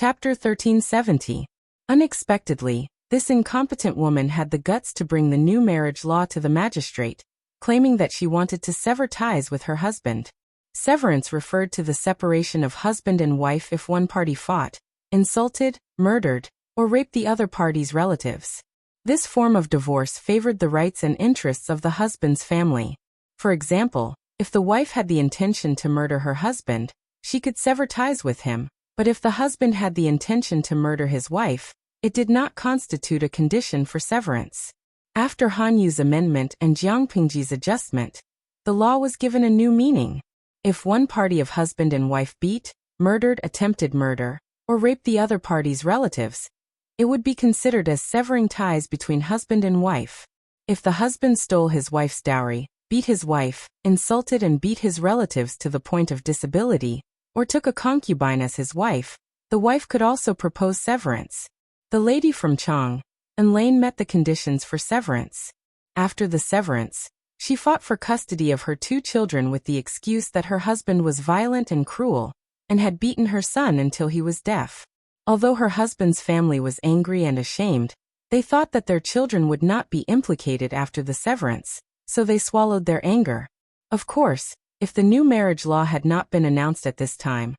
Chapter 1370. Unexpectedly, this incompetent woman had the guts to bring the new marriage law to the magistrate, claiming that she wanted to sever ties with her husband. Severance referred to the separation of husband and wife if one party fought, insulted, murdered, or raped the other party's relatives. This form of divorce favored the rights and interests of the husband's family. For example, if the wife had the intention to murder her husband, she could sever ties with him, but if the husband had the intention to murder his wife, it did not constitute a condition for severance. After Han Yu's amendment and Jiang Pingji's adjustment, the law was given a new meaning. If one party of husband and wife beat, murdered, attempted murder, or raped the other party's relatives, it would be considered as severing ties between husband and wife. If the husband stole his wife's dowry, beat his wife, insulted and beat his relatives to the point of disability, or took a concubine as his wife, the wife could also propose severance. The lady from Chang and Lane met the conditions for severance. After the severance, she fought for custody of her 2 children with the excuse that her husband was violent and cruel, and had beaten her son until he was deaf. Although her husband's family was angry and ashamed, they thought that their children would not be implicated after the severance, so they swallowed their anger. Of course, if the new marriage law had not been announced at this time,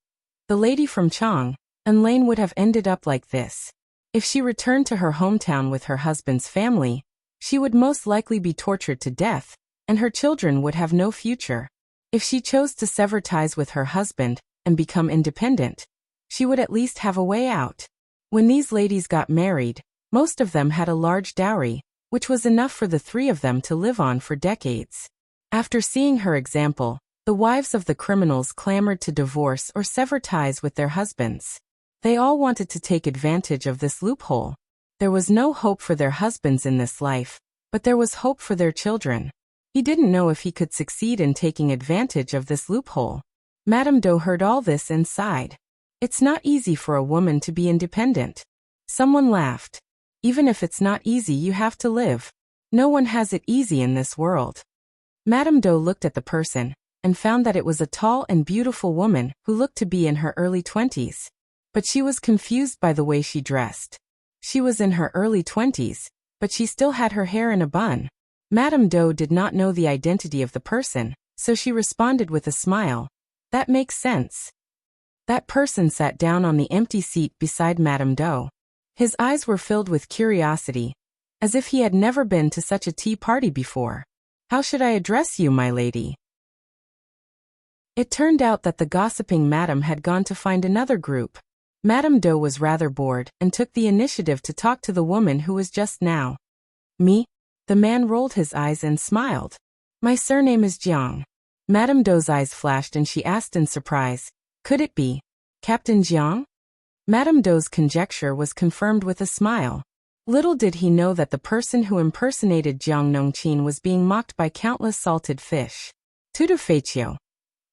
the lady from Chang and Lane would have ended up like this. If she returned to her hometown with her husband's family, she would most likely be tortured to death, and her children would have no future. If she chose to sever ties with her husband and become independent, she would at least have a way out. When these ladies got married, most of them had a large dowry, which was enough for the 3 of them to live on for decades. After seeing her example, the wives of the criminals clamored to divorce or sever ties with their husbands. They all wanted to take advantage of this loophole. There was no hope for their husbands in this life, but there was hope for their children. He didn't know if he could succeed in taking advantage of this loophole. Madame Do heard all this and sighed. It's not easy for a woman to be independent. Someone laughed. Even if it's not easy, you have to live. No one has it easy in this world. Madame Do looked at the person and found that it was a tall and beautiful woman who looked to be in her early 20s. But she was confused by the way she dressed. She was in her early 20s, but she still had her hair in a bun. Madame Do did not know the identity of the person, so she responded with a smile. That makes sense. That person sat down on the empty seat beside Madame Do. His eyes were filled with curiosity, as if he had never been to such a tea party before. How should I address you, my lady? It turned out that the gossiping madam had gone to find another group. Madame Do was rather bored and took the initiative to talk to the woman who was just now. Me? The man rolled his eyes and smiled. My surname is Jiang. Madame Do's eyes flashed and she asked in surprise, could it be Captain Jiang? Madame Do's conjecture was confirmed with a smile. Little did he know that the person who impersonated Jiang Nongqin was being mocked by countless salted fish. Tudo feitio.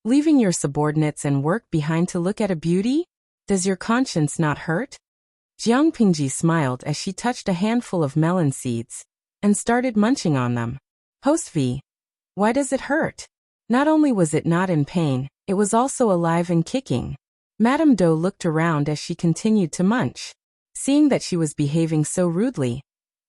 Leaving your subordinates and work behind to look at a beauty? Does your conscience not hurt? Jiang Pingji smiled as she touched a handful of melon seeds and started munching on them. Host V. Why does it hurt? Not only was it not in pain, it was also alive and kicking. Madame Do looked around as she continued to munch. Seeing that she was behaving so rudely,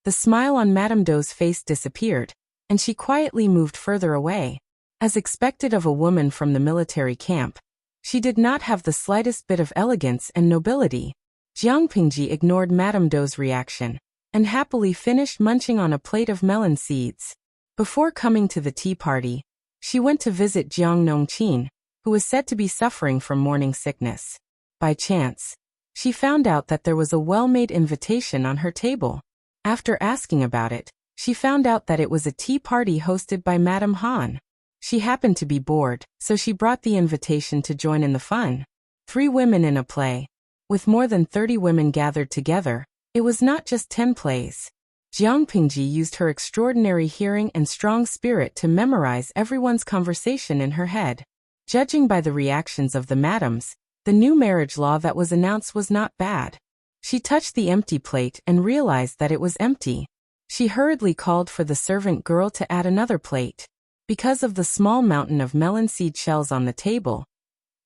the smile on Madame Do's face disappeared, and she quietly moved further away. As expected of a woman from the military camp, she did not have the slightest bit of elegance and nobility. Jiang Pingji ignored Madame Do's reaction and happily finished munching on a plate of melon seeds. Before coming to the tea party, she went to visit Jiang Nongqin, who was said to be suffering from morning sickness. By chance, she found out that there was a well-made invitation on her table. After asking about it, she found out that it was a tea party hosted by Madame Han. She happened to be bored, so she brought the invitation to join in the fun. 3 women in a play. With more than 30 women gathered together, it was not just 10 plays. Jiang Pingji used her extraordinary hearing and strong spirit to memorize everyone's conversation in her head. Judging by the reactions of the madams, the new marriage law that was announced was not bad. She touched the empty plate and realized that it was empty. She hurriedly called for the servant girl to add another plate. Because of the small mountain of melon seed shells on the table,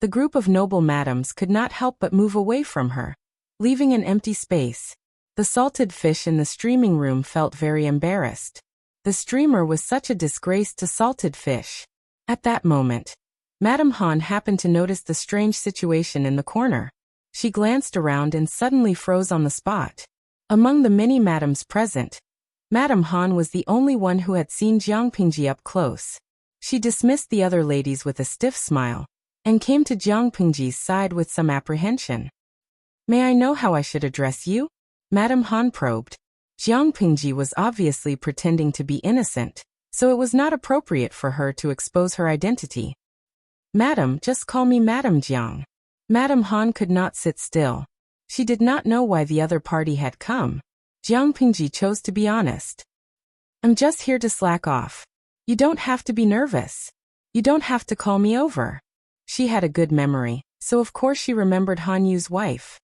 the group of noble madams could not help but move away from her. leaving an empty space. The salted fish in the streaming room felt very embarrassed. The streamer was such a disgrace to salted fish. At that moment, Madame Han happened to notice the strange situation in the corner. She glanced around and suddenly froze on the spot. Among the many madams present, Madame Han was the only one who had seen Jiang Pingji up close. She dismissed the other ladies with a stiff smile, and came to Jiang Pingji's side with some apprehension. "May I know how I should address you?" Madame Han probed. Jiang Pingji was obviously pretending to be innocent, so it was not appropriate for her to expose her identity. "Madam, just call me Madame Jiang." Madame Han could not sit still. She did not know why the other party had come. Jiang Pingji chose to be honest. "I'm just here to slack off. You don't have to be nervous. You don't have to call me over." She had a good memory, so of course she remembered Han Yu's wife.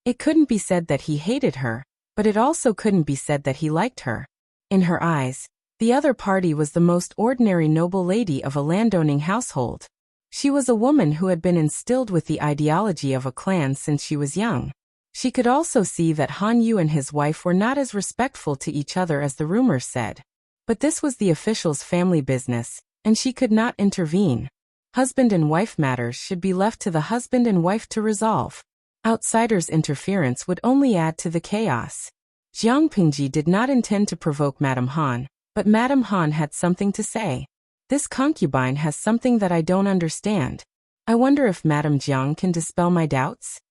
It couldn't be said that he hated her, but it also couldn't be said that he liked her. In her eyes, the other party was the most ordinary noble lady of a landowning household. She was a woman who had been instilled with the ideology of a clan since she was young. She could also see that Han Yu and his wife were not as respectful to each other as the rumors said. But this was the official's family business, and she could not intervene. Husband and wife matters should be left to the husband and wife to resolve. Outsiders' interference would only add to the chaos. Jiang Pingji did not intend to provoke Madame Han, but Madame Han had something to say. "This concubine has something that I don't understand. I wonder if Madame Jiang can dispel my doubts?"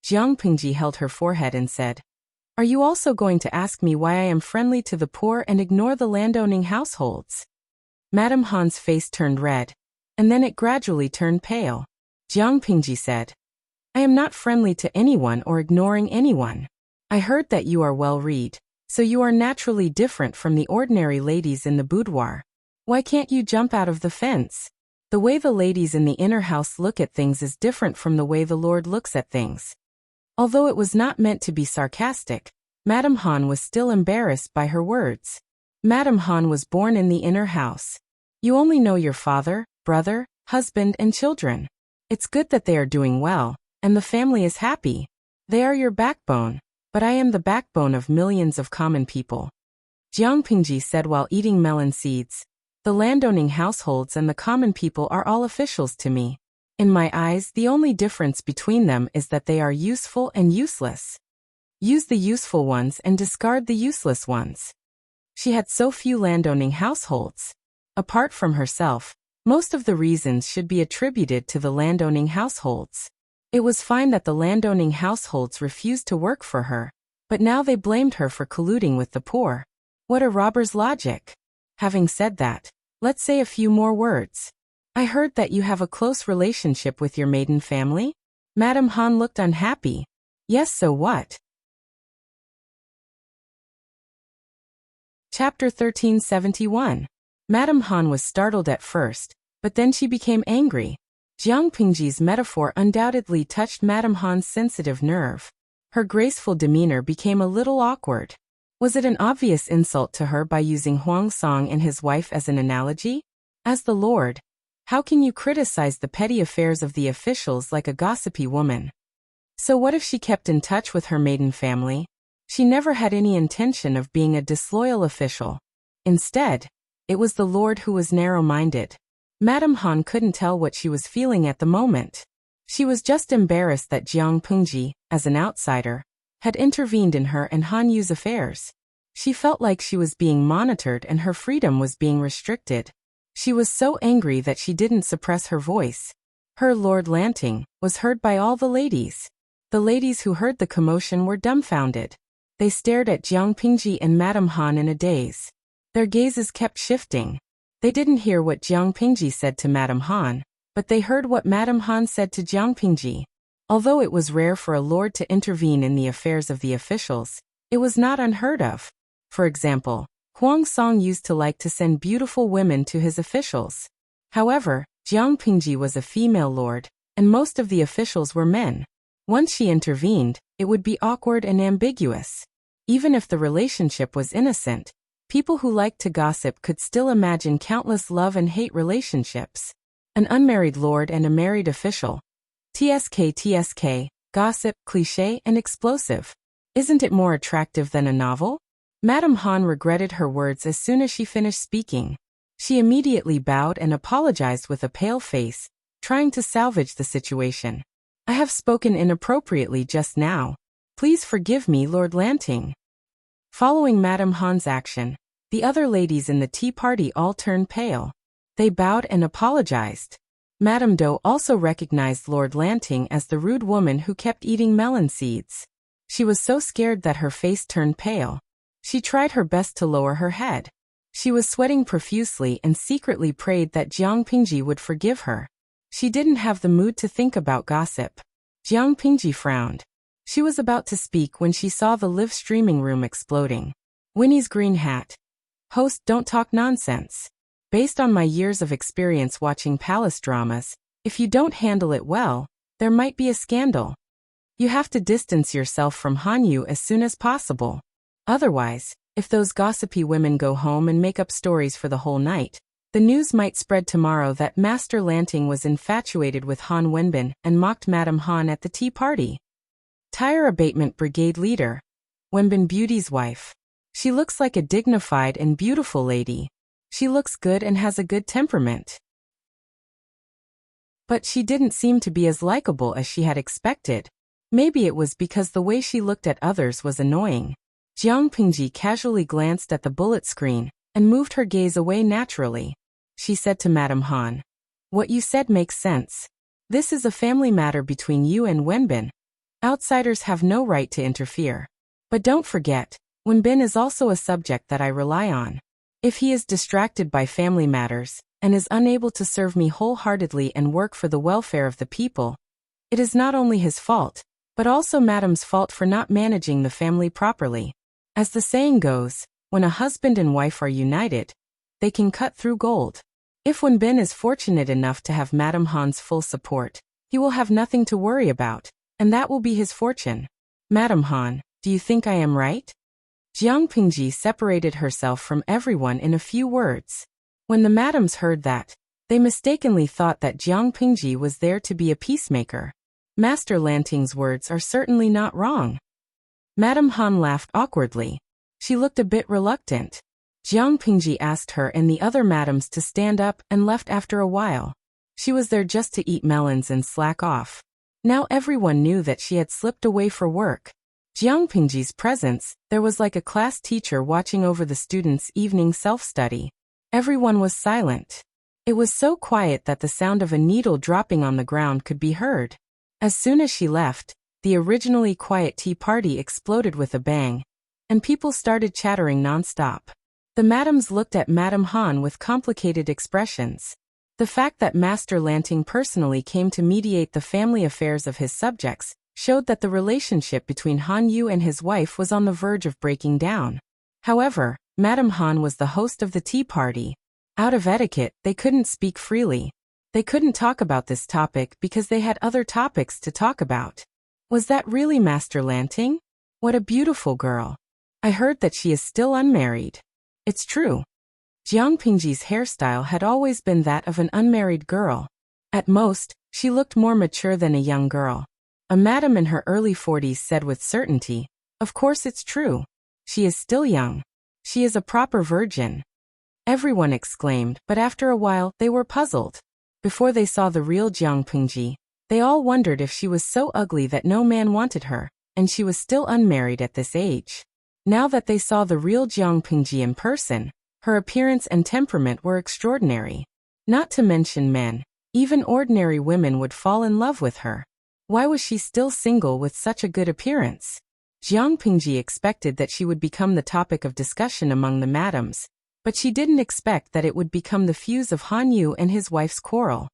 Jiang Pingji held her forehead and said, "Are you also going to ask me why I am friendly to the poor and ignore the landowning households?" Madame Han's face turned red, and then it gradually turned pale. Jiang Pingji said, "I am not friendly to anyone or ignoring anyone. I heard that you are well-read, so you are naturally different from the ordinary ladies in the boudoir. Why can't you jump out of the fence? The way the ladies in the inner house look at things is different from the way the Lord looks at things." Although it was not meant to be sarcastic, Madame Han was still embarrassed by her words. Madame Han was born in the inner house. You only know your father, brother, husband, and children. It's good that they are doing well, and the family is happy. They are your backbone, but I am the backbone of millions of common people. Jiang Pingji said while eating melon seeds, "The landowning households and the common people are all officials to me. In my eyes, the only difference between them is that they are useful and useless. Use the useful ones and discard the useless ones." She had so few landowning households. Apart from herself, most of the reasons should be attributed to the landowning households. It was fine that the landowning households refused to work for her, but now they blamed her for colluding with the poor. What a robber's logic. Having said that, let's say a few more words. I heard that you have a close relationship with your maiden family? Madame Han looked unhappy. Yes, so what? Chapter 1371. Madame Han was startled at first, but then she became angry. Jiang Pingji's metaphor undoubtedly touched Madame Han's sensitive nerve. Her graceful demeanor became a little awkward. Was it an obvious insult to her by using Huang Song and his wife as an analogy? As the Lord, how can you criticize the petty affairs of the officials like a gossipy woman? So what if she kept in touch with her maiden family? She never had any intention of being a disloyal official. Instead, it was the Lord who was narrow-minded. Madame Han couldn't tell what she was feeling at the moment. She was just embarrassed that Jiang Pingji, as an outsider, had intervened in her and Han Yu's affairs. She felt like she was being monitored and her freedom was being restricted. She was so angry that she didn't suppress her voice. Her Lord Lanting was heard by all the ladies. The ladies who heard the commotion were dumbfounded. They stared at Jiang Pingji and Madame Han in a daze. Their gazes kept shifting. They didn't hear what Jiang Pingji said to Madame Han, but they heard what Madame Han said to Jiang Pingji. Although it was rare for a lord to intervene in the affairs of the officials, it was not unheard of. For example, Huang Song used to like to send beautiful women to his officials. However, Jiang Pingji was a female lord, and most of the officials were men. Once she intervened, it would be awkward and ambiguous. Even if the relationship was innocent, people who liked to gossip could still imagine countless love and hate relationships. An unmarried lord and a married official. TSK, gossip, cliché, and explosive. Isn't it more attractive than a novel? Madame Han regretted her words as soon as she finished speaking. She immediately bowed and apologized with a pale face, trying to salvage the situation. I have spoken inappropriately just now. Please forgive me, Lord Lanting. Following Madame Han's action, the other ladies in the tea party all turned pale. They bowed and apologized. Madame Doe also recognized Lord Lanting as the rude woman who kept eating melon seeds. She was so scared that her face turned pale. She tried her best to lower her head. She was sweating profusely and secretly prayed that Jiang Pingji would forgive her. She didn't have the mood to think about gossip. Jiang Pingji frowned. She was about to speak when she saw the live streaming room exploding. Winnie's green hat. Host, don't talk nonsense. Based on my years of experience watching palace dramas, if you don't handle it well, there might be a scandal. You have to distance yourself from Hanyu as soon as possible. Otherwise, if those gossipy women go home and make up stories for the whole night, the news might spread tomorrow that Master Lanting was infatuated with Han Wenbin and mocked Madame Han at the tea party. Tire Abatement Brigade Leader. Wenbin Beauty's wife. She looks like a dignified and beautiful lady. She looks good and has a good temperament. But she didn't seem to be as likable as she had expected. Maybe it was because the way she looked at others was annoying. Jiang Pingji casually glanced at the bullet screen and moved her gaze away naturally. She said to Madame Han, "What you said makes sense. This is a family matter between you and Wenbin. Outsiders have no right to interfere. But don't forget, Wenbin is also a subject that I rely on. If he is distracted by family matters and is unable to serve me wholeheartedly and work for the welfare of the people, it is not only his fault, but also Madame's fault for not managing the family properly. As the saying goes, when a husband and wife are united, they can cut through gold. If Wenbin is fortunate enough to have Madame Han's full support, he will have nothing to worry about, and that will be his fortune. Madame Han, do you think I am right?" Jiang Pingji separated herself from everyone in a few words. When the madams heard that, they mistakenly thought that Jiang Pingji was there to be a peacemaker. Master Lanting's words are certainly not wrong. Madame Han laughed awkwardly. She looked a bit reluctant. Jiang Pingji asked her and the other madams to stand up and left after a while. She was there just to eat melons and slack off. Now everyone knew that she had slipped away for work. Jiang Pingji's presence, there was like a class teacher watching over the students' evening self-study. Everyone was silent. It was so quiet that the sound of a needle dropping on the ground could be heard. As soon as she left, the originally quiet tea party exploded with a bang, and people started chattering non-stop. The madams looked at Madame Han with complicated expressions. The fact that Master Lanting personally came to mediate the family affairs of his subjects showed that the relationship between Han Yu and his wife was on the verge of breaking down. However, Madame Han was the host of the tea party. Out of etiquette, they couldn't speak freely. They couldn't talk about this topic because they had other topics to talk about. Was that really Master Lanting? What a beautiful girl. I heard that she is still unmarried. It's true. Jiang Pingji's hairstyle had always been that of an unmarried girl. At most, she looked more mature than a young girl. A madam in her early 40s said with certainty, "Of course it's true. She is still young. She is a proper virgin." Everyone exclaimed, but after a while they were puzzled. Before they saw the real Jiang Pingji, they all wondered if she was so ugly that no man wanted her, and she was still unmarried at this age. Now that they saw the real Jiang Pingji in person, her appearance and temperament were extraordinary. Not to mention men, even ordinary women would fall in love with her. Why was she still single with such a good appearance? Jiang Pingji expected that she would become the topic of discussion among the madams, but she didn't expect that it would become the fuse of Han Yu and his wife's quarrel.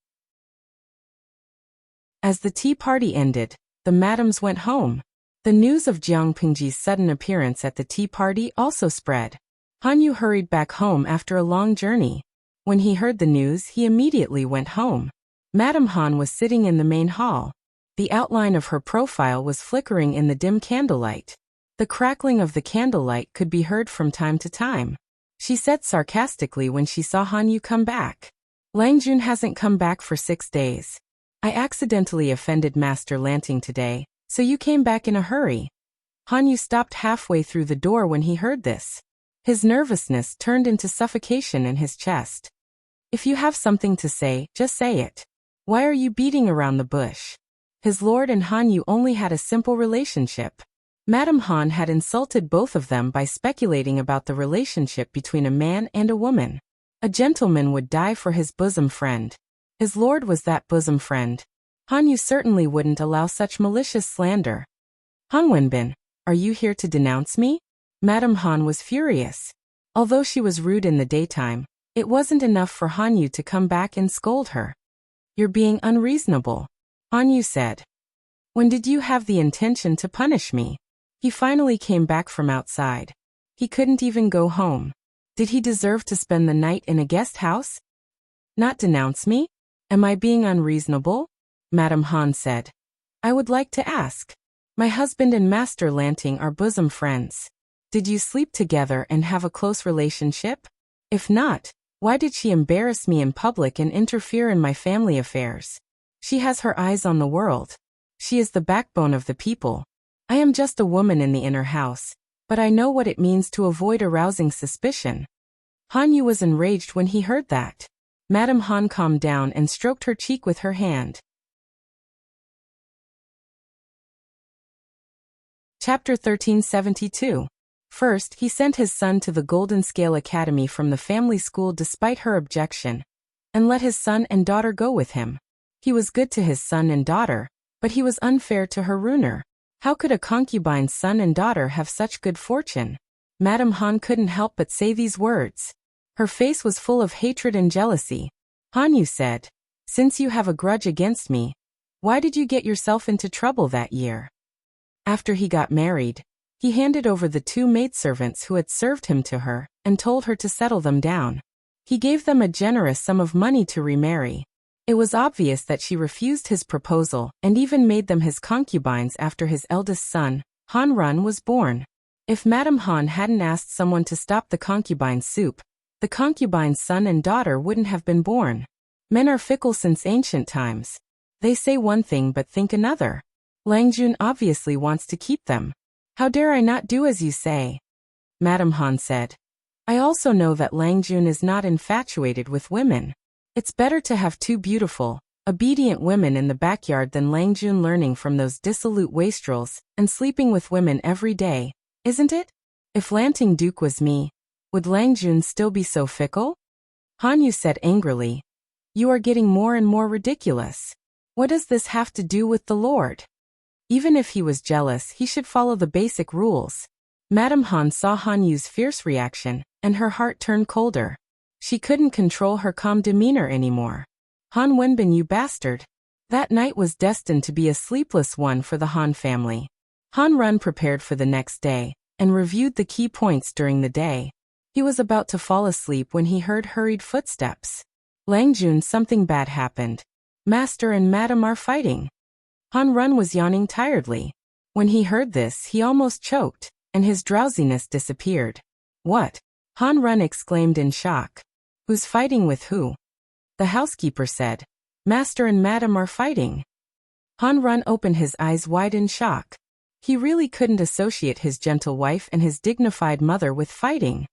As the tea party ended, the madams went home. The news of Jiang Pingji's sudden appearance at the tea party also spread. Han Yu hurried back home after a long journey. When he heard the news, he immediately went home. Madame Han was sitting in the main hall. The outline of her profile was flickering in the dim candlelight. The crackling of the candlelight could be heard from time to time. She said sarcastically when she saw Han Yu come back, "Lang hasn't come back for 6 days. I accidentally offended Master Lanting today, So you came back in a hurry. Hanyu stopped halfway through the door when he heard this. His nervousness turned into suffocation in his chest. If you have something to say, just say it. Why are you beating around the bush? His lord and Hanyu only had a simple relationship. Madame Han had insulted both of them by speculating about the relationship between a man and a woman. A gentleman would die for his bosom friend. His lord was that bosom friend. Hanyu certainly wouldn't allow such malicious slander. Han Wenbin, are you here to denounce me? Madame Han was furious. Although she was rude in the daytime, it wasn't enough for Hanyu to come back and scold her. You're being unreasonable, Hanyu said. When did you have the intention to punish me? He finally came back from outside. He couldn't even go home. Did he deserve to spend the night in a guest house? Not denounce me? Am I being unreasonable? Madame Han said. I would like to ask. My husband and Master Lanting are bosom friends. Did you sleep together and have a close relationship? If not, why did she embarrass me in public and interfere in my family affairs? She has her eyes on the world. She is the backbone of the people. I am just a woman in the inner house, but I know what it means to avoid arousing suspicion. Hanyu was enraged when he heard that. Madame Han calmed down and stroked her cheek with her hand. Chapter 1372. First, he sent his son to the Golden Scale Academy from the family school despite her objection, and let his son and daughter go with him. He was good to his son and daughter, but he was unfair to her ruiner. How could a concubine's son and daughter have such good fortune? Madame Han couldn't help but say these words. Her face was full of hatred and jealousy. Hanyu said, since you have a grudge against me, why did you get yourself into trouble that year? After he got married, he handed over the 2 maidservants who had served him to her, and told her to settle them down. He gave them a generous sum of money to remarry. It was obvious that she refused his proposal, and even made them his concubines after his eldest son, Han Run, was born. If Madame Han hadn't asked someone to stop the concubine soup, the concubine's son and daughter wouldn't have been born. Men are fickle since ancient times. They say one thing but think another. Lang Jun obviously wants to keep them. How dare I not do as you say? Madame Han said. I also know that Lang Jun is not infatuated with women. It's better to have 2 beautiful, obedient women in the backyard than Lang Jun learning from those dissolute wastrels and sleeping with women every day, isn't it? If Lanting Duke was me, would Lang Jun still be so fickle? Hanyu said angrily. You are getting more and more ridiculous. What does this have to do with the Lord? Even if he was jealous, he should follow the basic rules. Madame Han saw Hanyu's fierce reaction, and her heart turned colder. She couldn't control her calm demeanor anymore. Han Wenbin, you bastard. That night was destined to be a sleepless one for the Han family. Han Run prepared for the next day, and reviewed the key points during the day. He was about to fall asleep when he heard hurried footsteps. Lang Jun, something bad happened. Master and Madam are fighting. Han Run was yawning tiredly. When he heard this, he almost choked, and his drowsiness disappeared. What? Han Run exclaimed in shock. Who's fighting with who? The housekeeper said. Master and Madam are fighting. Han Run opened his eyes wide in shock. He really couldn't associate his gentle wife and his dignified mother with fighting.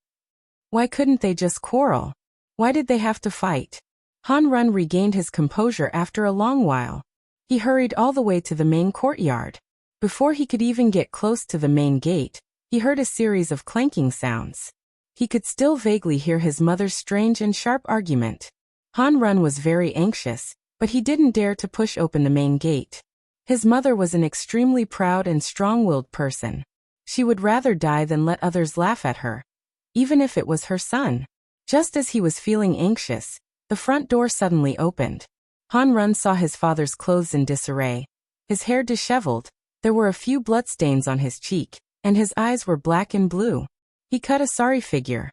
Why couldn't they just quarrel? Why did they have to fight? Han Run regained his composure after a long while. He hurried all the way to the main courtyard. Before he could even get close to the main gate, he heard a series of clanking sounds. He could still vaguely hear his mother's strange and sharp argument. Han Run was very anxious, but he didn't dare to push open the main gate. His mother was an extremely proud and strong-willed person. She would rather die than let others laugh at her, even if it was her son. Just as he was feeling anxious, the front door suddenly opened. Han Run saw his father's clothes in disarray, his hair disheveled, there were a few bloodstains on his cheek, and his eyes were black and blue. He cut a sorry figure.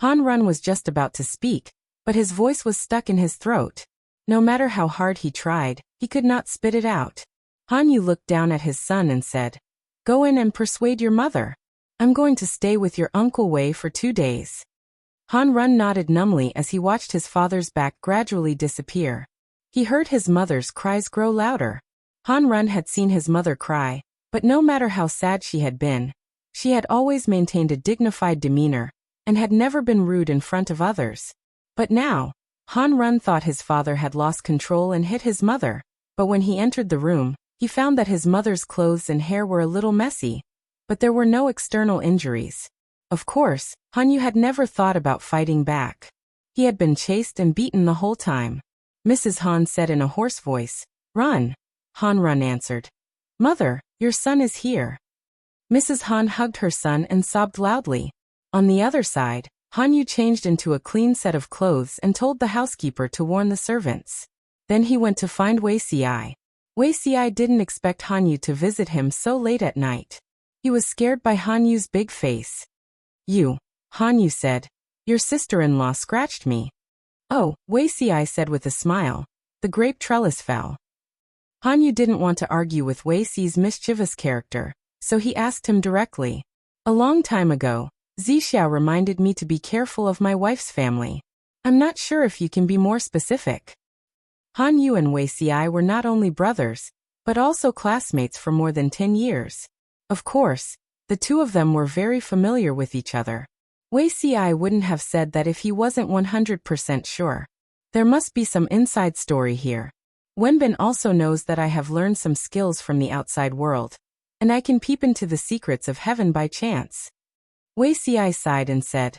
Han Run was just about to speak, but his voice was stuck in his throat. No matter how hard he tried, he could not spit it out. Hanyu looked down at his son and said, Go in and persuade your mother. I'm going to stay with your Uncle Wei for 2 days. Han Run nodded numbly as he watched his father's back gradually disappear. He heard his mother's cries grow louder. Han Run had seen his mother cry, but no matter how sad she had been, she had always maintained a dignified demeanor and had never been rude in front of others. But now, Han Run thought his father had lost control and hit his mother, but when he entered the room, he found that his mother's clothes and hair were a little messy, but there were no external injuries. Of course, Hanyu had never thought about fighting back. He had been chased and beaten the whole time. Mrs. Han said in a hoarse voice, "Run." Han Run answered, "Mother, your son is here." Mrs. Han hugged her son and sobbed loudly. On the other side, Hanyu changed into a clean set of clothes and told the housekeeper to warn the servants. Then he went to find Wuxia. Wuxia didn't expect Hanyu to visit him so late at night. He was scared by Hanyu's big face. Hanyu said, "Your sister-in-law scratched me." "Oh," Wuxia said with a smile, "the grape trellis fell." Hanyu didn't want to argue with Wuxia's mischievous character, so he asked him directly. "A long time ago, Zixia reminded me to be careful of my wife's family. I'm not sure if you can be more specific." Hanyu and Wuxia were not only brothers, but also classmates for more than 10 years. Of course, the two of them were very familiar with each other. Wuxia wouldn't have said that if he wasn't 100% sure. There must be some inside story here. Wenbin also knows that I have learned some skills from the outside world, and I can peep into the secrets of heaven by chance. Wuxia sighed and said,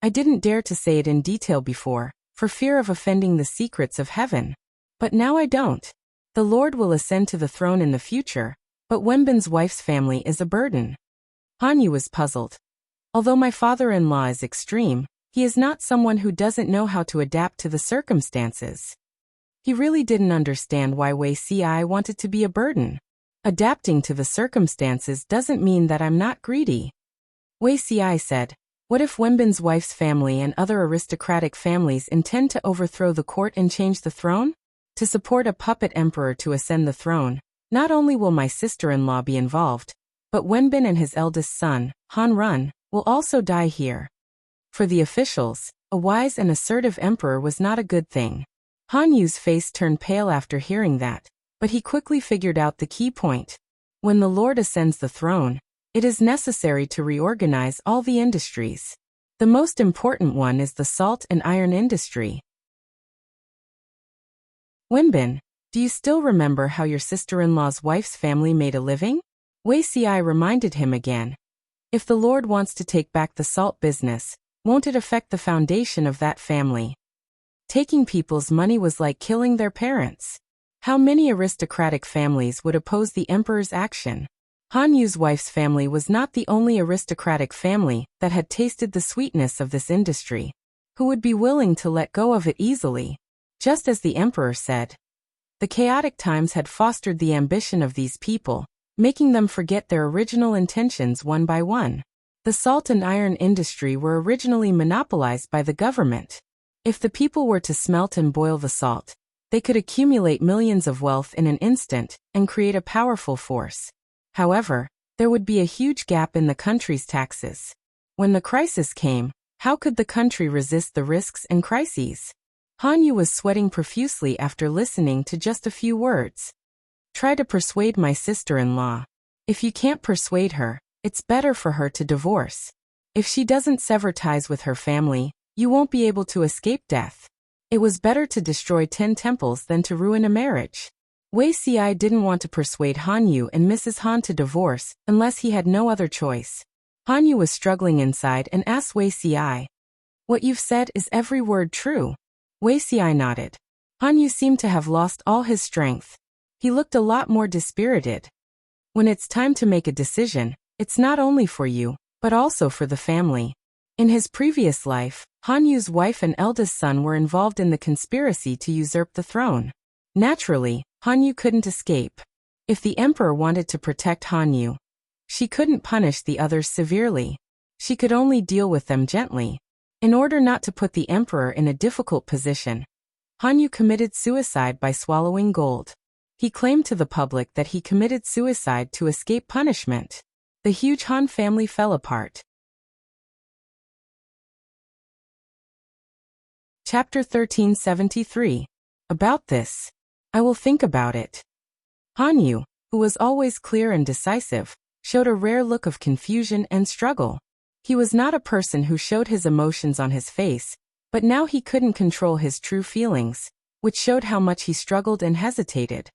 "I didn't dare to say it in detail before, for fear of offending the secrets of heaven. But now I don't. The Lord will ascend to the throne in the future, but Wenbin's wife's family is a burden." Hanyu was puzzled. Although my father-in-law is extreme, he is not someone who doesn't know how to adapt to the circumstances. He really didn't understand why Wuxia wanted to be a burden. Adapting to the circumstances doesn't mean that I'm not greedy. Wuxia said, "What if Wenbin's wife's family and other aristocratic families intend to overthrow the court and change the throne? To support a puppet emperor to ascend the throne, not only will my sister-in-law be involved, but Wenbin and his eldest son, Han Run, will also die here." For the officials, a wise and assertive emperor was not a good thing. Hanyu's face turned pale after hearing that, but he quickly figured out the key point. When the Lord ascends the throne, it is necessary to reorganize all the industries. The most important one is the salt and iron industry. "Wenbin, do you still remember how your sister-in-law's wife's family made a living?" Wuxia reminded him again. "If the Lord wants to take back the salt business, won't it affect the foundation of that family? Taking people's money was like killing their parents. How many aristocratic families would oppose the emperor's action?" Hanyu's wife's family was not the only aristocratic family that had tasted the sweetness of this industry, who would be willing to let go of it easily. Just as the emperor said, the chaotic times had fostered the ambition of these people, making them forget their original intentions one by one. The salt and iron industry were originally monopolized by the government. If the people were to smelt and boil the salt, they could accumulate millions of wealth in an instant and create a powerful force. However, there would be a huge gap in the country's taxes. When the crisis came, how could the country resist the risks and crises? Hanyu was sweating profusely after listening to just a few words. "Try to persuade my sister-in-law. If you can't persuade her, it's better for her to divorce. If she doesn't sever ties with her family, you won't be able to escape death. It was better to destroy 10 temples than to ruin a marriage." Wuxia didn't want to persuade Hanyu and Mrs. Han to divorce unless he had no other choice. Hanyu was struggling inside and asked Wuxia, "What you've said, is every word true?" Wuxia nodded. Hanyu seemed to have lost all his strength. He looked a lot more dispirited. "When it's time to make a decision, it's not only for you, but also for the family." In his previous life, Hanyu's wife and eldest son were involved in the conspiracy to usurp the throne. Naturally, Hanyu couldn't escape. If the emperor wanted to protect Hanyu, she couldn't punish the others severely. She could only deal with them gently. In order not to put the emperor in a difficult position, Hanyu committed suicide by swallowing gold. He claimed to the public that he committed suicide to escape punishment. The huge Han family fell apart. Chapter 1373. About this. I will think about it. Hanyu, who was always clear and decisive, showed a rare look of confusion and struggle. He was not a person who showed his emotions on his face, but now he couldn't control his true feelings, which showed how much he struggled and hesitated.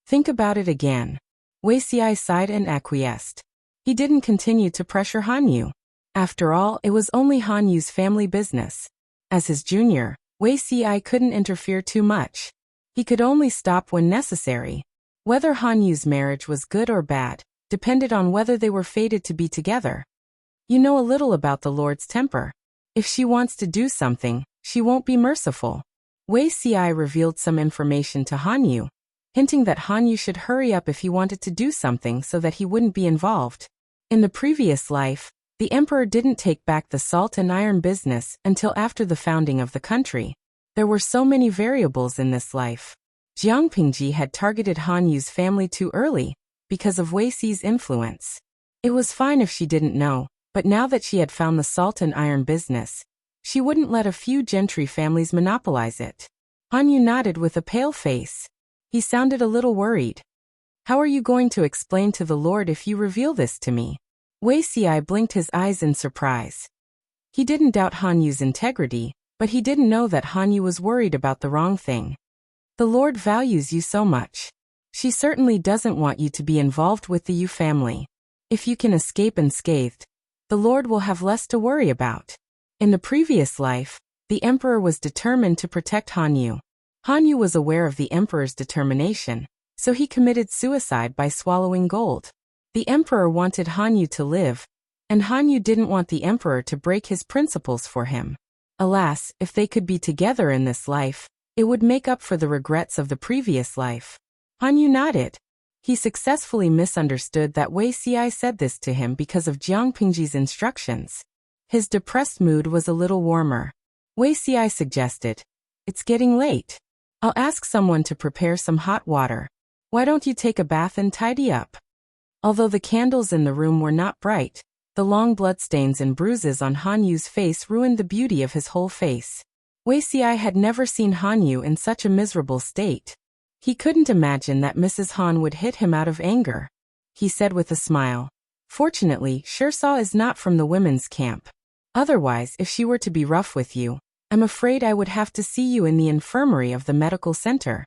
Think about it again. Wuxia sighed and acquiesced. He didn't continue to pressure Hanyu. After all, it was only Hanyu's family business. As his junior, Wuxia couldn't interfere too much. He could only stop when necessary. Whether Hanyu's marriage was good or bad depended on whether they were fated to be together. You know a little about the Lord's temper. If she wants to do something, she won't be merciful. Wuxia revealed some information to Hanyu, hinting that Hanyu should hurry up if he wanted to do something so that he wouldn't be involved. In the previous life, the emperor didn't take back the salt and iron business until after the founding of the country. There were so many variables in this life. Jiang Pingji had targeted Hanyu's family too early because of Wuxi's influence. It was fine if she didn't know, but now that she had found the salt and iron business, she wouldn't let a few gentry families monopolize it. Hanyu nodded with a pale face. He sounded a little worried. How are you going to explain to the Lord if you reveal this to me? Wuxia blinked his eyes in surprise. He didn't doubt Hanyu's integrity, but he didn't know that Hanyu was worried about the wrong thing. The Lord values you so much. She certainly doesn't want you to be involved with the Yu family. If you can escape unscathed, the Lord will have less to worry about. In the previous life, the emperor was determined to protect Hanyu. Hanyu was aware of the emperor's determination, so he committed suicide by swallowing gold. The emperor wanted Hanyu to live, and Hanyu didn't want the emperor to break his principles for him. Alas, if they could be together in this life, it would make up for the regrets of the previous life. Hanyu nodded. He successfully misunderstood that Wuxia said this to him because of Jiang Pingji's instructions. His depressed mood was a little warmer. Wuxia suggested, "It's getting late. I'll ask someone to prepare some hot water. Why don't you take a bath and tidy up?" Although the candles in the room were not bright, the long bloodstains and bruises on Hanyu's face ruined the beauty of his whole face. Wuxia had never seen Hanyu in such a miserable state. He couldn't imagine that Mrs. Han would hit him out of anger. He said with a smile, "Fortunately, Shirsao is not from the women's camp. Otherwise, if she were to be rough with you, I'm afraid I would have to see you in the infirmary of the medical center."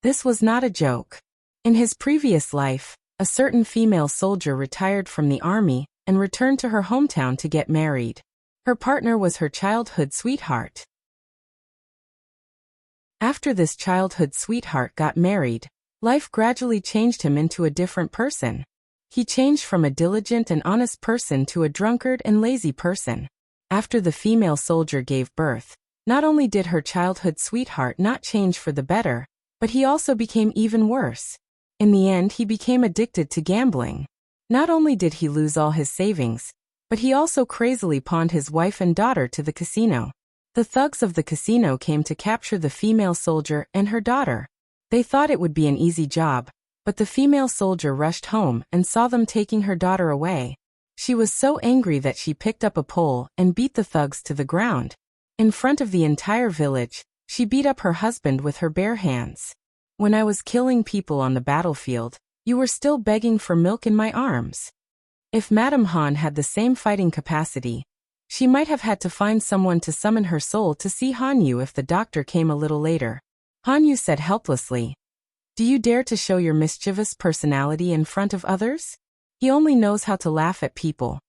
This was not a joke. In his previous life, a certain female soldier retired from the army and returned to her hometown to get married. Her partner was her childhood sweetheart. After this childhood sweetheart got married, life gradually changed him into a different person. He changed from a diligent and honest person to a drunkard and lazy person. After the female soldier gave birth, not only did her childhood sweetheart not change for the better, but he also became even worse. In the end, he became addicted to gambling. Not only did he lose all his savings, but he also crazily pawned his wife and daughter to the casino. The thugs of the casino came to capture the female soldier and her daughter. They thought it would be an easy job, but the female soldier rushed home and saw them taking her daughter away. She was so angry that she picked up a pole and beat the thugs to the ground. In front of the entire village, she beat up her husband with her bare hands. "When I was killing people on the battlefield, you were still begging for milk in my arms." If Madame Han had the same fighting capacity, she might have had to find someone to summon her soul to see Hanyu if the doctor came a little later. Hanyu said helplessly, "Do you dare to show your mischievous personality in front of others?" He only knows how to laugh at people.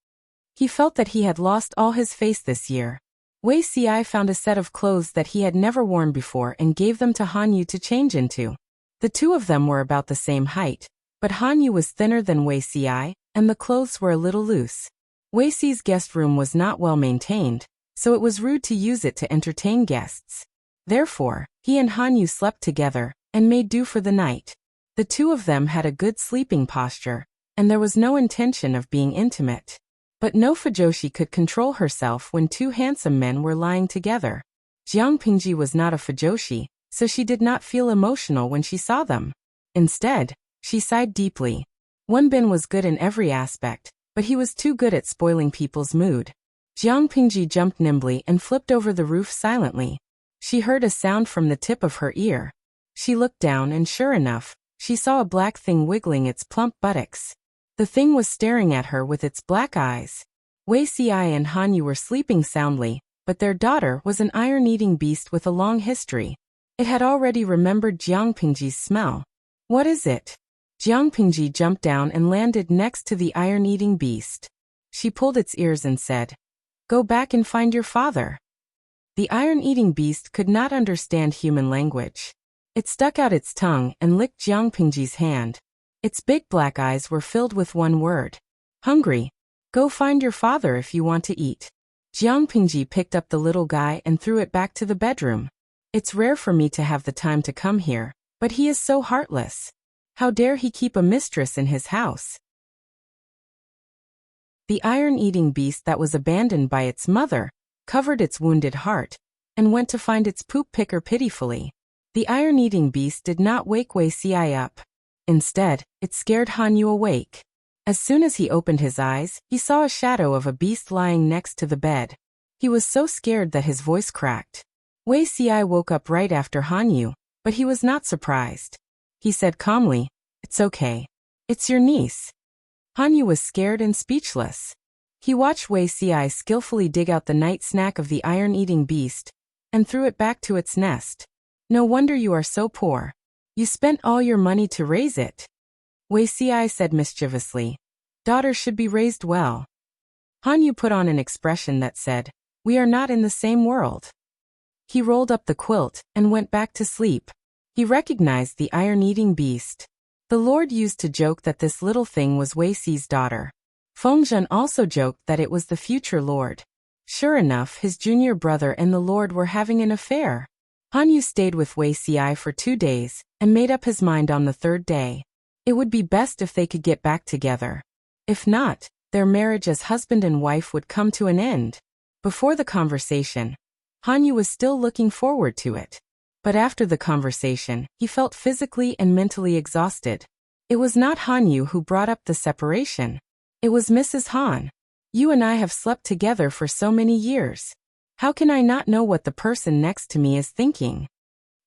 He felt that he had lost all his face this year. Wuxia found a set of clothes that he had never worn before and gave them to Hanyu to change into. The two of them were about the same height, but Hanyu was thinner than Wuxia, and the clothes were a little loose. Wuxi's guest room was not well maintained, so it was rude to use it to entertain guests. Therefore, he and Hanyu slept together and made do for the night. The two of them had a good sleeping posture, and there was no intention of being intimate. But no fujoshi could control herself when two handsome men were lying together. Jiang Pingji was not a fujoshi, so she did not feel emotional when she saw them. Instead, she sighed deeply. Wenbin was good in every aspect, but he was too good at spoiling people's mood. Jiang Pingji jumped nimbly and flipped over the roof silently. She heard a sound from the tip of her ear. She looked down and sure enough, she saw a black thing wiggling its plump buttocks. The thing was staring at her with its black eyes. Wuxia and Hanyu were sleeping soundly, but their daughter was an iron-eating beast with a long history. It had already remembered Jiangpingji's smell. What is it? Jiangpingji jumped down and landed next to the iron-eating beast. She pulled its ears and said, "Go back and find your father." The iron-eating beast could not understand human language. It stuck out its tongue and licked Jiangpingji's hand. Its big black eyes were filled with one word: hungry. Go find your father if you want to eat. Jiangpingji picked up the little guy and threw it back to the bedroom. It's rare for me to have the time to come here, but he is so heartless. How dare he keep a mistress in his house? The iron-eating beast that was abandoned by its mother covered its wounded heart and went to find its poop picker pitifully. The iron-eating beast did not wake Wuxia up. Instead, it scared Hanyu awake. As soon as he opened his eyes, he saw a shadow of a beast lying next to the bed. He was so scared that his voice cracked. Wuxia woke up right after Hanyu, but he was not surprised. He said calmly, "It's okay. It's your niece." Hanyu was scared and speechless. He watched Wuxia skillfully dig out the night snack of the iron-eating beast and threw it back to its nest. "No wonder you are so poor. You spent all your money to raise it." Wuxia said mischievously, "Daughters should be raised well." Hanyu put on an expression that said, "We are not in the same world." He rolled up the quilt and went back to sleep. He recognized the iron-eating beast. The Lord used to joke that this little thing was Wuxi's daughter. Fengzhen also joked that it was the future Lord. Sure enough, his junior brother and the Lord were having an affair. Hanyu stayed with Wuxia for 2 days and made up his mind on the 3rd day. It would be best if they could get back together. If not, their marriage as husband and wife would come to an end. Before the conversation, Hanyu was still looking forward to it. But after the conversation, he felt physically and mentally exhausted. It was not Hanyu who brought up the separation. It was Mrs. Han. "You and I have slept together for so many years. How can I not know what the person next to me is thinking?"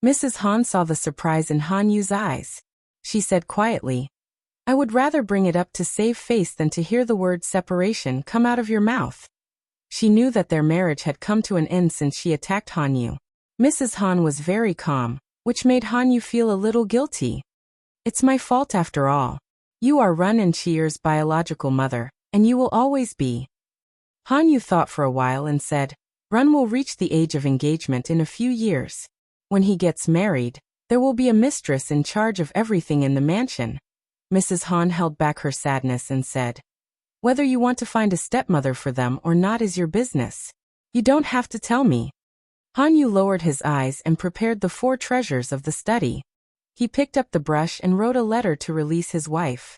Mrs. Han saw the surprise in Hanyu's eyes. She said quietly, "I would rather bring it up to save face than to hear the word separation come out of your mouth." She knew that their marriage had come to an end since she attacked Hanyu. Mrs. Han was very calm, which made Hanyu feel a little guilty. "It's my fault after all. You are Run and Chier's biological mother, and you will always be." Hanyu thought for a while and said, "Run will reach the age of engagement in a few years. When he gets married, there will be a mistress in charge of everything in the mansion." Mrs. Han held back her sadness and said, "Whether you want to find a stepmother for them or not is your business. You don't have to tell me." Hanyu lowered his eyes and prepared the 4 treasures of the study. He picked up the brush and wrote a letter to release his wife.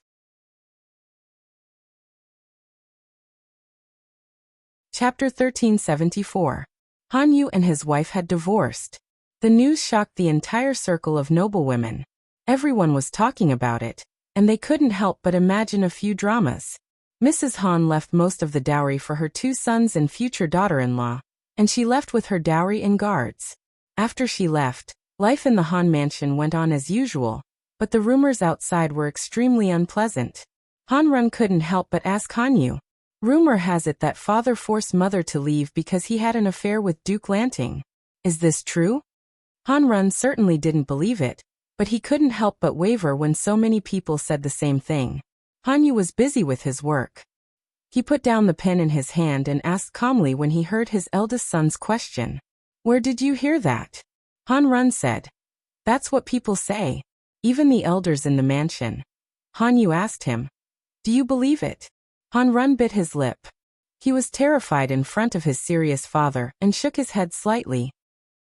Chapter 1374. Hanyu and his wife had divorced. The news shocked the entire circle of noblewomen. Everyone was talking about it, and they couldn't help but imagine a few dramas. Mrs. Han left most of the dowry for her 2 sons and future daughter-in-law, and she left with her dowry and guards. After she left, life in the Han mansion went on as usual, but the rumors outside were extremely unpleasant. Han Run couldn't help but ask Hanyu. "Rumor has it that father forced mother to leave because he had an affair with Duke Lanting. Is this true?" Han Run certainly didn't believe it, but he couldn't help but waver when so many people said the same thing. Hanyu was busy with his work. He put down the pen in his hand and asked calmly when he heard his eldest son's question. "Where did you hear that?" Han Run said, "That's what people say, even the elders in the mansion." Hanyu asked him, "Do you believe it?" Han Run bit his lip. He was terrified in front of his serious father and shook his head slightly.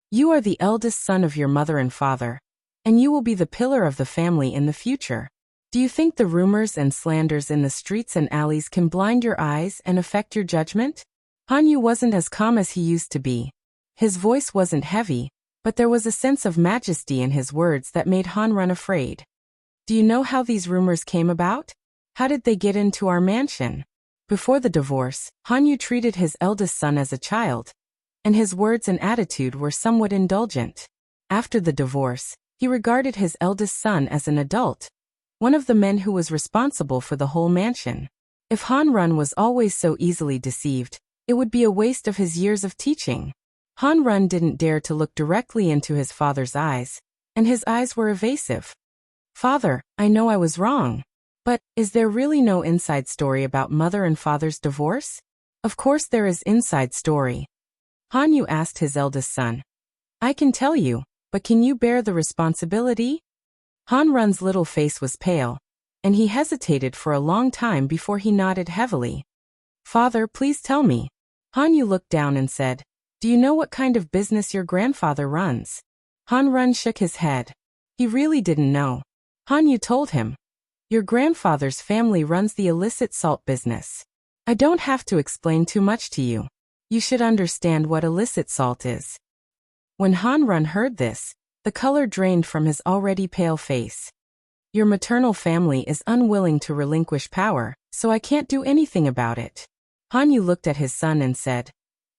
"You are the eldest son of your mother and father, and you will be the pillar of the family in the future. Do you think the rumors and slanders in the streets and alleys can blind your eyes and affect your judgment?" Hanyu wasn't as calm as he used to be. His voice wasn't heavy, but there was a sense of majesty in his words that made Han Run afraid. "Do you know how these rumors came about? How did they get into our mansion?" Before the divorce, Hanyu treated his eldest son as a child, and his words and attitude were somewhat indulgent. After the divorce, He regarded his eldest son as an adult, one of the men who was responsible for the whole mansion. If Han Run was always so easily deceived, it would be a waste of his years of teaching. Han Run didn't dare to look directly into his father's eyes, and his eyes were evasive. "Father, I know I was wrong. But, is there really no inside story about mother and father's divorce?" "Of course there is inside story." Han Yu asked his eldest son. "I can tell you, but can you bear the responsibility?" Han Run's little face was pale, and he hesitated for a long time before he nodded heavily. "Father, please tell me." Han Yu looked down and said, "Do you know what kind of business your grandfather runs?" Han Run shook his head. He really didn't know. Han Yu told him, "Your grandfather's family runs the illicit salt business. I don't have to explain too much to you. You should understand what illicit salt is." When Han Run heard this, the color drained from his already pale face. "Your maternal family is unwilling to relinquish power, so I can't do anything about it." Han Yu looked at his son and said,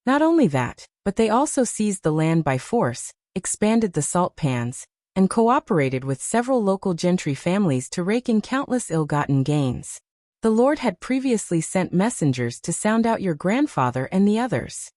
"Not only that, but they also seized the land by force, expanded the salt pans, and cooperated with several local gentry families to rake in countless ill-gotten gains. The Lord had previously sent messengers to sound out your grandfather and the others.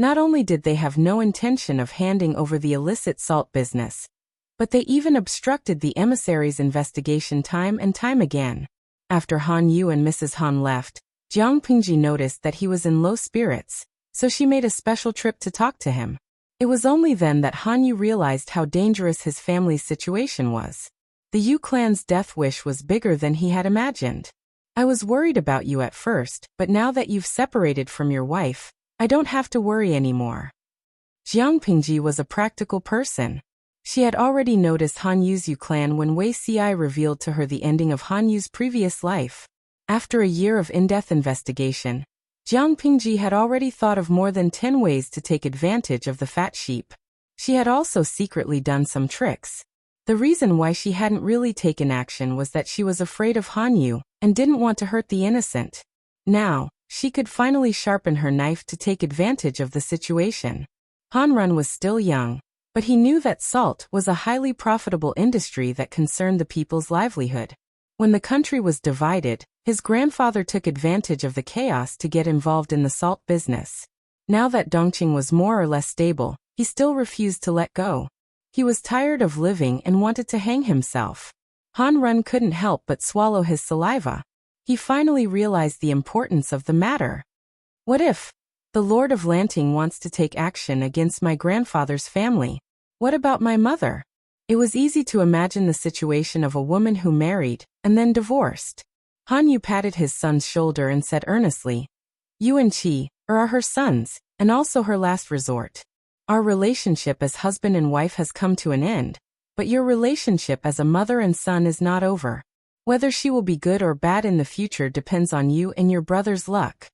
Not only did they have no intention of handing over the illicit salt business, but they even obstructed the emissary's investigation time and time again." After Han Yu and Mrs. Han left, Jiang Pingji noticed that he was in low spirits, so she made a special trip to talk to him. It was only then that Han Yu realized how dangerous his family's situation was. The Yu clan's death wish was bigger than he had imagined. "I was worried about you at first, but now that you've separated from your wife, I don't have to worry anymore." Jiang Pingji was a practical person. She had already noticed Han Yu's Yu clan when Wei Ci revealed to her the ending of Han Yu's previous life. After a year of in-depth investigation, Jiang Pingji had already thought of more than 10 ways to take advantage of the fat sheep. She had also secretly done some tricks. The reason why she hadn't really taken action was that she was afraid of Han Yu and didn't want to hurt the innocent. Now, she could finally sharpen her knife to take advantage of the situation. Han Run was still young, but he knew that salt was a highly profitable industry that concerned the people's livelihood. When the country was divided, his grandfather took advantage of the chaos to get involved in the salt business. Now that Dongqing was more or less stable, he still refused to let go. He was tired of living and wanted to hang himself. Han Run couldn't help but swallow his saliva. He finally realized the importance of the matter. "What if the Lord of Lanting wants to take action against my grandfather's family? What about my mother?" It was easy to imagine the situation of a woman who married and then divorced. Han Yu patted his son's shoulder and said earnestly, "You and Qi are her sons, and also her last resort. Our relationship as husband and wife has come to an end, but your relationship as a mother and son is not over. Whether she will be good or bad in the future depends on you and your brother's luck."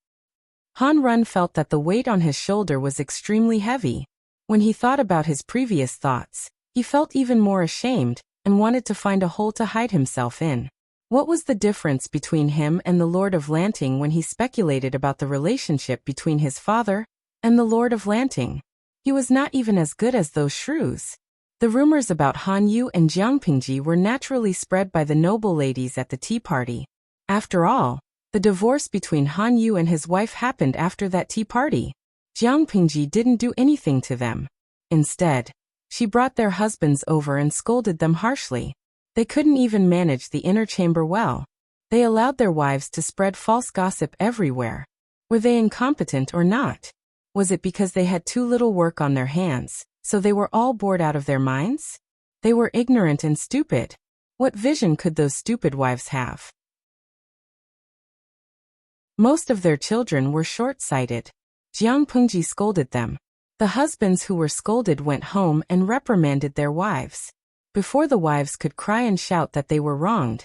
Han Run felt that the weight on his shoulder was extremely heavy. When he thought about his previous thoughts, he felt even more ashamed and wanted to find a hole to hide himself in. What was the difference between him and the Lord of Lanting when he speculated about the relationship between his father and the Lord of Lanting? He was not even as good as those shrews. The rumors about Han Yu and Jiang Pingji were naturally spread by the noble ladies at the tea party. After all, the divorce between Han Yu and his wife happened after that tea party. Jiang Pingji didn't do anything to them. Instead, she brought their husbands over and scolded them harshly. They couldn't even manage the inner chamber well. They allowed their wives to spread false gossip everywhere. Were they incompetent or not? Was it because they had too little work on their hands, so they were all bored out of their minds? They were ignorant and stupid. What vision could those stupid wives have? Most of their children were short-sighted. Jiang Pingji scolded them. The husbands who were scolded went home and reprimanded their wives. Before the wives could cry and shout that they were wronged,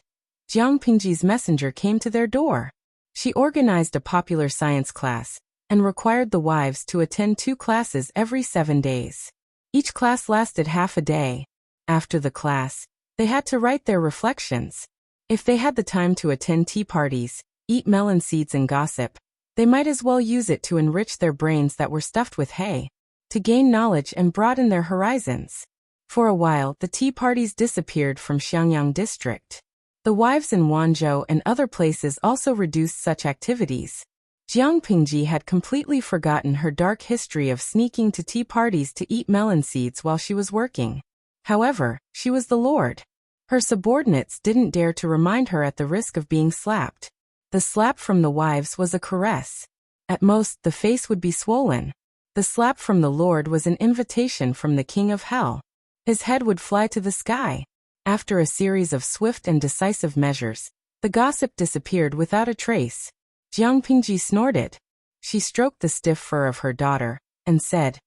Jiang Pingji's messenger came to their door. She organized a popular science class and required the wives to attend 2 classes every 7 days. Each class lasted half a day. After the class, they had to write their reflections. If they had the time to attend tea parties, eat melon seeds and gossip, they might as well use it to enrich their brains that were stuffed with hay. to gain knowledge and broaden their horizons. For a while, the tea parties disappeared from Xiangyang district. The wives in Wanzhou and other places also reduced such activities. Jiang Pingji had completely forgotten her dark history of sneaking to tea parties to eat melon seeds while she was working. However, she was the lord. Her subordinates didn't dare to remind her at the risk of being slapped. The slap from the wives was a caress. At most, the face would be swollen. The slap from the lord was an invitation from the king of hell. His head would fly to the sky. After a series of swift and decisive measures, the gossip disappeared without a trace. Jiang Pingji snorted. She stroked the stiff fur of her daughter, and said,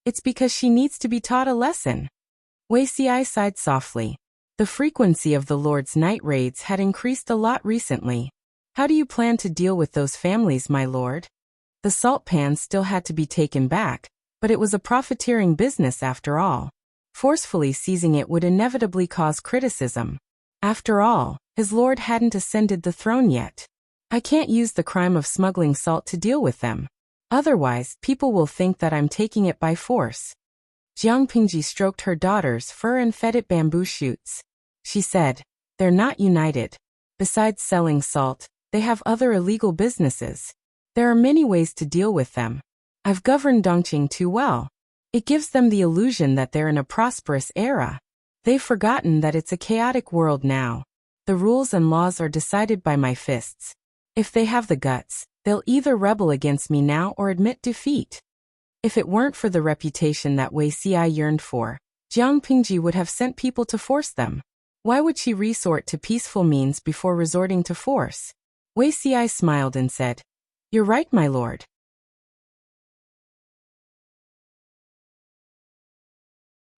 "It's because she needs to be taught a lesson." Wuxia sighed softly. The frequency of the Lord's night raids had increased a lot recently. "How do you plan to deal with those families, my lord?" The salt pans still had to be taken back, but it was a profiteering business after all. Forcefully seizing it would inevitably cause criticism. After all, his lord hadn't ascended the throne yet. "I can't use the crime of smuggling salt to deal with them. Otherwise, people will think that I'm taking it by force." Jiang Pingji stroked her daughter's fur and fed it bamboo shoots. She said, "They're not united. Besides selling salt, they have other illegal businesses. There are many ways to deal with them. I've governed Dongqing too well. It gives them the illusion that they're in a prosperous era. They've forgotten that it's a chaotic world now. The rules and laws are decided by my fists. If they have the guts, they'll either rebel against me now or admit defeat." If it weren't for the reputation that Wuxia yearned for, Jiang Pingji would have sent people to force them. Why would she resort to peaceful means before resorting to force? Wuxia smiled and said, "You're right, my lord."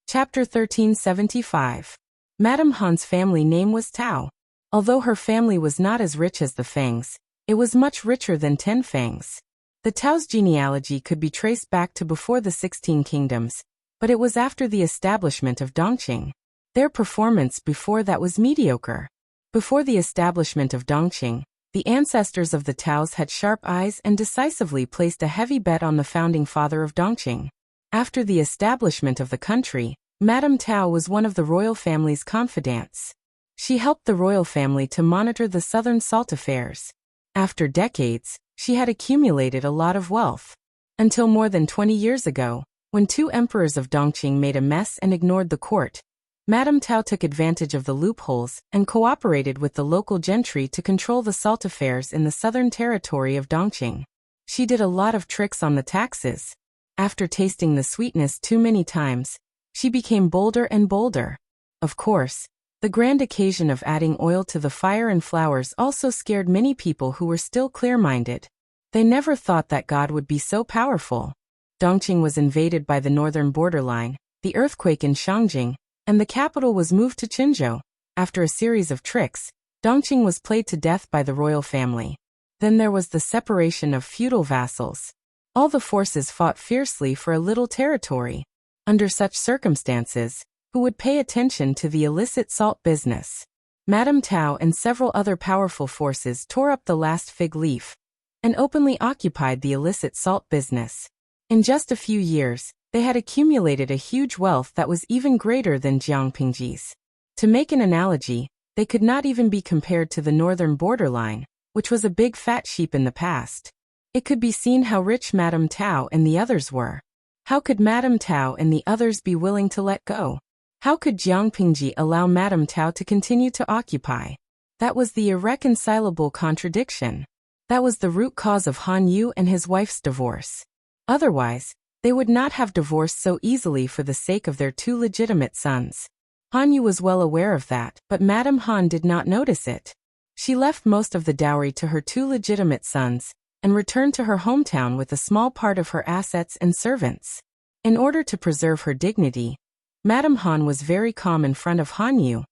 Chapter 1375. Madame Han's family name was Tao. Although her family was not as rich as the Fangs, it was much richer than 10 Fangs. The Tao's genealogy could be traced back to before the 16 kingdoms, but it was after the establishment of Dongqing. Their performance before that was mediocre. Before the establishment of Dongqing, the ancestors of the Taos had sharp eyes and decisively placed a heavy bet on the founding father of Dongqing. After the establishment of the country, Madame Tao was one of the royal family's confidants. She helped the royal family to monitor the southern salt affairs. After decades, she had accumulated a lot of wealth. Until more than 20 years ago, when 2 emperors of Dongqing made a mess and ignored the court, Madame Tao took advantage of the loopholes and cooperated with the local gentry to control the salt affairs in the southern territory of Dongqing. She did a lot of tricks on the taxes. After tasting the sweetness too many times, she became bolder and bolder. Of course, the grand occasion of adding oil to the fire and flowers also scared many people who were still clear-minded. They never thought that God would be so powerful. Dongqing was invaded by the northern borderline, the earthquake in Shangjing, and the capital was moved to Qinzhou. After a series of tricks, Dongqing was played to death by the royal family. Then there was the separation of feudal vassals. All the forces fought fiercely for a little territory. Under such circumstances, who would pay attention to the illicit salt business? Madame Tao and several other powerful forces tore up the last fig leaf and openly occupied the illicit salt business. In just a few years, they had accumulated a huge wealth that was even greater than Jiang Pingji's. To make an analogy, they could not even be compared to the northern borderline, which was a big fat sheep in the past. It could be seen how rich Madame Tao and the others were. How could Madame Tao and the others be willing to let go? How could Jiang Pingji allow Madame Tao to continue to occupy? That was the irreconcilable contradiction. That was the root cause of Han Yu and his wife's divorce. Otherwise, they would not have divorced so easily for the sake of their 2 legitimate sons. Han Yu was well aware of that, but Madame Han did not notice it. She left most of the dowry to her 2 legitimate sons, and returned to her hometown with a small part of her assets and servants. In order to preserve her dignity, Madame Han was very calm in front of Han Yu,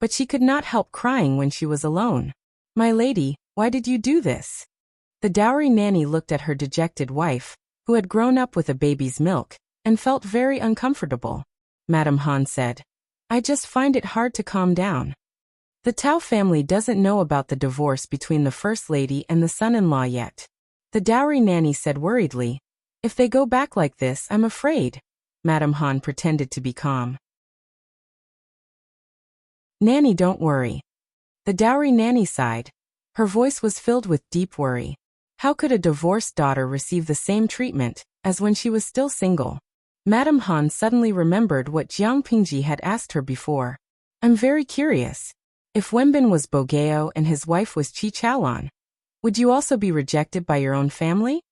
but she could not help crying when she was alone. "My lady, why did you do this?" The dowry nanny looked at her dejected wife, who had grown up with a baby's milk, and felt very uncomfortable. Madame Han said, "I just find it hard to calm down. The Tao family doesn't know about the divorce between the First Lady and the son-in-law yet." The dowry nanny said worriedly, If they go back like this, I'm afraid. Madame Han pretended to be calm. Nanny, don't worry. The dowry nanny sighed. Her voice was filled with deep worry. How could a divorced daughter receive the same treatment as when she was still single? Madame Han suddenly remembered what Jiang Pingji had asked her before. I'm very curious. If Wenbin was Bogeo and his wife was Chi Chaolan, would you also be rejected by your own family?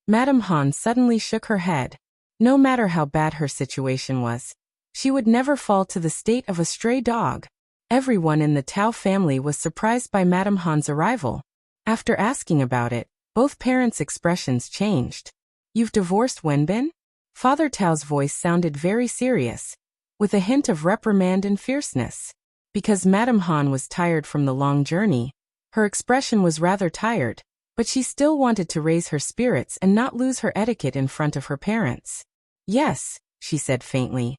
Madame Han suddenly shook her head. No matter how bad her situation was, she would never fall to the state of a stray dog. Everyone in the Tao family was surprised by Madame Han's arrival. After asking about it, both parents' expressions changed. You've divorced Wenbin? Father Tao's voice sounded very serious, with a hint of reprimand and fierceness. Because Madame Han was tired from the long journey, her expression was rather tired, but she still wanted to raise her spirits and not lose her etiquette in front of her parents. Yes, she said faintly.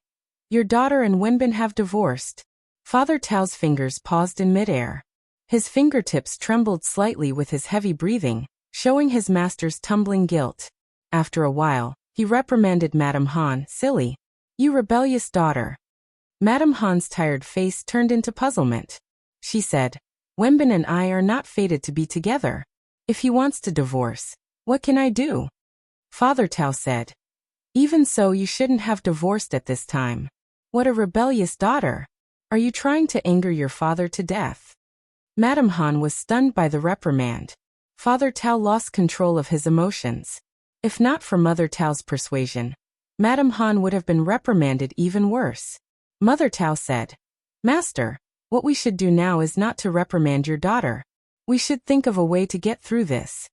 Your daughter and Wenbin have divorced. Father Tao's fingers paused in midair. His fingertips trembled slightly with his heavy breathing, showing his master's tumbling guilt. After a while, he reprimanded Madame Han, silly. You rebellious daughter. Madame Han's tired face turned into puzzlement. She said, Wenbin and I are not fated to be together. If he wants to divorce, what can I do? Father Tao said, even so, you shouldn't have divorced at this time. What a rebellious daughter. Are you trying to anger your father to death? Madame Han was stunned by the reprimand. Father Tao lost control of his emotions. If not for Mother Tao's persuasion, Madame Han would have been reprimanded even worse. Mother Tao said, Master, what we should do now is not to reprimand your daughter. We should think of a way to get through this.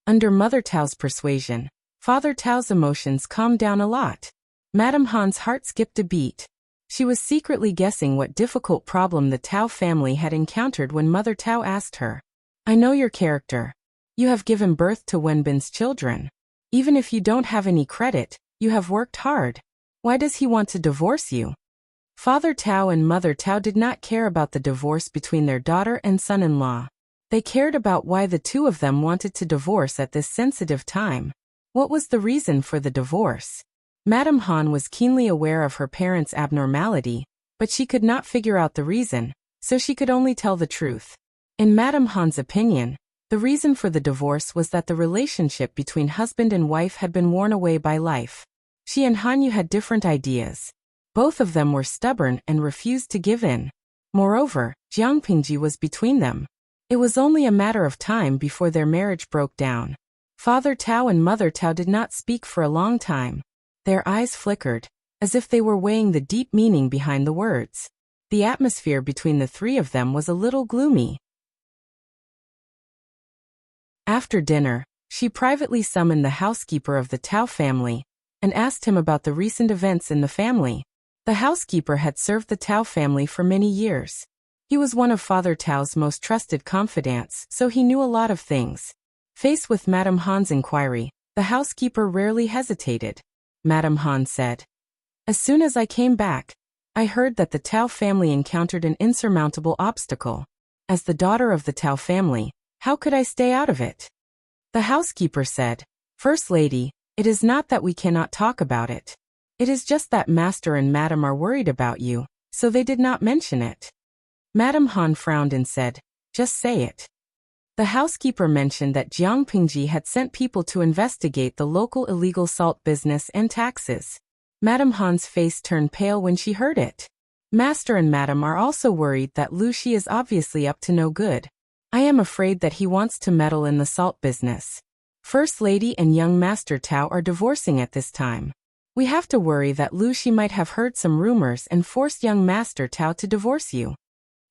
Under Mother Tao's persuasion, Father Tao's emotions calmed down a lot. Madame Han's heart skipped a beat. She was secretly guessing what difficult problem the Tao family had encountered when Mother Tao asked her, I know your character. You have given birth to Wenbin's children. Even if you don't have any credit, you have worked hard. Why does he want to divorce you? Father Tao and Mother Tao did not care about the divorce between their daughter and son-in-law. They cared about why the two of them wanted to divorce at this sensitive time. What was the reason for the divorce? Madame Han was keenly aware of her parents' abnormality, but she could not figure out the reason, so she could only tell the truth. In Madame Han's opinion, the reason for the divorce was that the relationship between husband and wife had been worn away by life. She and Hanyu had different ideas. Both of them were stubborn and refused to give in. Moreover, Jiang Pingji was between them. It was only a matter of time before their marriage broke down. Father Tao and Mother Tao did not speak for a long time. Their eyes flickered, as if they were weighing the deep meaning behind the words. The atmosphere between the three of them was a little gloomy. After dinner, she privately summoned the housekeeper of the Tao family and asked him about the recent events in the family. The housekeeper had served the Tao family for many years. He was one of Father Tao's most trusted confidants, so he knew a lot of things. Faced with Madame Han's inquiry, the housekeeper rarely hesitated. Madame Han said, As soon as I came back, I heard that the Tao family encountered an insurmountable obstacle. As the daughter of the Tao family, how could I stay out of it? The housekeeper said, First Lady, it is not that we cannot talk about it. It is just that Master and Madame are worried about you, so they did not mention it. Madame Han frowned and said, Just say it. The housekeeper mentioned that Jiang Pingji had sent people to investigate the local illegal salt business and taxes. Madame Han's face turned pale when she heard it. Master and Madame are also worried that Lu Shi is obviously up to no good. I am afraid that he wants to meddle in the salt business. First Lady and young Master Tao are divorcing at this time. We have to worry that Lu Shi might have heard some rumors and forced young Master Tao to divorce you.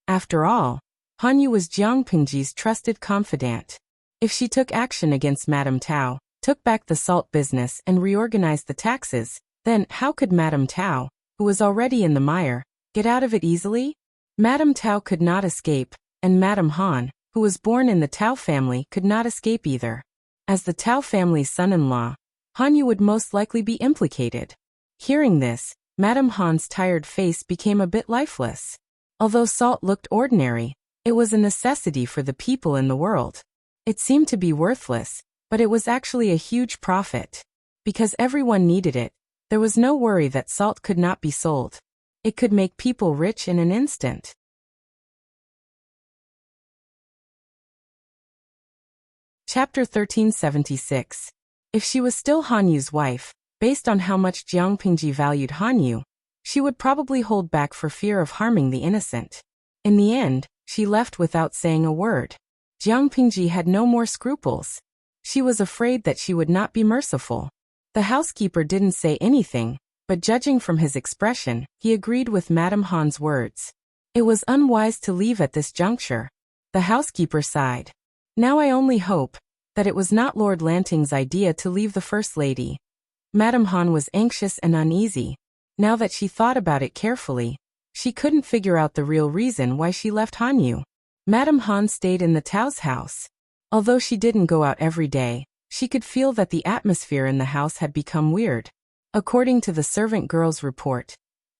After all, Hanyu was Jiang Pingji's trusted confidant. If she took action against Madame Tao, took back the salt business and reorganized the taxes, then how could Madame Tao, who was already in the mire, get out of it easily? Madame Tao could not escape, and Madame Han, who was born in the Tao family, could not escape either. As the Tao family's son-in-law, Hanyu would most likely be implicated. Hearing this, Madame Han's tired face became a bit lifeless. Although salt looked ordinary, it was a necessity for the people in the world. It seemed to be worthless, but it was actually a huge profit. Because everyone needed it, there was no worry that salt could not be sold. It could make people rich in an instant. Chapter 1376. If she was still Han Yu's wife, based on how much Jiang Pingji valued Han Yu, she would probably hold back for fear of harming the innocent. In the end, she left without saying a word. Jiang Pingji had no more scruples. She was afraid that she would not be merciful. The housekeeper didn't say anything, but judging from his expression, he agreed with Madame Han's words. It was unwise to leave at this juncture. The housekeeper sighed. Now I only hope that it was not Lord Lanting's idea to leave the First Lady. Madame Han was anxious and uneasy. Now that she thought about it carefully, she couldn't figure out the real reason why she left Han Yu. Madame Han stayed in the Tao's house. Although she didn't go out every day, she could feel that the atmosphere in the house had become weird. According to the servant girl's report,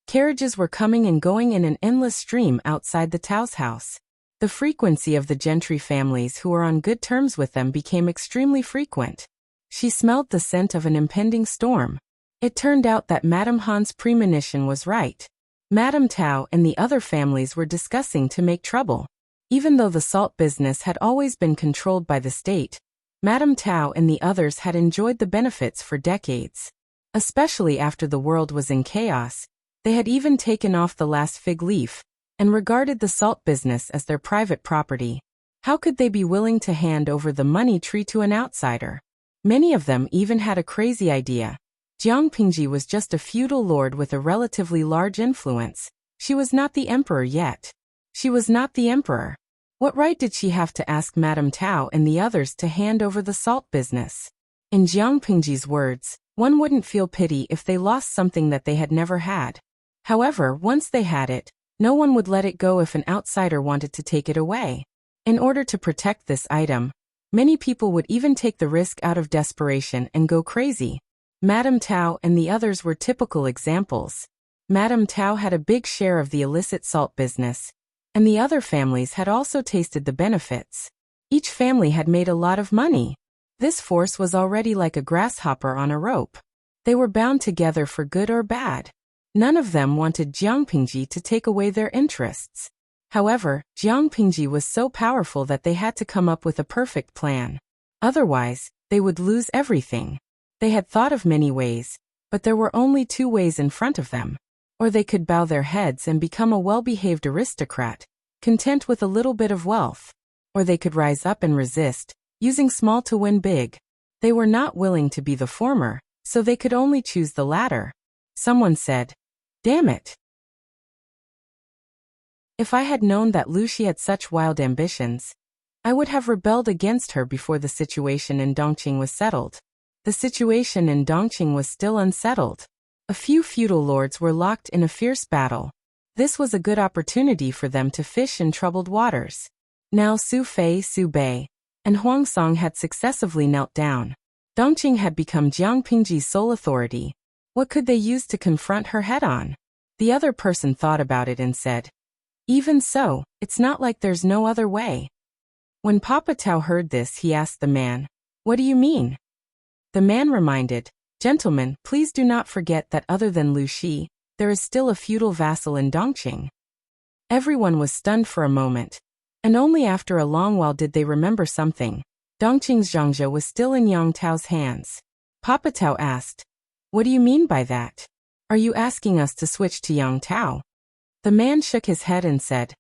carriages were coming and going in an endless stream outside the Tao's house. The frequency of the gentry families who were on good terms with them became extremely frequent. She smelled the scent of an impending storm. It turned out that Madame Han's premonition was right. Madame Tao and the other families were discussing to make trouble. Even though the salt business had always been controlled by the state, Madame Tao and the others had enjoyed the benefits for decades. Especially after the world was in chaos, they had even taken off the last fig leaf and regarded the salt business as their private property. How could they be willing to hand over the money tree to an outsider? Many of them even had a crazy idea. Jiang Pingji was just a feudal lord with a relatively large influence. She was not the emperor yet. She was not the emperor. What right did she have to ask Madame Tao and the others to hand over the salt business? In Jiang Pingji's words, one wouldn't feel pity if they lost something that they had never had. However, once they had it, no one would let it go if an outsider wanted to take it away. In order to protect this item, many people would even take the risk out of desperation and go crazy. Madame Tao and the others were typical examples. Madame Tao had a big share of the illicit salt business, and the other families had also tasted the benefits. Each family had made a lot of money. This force was already like a grasshopper on a rope. They were bound together for good or bad. None of them wanted Jiang Pingji to take away their interests. However, Jiang Pingji was so powerful that they had to come up with a perfect plan. Otherwise, they would lose everything. They had thought of many ways, but there were only two ways in front of them. Or they could bow their heads and become a well-behaved aristocrat, content with a little bit of wealth. Or they could rise up and resist, using small to win big. They were not willing to be the former, so they could only choose the latter. Someone said, "Damn it. If I had known that Lucy had such wild ambitions, I would have rebelled against her before the situation in Dongqing was settled." The situation in Dongqing was still unsettled. A few feudal lords were locked in a fierce battle. This was a good opportunity for them to fish in troubled waters. Now Su Fei, Su Bei, and Huang Song had successively knelt down. Dongqing had become Jiang Pingji's sole authority. What could they use to confront her head-on? The other person thought about it and said, "Even so, it's not like there's no other way." When Papa Tao heard this, he asked the man, "What do you mean?" The man reminded, "Gentlemen, please do not forget that other than Lu Shi, there is still a feudal vassal in Dongqing." Everyone was stunned for a moment, and only after a long while did they remember something. Dongqing's Zhangzhou was still in Yang Tao's hands. Papa Tao asked, "What do you mean by that? Are you asking us to switch to Yang Tao?" The man shook his head and said,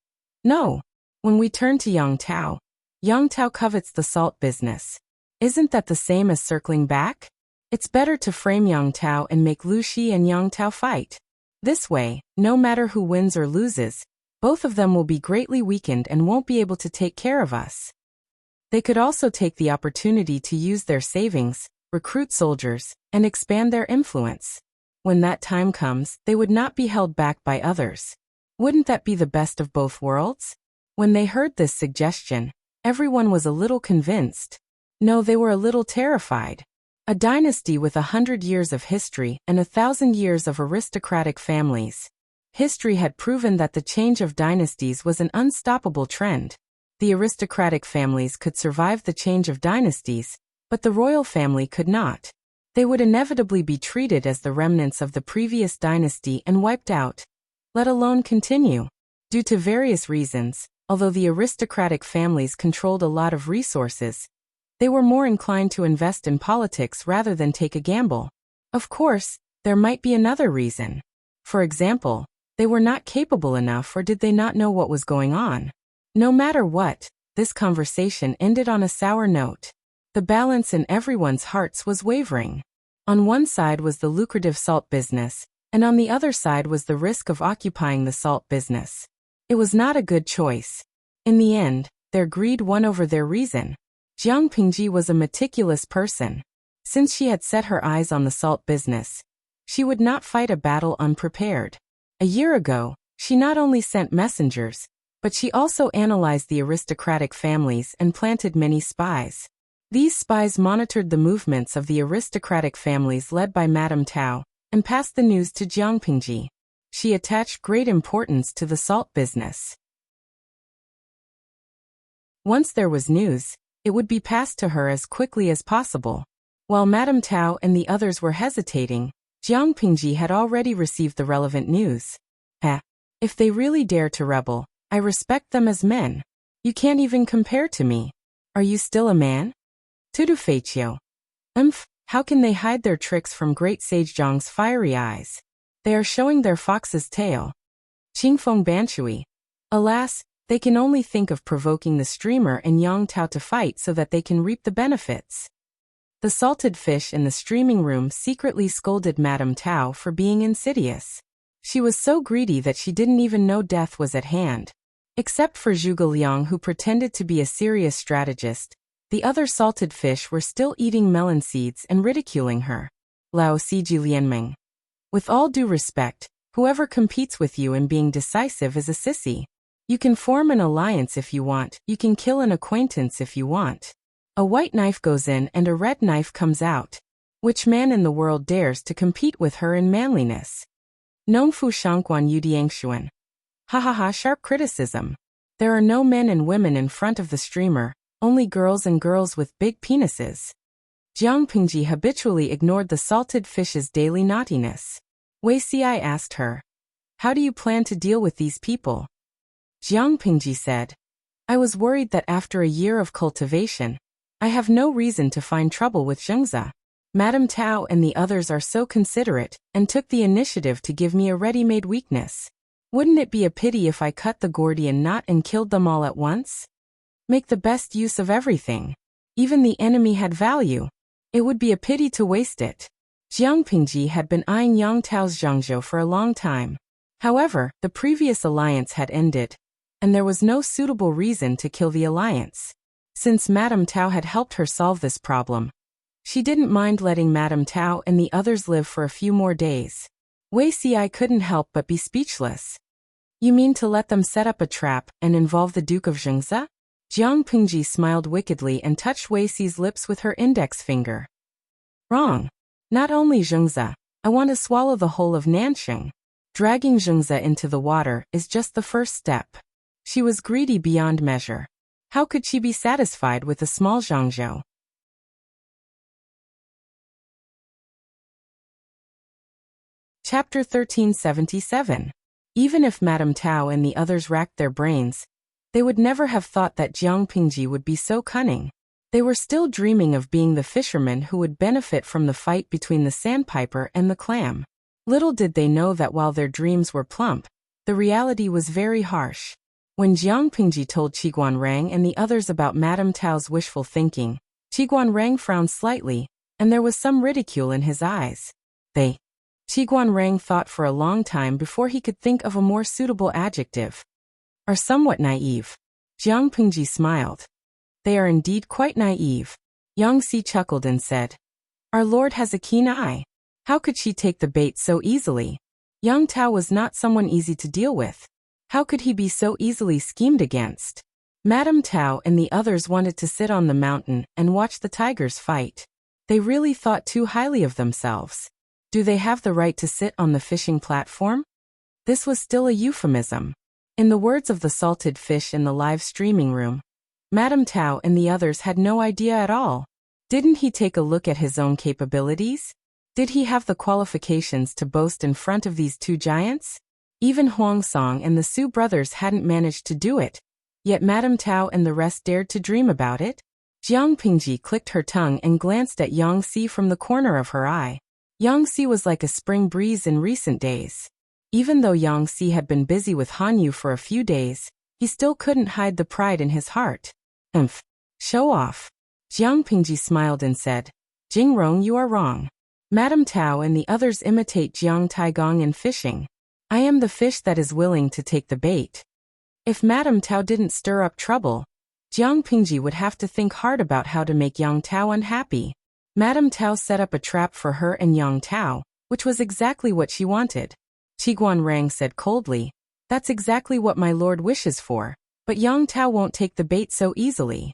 "No. When we turn to Yang Tao covets the salt business. Isn't that the same as circling back? It's better to frame Yang Tao and make Lu Shi and Yang Tao fight. This way, no matter who wins or loses, both of them will be greatly weakened and won't be able to take care of us. They could also take the opportunity to use their savings, recruit soldiers, and expand their influence. When that time comes, they would not be held back by others. Wouldn't that be the best of both worlds?" When they heard this suggestion, everyone was a little convinced. No, they were a little terrified. A dynasty with 100 years of history and 1,000 years of aristocratic families. History had proven that the change of dynasties was an unstoppable trend. The aristocratic families could survive the change of dynasties, but the royal family could not. They would inevitably be treated as the remnants of the previous dynasty and wiped out, let alone continue. Due to various reasons, although the aristocratic families controlled a lot of resources, they were more inclined to invest in politics rather than take a gamble. Of course, there might be another reason. For example, they were not capable enough, or did they not know what was going on? No matter what, this conversation ended on a sour note. The balance in everyone's hearts was wavering. On one side was the lucrative salt business, and on the other side was the risk of occupying the salt business. It was not a good choice. In the end, their greed won over their reason. Jiang Pingji was a meticulous person. Since she had set her eyes on the salt business, she would not fight a battle unprepared. A year ago, she not only sent messengers, but she also analyzed the aristocratic families and planted many spies. These spies monitored the movements of the aristocratic families led by Madame Tao, and passed the news to Jiang Pingji. She attached great importance to the salt business. Once there was news, it would be passed to her as quickly as possible. While Madame Tao and the others were hesitating, Jiang Pingji had already received the relevant news. If they really dare to rebel, I respect them as men. You can't even compare to me. Are you still a man? Tudu Feiqiu. How can they hide their tricks from great sage Zhang's fiery eyes? They are showing their fox's tail. Qingfeng Banshui. Alas, they can only think of provoking the streamer and Yang Tao to fight so that they can reap the benefits. The salted fish in the streaming room secretly scolded Madame Tao for being insidious. She was so greedy that she didn't even know death was at hand. Except for Zhuge Liang, who pretended to be a serious strategist, the other salted fish were still eating melon seeds and ridiculing her. Lao Siji Lianming. With all due respect, whoever competes with you in being decisive is a sissy. You can form an alliance if you want, you can kill an acquaintance if you want. A white knife goes in and a red knife comes out. Which man in the world dares to compete with her in manliness? Nongfu Shangquan Yudiangshuan. Sharp criticism. There are no men and women in front of the streamer, only girls and girls with big penises. Jiang Pingji habitually ignored the salted fish's daily naughtiness. Wei Xi asked her, "How do you plan to deal with these people?" Jiang Pingji said, "I was worried that after a year of cultivation, I have no reason to find trouble with Zhengzi. Madame Tao and the others are so considerate and took the initiative to give me a ready-made weakness. Wouldn't it be a pity if I cut the Gordian knot and killed them all at once? Make the best use of everything. Even the enemy had value. It would be a pity to waste it." Jiang Pingji had been eyeing Yang Tao's Zhangzhou for a long time. However, the previous alliance had ended, and there was no suitable reason to kill the alliance. Since Madame Tao had helped her solve this problem, she didn't mind letting Madame Tao and the others live for a few more days. Wei Xi couldn't help but be speechless. "You mean to let them set up a trap and involve the Duke of Zhengzi?" Jiang Pingji smiled wickedly and touched Wei Xi's lips with her index finger. "Wrong. Not only Zhengzi, I want to swallow the whole of Nanxing. Dragging Zhengzi into the water is just the first step." She was greedy beyond measure. How could she be satisfied with a small Zhangzhou? Chapter 1377. Even if Madame Tao and the others racked their brains, they would never have thought that Jiang Pingji would be so cunning. They were still dreaming of being the fisherman who would benefit from the fight between the sandpiper and the clam. Little did they know that while their dreams were plump, the reality was very harsh. When Jiang Pingji told Qiguan Rang and the others about Madame Tao's wishful thinking, Qiguan Rang frowned slightly, and there was some ridicule in his eyes. Qiguan Rang thought for a long time before he could think of a more suitable adjective. "Are somewhat naive." Jiang Pingji smiled. "They are indeed quite naive." Yang Xi chuckled and said, "Our Lord has a keen eye. How could she take the bait so easily? Yang Tao was not someone easy to deal with. How could he be so easily schemed against?" Madame Tao and the others wanted to sit on the mountain and watch the tigers fight. They really thought too highly of themselves. Do they have the right to sit on the fishing platform? This was still a euphemism. In the words of the salted fish in the live streaming room, Madame Tao and the others had no idea at all. Didn't he take a look at his own capabilities? Did he have the qualifications to boast in front of these two giants? Even Huang Song and the Su brothers hadn't managed to do it, yet Madame Tao and the rest dared to dream about it? Jiang Pingji clicked her tongue and glanced at Yang Si from the corner of her eye. Yang Si was like a spring breeze in recent days. Even though Yang Si had been busy with Han Yu for a few days, he still couldn't hide the pride in his heart. Show off. Jiang Pingji smiled and said, Jing Rong, you are wrong. Madame Tao and the others imitate Jiang Taigong in fishing. I am the fish that is willing to take the bait. If Madame Tao didn't stir up trouble, Jiang Pingji would have to think hard about how to make Yang Tao unhappy. Madame Tao set up a trap for her and Yang Tao, which was exactly what she wanted. Qiguan Rang said coldly, That's exactly what my lord wishes for, but Yang Tao won't take the bait so easily.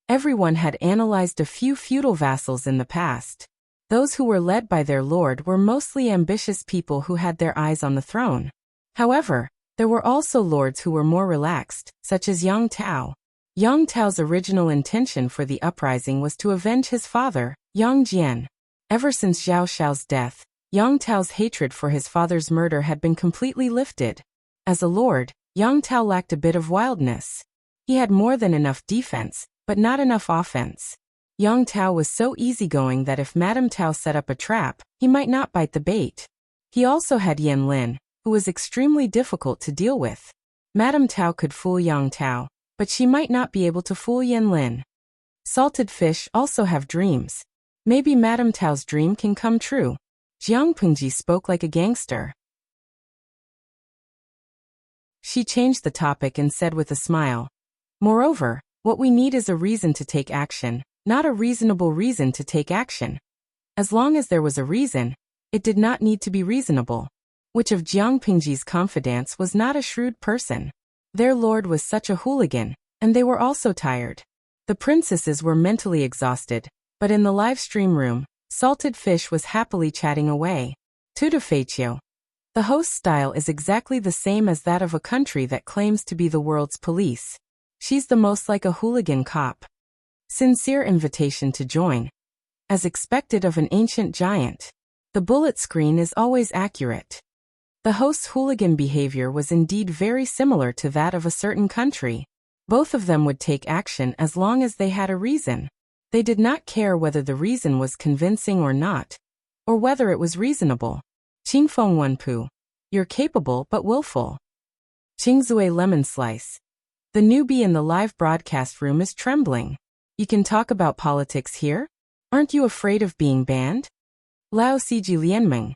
Everyone had analyzed a few feudal vassals in the past. Those who were led by their lord were mostly ambitious people who had their eyes on the throne. However, there were also lords who were more relaxed, such as Yang Tao. Yang Tao's original intention for the uprising was to avenge his father, Yang Jian. Ever since Zhao Xiao's death, Yang Tao's hatred for his father's murder had been completely lifted. As a lord, Yang Tao lacked a bit of wildness. He had more than enough defense, but not enough offense. Yang Tao was so easygoing that if Madame Tao set up a trap, he might not bite the bait. He also had Yan Lin, who was extremely difficult to deal with. Madame Tao could fool Yang Tao, but she might not be able to fool Yan Lin. Salted fish also have dreams. Maybe Madame Tao's dream can come true. Jiang Pingji spoke like a gangster. She changed the topic and said with a smile, Moreover, what we need is a reason to take action, not a reasonable reason to take action. As long as there was a reason, it did not need to be reasonable. Which of Jiang Pingji's confidants was not a shrewd person? Their lord was such a hooligan, and they were also tired. The princesses were mentally exhausted, but in the live stream room, Salted Fish was happily chatting away. Tudafeitio. The host's style is exactly the same as that of a country that claims to be the world's police. She's the most like a hooligan cop. Sincere invitation to join. As expected of an ancient giant. The bullet screen is always accurate. The host's hooligan behavior was indeed very similar to that of a certain country. Both of them would take action as long as they had a reason. They did not care whether the reason was convincing or not, or whether it was reasonable. Qingfeng Wenpu. You're capable but willful. Qingzue Lemon Slice. The newbie in the live broadcast room is trembling. You can talk about politics here? Aren't you afraid of being banned? Lao Siji Lianming.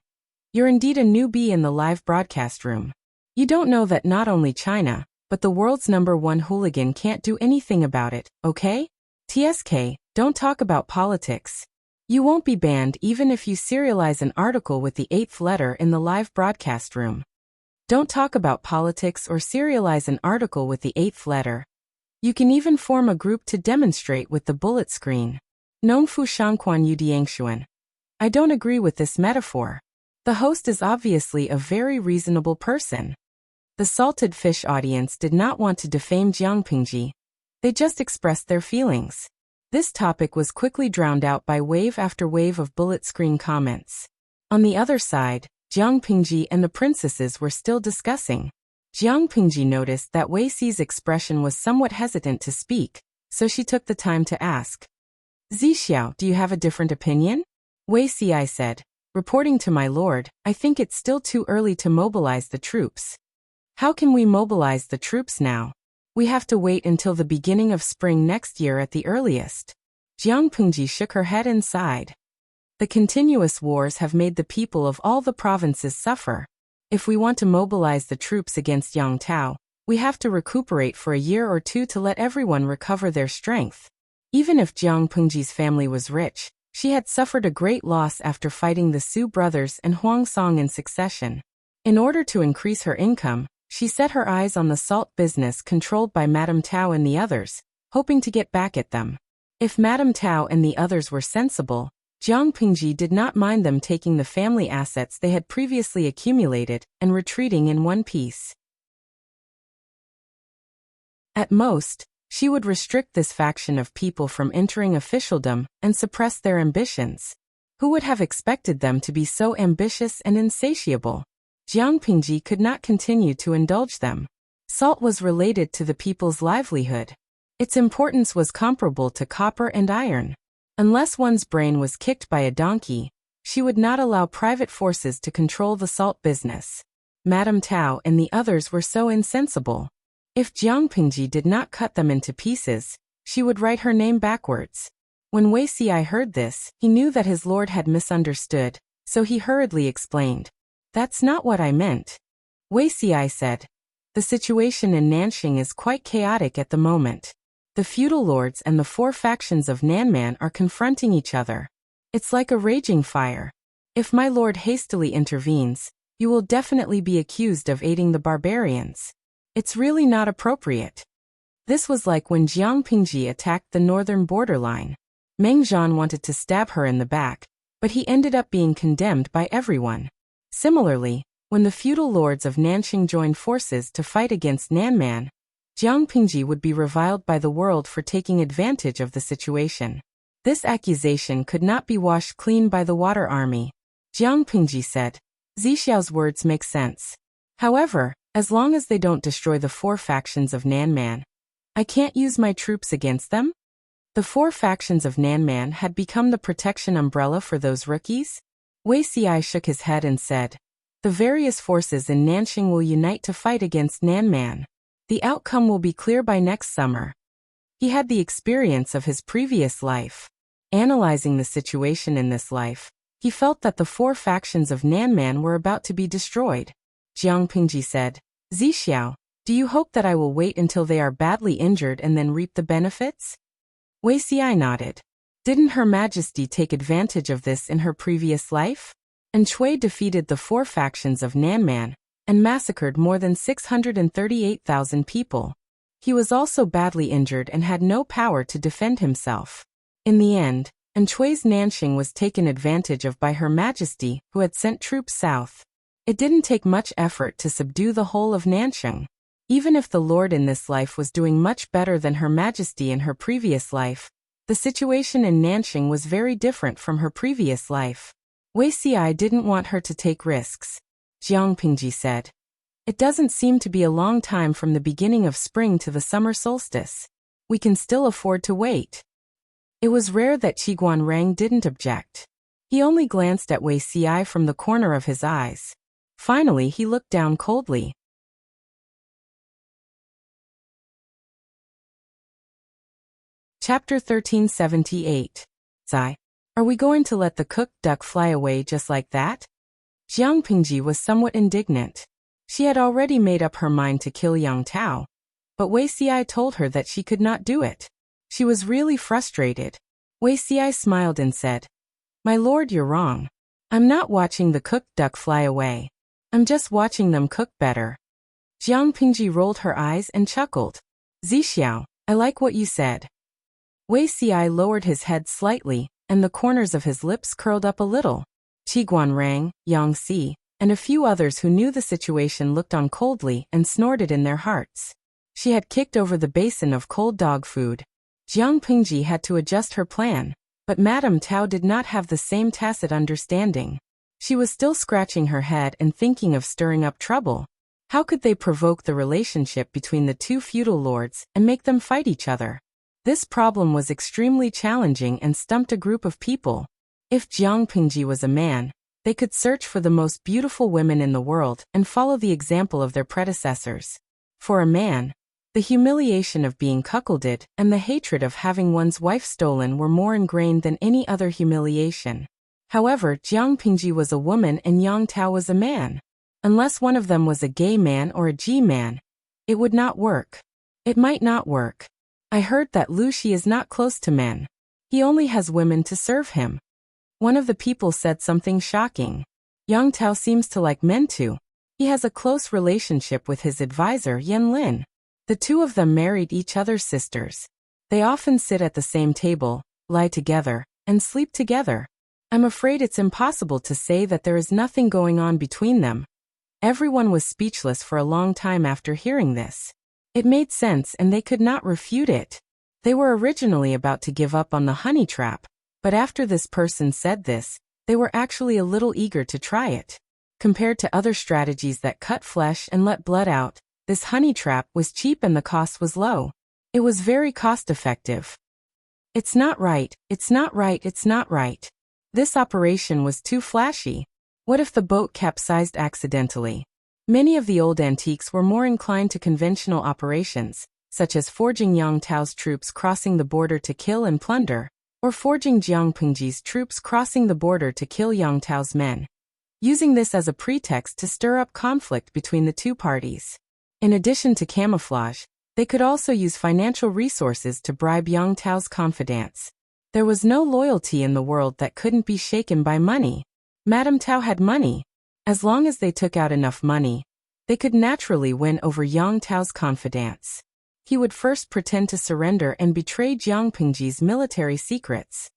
You're indeed a newbie in the live broadcast room. You don't know that not only China, but the world's #1 hooligan can't do anything about it, okay? TSK, don't talk about politics. You won't be banned even if you serialize an article with the 8th letter in the live broadcast room. Don't talk about politics or serialize an article with the 8th letter. You can even form a group to demonstrate with the bullet screen. Nongfu Shangquan Yu Diangshuan. I don't agree with this metaphor. The host is obviously a very reasonable person. The Salted Fish audience did not want to defame Jiang Pingji. They just expressed their feelings. This topic was quickly drowned out by wave after wave of bullet screen comments. On the other side, Jiang Pingji and the princesses were still discussing. Jiang Pingji noticed that Wei Xi's expression was somewhat hesitant to speak, so she took the time to ask. Zixiao, do you have a different opinion? Wei Xi, I said. Reporting to my lord, I think it's still too early to mobilize the troops. How can we mobilize the troops now? We have to wait until the beginning of spring next year at the earliest. Jiang Pingji shook her head and sighed. The continuous wars have made the people of all the provinces suffer. If we want to mobilize the troops against Yang Tao, we have to recuperate for a year or two to let everyone recover their strength. Even if Jiang Pingji's family was rich, she had suffered a great loss after fighting the Su brothers and Huang Song in succession. In order to increase her income, she set her eyes on the salt business controlled by Madame Tao and the others, hoping to get back at them. If Madame Tao and the others were sensible, Jiang Pingji did not mind them taking the family assets they had previously accumulated and retreating in one piece. At most, She would restrict this faction of people from entering officialdom and suppress their ambitions. Who would have expected them to be so ambitious and insatiable? Jiang Pingji could not continue to indulge them. Salt was related to the people's livelihood. Its importance was comparable to copper and iron. Unless one's brain was kicked by a donkey, she would not allow private forces to control the salt business. Madame Tao and the others were so insensible. If Jiang Pingji did not cut them into pieces, she would write her name backwards. When Wuxia heard this, he knew that his lord had misunderstood, so he hurriedly explained. That's not what I meant. Wuxia said. The situation in Nanxing is quite chaotic at the moment. The feudal lords and the 4 factions of Nanman are confronting each other. It's like a raging fire. If my lord hastily intervenes, you will definitely be accused of aiding the barbarians. It's really not appropriate. This was like when Jiang Pingji attacked the northern borderline. Meng Zhan wanted to stab her in the back, but he ended up being condemned by everyone. Similarly, when the feudal lords of Nanxing joined forces to fight against Nanman, Jiang Pingji would be reviled by the world for taking advantage of the situation. This accusation could not be washed clean by the water army. Jiang Pingji said. Zixiao's words make sense. However, as long as they don't destroy the 4 factions of Nanman, I can't use my troops against them? The 4 factions of Nanman had become the protection umbrella for those rookies? Wuxia shook his head and said, the various forces in Nanxing will unite to fight against Nanman. The outcome will be clear by next summer. He had the experience of his previous life. Analyzing the situation in this life, he felt that the 4 factions of Nanman were about to be destroyed. Jiang Pingji said, Zixiao, do you hope that I will wait until they are badly injured and then reap the benefits? Wuxia nodded. Didn't Her Majesty take advantage of this in her previous life? And Cui defeated the 4 factions of Nanman and massacred more than 638,000 people. He was also badly injured and had no power to defend himself. In the end, Anchui's Nanxing was taken advantage of by Her Majesty, who had sent troops south. It didn't take much effort to subdue the whole of Nanxing. Even if the lord in this life was doing much better than Her Majesty in her previous life, the situation in Nanxing was very different from her previous life. Wuxia didn't want her to take risks. Jiang Pingji said. It doesn't seem to be a long time from the beginning of spring to the summer solstice. We can still afford to wait. It was rare that Qiguan Rang didn't object. He only glanced at Wuxia from the corner of his eyes. Finally, he looked down coldly. Chapter 1378. Zai. Are we going to let the cooked duck fly away just like that? Jiang Pingji was somewhat indignant. She had already made up her mind to kill Yang Tao, but Wuxia told her that she could not do it. She was really frustrated. Wuxia smiled and said, My lord, you're wrong. I'm not watching the cooked duck fly away. I'm just watching them cook better. Jiang Pingji rolled her eyes and chuckled. Zixiao, I like what you said. Wuxia lowered his head slightly, and the corners of his lips curled up a little. Qiguan Rang, Yang Si, and a few others who knew the situation looked on coldly and snorted in their hearts. She had kicked over the basin of cold dog food. Jiang Pingji had to adjust her plan, but Madame Tao did not have the same tacit understanding. She was still scratching her head and thinking of stirring up trouble. How could they provoke the relationship between the 2 feudal lords and make them fight each other? This problem was extremely challenging and stumped a group of people. If Jiang Pingji was a man, they could search for the most beautiful women in the world and follow the example of their predecessors. For a man, the humiliation of being cuckolded and the hatred of having one's wife stolen were more ingrained than any other humiliation. However, Jiang Pingji was a woman and Yang Tao was a man. Unless one of them was a gay man or a G-man, it would not work. It might not work. I heard that Lu Shi is not close to men. He only has women to serve him. One of the people said something shocking. Yang Tao seems to like men too. He has a close relationship with his advisor Yan Lin. The 2 of them married each other's sisters. They often sit at the same table, lie together, and sleep together. I'm afraid it's impossible to say that there is nothing going on between them. Everyone was speechless for a long time after hearing this. It made sense and they could not refute it. They were originally about to give up on the honey trap, but after this person said this, they were actually a little eager to try it. Compared to other strategies that cut flesh and let blood out, this honey trap was cheap and the cost was low. It was very cost-effective. It's not right, it's not right, it's not right. This operation was too flashy. What if the boat capsized accidentally? Many of the old antiques were more inclined to conventional operations, such as forging Yang Tao's troops crossing the border to kill and plunder, or forging Jiang Pengji's troops crossing the border to kill Yang Tao's men, using this as a pretext to stir up conflict between the two parties. In addition to camouflage, they could also use financial resources to bribe Yang Tao's confidants. There was no loyalty in the world that couldn't be shaken by money. Madame Tao had money. As long as they took out enough money, they could naturally win over Yang Tao's confidants. He would first pretend to surrender and betray Jiang Pengji's military secrets.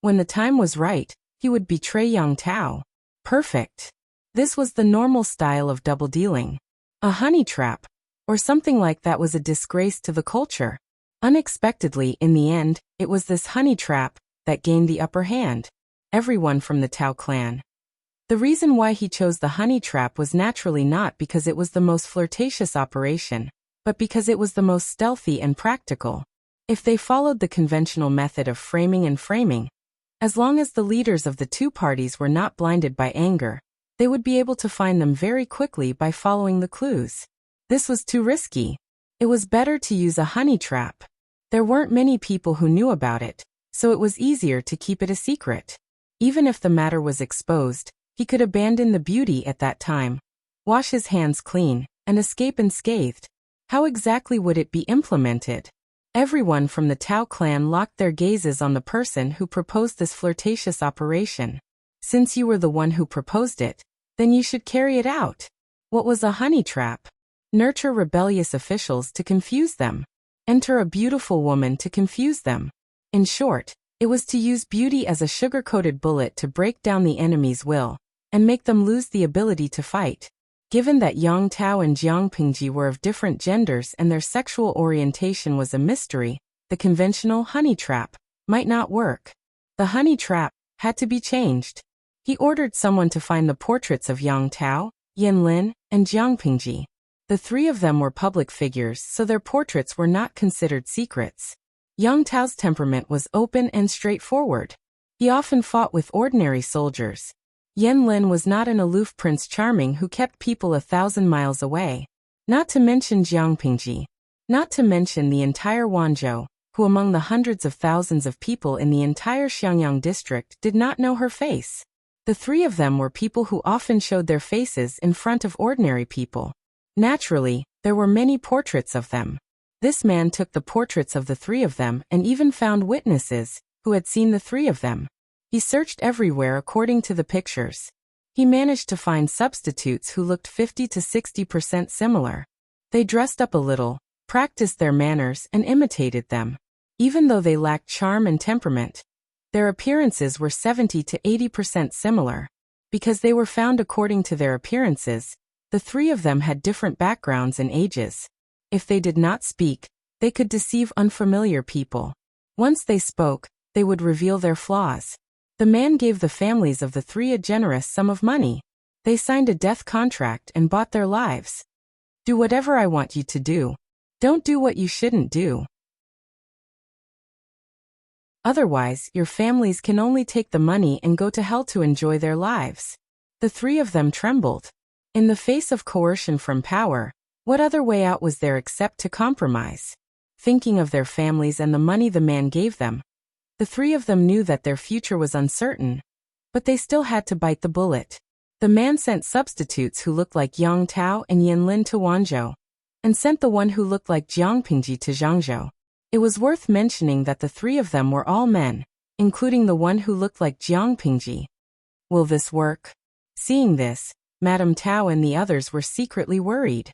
When the time was right, he would betray Yang Tao. Perfect. This was the normal style of double dealing. A honey trap, or something like that, was a disgrace to the culture. Unexpectedly, in the end, it was this honey trap that gained the upper hand. Everyone from the Tao clan. The reason why he chose the honey trap was naturally not because it was the most flirtatious operation, but because it was the most stealthy and practical. If they followed the conventional method of framing and framing, as long as the leaders of the two parties were not blinded by anger, they would be able to find them very quickly by following the clues. This was too risky. It was better to use a honey trap. There weren't many people who knew about it, so it was easier to keep it a secret. Even if the matter was exposed, he could abandon the beauty at that time, wash his hands clean, and escape unscathed. How exactly would it be implemented? Everyone from the Tao clan locked their gazes on the person who proposed this flirtatious operation. Since you were the one who proposed it, then you should carry it out. What was a honey trap? Nurture rebellious officials to confuse them. Enter a beautiful woman to confuse them. In short, it was to use beauty as a sugar-coated bullet to break down the enemy's will and make them lose the ability to fight. Given that Yang Tao and Jiang Pengji were of different genders and their sexual orientation was a mystery, the conventional honey trap might not work. The honey trap had to be changed. He ordered someone to find the portraits of Yang Tao, Yan Lin, and Jiang Pengji. The three of them were public figures, so their portraits were not considered secrets. Yang Tao's temperament was open and straightforward. He often fought with ordinary soldiers. Yan Lin was not an aloof Prince Charming who kept people 1,000 miles away. Not to mention Jiang Pengji. Not to mention the entire Wanzhou, who among the hundreds of thousands of people in the entire Xiangyang district did not know her face. The three of them were people who often showed their faces in front of ordinary people. Naturally, there were many portraits of them. This man took the portraits of the three of them and even found witnesses who had seen the three of them. He searched everywhere according to the pictures. He managed to find substitutes who looked 50 to 60% similar. They dressed up a little, practiced their manners, and imitated them. Even though they lacked charm and temperament, their appearances were 70 to 80% similar. Because they were found according to their appearances, the three of them had different backgrounds and ages. If they did not speak, they could deceive unfamiliar people. Once they spoke, they would reveal their flaws. The man gave the families of the three a generous sum of money. They signed a death contract and bought their lives. Do whatever I want you to do. Don't do what you shouldn't do. Otherwise, your families can only take the money and go to hell to enjoy their lives. The three of them trembled. In the face of coercion from power, what other way out was there except to compromise? Thinking of their families and the money the man gave them, the three of them knew that their future was uncertain, but they still had to bite the bullet. The man sent substitutes who looked like Yang Tao and Yan Lin to Wanzhou, and sent the one who looked like Jiang Pengji to Zhangzhou. It was worth mentioning that the three of them were all men, including the one who looked like Jiang Pengji. Will this work? Seeing this, Madame Tao and the others were secretly worried.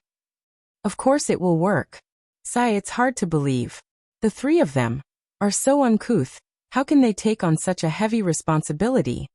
Of course it will work. Sigh, it's hard to believe. The three of them are so uncouth. How can they take on such a heavy responsibility?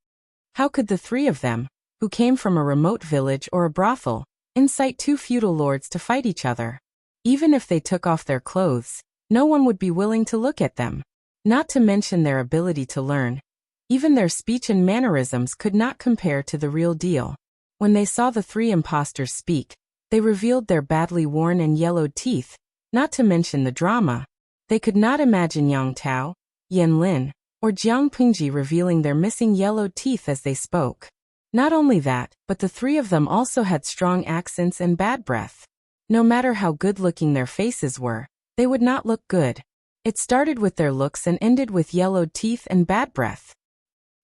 How could the three of them, who came from a remote village or a brothel, incite two feudal lords to fight each other. Even if they took off their clothes, no one would be willing to look at them. Not to mention their ability to learn. Even their speech and mannerisms could not compare to the real deal. When they saw the three impostors speak, they revealed their badly worn and yellowed teeth, not to mention the drama. They could not imagine Yang Tao, Yan Lin, or Jiang Pingji revealing their missing yellowed teeth as they spoke. Not only that, but the three of them also had strong accents and bad breath. No matter how good-looking their faces were, they would not look good. It started with their looks and ended with yellowed teeth and bad breath.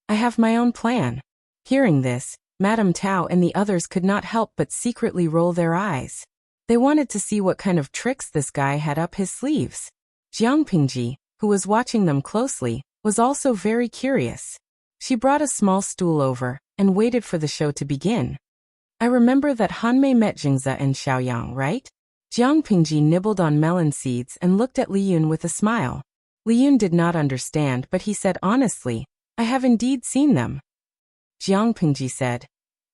I have my own plan. Hearing this, Madame Tao and the others could not help but secretly roll their eyes. They wanted to see what kind of tricks this guy had up his sleeves. Jiang Pingji, who was watching them closely, was also very curious. She brought a small stool over and waited for the show to begin. I remember that Hanmei met Jingzi and Xiaoyang, right? Jiang Pingji nibbled on melon seeds and looked at Li Yun with a smile. Li Yun did not understand, but he said honestly, I have indeed seen them. Jiang Pingji said,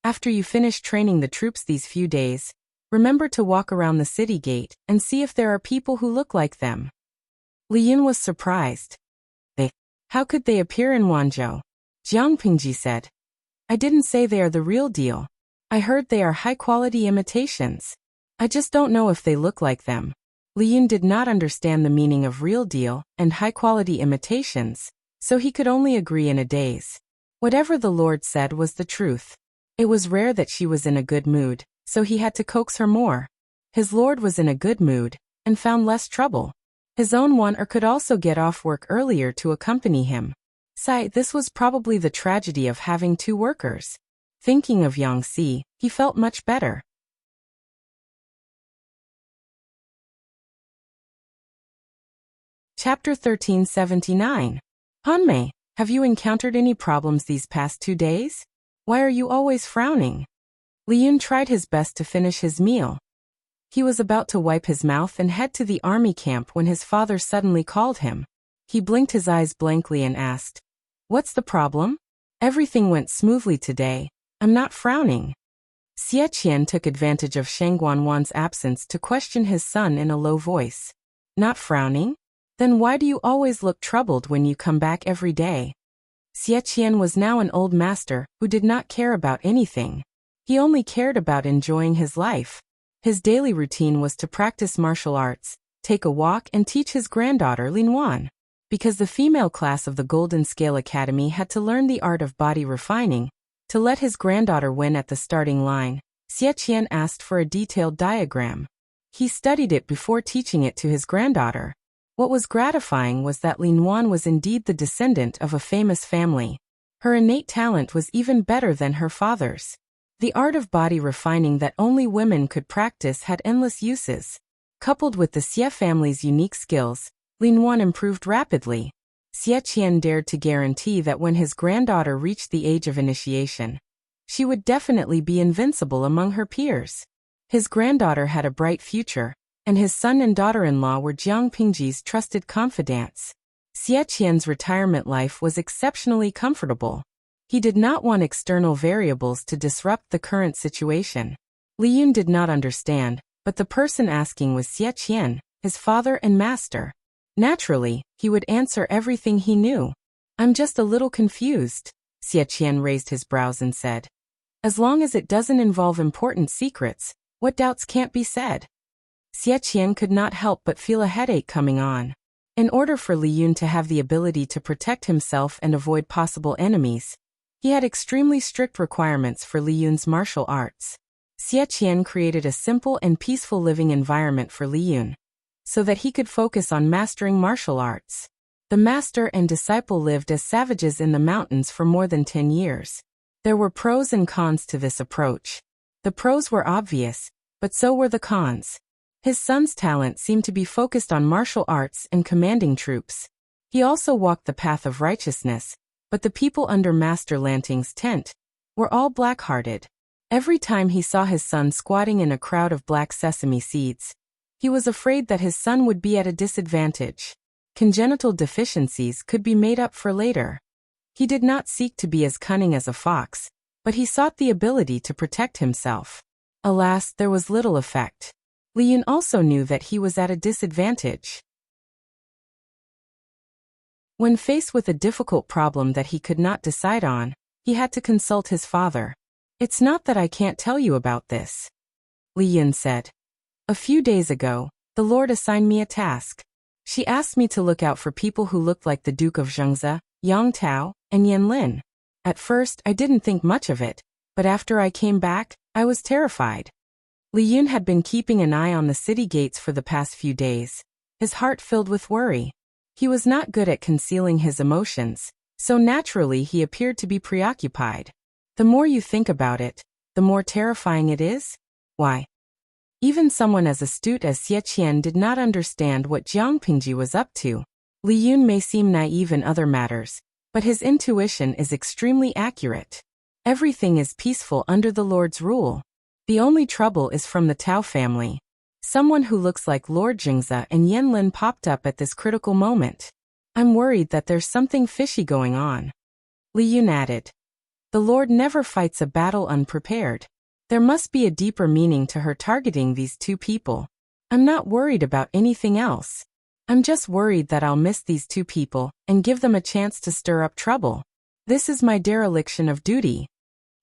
after you finish training the troops these few days, remember to walk around the city gate and see if there are people who look like them. Li Yun was surprised. How could they appear in Wanzhou? Jiang Pingji said, I didn't say they are the real deal. I heard they are high-quality imitations. I just don't know if they look like them. Li Yun did not understand the meaning of real deal and high-quality imitations, so he could only agree in a daze. Whatever the Lord said was the truth. It was rare that she was in a good mood, so he had to coax her more. His Lord was in a good mood and found less trouble. His own one could also get off work earlier to accompany him. This was probably the tragedy of having two workers. Thinking of Yang Si, he felt much better. Chapter 1379. Hanmei, have you encountered any problems these past 2 days? Why are you always frowning? Li Yun tried his best to finish his meal. He was about to wipe his mouth and head to the army camp when his father suddenly called him. He blinked his eyes blankly and asked, What's the problem? Everything went smoothly today. I'm not frowning. Xie Qian took advantage of Sheng Guanwan's absence to question his son in a low voice. Not frowning? Then why do you always look troubled when you come back every day? Xie Qian was now an old master who did not care about anything. He only cared about enjoying his life. His daily routine was to practice martial arts, take a walk and teach his granddaughter Lin Wan. Because the female class of the Golden Scale Academy had to learn the art of body refining, to let his granddaughter win at the starting line, Xie Qian asked for a detailed diagram. He studied it before teaching it to his granddaughter. What was gratifying was that Lin Wan was indeed the descendant of a famous family. Her innate talent was even better than her father's. The art of body refining that only women could practice had endless uses. Coupled with the Xie family's unique skills, Lin Wan improved rapidly. Xie Qian dared to guarantee that when his granddaughter reached the age of initiation, she would definitely be invincible among her peers. His granddaughter had a bright future, and his son and daughter-in-law were Jiang Pingji's trusted confidants. Xie Qian's retirement life was exceptionally comfortable. He did not want external variables to disrupt the current situation. Li Yun did not understand, but the person asking was Xie Qian, his father and master. Naturally, he would answer everything he knew. I'm just a little confused. Xie Qian raised his brows and said, As long as it doesn't involve important secrets, what doubts can't be said? Xie Qian could not help but feel a headache coming on. In order for Li Yun to have the ability to protect himself and avoid possible enemies, he had extremely strict requirements for Li Yun's martial arts. Xie Qian created a simple and peaceful living environment for Li Yun, so that he could focus on mastering martial arts. The master and disciple lived as savages in the mountains for more than 10 years. There were pros and cons to this approach. The pros were obvious, but so were the cons. His son's talent seemed to be focused on martial arts and commanding troops. He also walked the path of righteousness, but the people under Master Lanting's tent were all black-hearted. Every time he saw his son squatting in a crowd of black sesame seeds, he was afraid that his son would be at a disadvantage. Congenital deficiencies could be made up for later. He did not seek to be as cunning as a fox, but he sought the ability to protect himself. Alas, there was little effect. Li Yun also knew that he was at a disadvantage. When faced with a difficult problem that he could not decide on, he had to consult his father. "It's not that I can't tell you about this," Li Yun said. "A few days ago, the Lord assigned me a task. She asked me to look out for people who looked like the Duke of Zhengze, Yang Tao, and Yan Lin. At first, I didn't think much of it, but after I came back, I was terrified." Li Yun had been keeping an eye on the city gates for the past few days, his heart filled with worry. He was not good at concealing his emotions, so naturally he appeared to be preoccupied. The more you think about it, the more terrifying it is. Why? Even someone as astute as Xie Qian did not understand what Jiang Pingji was up to. Li Yun may seem naive in other matters, but his intuition is extremely accurate. Everything is peaceful under the Lord's rule. The only trouble is from the Tao family. Someone who looks like Lord Zhengze and Yan Lin popped up at this critical moment. I'm worried that there's something fishy going on. Li Yun added. The Lord never fights a battle unprepared. There must be a deeper meaning to her targeting these two people. I'm not worried about anything else. I'm just worried that I'll miss these two people and give them a chance to stir up trouble. This is my dereliction of duty.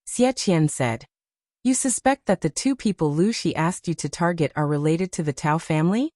Xie Qian said. You suspect that the two people Lu Shi asked you to target are related to the Tao family?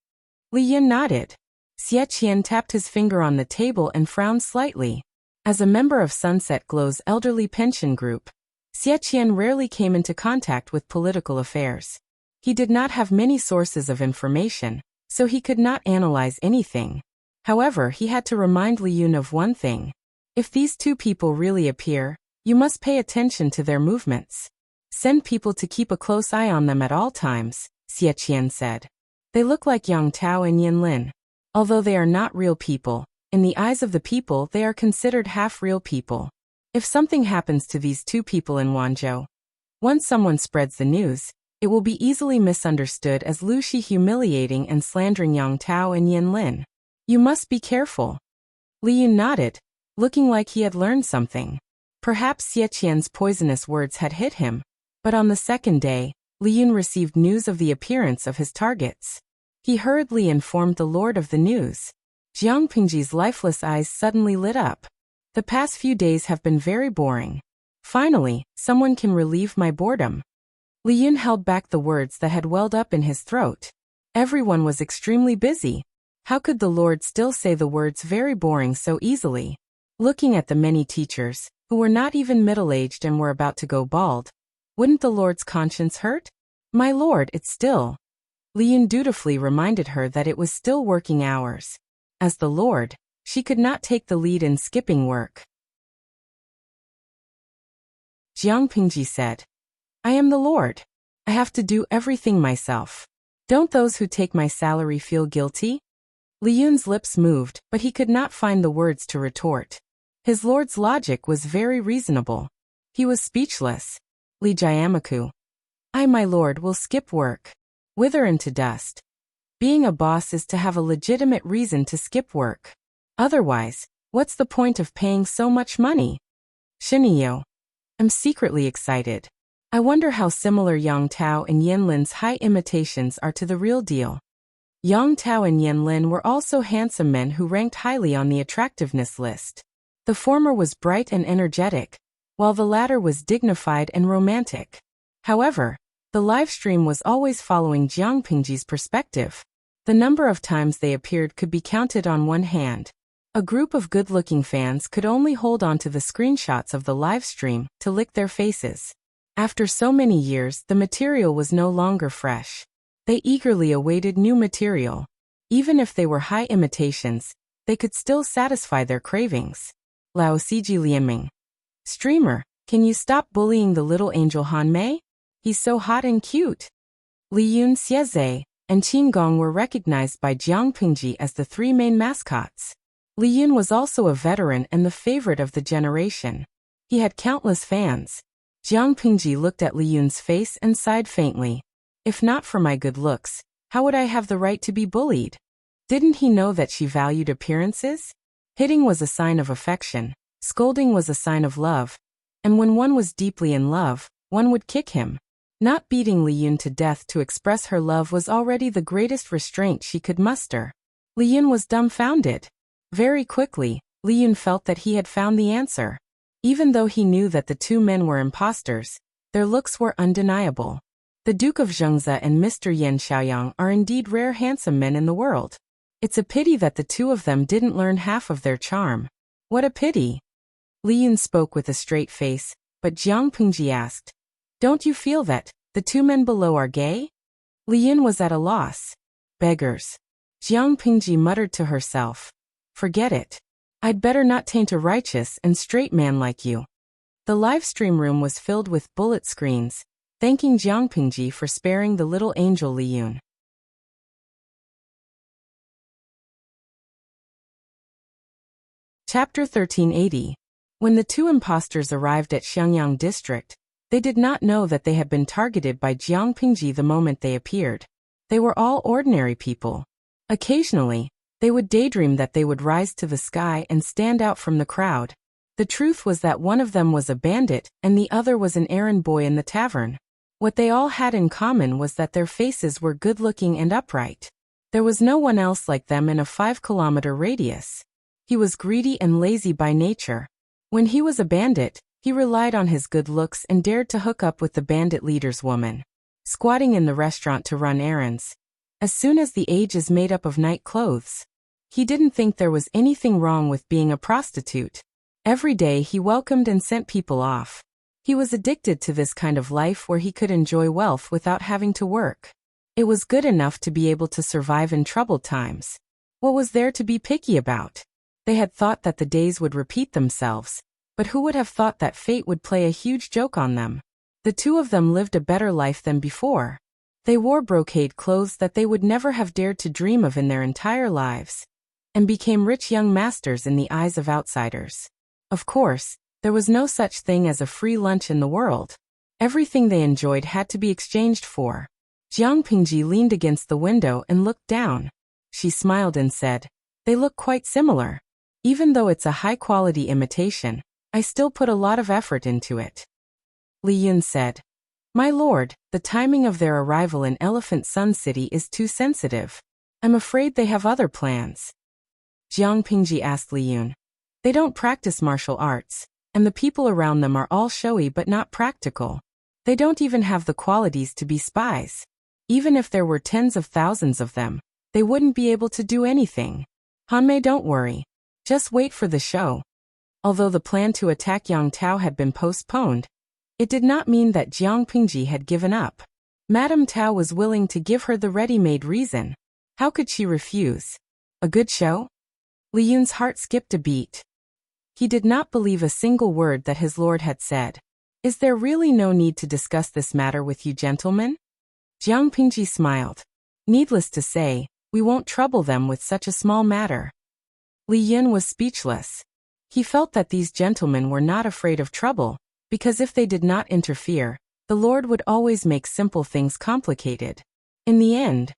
Li Yun nodded. Xie Qian tapped his finger on the table and frowned slightly. As a member of Sunset Glow's elderly pension group, Xie Qian rarely came into contact with political affairs. He did not have many sources of information, so he could not analyze anything. However, he had to remind Li Yun of one thing. If these two people really appear, you must pay attention to their movements. Send people to keep a close eye on them at all times, Xie Qian said. They look like Yang Tao and Yan Lin. Although they are not real people, in the eyes of the people they are considered half-real people. If something happens to these two people in Wanzhou, once someone spreads the news, it will be easily misunderstood as Lu Shi humiliating and slandering Yang Tao and Yan Lin. You must be careful. Li Yun nodded, looking like he had learned something. Perhaps Xie Qian's poisonous words had hit him, but on the second day, Li Yun received news of the appearance of his targets. He hurriedly informed the Lord of the news. Jiang Pingji's lifeless eyes suddenly lit up. The past few days have been very boring. Finally, someone can relieve my boredom. Li Yun held back the words that had welled up in his throat. Everyone was extremely busy. How could the Lord still say the words very boring so easily? Looking at the many teachers, who were not even middle-aged and were about to go bald, wouldn't the Lord's conscience hurt? My Lord, it's still. Li Yun dutifully reminded her that it was still working hours. As the Lord, she could not take the lead in skipping work. Jiang Pingji said, I am the Lord. I have to do everything myself. Don't those who take my salary feel guilty? Li Yun's lips moved, but he could not find the words to retort. His Lord's logic was very reasonable. He was speechless. Li Jiamaku. I, my Lord, will skip work. Wither into dust. Being a boss is to have a legitimate reason to skip work. Otherwise, what's the point of paying so much money? Shiniyo. I'm secretly excited. I wonder how similar Yang Tao and Yan Lin's high imitations are to the real deal. Yang Tao and Yan Lin were also handsome men who ranked highly on the attractiveness list. The former was bright and energetic, while the latter was dignified and romantic. However, the livestream was always following Jiang Pingji's perspective. The number of times they appeared could be counted on one hand. A group of good-looking fans could only hold on to the screenshots of the livestream to lick their faces. After so many years, the material was no longer fresh. They eagerly awaited new material. Even if they were high imitations, they could still satisfy their cravings. Lao Siji Lianming. Streamer, can you stop bullying the little angel Han Mei? He's so hot and cute. Li Yun Xieze and Qin Gong were recognized by Jiang Pingji as the three main mascots. Li Yun was also a veteran and the favorite of the generation. He had countless fans. Jiang Pingji looked at Li Yun's face and sighed faintly. If not for my good looks, how would I have the right to be bullied? Didn't he know that she valued appearances? Hitting was a sign of affection, scolding was a sign of love, and when one was deeply in love, one would kick him. Not beating Li Yun to death to express her love was already the greatest restraint she could muster. Li Yun was dumbfounded. Very quickly, Li Yun felt that he had found the answer. Even though he knew that the two men were impostors, their looks were undeniable. The Duke of Zhengze and Mr. Yan Xiaoyang are indeed rare handsome men in the world. It's a pity that the two of them didn't learn half of their charm. What a pity! Li Yun spoke with a straight face, but Jiang Pingji asked, "Don't you feel that the two men below are gay?" Li Yun was at a loss. Beggars. Jiang Pingji muttered to herself. Forget it. I'd better not taint a righteous and straight man like you. The livestream room was filled with bullet screens, thanking Jiang Pingji for sparing the little angel Li Yun. Chapter 1380. When the two impostors arrived at Xiangyang district, they did not know that they had been targeted by Jiang Pingji the moment they appeared. They were all ordinary people. Occasionally, they would daydream that they would rise to the sky and stand out from the crowd. The truth was that one of them was a bandit and the other was an errand boy in the tavern. What they all had in common was that their faces were good-looking and upright. There was no one else like them in a 5-kilometer radius. He was greedy and lazy by nature. When he was a bandit, he relied on his good looks and dared to hook up with the bandit leader's woman. Squatting in the restaurant to run errands. As soon as the age is made up of night clothes. He didn't think there was anything wrong with being a prostitute. Every day he welcomed and sent people off. He was addicted to this kind of life where he could enjoy wealth without having to work. It was good enough to be able to survive in troubled times. What was there to be picky about? They had thought that the days would repeat themselves, but who would have thought that fate would play a huge joke on them? The two of them lived a better life than before. They wore brocade clothes that they would never have dared to dream of in their entire lives, and became rich young masters in the eyes of outsiders. Of course, there was no such thing as a free lunch in the world. Everything they enjoyed had to be exchanged for. Jiang Pingji leaned against the window and looked down. She smiled and said, "They look quite similar. Even though it's a high-quality imitation, I still put a lot of effort into it." Li Yun said, "My lord, the timing of their arrival in Elephant Sun City is too sensitive. I'm afraid they have other plans." Jiang Pingji asked Li Yun, "They don't practice martial arts, and the people around them are all showy but not practical. They don't even have the qualities to be spies. Even if there were tens of thousands of them, they wouldn't be able to do anything. Hanmei, don't worry. Just wait for the show." Although the plan to attack Yang Tao had been postponed, it did not mean that Jiang Pingji had given up. Madame Tao was willing to give her the ready-made reason. How could she refuse? A good show? Li Yun's heart skipped a beat. He did not believe a single word that his lord had said. "Is there really no need to discuss this matter with you gentlemen?" Jiang Pingji smiled. "Needless to say, we won't trouble them with such a small matter." Li Yun was speechless. He felt that these gentlemen were not afraid of trouble, because if they did not interfere, the Lord would always make simple things complicated. In the end,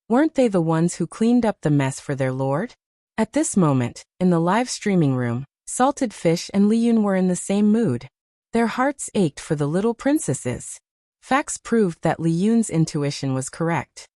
weren't they the ones who cleaned up the mess for their Lord? At this moment, in the live streaming room, Salted Fish and Li Yun were in the same mood. Their hearts ached for the little princesses. Facts proved that Li Yun's intuition was correct.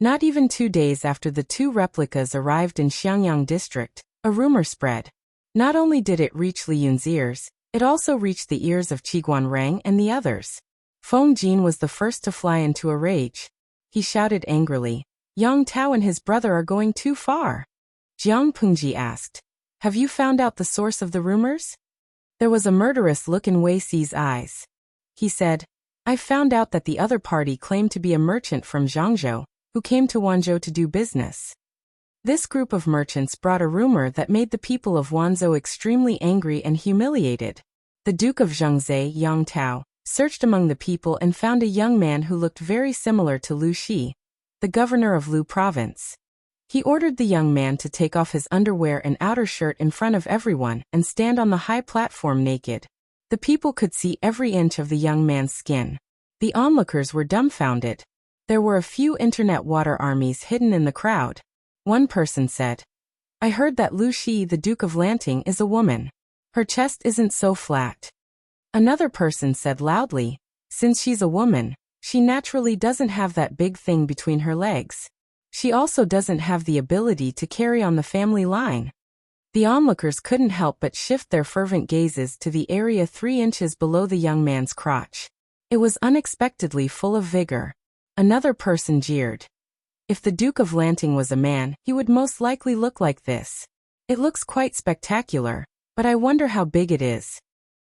Not even 2 days after the two replicas arrived in Xiangyang district, a rumor spread. Not only did it reach Li Yun's ears, it also reached the ears of Qiguan Rang and the others. Feng Jin was the first to fly into a rage. He shouted angrily, "Yang Tao and his brother are going too far." Jiang Pingji asked, "Have you found out the source of the rumors?" There was a murderous look in Wei Xi's eyes. He said, "I've found out that the other party claimed to be a merchant from Zhangzhou, who came to Wanzhou to do business. This group of merchants brought a rumor that made the people of Wanzhou extremely angry and humiliated. The Duke of Zhengze, Yang Tao, searched among the people and found a young man who looked very similar to Lu Shi, the governor of Lu province. He ordered the young man to take off his underwear and outer shirt in front of everyone and stand on the high platform naked. The people could see every inch of the young man's skin. The onlookers were dumbfounded. There were a few internet water armies hidden in the crowd. One person said, "I heard that Lu Shi, the Duke of Lanting, is a woman. Her chest isn't so flat." Another person said loudly, "Since she's a woman, she naturally doesn't have that big thing between her legs. She also doesn't have the ability to carry on the family line." The onlookers couldn't help but shift their fervent gazes to the area 3 inches below the young man's crotch. It was unexpectedly full of vigor. Another person jeered. "If the Duke of Lanting was a man, he would most likely look like this. It looks quite spectacular, but I wonder how big it is."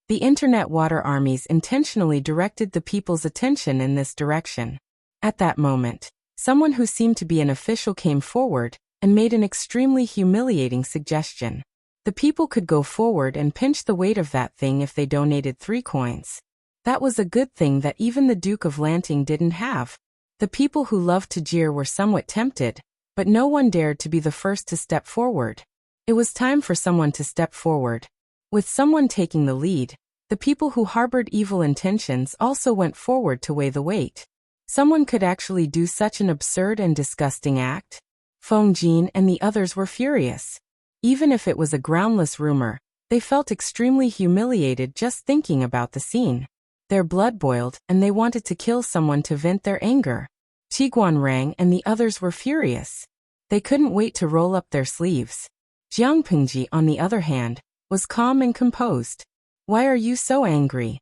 The internet water armies intentionally directed the people's attention in this direction. At that moment, someone who seemed to be an official came forward and made an extremely humiliating suggestion. The people could go forward and pinch the weight of that thing if they donated 3 coins. That was a good thing that even the Duke of Lanting didn't have. The people who loved to jeer were somewhat tempted, but no one dared to be the first to step forward. It was time for someone to step forward. With someone taking the lead, the people who harbored evil intentions also went forward to weigh the weight. Someone could actually do such an absurd and disgusting act? Feng Jin and the others were furious. Even if it was a groundless rumor, they felt extremely humiliated just thinking about the scene. Their blood boiled, and they wanted to kill someone to vent their anger. Qiguan Rang and the others were furious. They couldn't wait to roll up their sleeves. Jiang Pingji, on the other hand, was calm and composed. "Why are you so angry?"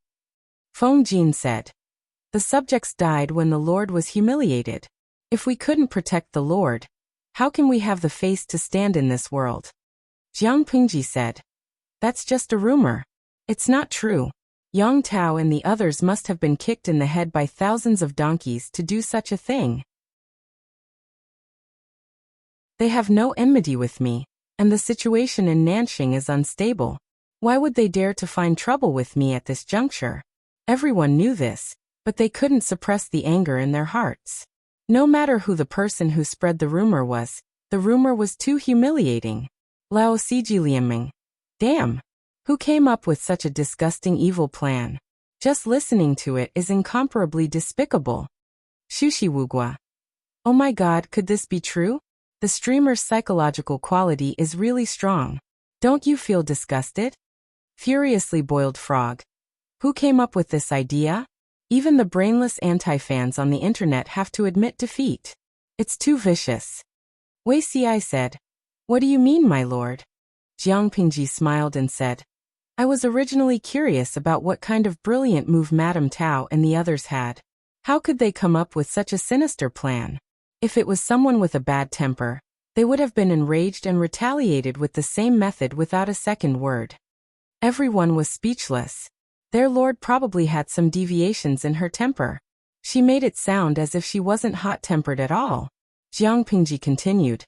Feng Jin said. "The subjects died when the Lord was humiliated. If we couldn't protect the Lord, how can we have the face to stand in this world?" Jiang Pingji said. "That's just a rumor. It's not true. Yang Tao and the others must have been kicked in the head by thousands of donkeys to do such a thing. They have no enmity with me, and the situation in Nanxing is unstable. Why would they dare to find trouble with me at this juncture?" Everyone knew this, but they couldn't suppress the anger in their hearts. No matter who the person who spread the rumor was too humiliating. Lao Siji Lianming. Damn! Who came up with such a disgusting evil plan? Just listening to it is incomparably despicable. Shushi Wugua. Oh my god, could this be true? The streamer's psychological quality is really strong. Don't you feel disgusted? Furiously Boiled Frog. Who came up with this idea? Even the brainless anti-fans on the internet have to admit defeat. It's too vicious. Wei Ci said. What do you mean, my lord? Jiang Pingji smiled and said, I was originally curious about what kind of brilliant move Madame Tao and the others had. How could they come up with such a sinister plan? If it was someone with a bad temper, they would have been enraged and retaliated with the same method without a second word. Everyone was speechless. Their lord probably had some deviations in her temper. She made it sound as if she wasn't hot-tempered at all. Jiang Pingji continued.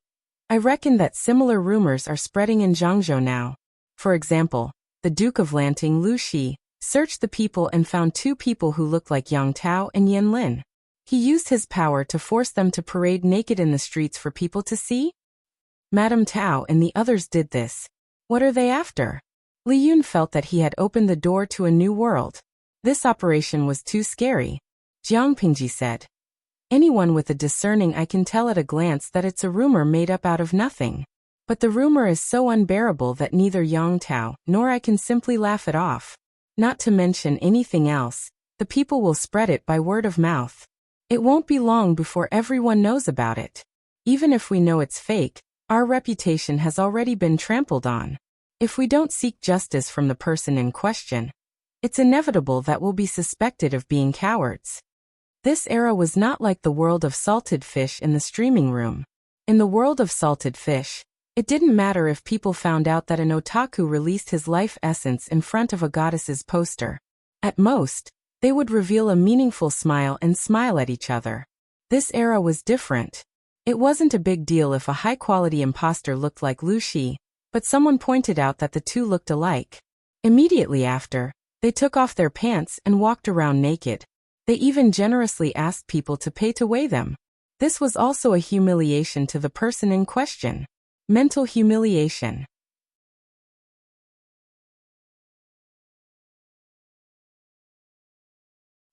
I reckon that similar rumors are spreading in Zhangzhou now. For example, the Duke of Lanting Lu Shi searched the people and found 2 people who looked like Yang Tao and Yan Lin. He used his power to force them to parade naked in the streets for people to see? Madame Tao and the others did this. What are they after? Li Yun felt that he had opened the door to a new world. This operation was too scary. Jiang Pingji said. Anyone with a discerning eye can tell at a glance that it's a rumor made up out of nothing. But the rumor is so unbearable that neither Yang Tao nor I can simply laugh it off. Not to mention anything else, the people will spread it by word of mouth. It won't be long before everyone knows about it. Even if we know it's fake, our reputation has already been trampled on. If we don't seek justice from the person in question, it's inevitable that we'll be suspected of being cowards. This era was not like the world of salted fish in the streaming room. In the world of salted fish, it didn't matter if people found out that an otaku released his life essence in front of a goddess's poster. At most, they would reveal a meaningful smile and smile at each other. This era was different. It wasn't a big deal if a high-quality imposter looked like Lu Shi, but someone pointed out that the two looked alike. Immediately after, they took off their pants and walked around naked. They even generously asked people to pay to weigh them. This was also a humiliation to the person in question. Mental humiliation.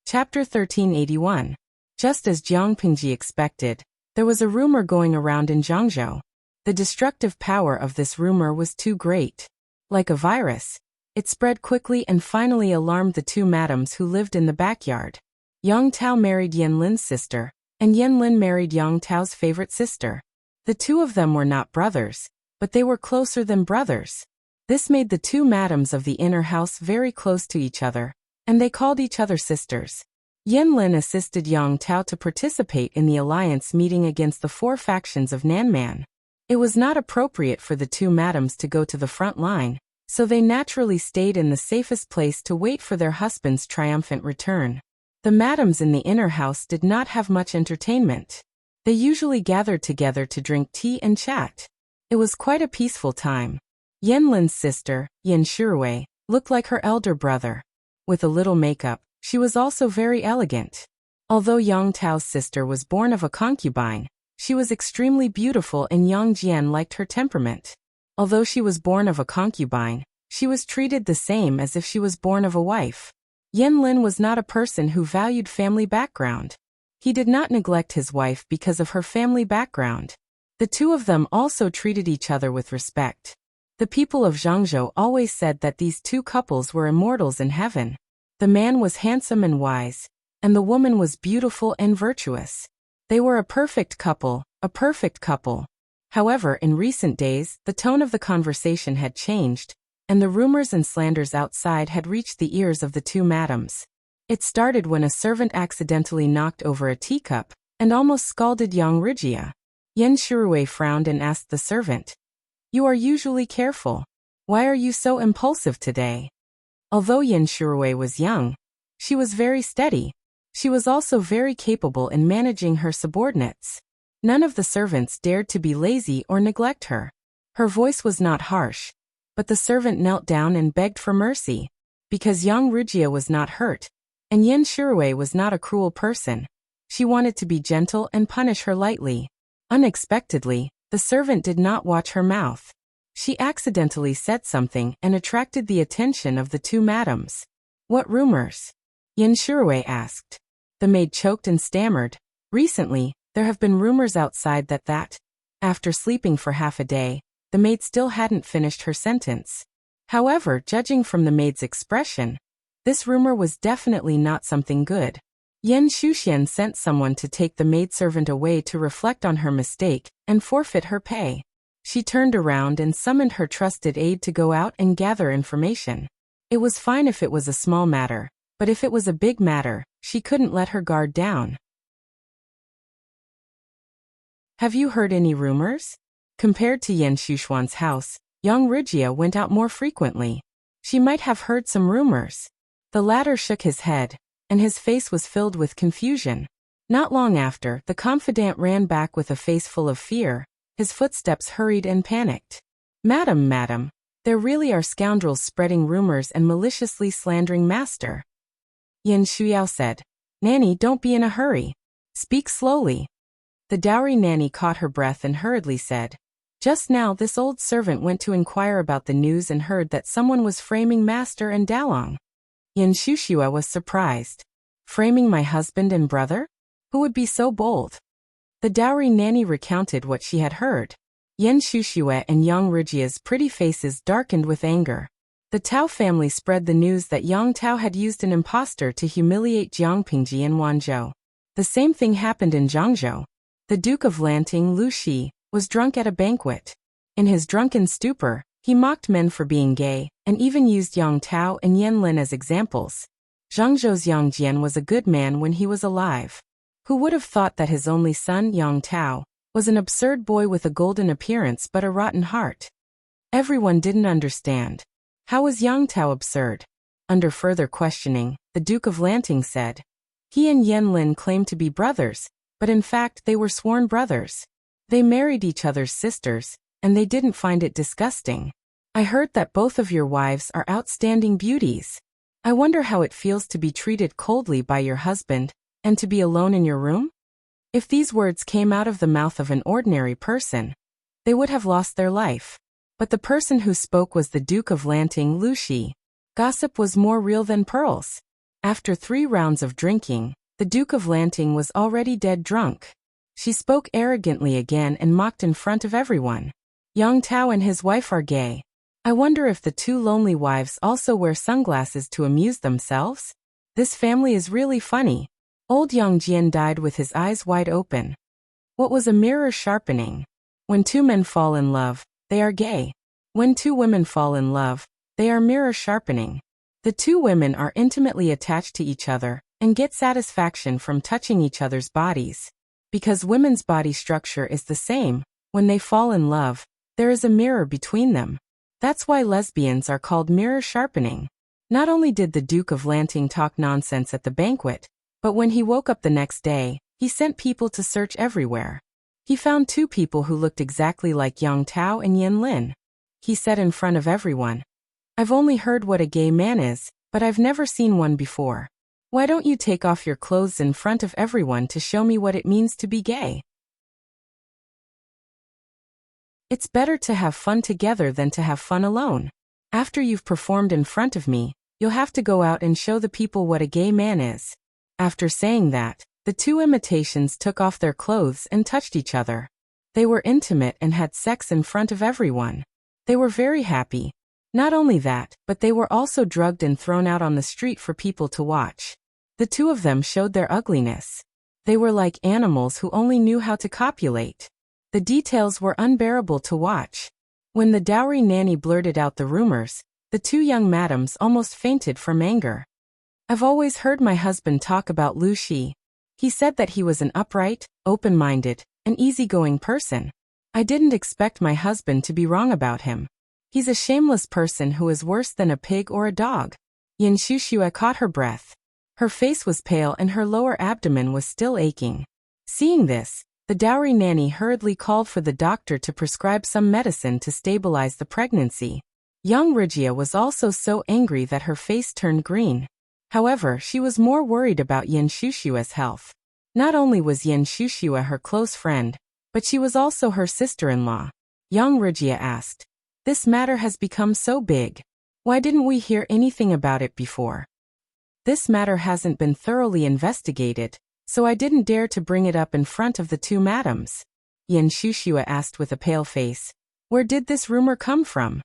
Chapter 1381. Just as Jiang Pingji expected, there was a rumor going around in Zhangzhou. The destructive power of this rumor was too great. Like a virus, It spread quickly and finally alarmed the two madams who lived in the backyard. Yang Tao married Yan Lin's sister, and Yan Lin married Yang Tao's favorite sister. The two of them were not brothers, but they were closer than brothers. This made the two madams of the inner house very close to each other, and they called each other sisters. Yan Lin assisted Yang Tao to participate in the alliance meeting against the four factions of Nanman. It was not appropriate for the two madams to go to the front line, so they naturally stayed in the safest place to wait for their husband's triumphant return. The madams in the inner house did not have much entertainment. They usually gathered together to drink tea and chat. It was quite a peaceful time. Yan Lin's sister, Yan Shirui, looked like her elder brother. With a little makeup, she was also very elegant. Although Yang Tao's sister was born of a concubine, she was extremely beautiful and Yang Jian liked her temperament. Although she was born of a concubine, she was treated the same as if she was born of a wife. Yan Lin was not a person who valued family background. He did not neglect his wife because of her family background. The two of them also treated each other with respect. The people of Zhangzhou always said that these two couples were immortals in heaven. The man was handsome and wise, and the woman was beautiful and virtuous. They were a perfect couple, a perfect couple. However, in recent days, the tone of the conversation had changed, and the rumors and slanders outside had reached the ears of the two madams. It started when a servant accidentally knocked over a teacup and almost scalded young Wuxia. Yan Shirui frowned and asked the servant, "You are usually careful. Why are you so impulsive today?" Although Yan Shirui was young, she was very steady. She was also very capable in managing her subordinates. None of the servants dared to be lazy or neglect her. Her voice was not harsh, but the servant knelt down and begged for mercy. Because young Wuxia was not hurt, and Yan Shirui was not a cruel person, she wanted to be gentle and punish her lightly. Unexpectedly, the servant did not watch her mouth. She accidentally said something and attracted the attention of the two madams. "What rumors?" Yan Shirui asked. The maid choked and stammered. "Recently, there have been rumors outside that, after sleeping for half a day, the maid still hadn't finished her sentence." However, judging from the maid's expression, this rumor was definitely not something good. Yan Shuxian sent someone to take the maidservant away to reflect on her mistake and forfeit her pay. She turned around and summoned her trusted aide to go out and gather information. It was fine if it was a small matter, but if it was a big matter, she couldn't let her guard down. Have you heard any rumors? Compared to Yan Shuxuan's house, young Wuxia went out more frequently. She might have heard some rumors. The latter shook his head, and his face was filled with confusion. Not long after, the confidant ran back with a face full of fear. His footsteps hurried and panicked. Madam, there really are scoundrels spreading rumors and maliciously slandering master." Yan Shuyao said. "Nanny, don't be in a hurry. Speak slowly." The dowry nanny caught her breath and hurriedly said, "Just now this old servant went to inquire about the news and heard that someone was framing master and Dalong." Yan Shuxiao was surprised. "Framing my husband and brother? Who would be so bold?" The dowry nanny recounted what she had heard. Yan Shuxiao and young Wuxia's pretty faces darkened with anger. The Tao family spread the news that Yang Tao had used an impostor to humiliate Jiang Pingji in Wanzhou. The same thing happened in Zhangzhou. The Duke of Lanting, Lu Shi, was drunk at a banquet. In his drunken stupor, he mocked men for being gay, and even used Yang Tao and Yan Lin as examples. Zhangzhou's Yang Jian was a good man when he was alive. Who would have thought that his only son, Yang Tao, was an absurd boy with a golden appearance but a rotten heart? Everyone didn't understand. How was Yang Tao absurd? Under further questioning, the Duke of Lanting said, he and Yan Lin claimed to be brothers, but in fact they were sworn brothers. They married each other's sisters, and they didn't find it disgusting. I heard that both of your wives are outstanding beauties. I wonder how it feels to be treated coldly by your husband, and to be alone in your room? If these words came out of the mouth of an ordinary person, they would have lost their life. But the person who spoke was the Duke of Lanting, Lu Shi. Gossip was more real than pearls. After 3 rounds of drinking, the Duke of Lanting was already dead drunk. She spoke arrogantly again and mocked in front of everyone. Yang Tao and his wife are gay. I wonder if the two lonely wives also wear sunglasses to amuse themselves? This family is really funny. Old Yang Jian died with his eyes wide open. What was a mirror sharpening? When two men fall in love, they are gay. When two women fall in love, they are mirror sharpening. The two women are intimately attached to each other and get satisfaction from touching each other's bodies. Because women's body structure is the same, when they fall in love, there is a mirror between them. That's why lesbians are called mirror sharpening. Not only did the Duke of Lanting talk nonsense at the banquet, but when he woke up the next day, he sent people to search everywhere. He found two people who looked exactly like Yang Tao and Yin Lin. He said in front of everyone, "I've only heard what a gay man is, but I've never seen one before. Why don't you take off your clothes in front of everyone to show me what it means to be gay? It's better to have fun together than to have fun alone. After you've performed in front of me, you'll have to go out and show the people what a gay man is." After saying that, the two imitations took off their clothes and touched each other. They were intimate and had sex in front of everyone. They were very happy. Not only that, but they were also drugged and thrown out on the street for people to watch. The two of them showed their ugliness. They were like animals who only knew how to copulate. The details were unbearable to watch. When the dowry nanny blurted out the rumors, the two young madams almost fainted from anger. "I've always heard my husband talk about Lu Shi. He said that he was an upright, open-minded, and easygoing person. I didn't expect my husband to be wrong about him. He's a shameless person who is worse than a pig or a dog." Yin Shushua caught her breath. Her face was pale and her lower abdomen was still aching. Seeing this, the dowry nanny hurriedly called for the doctor to prescribe some medicine to stabilize the pregnancy. Young Wuxia was also so angry that her face turned green. However, she was more worried about Yin Shushua's health. Not only was Yin Shushua her close friend, but she was also her sister-in-law. Young Wuxia asked, "This matter has become so big. Why didn't we hear anything about it before?" "This matter hasn't been thoroughly investigated, so I didn't dare to bring it up in front of the two madams." Yin Shushua asked with a pale face, "Where did this rumor come from?"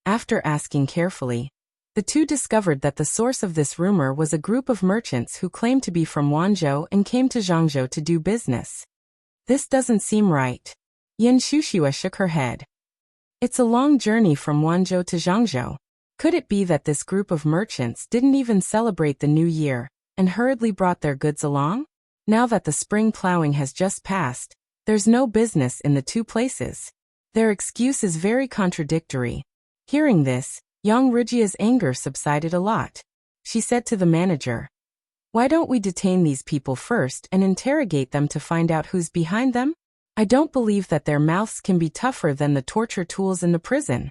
After asking carefully, the two discovered that the source of this rumor was a group of merchants who claimed to be from Wanzhou and came to Zhangzhou to do business. "This doesn't seem right." Yin Shushua shook her head. "It's a long journey from Wanzhou to Zhangzhou. Could it be that this group of merchants didn't even celebrate the new year and hurriedly brought their goods along? Now that the spring plowing has just passed, there's no business in the two places. Their excuse is very contradictory." Hearing this, young Rujia's anger subsided a lot. She said to the manager, "Why don't we detain these people first and interrogate them to find out who's behind them? I don't believe that their mouths can be tougher than the torture tools in the prison."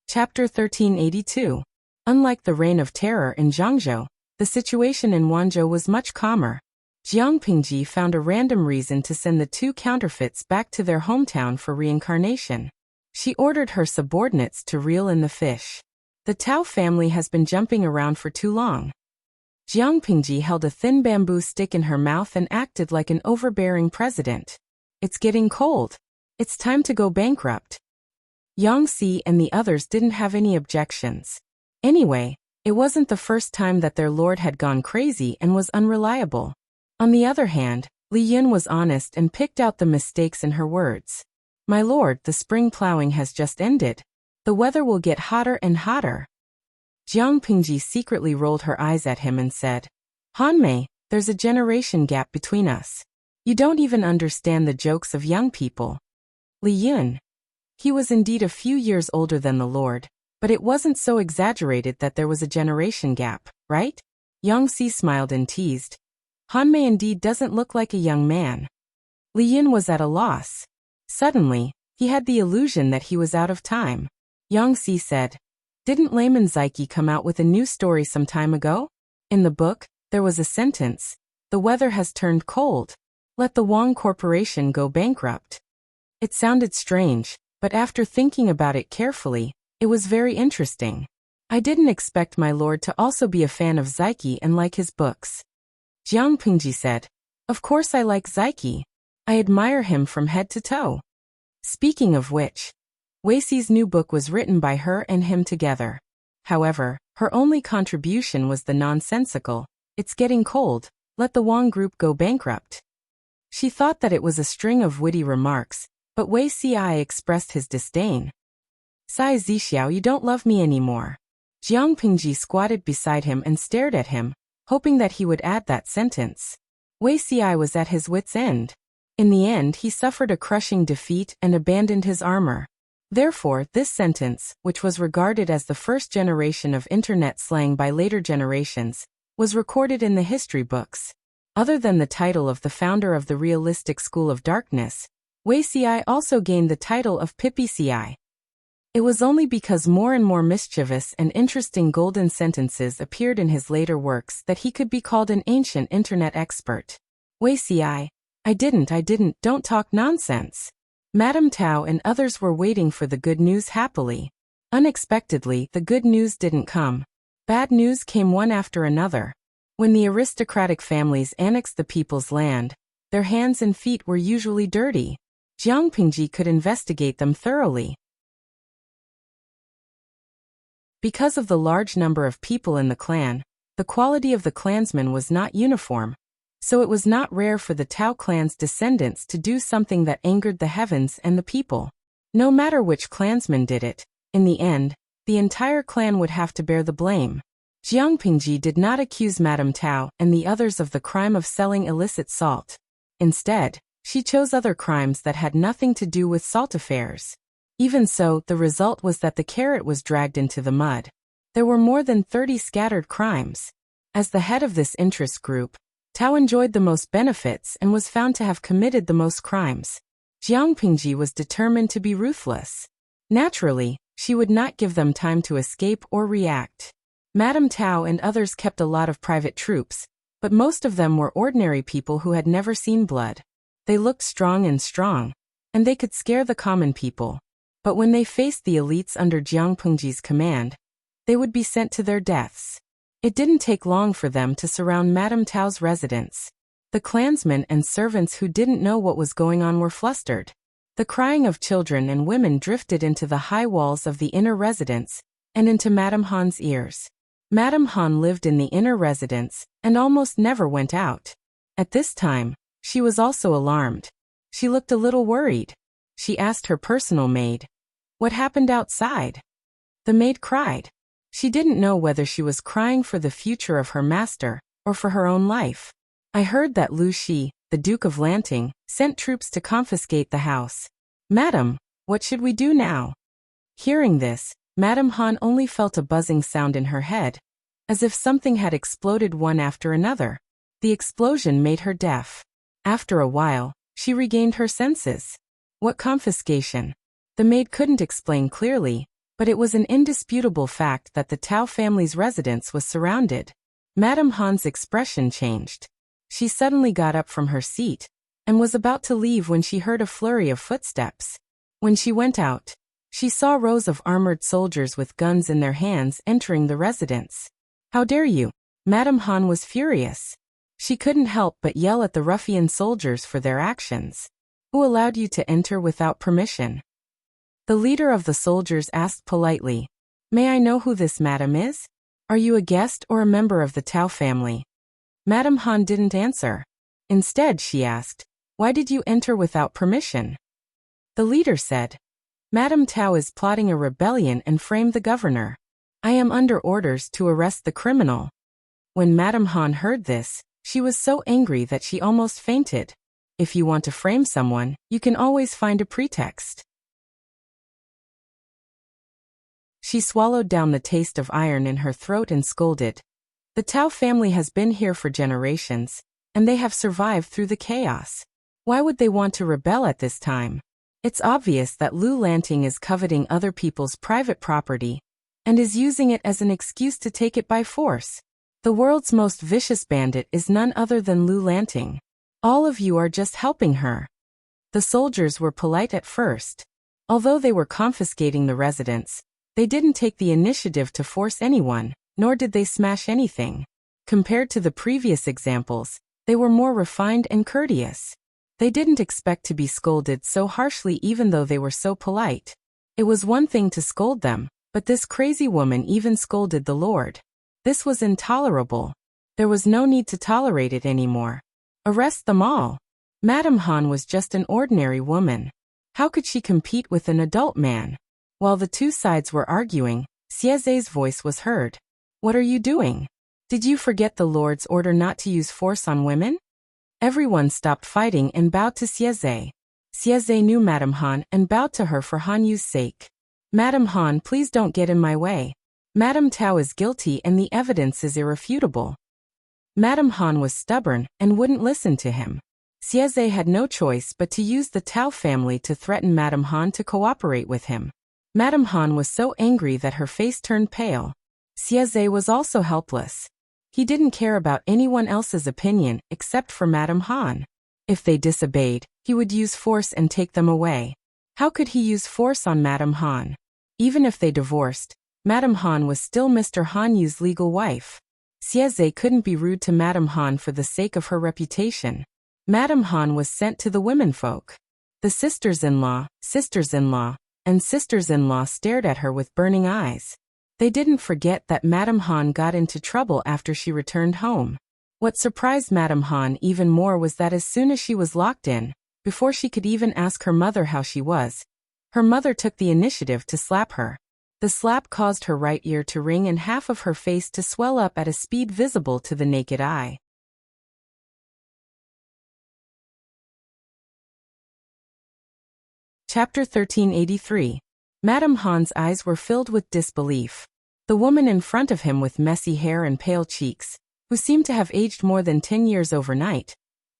Chapter 1382. Unlike the reign of terror in Zhangzhou, the situation in Wanzhou was much calmer. Jiang Pingji found a random reason to send the two counterfeits back to their hometown for reincarnation. She ordered her subordinates to reel in the fish. The Tao family has been jumping around for too long. Jiang Pingji held a thin bamboo stick in her mouth and acted like an overbearing president. "It's getting cold. It's time to go bankrupt." Yang Si and the others didn't have any objections. Anyway, it wasn't the first time that their lord had gone crazy and was unreliable. On the other hand, Li Yun was honest and picked out the mistakes in her words. "My lord, the spring plowing has just ended. The weather will get hotter and hotter." Jiang Pingji secretly rolled her eyes at him and said, "Hanmei, there's a generation gap between us. You don't even understand the jokes of young people." Li Yun. He was indeed a few years older than the lord, but it wasn't so exaggerated that there was a generation gap, right? Yang Si smiled and teased. "Hanmei indeed doesn't look like a young man." Li Yun was at a loss. Suddenly, he had the illusion that he was out of time. Yang Si said, "Didn't Layman Zaiki come out with a new story some time ago? In the book, there was a sentence, 'The weather has turned cold. Let the Wang Corporation go bankrupt.' It sounded strange, but after thinking about it carefully, it was very interesting. I didn't expect my lord to also be a fan of Zaiki and like his books." Jiang Pingji said, "Of course I like Zaiki. I admire him from head to toe. Speaking of which, Weixi's new book was written by her and him together. However, her only contribution was the nonsensical, "It's getting cold, let the Wang group go bankrupt." She thought that it was a string of witty remarks, but Wei Xi expressed his disdain. "Sai Zixiao, you don't love me anymore." Jiang Pingji squatted beside him and stared at him, hoping that he would add that sentence. Wei Xi was at his wits' end. In the end, he suffered a crushing defeat and abandoned his armor. Therefore, this sentence, which was regarded as the first generation of internet slang by later generations, was recorded in the history books. Other than the title of the founder of the realistic school of darkness, Wei Xi also gained the title of Pippi Ci. It was only because more and more mischievous and interesting golden sentences appeared in his later works that he could be called an ancient internet expert. Wei Xi, I didn't, don't talk nonsense. Madame Tao and others were waiting for the good news happily. Unexpectedly, the good news didn't come. Bad news came one after another. When the aristocratic families annexed the people's land, their hands and feet were usually dirty. Jiang Pingji could investigate them thoroughly. Because of the large number of people in the clan, the quality of the clansmen was not uniform, so it was not rare for the Tao clan's descendants to do something that angered the heavens and the people. No matter which clansman did it, in the end, the entire clan would have to bear the blame. Jiang Pingji did not accuse Madame Tao and the others of the crime of selling illicit salt. Instead, she chose other crimes that had nothing to do with salt affairs. Even so, the result was that the carrot was dragged into the mud. There were more than 30 scattered crimes. As the head of this interest group, Tao enjoyed the most benefits and was found to have committed the most crimes. Jiang Pingji was determined to be ruthless. Naturally, she would not give them time to escape or react. Madame Tao and others kept a lot of private troops, but most of them were ordinary people who had never seen blood. They looked strong, and they could scare the common people. But when they faced the elites under Jiang Pingji's command, they would be sent to their deaths. It didn't take long for them to surround Madame Tao's residence. The clansmen and servants who didn't know what was going on were flustered. The crying of children and women drifted into the high walls of the inner residence and into Madame Han's ears. Madame Han lived in the inner residence and almost never went out. At this time, she was also alarmed. She looked a little worried. She asked her personal maid, "What happened outside?" The maid cried. She didn't know whether she was crying for the future of her master or for her own life. "I heard that Lu Shi, the Duke of Lanting, sent troops to confiscate the house. Madam, what should we do now?" Hearing this, Madame Han only felt a buzzing sound in her head, as if something had exploded one after another. The explosion made her deaf. After a while, she regained her senses. What confiscation? The maid couldn't explain clearly, but it was an indisputable fact that the Tao family's residence was surrounded. Madame Han's expression changed. She suddenly got up from her seat and was about to leave when she heard a flurry of footsteps. When she went out, she saw rows of armored soldiers with guns in their hands entering the residence. "How dare you?" Madame Han was furious. She couldn't help but yell at the ruffian soldiers for their actions. "Who allowed you to enter without permission?" The leader of the soldiers asked politely, "May I know who this madam is? Are you a guest or a member of the Tao family?" Madame Han didn't answer. Instead, she asked, "Why did you enter without permission?" The leader said, "Madame Tao is plotting a rebellion and framed the governor. I am under orders to arrest the criminal." When Madame Han heard this, she was so angry that she almost fainted. If you want to frame someone, you can always find a pretext. She swallowed down the taste of iron in her throat and scolded. "The Tao family has been here for generations, and they have survived through the chaos. Why would they want to rebel at this time? It's obvious that Lu Lanting is coveting other people's private property and is using it as an excuse to take it by force. The world's most vicious bandit is none other than Lu Lanting. All of you are just helping her." The soldiers were polite at first. Although they were confiscating the residence, they didn't take the initiative to force anyone, nor did they smash anything. Compared to the previous examples, they were more refined and courteous. They didn't expect to be scolded so harshly even though they were so polite. It was one thing to scold them, but this crazy woman even scolded the Lord. This was intolerable. There was no need to tolerate it anymore. Arrest them all. Madame Han was just an ordinary woman. How could she compete with an adult man? While the two sides were arguing, Xiezhe's voice was heard. What are you doing? Did you forget the Lord's order not to use force on women? Everyone stopped fighting and bowed to Xiezhe. Xiezhe knew Madame Han and bowed to her for Han Yu's sake. Madame Han, please don't get in my way. Madame Tao is guilty and the evidence is irrefutable. Madame Han was stubborn and wouldn't listen to him. Xiezhe had no choice but to use the Tao family to threaten Madame Han to cooperate with him. Madame Han was so angry that her face turned pale. Xiezhe was also helpless. He didn't care about anyone else's opinion except for Madame Han. If they disobeyed, he would use force and take them away. How could he use force on Madame Han? Even if they divorced, Madame Han was still Mr. Han Yu's legal wife. Xiezhe couldn't be rude to Madame Han for the sake of her reputation. Madame Han was sent to the womenfolk. The sisters-in-law, and sisters-in-law stared at her with burning eyes. They didn't forget that Madame Han got into trouble after she returned home. What surprised Madame Han even more was that as soon as she was locked in, before she could even ask her mother how she was, her mother took the initiative to slap her. The slap caused her right ear to ring and half of her face to swell up at a speed visible to the naked eye. Chapter 1383. Madame Han's eyes were filled with disbelief. The woman in front of him with messy hair and pale cheeks, who seemed to have aged more than 10 years overnight.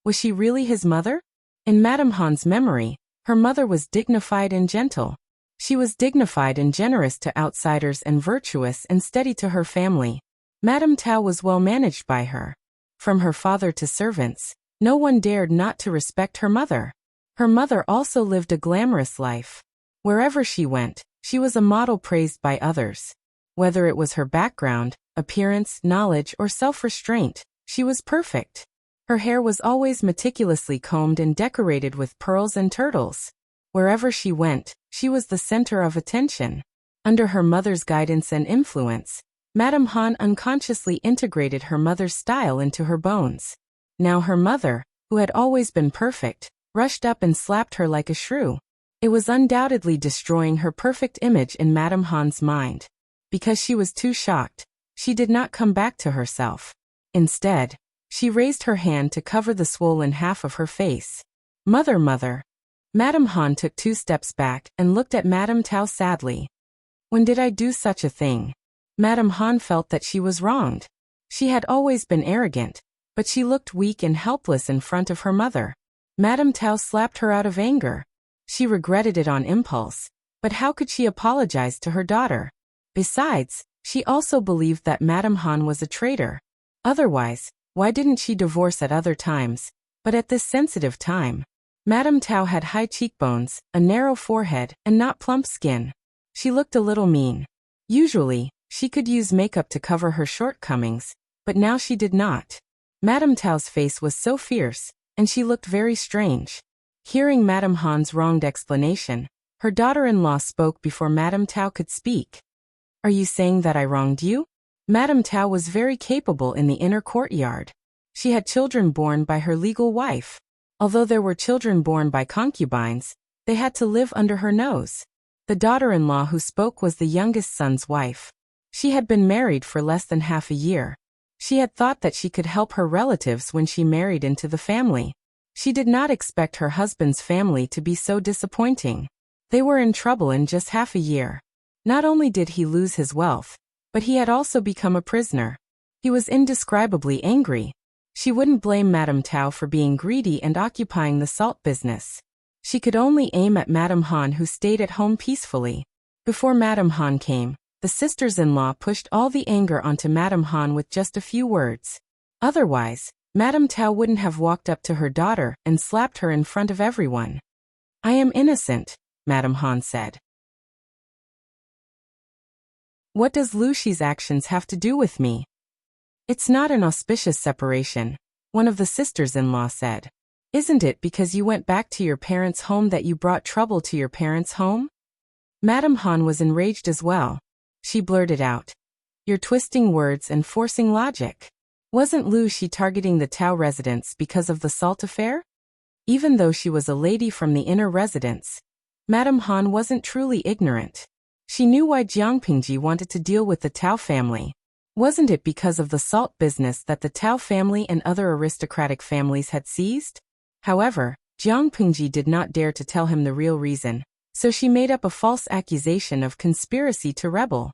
Was she really his mother? In Madame Han's memory, her mother was dignified and gentle. She was dignified and generous to outsiders and virtuous and steady to her family. Madame Tao was well managed by her. From her father to servants, no one dared not to respect her mother. Her mother also lived a glamorous life. Wherever she went, she was a model praised by others. Whether it was her background, appearance, knowledge, or self-restraint, she was perfect. Her hair was always meticulously combed and decorated with pearls and turtles. Wherever she went, she was the center of attention. Under her mother's guidance and influence, Madame Han unconsciously integrated her mother's style into her bones. Now her mother, who had always been perfect, rushed up and slapped her like a shrew. It was undoubtedly destroying her perfect image in Madame Han's mind. Because she was too shocked, she did not come back to herself. Instead, she raised her hand to cover the swollen half of her face. Mother. Madame Han took 2 steps back and looked at Madame Tao sadly. When did I do such a thing? Madame Han felt that she was wronged. She had always been arrogant, but she looked weak and helpless in front of her mother. Madame Tao slapped her out of anger. She regretted it on impulse, but how could she apologize to her daughter? Besides, she also believed that Madame Han was a traitor. Otherwise, why didn't she divorce at other times, but at this sensitive time? Madame Tao had high cheekbones, a narrow forehead, and not plump skin. She looked a little mean. Usually, she could use makeup to cover her shortcomings, but now she did not. Madame Tao's face was so fierce, and she looked very strange. Hearing Madame Han's wronged explanation, her daughter-in-law spoke before Madame Tao could speak. Are you saying that I wronged you? Madame Tao was very capable in the inner courtyard. She had children born by her legal wife. Although there were children born by concubines, they had to live under her nose. The daughter-in-law who spoke was the youngest son's wife. She had been married for less than half a year. She had thought that she could help her relatives when she married into the family. She did not expect her husband's family to be so disappointing. They were in trouble in just half a year. Not only did he lose his wealth, but he had also become a prisoner. He was indescribably angry. She wouldn't blame Madame Tao for being greedy and occupying the salt business. She could only aim at Madame Han, who stayed at home peacefully. Before Madame Han came, the sisters-in-law pushed all the anger onto Madame Han with just a few words. Otherwise, Madame Tao wouldn't have walked up to her daughter and slapped her in front of everyone. I am innocent, Madame Han said. What does Lu Shi's actions have to do with me? It's not an auspicious separation, one of the sisters-in-law said. Isn't it because you went back to your parents' home that you brought trouble to your parents' home? Madame Han was enraged as well. She blurted out. You're twisting words and forcing logic. Wasn't Lu Shi targeting the Tao residents because of the salt affair? Even though she was a lady from the inner residence, Madame Han wasn't truly ignorant. She knew why Jiang Pingji wanted to deal with the Tao family. Wasn't it because of the salt business that the Tao family and other aristocratic families had seized? However, Jiang Pingji did not dare to tell him the real reason, so she made up a false accusation of conspiracy to rebel.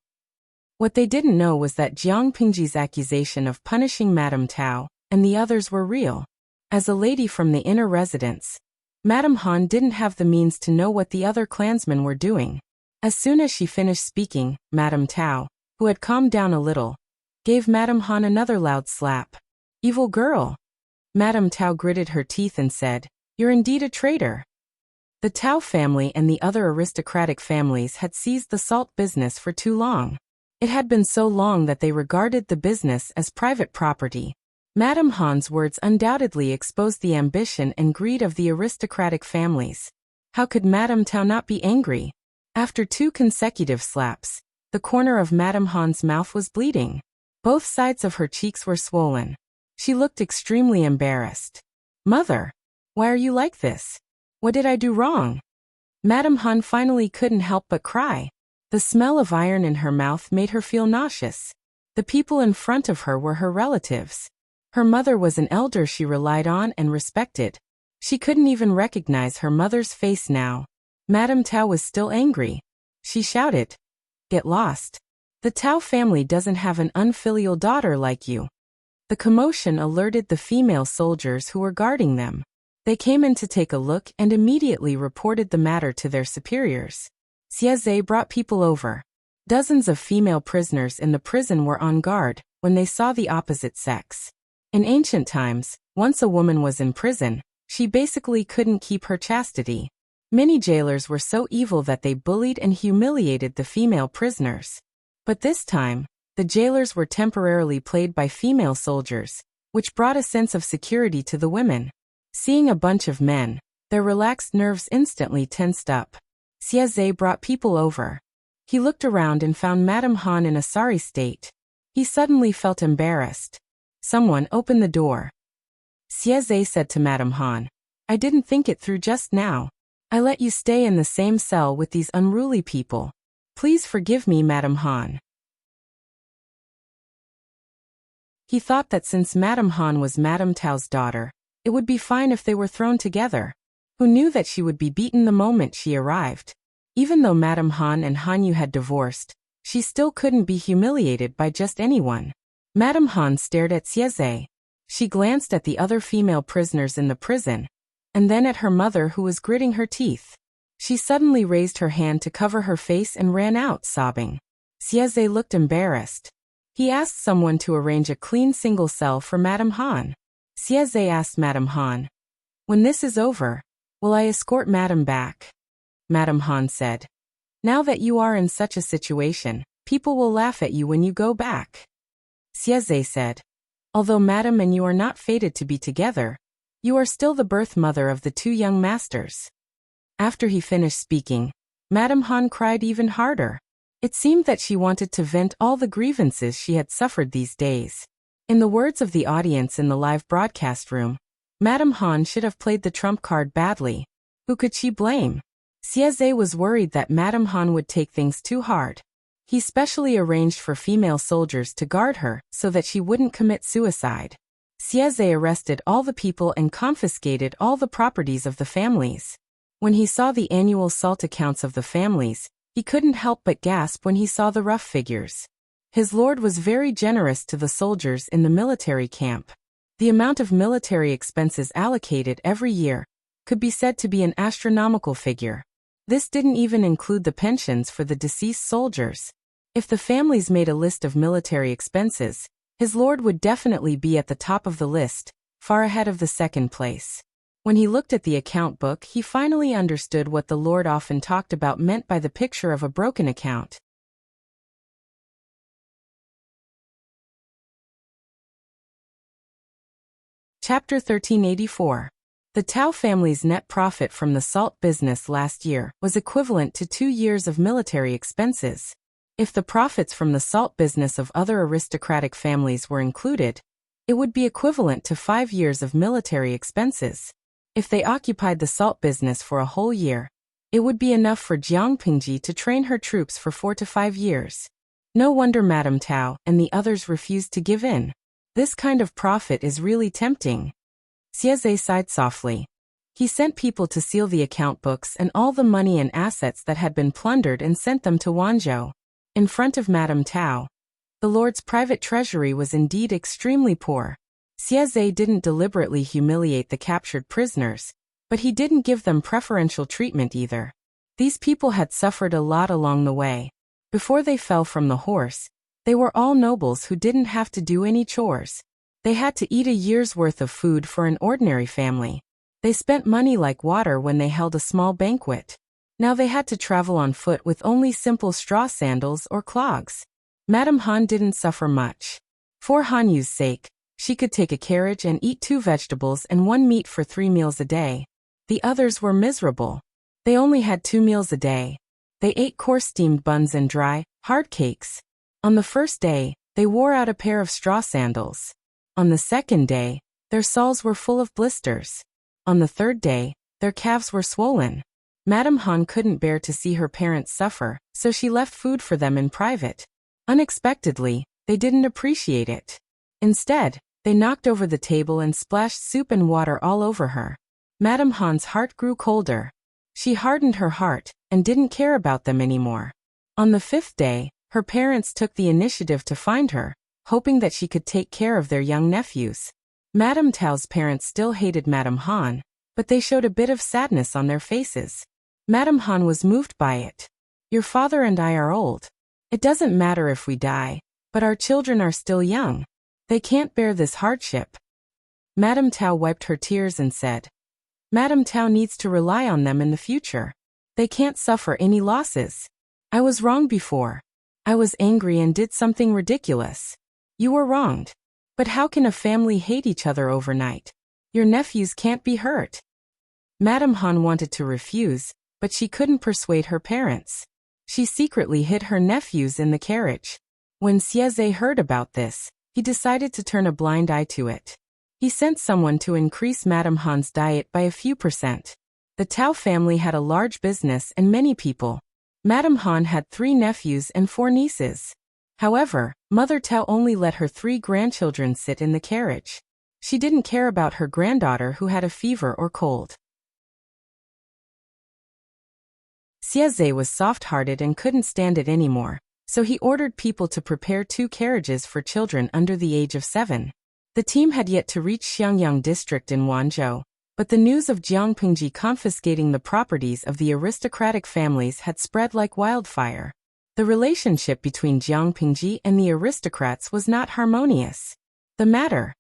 What they didn't know was that Jiang Pingji's accusation of punishing Madame Tao and the others were real. As a lady from the inner residence, Madame Han didn't have the means to know what the other clansmen were doing. As soon as she finished speaking, Madame Tao, who had calmed down a little, gave Madame Han another loud slap. Evil girl! Madame Tao gritted her teeth and said, You're indeed a traitor. The Tao family and the other aristocratic families had seized the salt business for too long. It had been so long that they regarded the business as private property. Madame Han's words undoubtedly exposed the ambition and greed of the aristocratic families. How could Madame Tao not be angry? After 2 consecutive slaps, the corner of Madame Han's mouth was bleeding. Both sides of her cheeks were swollen. She looked extremely embarrassed. Mother, why are you like this? What did I do wrong? Madame Han finally couldn't help but cry. The smell of iron in her mouth made her feel nauseous. The people in front of her were her relatives. Her mother was an elder she relied on and respected. She couldn't even recognize her mother's face now. Madame Tao was still angry. She shouted, Get lost. The Tao family doesn't have an unfilial daughter like you. The commotion alerted the female soldiers who were guarding them. They came in to take a look and immediately reported the matter to their superiors. Xieze brought people over. Dozens of female prisoners in the prison were on guard when they saw the opposite sex. In ancient times, once a woman was in prison, she basically couldn't keep her chastity. Many jailers were so evil that they bullied and humiliated the female prisoners. But this time, the jailers were temporarily played by female soldiers, which brought a sense of security to the women. Seeing a bunch of men, their relaxed nerves instantly tensed up. Xieze brought people over. He looked around and found Madame Han in a sorry state. He suddenly felt embarrassed. Someone opened the door. Xieze said to Madame Han, I didn't think it through just now. I let you stay in the same cell with these unruly people. Please forgive me, Madame Han. He thought that since Madame Han was Madame Tao's daughter, it would be fine if they were thrown together. Who knew that she would be beaten the moment she arrived? Even though Madame Han and Han Yu had divorced, she still couldn't be humiliated by just anyone. Madame Han stared at Xieze. She glanced at the other female prisoners in the prison, and then at her mother who was gritting her teeth. She suddenly raised her hand to cover her face and ran out, sobbing. Xieze looked embarrassed. He asked someone to arrange a clean single cell for Madame Han. Xieze asked Madame Han, When this is over, will I escort Madame back? Madame Han said, Now that you are in such a situation, people will laugh at you when you go back. Xieze said, Although Madame and you are not fated to be together, you are still the birth mother of the 2 young masters. After he finished speaking, Madame Han cried even harder. It seemed that she wanted to vent all the grievances she had suffered these days. In the words of the audience in the live broadcast room, Madame Han should have played the trump card badly. Who could she blame? Xieze was worried that Madame Han would take things too hard. He specially arranged for female soldiers to guard her so that she wouldn't commit suicide. Xieze arrested all the people and confiscated all the properties of the families. When he saw the annual salt accounts of the families, he couldn't help but gasp when he saw the rough figures. His lord was very generous to the soldiers in the military camp. The amount of military expenses allocated every year could be said to be an astronomical figure. This didn't even include the pensions for the deceased soldiers. If the families made a list of military expenses, his lord would definitely be at the top of the list, far ahead of the second place. When he looked at the account book, he finally understood what the lord often talked about meant by the picture of a broken account. Chapter 1384. The Tao family's net profit from the salt business last year was equivalent to 2 years of military expenses. If the profits from the salt business of other aristocratic families were included, it would be equivalent to 5 years of military expenses. If they occupied the salt business for a whole year, it would be enough for Jiang Pingji to train her troops for 4 to 5 years. No wonder Madame Tao and the others refused to give in. This kind of profit is really tempting. Xieze sighed softly. He sent people to seal the account books and all the money and assets that had been plundered and sent them to Wanzhou. In front of Madame Tao, the Lord's private treasury was indeed extremely poor. Xieze didn't deliberately humiliate the captured prisoners, but he didn't give them preferential treatment either. These people had suffered a lot along the way. Before they fell from the horse, they were all nobles who didn't have to do any chores. They had to eat a year's worth of food for an ordinary family. They spent money like water when they held a small banquet. Now they had to travel on foot with only simple straw sandals or clogs. Madame Han didn't suffer much. For Han Yu's sake, she could take a carriage and eat 2 vegetables and 1 meat for 3 meals a day. The others were miserable. They only had 2 meals a day. They ate coarse steamed buns and dry, hard cakes. On the first day, they wore out a pair of straw sandals. On the second day, their soles were full of blisters. On the third day, their calves were swollen. Madame Han couldn't bear to see her parents suffer, so she left food for them in private. Unexpectedly, they didn't appreciate it. Instead, they knocked over the table and splashed soup and water all over her. Madame Han's heart grew colder. She hardened her heart and didn't care about them anymore. On the 5th day, her parents took the initiative to find her, hoping that she could take care of their young nephews. Madame Tao's parents still hated Madame Han, but they showed a bit of sadness on their faces. Madame Han was moved by it. Your father and I are old. It doesn't matter if we die, but our children are still young. They can't bear this hardship. Madame Tao wiped her tears and said, Madame Tao needs to rely on them in the future. They can't suffer any losses. I was wrong before. I was angry and did something ridiculous. You were wronged. But how can a family hate each other overnight? Your nephews can't be hurt. Madame Han wanted to refuse, but she couldn't persuade her parents. She secretly hid her nephews in the carriage. When Xieze heard about this, he decided to turn a blind eye to it. He sent someone to increase Madame Han's diet by a few %. The Tao family had a large business and many people. Madame Han had 3 nephews and 4 nieces. However, Mother Tao only let her 3 grandchildren sit in the carriage. She didn't care about her granddaughter who had a fever or cold. Xieze was soft-hearted and couldn't stand it anymore, so he ordered people to prepare 2 carriages for children under the age of 7. The team had yet to reach Xiangyang district in Wanzhou, but the news of Jiang Pingji confiscating the properties of the aristocratic families had spread like wildfire. The relationship between Jiang Pingji and the aristocrats was not harmonious. The matter.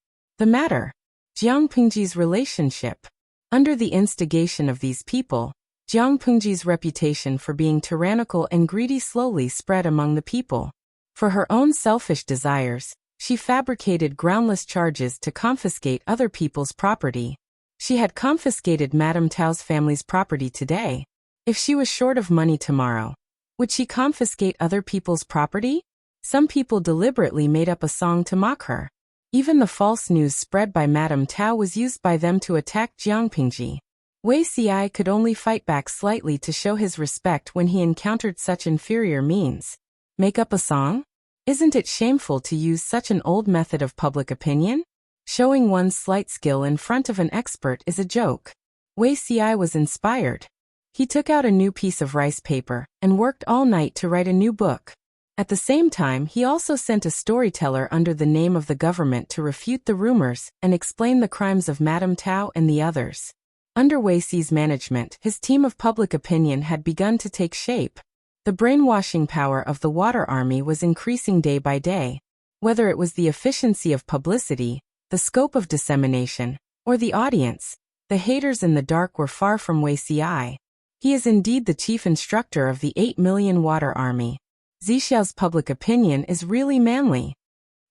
Jiang Pingji's relationship. Under the instigation of these people, Jiang Pingji's reputation for being tyrannical and greedy slowly spread among the people. For her own selfish desires, she fabricated groundless charges to confiscate other people's property. She had confiscated Madame Tao's family's property today. If she was short of money tomorrow, would she confiscate other people's property? Some people deliberately made up a song to mock her. Even the false news spread by Madame Tao was used by them to attack Jiang Pingji. Wei Xi could only fight back slightly to show his respect when he encountered such inferior means. Make up a song? Isn't it shameful to use such an old method of public opinion? Showing one's slight skill in front of an expert is a joke. Wei Xi was inspired. He took out a new piece of rice paper and worked all night to write a new book. At the same time, he also sent a storyteller under the name of the government to refute the rumors and explain the crimes of Madame Tao and the others. Under Wei Xi's management, his team of public opinion had begun to take shape. The brainwashing power of the Water Army was increasing day by day. Whether it was the efficiency of publicity, the scope of dissemination, or the audience, the haters in the dark were far from Wei Xi. He is indeed the chief instructor of the 8 million Water Army. Zixiao's public opinion is really manly.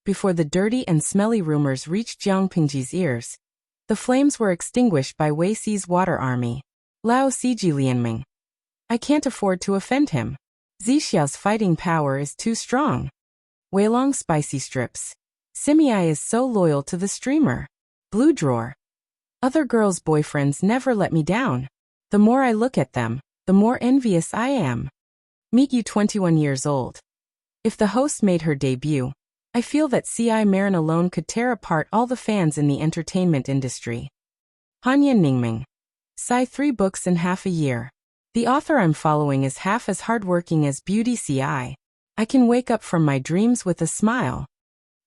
Before the dirty and smelly rumors reached Jiang Pingji's ears, The flames were extinguished by Wei Xi's water army. Lao Siji Lianming. I can't afford to offend him. Zixiao's fighting power is too strong. Weilong spicy strips. Simi is so loyal to the streamer. Blue drawer. Other girls' boyfriends never let me down. The more I look at them, the more envious I am. Meet you 21 years old. If the host made her debut, I feel that C.I. Marin alone could tear apart all the fans in the entertainment industry. Hanyan Ningming. Sai 3 books in half a year. The author I'm following is half as hardworking as Beauty C.I. I can wake up from my dreams with a smile.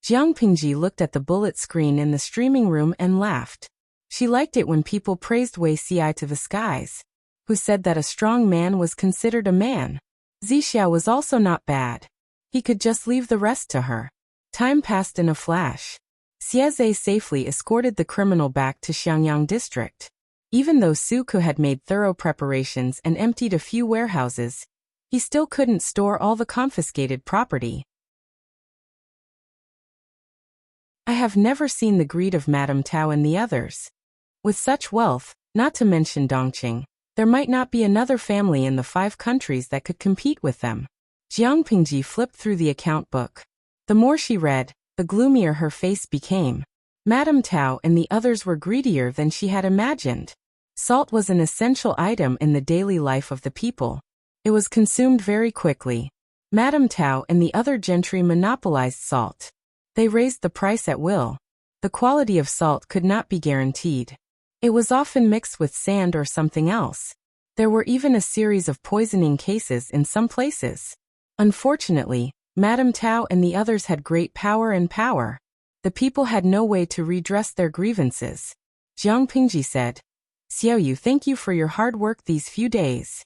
Jiang Pingji looked at the bullet screen in the streaming room and laughed. She liked it when people praised Wei C.I. to the skies, who said that a strong man was considered a man. Zixiao was also not bad. He could just leave the rest to her. Time passed in a flash. Xieze safely escorted the criminal back to Xiangyang district. Even though Su Ku had made thorough preparations and emptied a few warehouses, he still couldn't store all the confiscated property. I have never seen the greed of Madame Tao and the others. With such wealth, not to mention Dongqing, there might not be another family in the 5 countries that could compete with them. Jiang Pingji flipped through the account book. The more she read, the gloomier her face became. Madame Tao and the others were greedier than she had imagined. Salt was an essential item in the daily life of the people. It was consumed very quickly. Madame Tao and the other gentry monopolized salt. They raised the price at will. The quality of salt could not be guaranteed. It was often mixed with sand or something else. There were even a series of poisoning cases in some places. Unfortunately, Madame Tao and the others had great power and power. The people had no way to redress their grievances. Jiang Pingji said, Xiaoyu, thank you for your hard work these few days.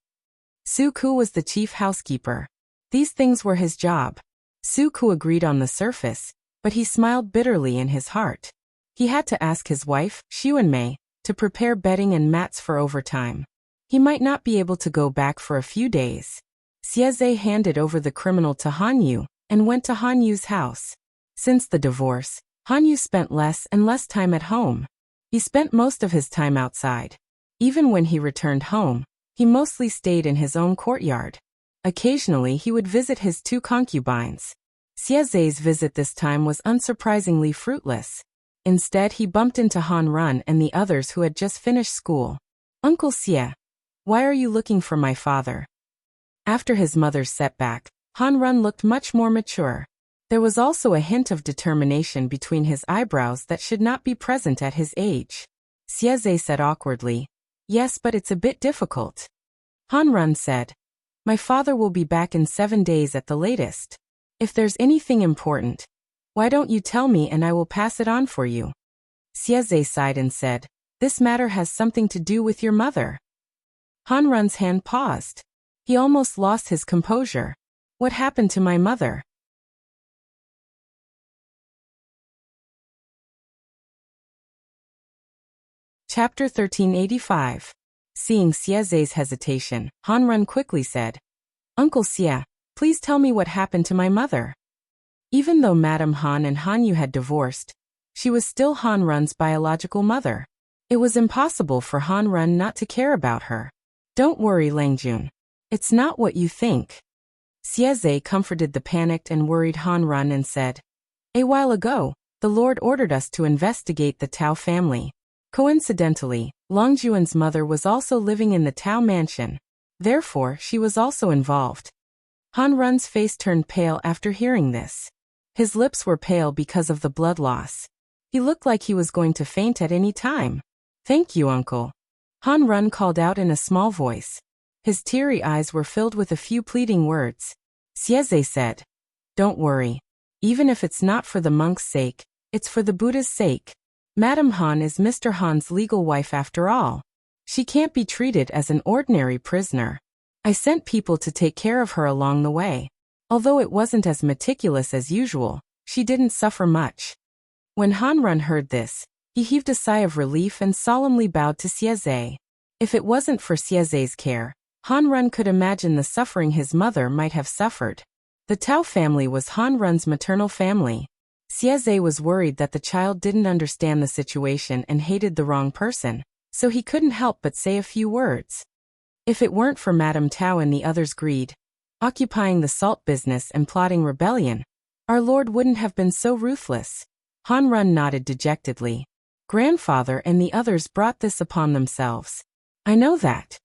Su Ku was the chief housekeeper. These things were his job. Su Ku agreed on the surface, but he smiled bitterly in his heart. He had to ask his wife, Xuanmei, to prepare bedding and mats for overtime. He might not be able to go back for a few days. Xieze handed over the criminal to Han Yu and went to Han Yu's house. Since the divorce, Han Yu spent less and less time at home. He spent most of his time outside. Even when he returned home, he mostly stayed in his own courtyard. Occasionally he would visit his 2 concubines. Xieze's visit this time was unsurprisingly fruitless. Instead he bumped into Han Run and the others who had just finished school. Uncle Xie, why are you looking for my father? After his mother's setback, Han Run looked much more mature. There was also a hint of determination between his eyebrows that should not be present at his age. Xieze said awkwardly, yes, but it's a bit difficult. Han Run said, my father will be back in 7 days at the latest. If there's anything important, why don't you tell me and I will pass it on for you? Xieze sighed and said, this matter has something to do with your mother. Han Run's hand paused. He almost lost his composure. What happened to my mother? Chapter 1385. Seeing Xieze's hesitation, Han Run quickly said, Uncle Xie, please tell me what happened to my mother. Even though Madame Han and Han Yu had divorced, she was still Han Run's biological mother. It was impossible for Han Run not to care about her. Don't worry, Langjun. It's not what you think. Xieze comforted the panicked and worried Han Run and said, a while ago, the Lord ordered us to investigate the Tao family. Coincidentally, Longjuan's mother was also living in the Tao mansion. Therefore, she was also involved. Han Run's face turned pale after hearing this. His lips were pale because of the blood loss. He looked like he was going to faint at any time. Thank you, uncle. Han Run called out in a small voice. His teary eyes were filled with a few pleading words. Xieze said, don't worry. Even if it's not for the monk's sake, it's for the Buddha's sake. Madame Han is Mr. Han's legal wife after all. She can't be treated as an ordinary prisoner. I sent people to take care of her along the way. Although it wasn't as meticulous as usual, she didn't suffer much. When Han Run heard this, he heaved a sigh of relief and solemnly bowed to Xieze. If it wasn't for Xieze's care, Han Run could imagine the suffering his mother might have suffered. The Tao family was Han Run's maternal family. Xieze was worried that the child didn't understand the situation and hated the wrong person, so he couldn't help but say a few words. If it weren't for Madame Tao and the others' greed, occupying the salt business and plotting rebellion, our lord wouldn't have been so ruthless. Han Run nodded dejectedly. Grandfather and the others brought this upon themselves. I know that.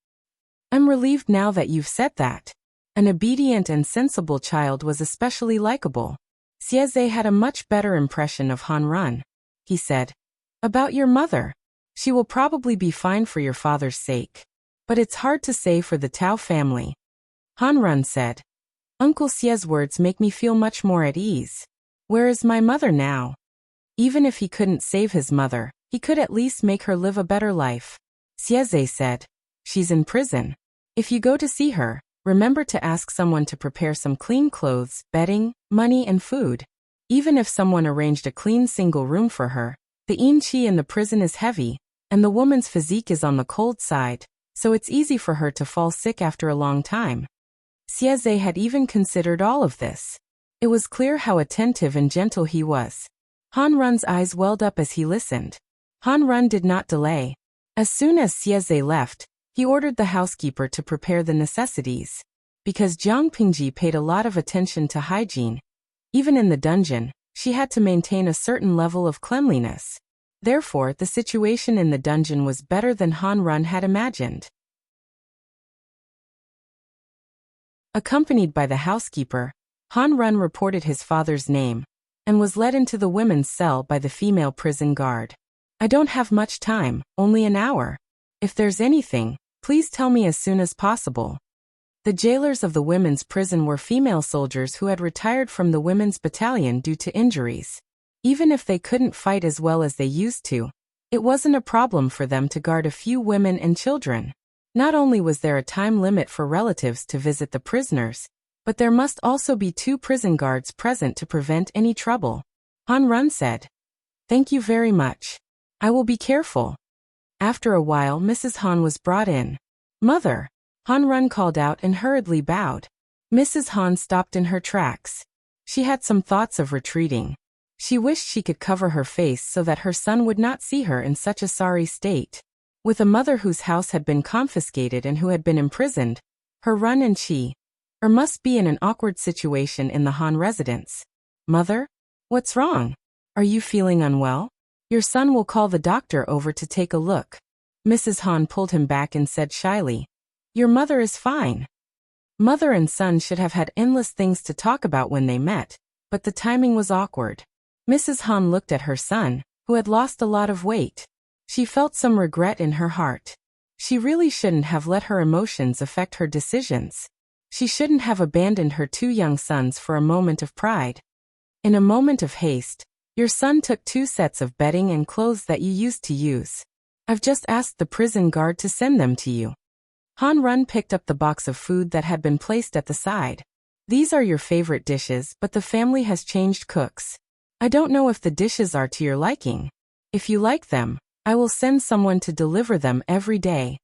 I'm relieved now that you've said that. An obedient and sensible child was especially likable. Xieze had a much better impression of Han Run. He said, about your mother. She will probably be fine for your father's sake. But it's hard to say for the Tao family. Han Run said, Uncle Xie's words make me feel much more at ease. Where is my mother now? Even if he couldn't save his mother, he could at least make her live a better life. Xieze said, she's in prison. If you go to see her, remember to ask someone to prepare some clean clothes, bedding, money and food. Even if someone arranged a clean single room for her, the qi in the prison is heavy, and the woman's physique is on the cold side, so it's easy for her to fall sick after a long time. Xieze had even considered all of this. It was clear how attentive and gentle he was. Han Run's eyes welled up as he listened. Han Run did not delay. As soon as Xieze left, he ordered the housekeeper to prepare the necessities. Because Jiang Pingji paid a lot of attention to hygiene, even in the dungeon, she had to maintain a certain level of cleanliness. Therefore, the situation in the dungeon was better than Han Run had imagined. Accompanied by the housekeeper, Han Run reported his father's name, and was led into the women's cell by the female prison guard. I don't have much time, only an hour. If there's anything, please tell me as soon as possible. The jailers of the women's prison were female soldiers who had retired from the women's battalion due to injuries. Even if they couldn't fight as well as they used to, it wasn't a problem for them to guard a few women and children. Not only was there a time limit for relatives to visit the prisoners, but there must also be 2 prison guards present to prevent any trouble. Han Run said, Thank you very much. I will be careful. After a while, Mrs. Han was brought in. Mother, Han Run called out and hurriedly bowed. Mrs. Han stopped in her tracks. She had some thoughts of retreating. She wished she could cover her face so that her son would not see her in such a sorry state. With a mother whose house had been confiscated and who had been imprisoned, her Run and Chi must be in an awkward situation in the Han residence. Mother? What's wrong? Are you feeling unwell? Your son will call the doctor over to take a look. Mrs. Han pulled him back and said shyly, Your mother is fine. Mother and son should have had endless things to talk about when they met, but the timing was awkward. Mrs. Han looked at her son, who had lost a lot of weight. She felt some regret in her heart. She really shouldn't have let her emotions affect her decisions. She shouldn't have abandoned her 2 young sons for a moment of pride. In a moment of haste, your son took 2 sets of bedding and clothes that you used to use. I've just asked the prison guard to send them to you. Han Run picked up the box of food that had been placed at the side. These are your favorite dishes, but the family has changed cooks. I don't know if the dishes are to your liking. If you like them, I will send someone to deliver them every day.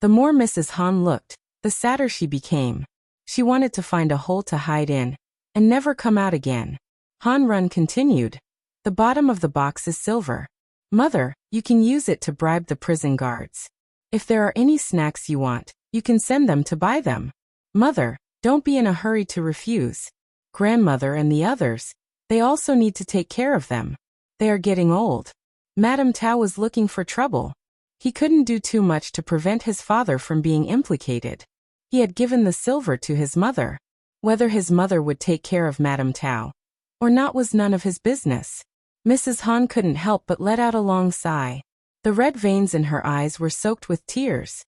The more Mrs. Han looked, the sadder she became. She wanted to find a hole to hide in, and never come out again. Han Run continued. The bottom of the box is silver. Mother, you can use it to bribe the prison guards. If there are any snacks you want, you can send them to buy them. Mother, don't be in a hurry to refuse. Grandmother and the others, they also need to take care of them. They are getting old. Madame Tao was looking for trouble. He couldn't do too much to prevent his father from being implicated. He had given the silver to his mother. Whether his mother would take care of Madame Tao or not was none of his business. Mrs. Han couldn't help but let out a long sigh. The red veins in her eyes were soaked with tears.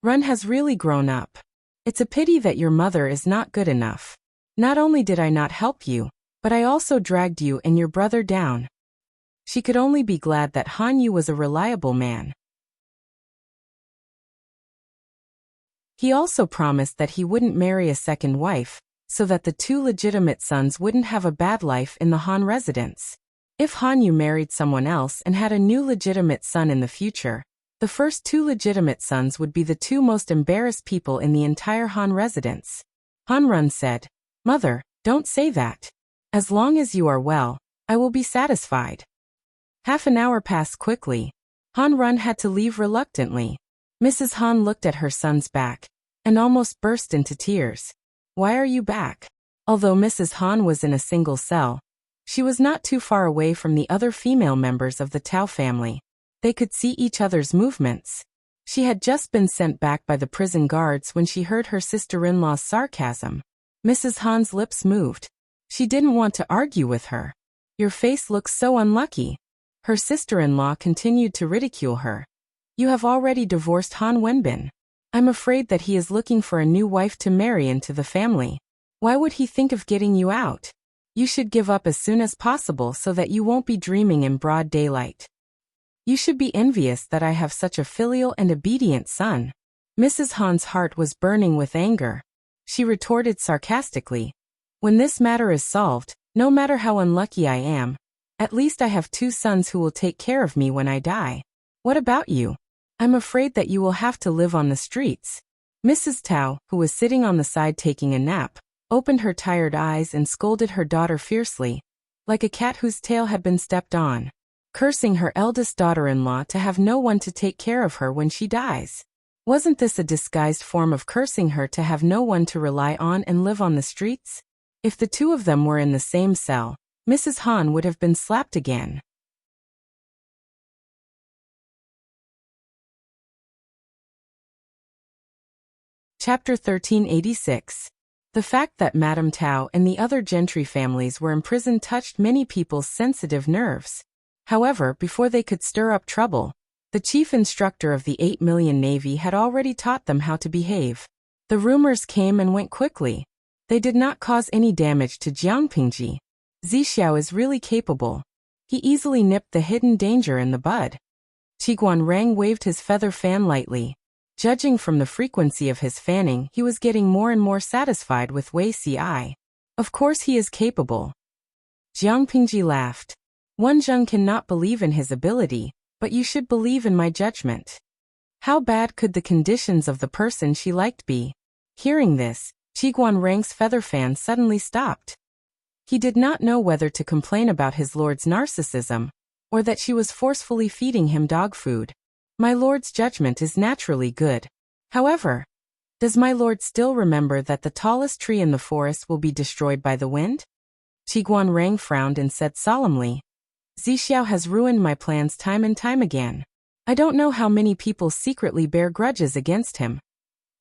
Run has really grown up. It's a pity that your mother is not good enough. Not only did I not help you, but I also dragged you and your brother down. She could only be glad that Han Yu was a reliable man. He also promised that he wouldn't marry a second wife, so that the 2 legitimate sons wouldn't have a bad life in the Han residence. If Han Yu married someone else and had a new legitimate son in the future, the first 2 legitimate sons would be the 2 most embarrassed people in the entire Han residence. Han Run said, Mother, don't say that. As long as you are well, I will be satisfied. Half an hour passed quickly. Han Run had to leave reluctantly. Mrs. Han looked at her son's back and almost burst into tears. Why are you back? Although Mrs. Han was in a single cell, she was not too far away from the other female members of the Tao family. They could see each other's movements. She had just been sent back by the prison guards when she heard her sister-in-law's sarcasm. Mrs. Han's lips moved. She didn't want to argue with her. Your face looks so unlucky. Her sister-in-law continued to ridicule her. You have already divorced Han Wenbin. I'm afraid that he is looking for a new wife to marry into the family. Why would he think of getting you out? You should give up as soon as possible so that you won't be dreaming in broad daylight. You should be envious that I have such a filial and obedient son. Mrs. Han's heart was burning with anger. She retorted sarcastically. When this matter is solved, no matter how unlucky I am, at least I have 2 sons who will take care of me when I die. What about you? I'm afraid that you will have to live on the streets. Mrs. Tao, who was sitting on the side taking a nap, opened her tired eyes and scolded her daughter fiercely, like a cat whose tail had been stepped on, cursing her eldest daughter-in-law to have no one to take care of her when she dies. Wasn't this a disguised form of cursing her to have no one to rely on and live on the streets? If the 2 of them were in the same cell, Mrs. Han would have been slapped again. Chapter 1386. The fact that Madame Tao and the other gentry families were imprisoned touched many people's sensitive nerves. However, before they could stir up trouble, the chief instructor of the 8 million Navy had already taught them how to behave. The rumors came and went quickly. They did not cause any damage to Jiangpingji. Zixiao is really capable. He easily nipped the hidden danger in the bud. Qiguanrang waved his feather fan lightly. Judging from the frequency of his fanning, he was getting more and more satisfied with Wei Ci. Of course he is capable. Jiangpingji laughed. Wenjun cannot believe in his ability, but you should believe in my judgment. How bad could the conditions of the person she liked be? Hearing this, Qiguanrang's feather fan suddenly stopped. He did not know whether to complain about his lord's narcissism, or that she was forcefully feeding him dog food. My lord's judgment is naturally good. However, does my lord still remember that the tallest tree in the forest will be destroyed by the wind? Qiguanrang frowned and said solemnly, Zixiao has ruined my plans time and time again. I don't know how many people secretly bear grudges against him.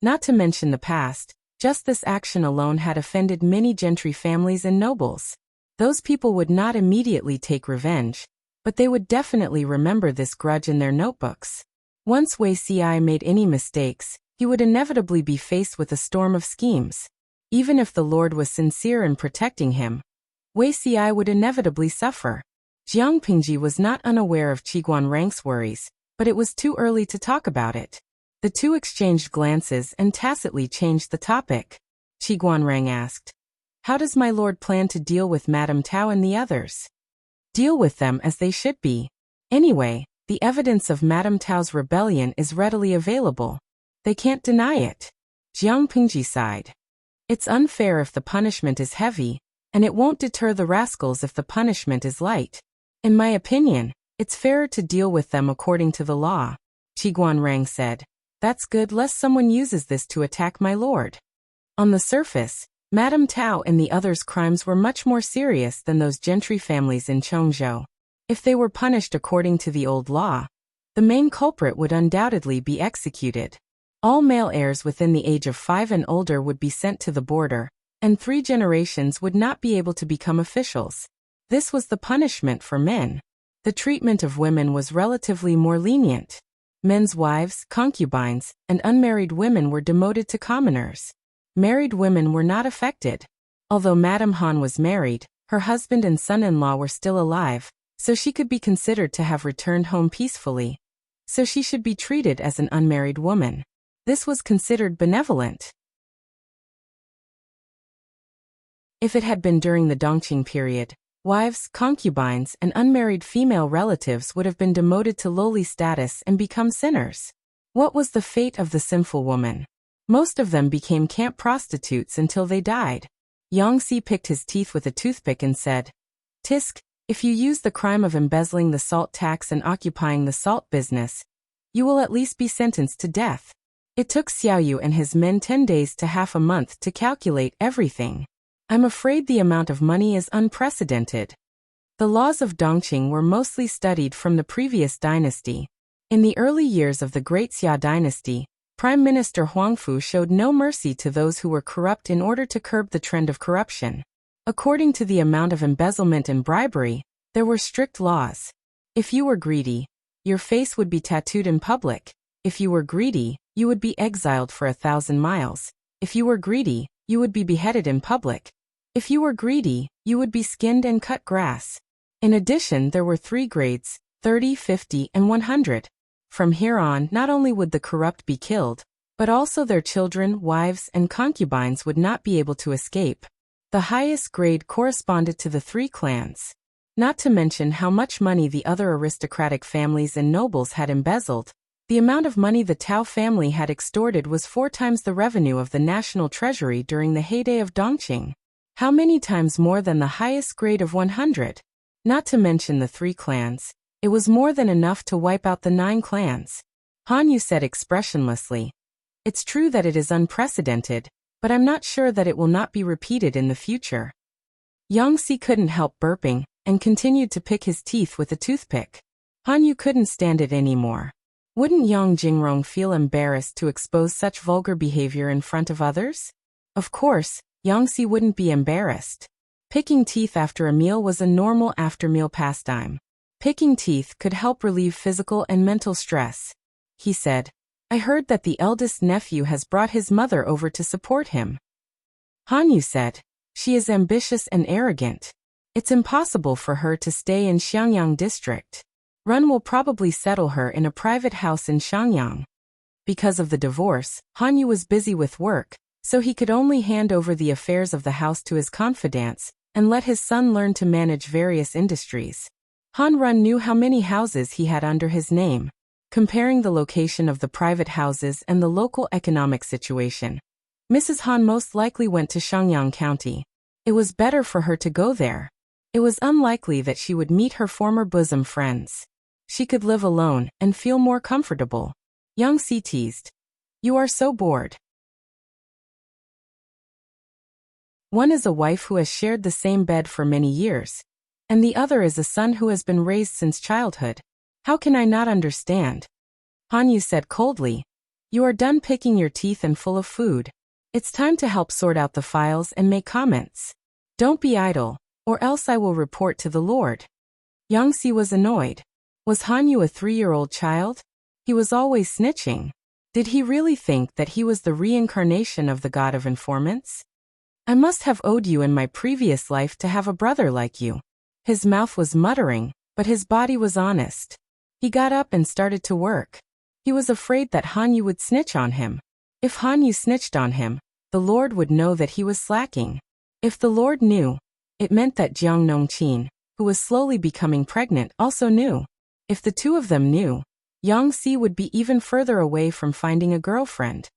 Not to mention the past, just this action alone had offended many gentry families and nobles. Those people would not immediately take revenge, but they would definitely remember this grudge in their notebooks. Once Wei Ci made any mistakes, he would inevitably be faced with a storm of schemes. Even if the Lord was sincere in protecting him, Wei Ci would inevitably suffer. Jiangpingji was not unaware of Qiguanrang's worries, but it was too early to talk about it. The 2 exchanged glances and tacitly changed the topic. Qiguanrang asked, How does my lord plan to deal with Madame Tao and the others? Deal with them as they should be. Anyway, the evidence of Madame Tao's rebellion is readily available. They can't deny it. Jiangpingji sighed. It's unfair if the punishment is heavy, and it won't deter the rascals if the punishment is light. In my opinion, it's fairer to deal with them according to the law. Qiguanrang said. That's good lest someone uses this to attack my lord. On the surface, Madame Tao and the others' crimes were much more serious than those gentry families in Chongzhou. If they were punished according to the old law, the main culprit would undoubtedly be executed. All male heirs within the age of 5 and older would be sent to the border, and 3 generations would not be able to become officials. This was the punishment for men. The treatment of women was relatively more lenient. Men's wives, concubines, and unmarried women were demoted to commoners. Married women were not affected. Although Madame Han was married, her husband and son-in-law were still alive, so she could be considered to have returned home peacefully. So she should be treated as an unmarried woman. This was considered benevolent. If it had been during the Dongqing period, wives, concubines, and unmarried female relatives would have been demoted to lowly status and become sinners. What was the fate of the sinful woman? Most of them became camp prostitutes until they died. Yangtze picked his teeth with a toothpick and said, Tisk, If you use the crime of embezzling the salt tax and occupying the salt business, you will at least be sentenced to death. It took Xiaoyu and his men 10 days to half a month to calculate everything. I'm afraid the amount of money is unprecedented. The laws of Dongqing were mostly studied from the previous dynasty. In the early years of the Great Xia dynasty, Prime Minister Huangfu showed no mercy to those who were corrupt in order to curb the trend of corruption. According to the amount of embezzlement and bribery, there were strict laws. If you were greedy, your face would be tattooed in public. If you were greedy, you would be exiled for 1,000 miles. If you were greedy, you would be beheaded in public. If you were greedy, you would be skinned and cut grass. In addition, there were 3 grades, 30, 50, and 100. From here on, not only would the corrupt be killed, but also their children, wives, and concubines would not be able to escape. The highest grade corresponded to the 3 clans. Not to mention how much money the other aristocratic families and nobles had embezzled. The amount of money the Tao family had extorted was 4 times the revenue of the national treasury during the heyday of Dongqing. How many times more than the highest grade of 100? Not to mention the 3 clans. It was more than enough to wipe out the 9 clans. Han Yu said expressionlessly. It's true that it is unprecedented, but I'm not sure that it will not be repeated in the future. Yang Si couldn't help burping, and continued to pick his teeth with a toothpick. Han Yu couldn't stand it anymore. Wouldn't Yang Jingrong feel embarrassed to expose such vulgar behavior in front of others? Of course, Yang Si wouldn't be embarrassed. Picking teeth after a meal was a normal after-meal pastime. Picking teeth could help relieve physical and mental stress. He said, I heard that the eldest nephew has brought his mother over to support him. Han Yu said, she is ambitious and arrogant. It's impossible for her to stay in Xiangyang district. Run will probably settle her in a private house in Xiangyang. Because of the divorce, Han Yu was busy with work, so he could only hand over the affairs of the house to his confidants, and let his son learn to manage various industries. Han Run knew how many houses he had under his name. Comparing the location of the private houses and the local economic situation, Mrs. Han most likely went to Xiangyang County. It was better for her to go there. It was unlikely that she would meet her former bosom friends. She could live alone and feel more comfortable. Yang Si teased. You are so bored. One is a wife who has shared the same bed for many years, and the other is a son who has been raised since childhood. How can I not understand? Han Yu said coldly. You are done picking your teeth and full of food. It's time to help sort out the files and make comments. Don't be idle, or else I will report to the Lord. Yang Si was annoyed. Was Han Yu a 3-year-old child? He was always snitching. Did he really think that he was the reincarnation of the god of informants? I must have owed you in my previous life to have a brother like you. His mouth was muttering, but his body was honest. He got up and started to work. He was afraid that Han Yu would snitch on him. If Han Yu snitched on him, the Lord would know that he was slacking. If the Lord knew, it meant that Jiang Nongqin, who was slowly becoming pregnant, also knew. If the two of them knew, Yang Si would be even further away from finding a girlfriend.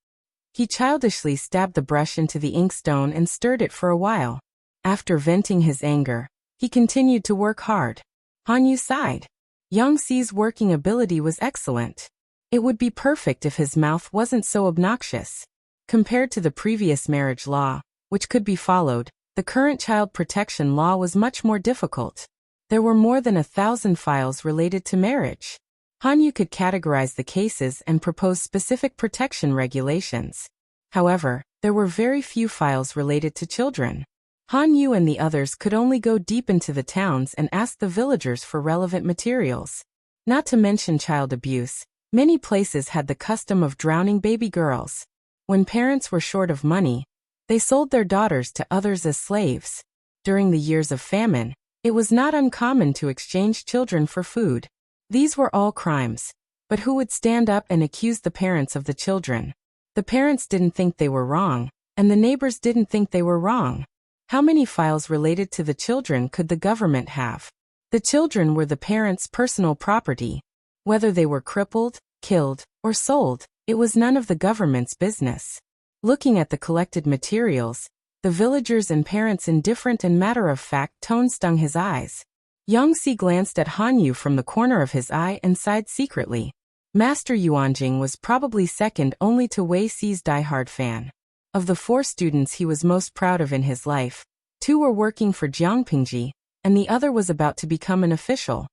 He childishly stabbed the brush into the inkstone and stirred it for a while. After venting his anger, he continued to work hard. Han Yu sighed. Yang Si's working ability was excellent. It would be perfect if his mouth wasn't so obnoxious. Compared to the previous marriage law, which could be followed, the current child protection law was much more difficult. There were more than 1,000 files related to marriage. Han Yu could categorize the cases and propose specific protection regulations. However, there were very few files related to children. Han Yu and the others could only go deep into the towns and ask the villagers for relevant materials. Not to mention child abuse, many places had the custom of drowning baby girls. When parents were short of money, they sold their daughters to others as slaves. During the years of famine, it was not uncommon to exchange children for food. These were all crimes. But who would stand up and accuse the parents of the children? The parents didn't think they were wrong, and the neighbors didn't think they were wrong. How many files related to the children could the government have? The children were the parents' personal property. Whether they were crippled, killed, or sold, it was none of the government's business. Looking at the collected materials, the villagers and parents' indifferent and matter-of-fact tone stung his eyes. Yang Si glanced at Han Yu from the corner of his eye and sighed secretly. Master Yuanjing was probably second only to Wei Si's diehard fan. Of the 4 students he was most proud of in his life, 2 were working for Jiangpingji, and the other was about to become an official.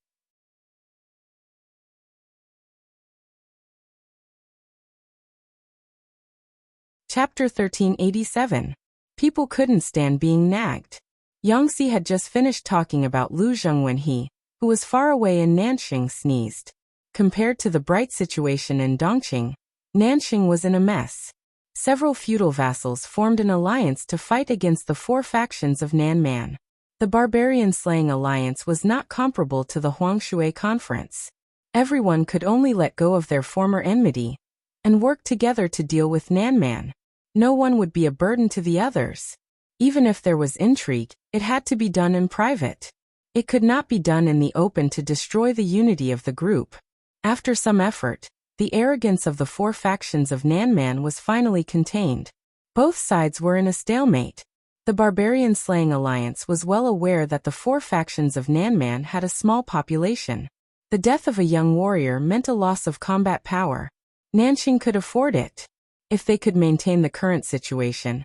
Chapter 1387. People couldn't stand being nagged. Yang Si had just finished talking about Lu Zheng when he, who was far away in Nanxing, sneezed. Compared to the bright situation in Dongqing, Nanxing was in a mess. Several feudal vassals formed an alliance to fight against the 4 factions of Nanman. The barbarian slaying alliance was not comparable to the Huangshui conference. Everyone could only let go of their former enmity and work together to deal with Nanman. No one would be a burden to the others. Even if there was intrigue, it had to be done in private. It could not be done in the open to destroy the unity of the group. After some effort, the arrogance of the 4 factions of Nanman was finally contained. Both sides were in a stalemate. The barbarian slaying alliance was well aware that the 4 factions of Nanman had a small population. The death of a young warrior meant a loss of combat power. Nanxing could afford it. If they could maintain the current situation,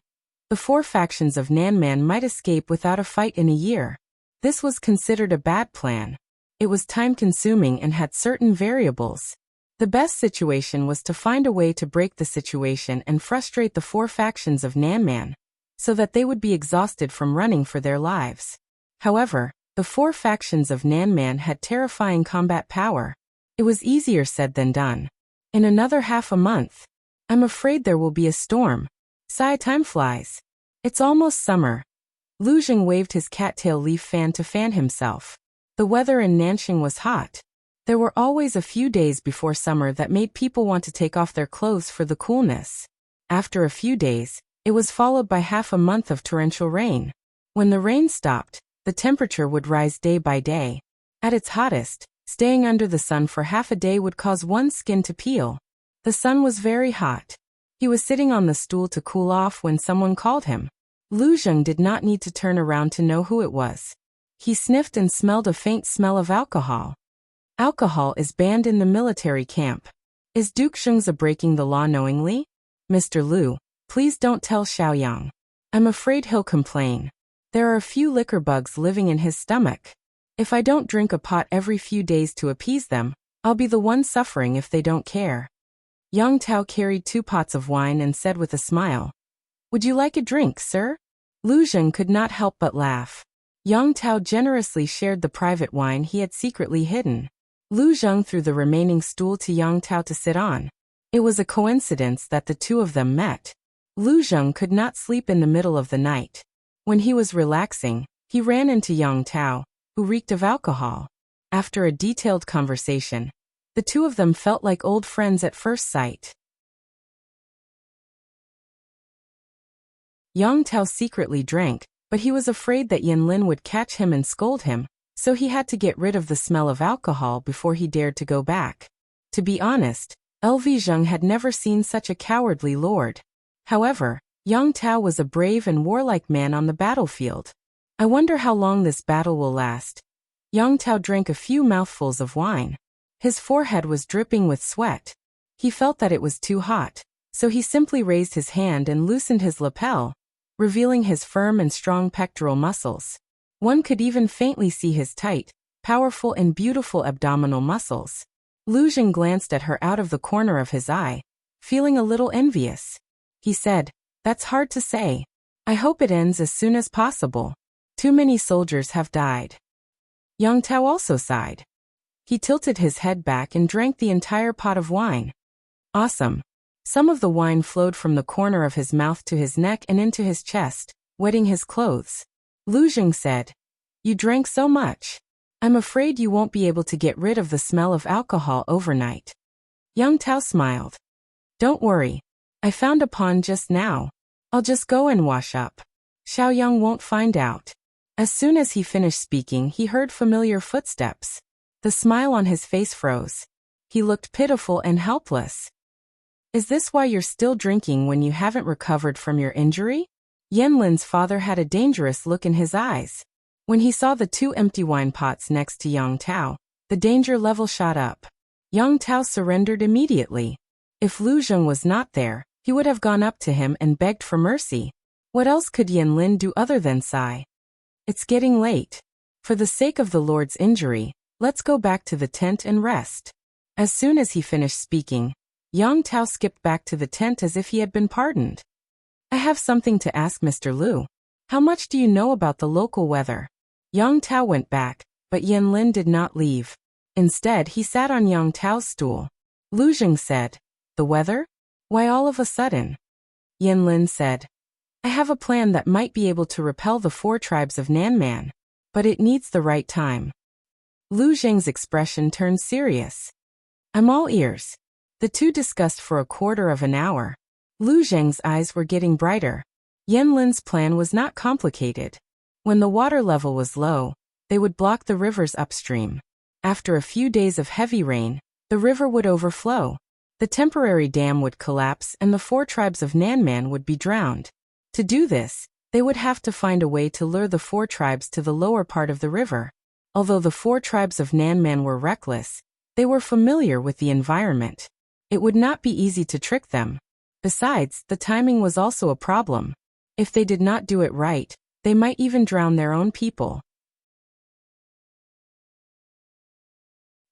the 4 factions of Nanman might escape without a fight in a year. This was considered a bad plan. It was time-consuming and had certain variables. The best situation was to find a way to break the situation and frustrate the 4 factions of Nanman, so that they would be exhausted from running for their lives. However, the 4 factions of Nanman had terrifying combat power. It was easier said than done. In another half a month, I'm afraid there will be a storm. Sigh, time flies. It's almost summer. Lu Zheng waved his cattail leaf fan to fan himself. The weather in Nanxing was hot. There were always a few days before summer that made people want to take off their clothes for the coolness. After a few days, it was followed by half a month of torrential rain. When the rain stopped, the temperature would rise day by day. At its hottest, staying under the sun for half a day would cause one's skin to peel. The sun was very hot. He was sitting on the stool to cool off when someone called him. Lu Zheng did not need to turn around to know who it was. He sniffed and smelled a faint smell of alcohol. Alcohol is banned in the military camp. Is Duke Zhengzi breaking the law knowingly? Mr. Lu, please don't tell Xiaoyang. I'm afraid he'll complain. There are a few liquor bugs living in his stomach. If I don't drink a pot every few days to appease them, I'll be the one suffering if they don't care. Yang Tao carried 2 pots of wine and said with a smile, "Would you like a drink, sir?" Lu Zheng could not help but laugh. Yang Tao generously shared the private wine he had secretly hidden. Lu Zheng threw the remaining stool to Yang Tao to sit on. It was a coincidence that the 2 of them met. Lu Zheng could not sleep in the middle of the night. When he was relaxing, he ran into Yang Tao, who reeked of alcohol. After a detailed conversation, the 2 of them felt like old friends at first sight. Yang Tao secretly drank, but he was afraid that Yan Lin would catch him and scold him, so he had to get rid of the smell of alcohol before he dared to go back. To be honest, LV Zheng had never seen such a cowardly lord. However, Yang Tao was a brave and warlike man on the battlefield. I wonder how long this battle will last. Yang Tao drank a few mouthfuls of wine. His forehead was dripping with sweat. He felt that it was too hot, so he simply raised his hand and loosened his lapel, revealing his firm and strong pectoral muscles. One could even faintly see his tight, powerful and beautiful abdominal muscles. Lu Zheng glanced at her out of the corner of his eye, feeling a little envious. He said, "That's hard to say. I hope it ends as soon as possible. Too many soldiers have died." Yang Tao also sighed. He tilted his head back and drank the entire pot of wine. Awesome. Some of the wine flowed from the corner of his mouth to his neck and into his chest, wetting his clothes. Lu Zheng said, "You drank so much. I'm afraid you won't be able to get rid of the smell of alcohol overnight." Yang Tao smiled. "Don't worry. I found a pond just now. I'll just go and wash up. Xiaoyang won't find out." As soon as he finished speaking, he heard familiar footsteps. The smile on his face froze. He looked pitiful and helpless. "Is this why you're still drinking when you haven't recovered from your injury?" Yan Lin's father had a dangerous look in his eyes. When he saw the 2 empty wine pots next to Yang Tao, the danger level shot up. Yang Tao surrendered immediately. If Lu Zheng was not there, he would have gone up to him and begged for mercy. What else could Yan Lin do other than sigh? It's getting late. For the sake of the Lord's injury, let's go back to the tent and rest. As soon as he finished speaking, Yang Tao skipped back to the tent as if he had been pardoned. I have something to ask Mr. Lu. How much do you know about the local weather? Yang Tao went back, but Yan Lin did not leave. Instead, he sat on Yang Tao's stool. Lu Zheng said, "The weather? Why all of a sudden?" Yan Lin said, "I have a plan that might be able to repel the 4 tribes of Nanman, but it needs the right time." Lu Zheng's expression turned serious. "I'm all ears." The two discussed for a quarter of an hour. Lu Zheng's eyes were getting brighter. Yan Lin's plan was not complicated. When the water level was low, they would block the rivers upstream. After a few days of heavy rain, the river would overflow. The temporary dam would collapse and the 4 tribes of Nanman would be drowned. To do this, they would have to find a way to lure the 4 tribes to the lower part of the river. Although the 4 tribes of Nanman were reckless, they were familiar with the environment. It would not be easy to trick them. Besides, the timing was also a problem. If they did not do it right, they might even drown their own people.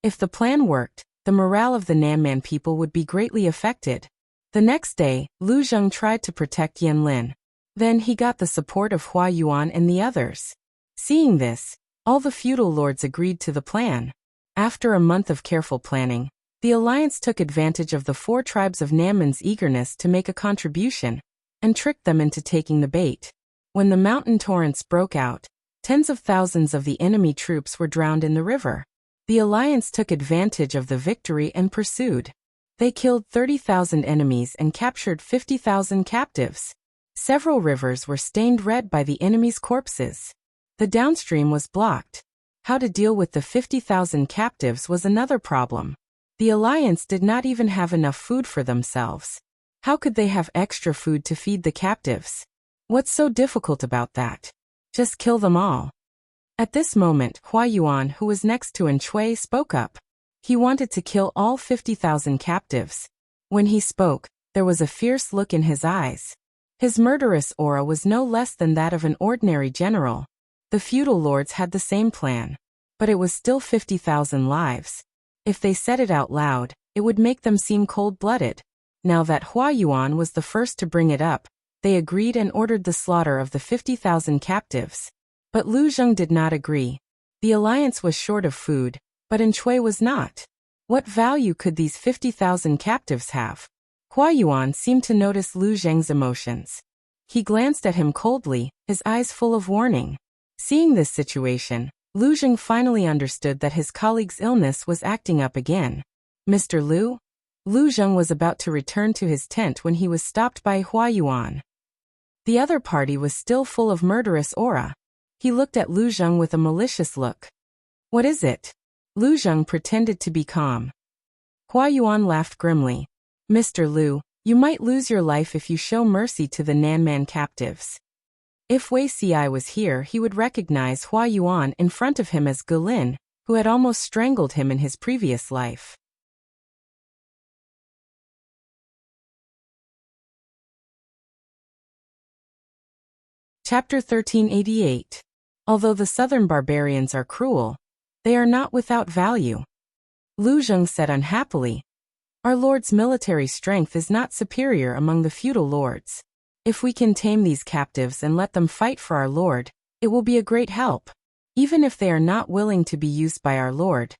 If the plan worked, the morale of the Nanman people would be greatly affected. The next day, Lu Zheng tried to protect Yan Lin. Then he got the support of Hua Yuan and the others. Seeing this, all the feudal lords agreed to the plan. After a month of careful planning, the alliance took advantage of the 4 tribes of Nanman's eagerness to make a contribution, and tricked them into taking the bait. When the mountain torrents broke out, tens of thousands of the enemy troops were drowned in the river. The alliance took advantage of the victory and pursued. They killed 30,000 enemies and captured 50,000 captives. Several rivers were stained red by the enemy's corpses. The downstream was blocked. How to deal with the 50,000 captives was another problem. The alliance did not even have enough food for themselves. How could they have extra food to feed the captives? What's so difficult about that? Just kill them all. At this moment, Hua Yuan, who was next to An Chui, spoke up. He wanted to kill all 50,000 captives. When he spoke, there was a fierce look in his eyes. His murderous aura was no less than that of an ordinary general. The feudal lords had the same plan. But it was still 50,000 lives. If they said it out loud, it would make them seem cold-blooded. Now that Hua Yuan was the first to bring it up, they agreed and ordered the slaughter of the 50,000 captives. But Lu Zheng did not agree. The alliance was short of food, but An Chui was not. What value could these 50,000 captives have? Hua Yuan seemed to notice Lu Zheng's emotions. He glanced at him coldly, his eyes full of warning. Seeing this situation, Lu Zheng finally understood that his colleague's illness was acting up again. "Mr. Lu?" Lu Zheng was about to return to his tent when he was stopped by Hua Yuan. The other party was still full of murderous aura. He looked at Lu Zheng with a malicious look. "What is it?" Lu Zheng pretended to be calm. Hua Yuan laughed grimly. "Mr. Lu, you might lose your life if you show mercy to the Nanman captives." If Wei Ci was here, he would recognize Hua Yuan in front of him as Gulin, who had almost strangled him in his previous life. Chapter 1388. Although the southern barbarians are cruel, they are not without value. Lu Zheng said unhappily, "Our lord's military strength is not superior among the feudal lords. If we can tame these captives and let them fight for our lord, it will be a great help. Even if they are not willing to be used by our lord,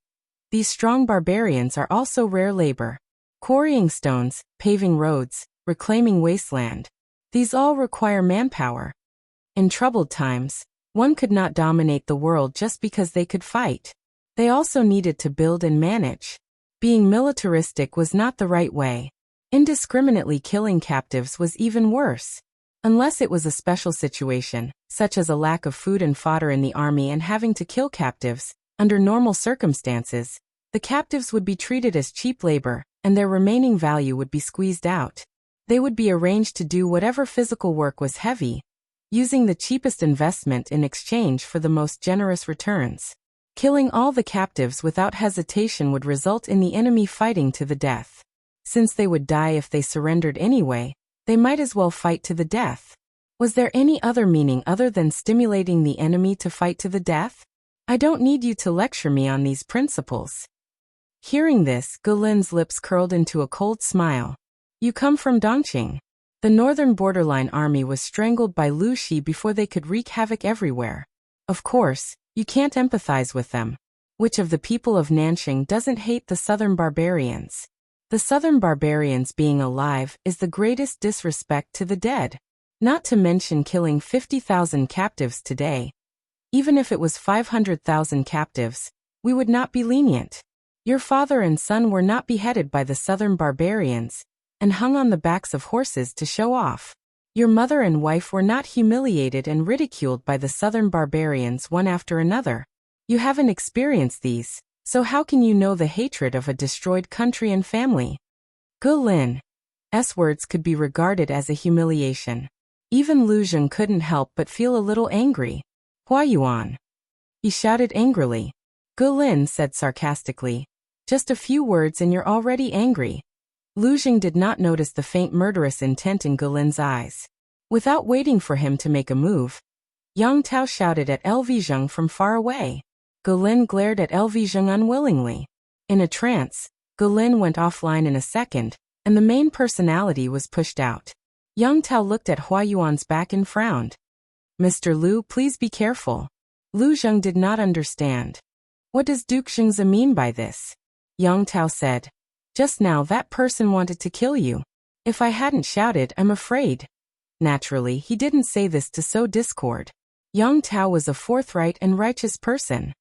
these strong barbarians are also rare labor. Quarrying stones, paving roads, reclaiming wasteland. These all require manpower. In troubled times, one could not dominate the world just because they could fight. They also needed to build and manage. Being militaristic was not the right way. Indiscriminately killing captives was even worse. Unless it was a special situation, such as a lack of food and fodder in the army and having to kill captives, under normal circumstances, the captives would be treated as cheap labor, and their remaining value would be squeezed out. They would be arranged to do whatever physical work was heavy, using the cheapest investment in exchange for the most generous returns. Killing all the captives without hesitation would result in the enemy fighting to the death. Since they would die if they surrendered anyway, they might as well fight to the death. Was there any other meaning other than stimulating the enemy to fight to the death? I don't need you to lecture me on these principles. Hearing this, Gulin's lips curled into a cold smile. You come from Dongqing. The northern borderline army was strangled by Lu Shi before they could wreak havoc everywhere. Of course, you can't empathize with them. Which of the people of Nanxing doesn't hate the southern barbarians? The southern barbarians being alive is the greatest disrespect to the dead. Not to mention killing 50,000 captives today. Even if it was 500,000 captives, we would not be lenient. Your father and son were not beheaded by the southern barbarians and hung on the backs of horses to show off. Your mother and wife were not humiliated and ridiculed by the southern barbarians one after another. You haven't experienced these, so how can you know the hatred of a destroyed country and family? Gulin's words could be regarded as a humiliation. Even Lu Zheng couldn't help but feel a little angry. Huayuan, he shouted angrily. Gulin said sarcastically, just a few words and you're already angry. Lu Zheng did not notice the faint murderous intent in Gulin's eyes. Without waiting for him to make a move, Yang Tao shouted at Zheng from far away. Gulin glared at Zheng unwillingly. In a trance, Gulin went offline in a second, and the main personality was pushed out. Yang Tao looked at Huayuan's back and frowned. Mr. Lu, please be careful. Lu Zheng did not understand. What does Duke Xingzi mean by this? Yang Tao said. Just now that person wanted to kill you. If I hadn't shouted, I'm afraid. Naturally, he didn't say this to sow discord. Yang Tao was a forthright and righteous person.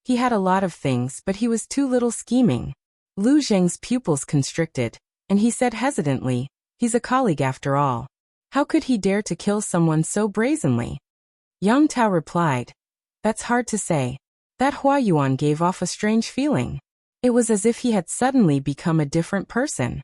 He had a lot of things, but he was too little scheming. Lu Zheng's pupils constricted, and he said hesitantly, he's a colleague after all. How could he dare to kill someone so brazenly? Yang Tao replied, that's hard to say. That Huayuan gave off a strange feeling. It was as if he had suddenly become a different person.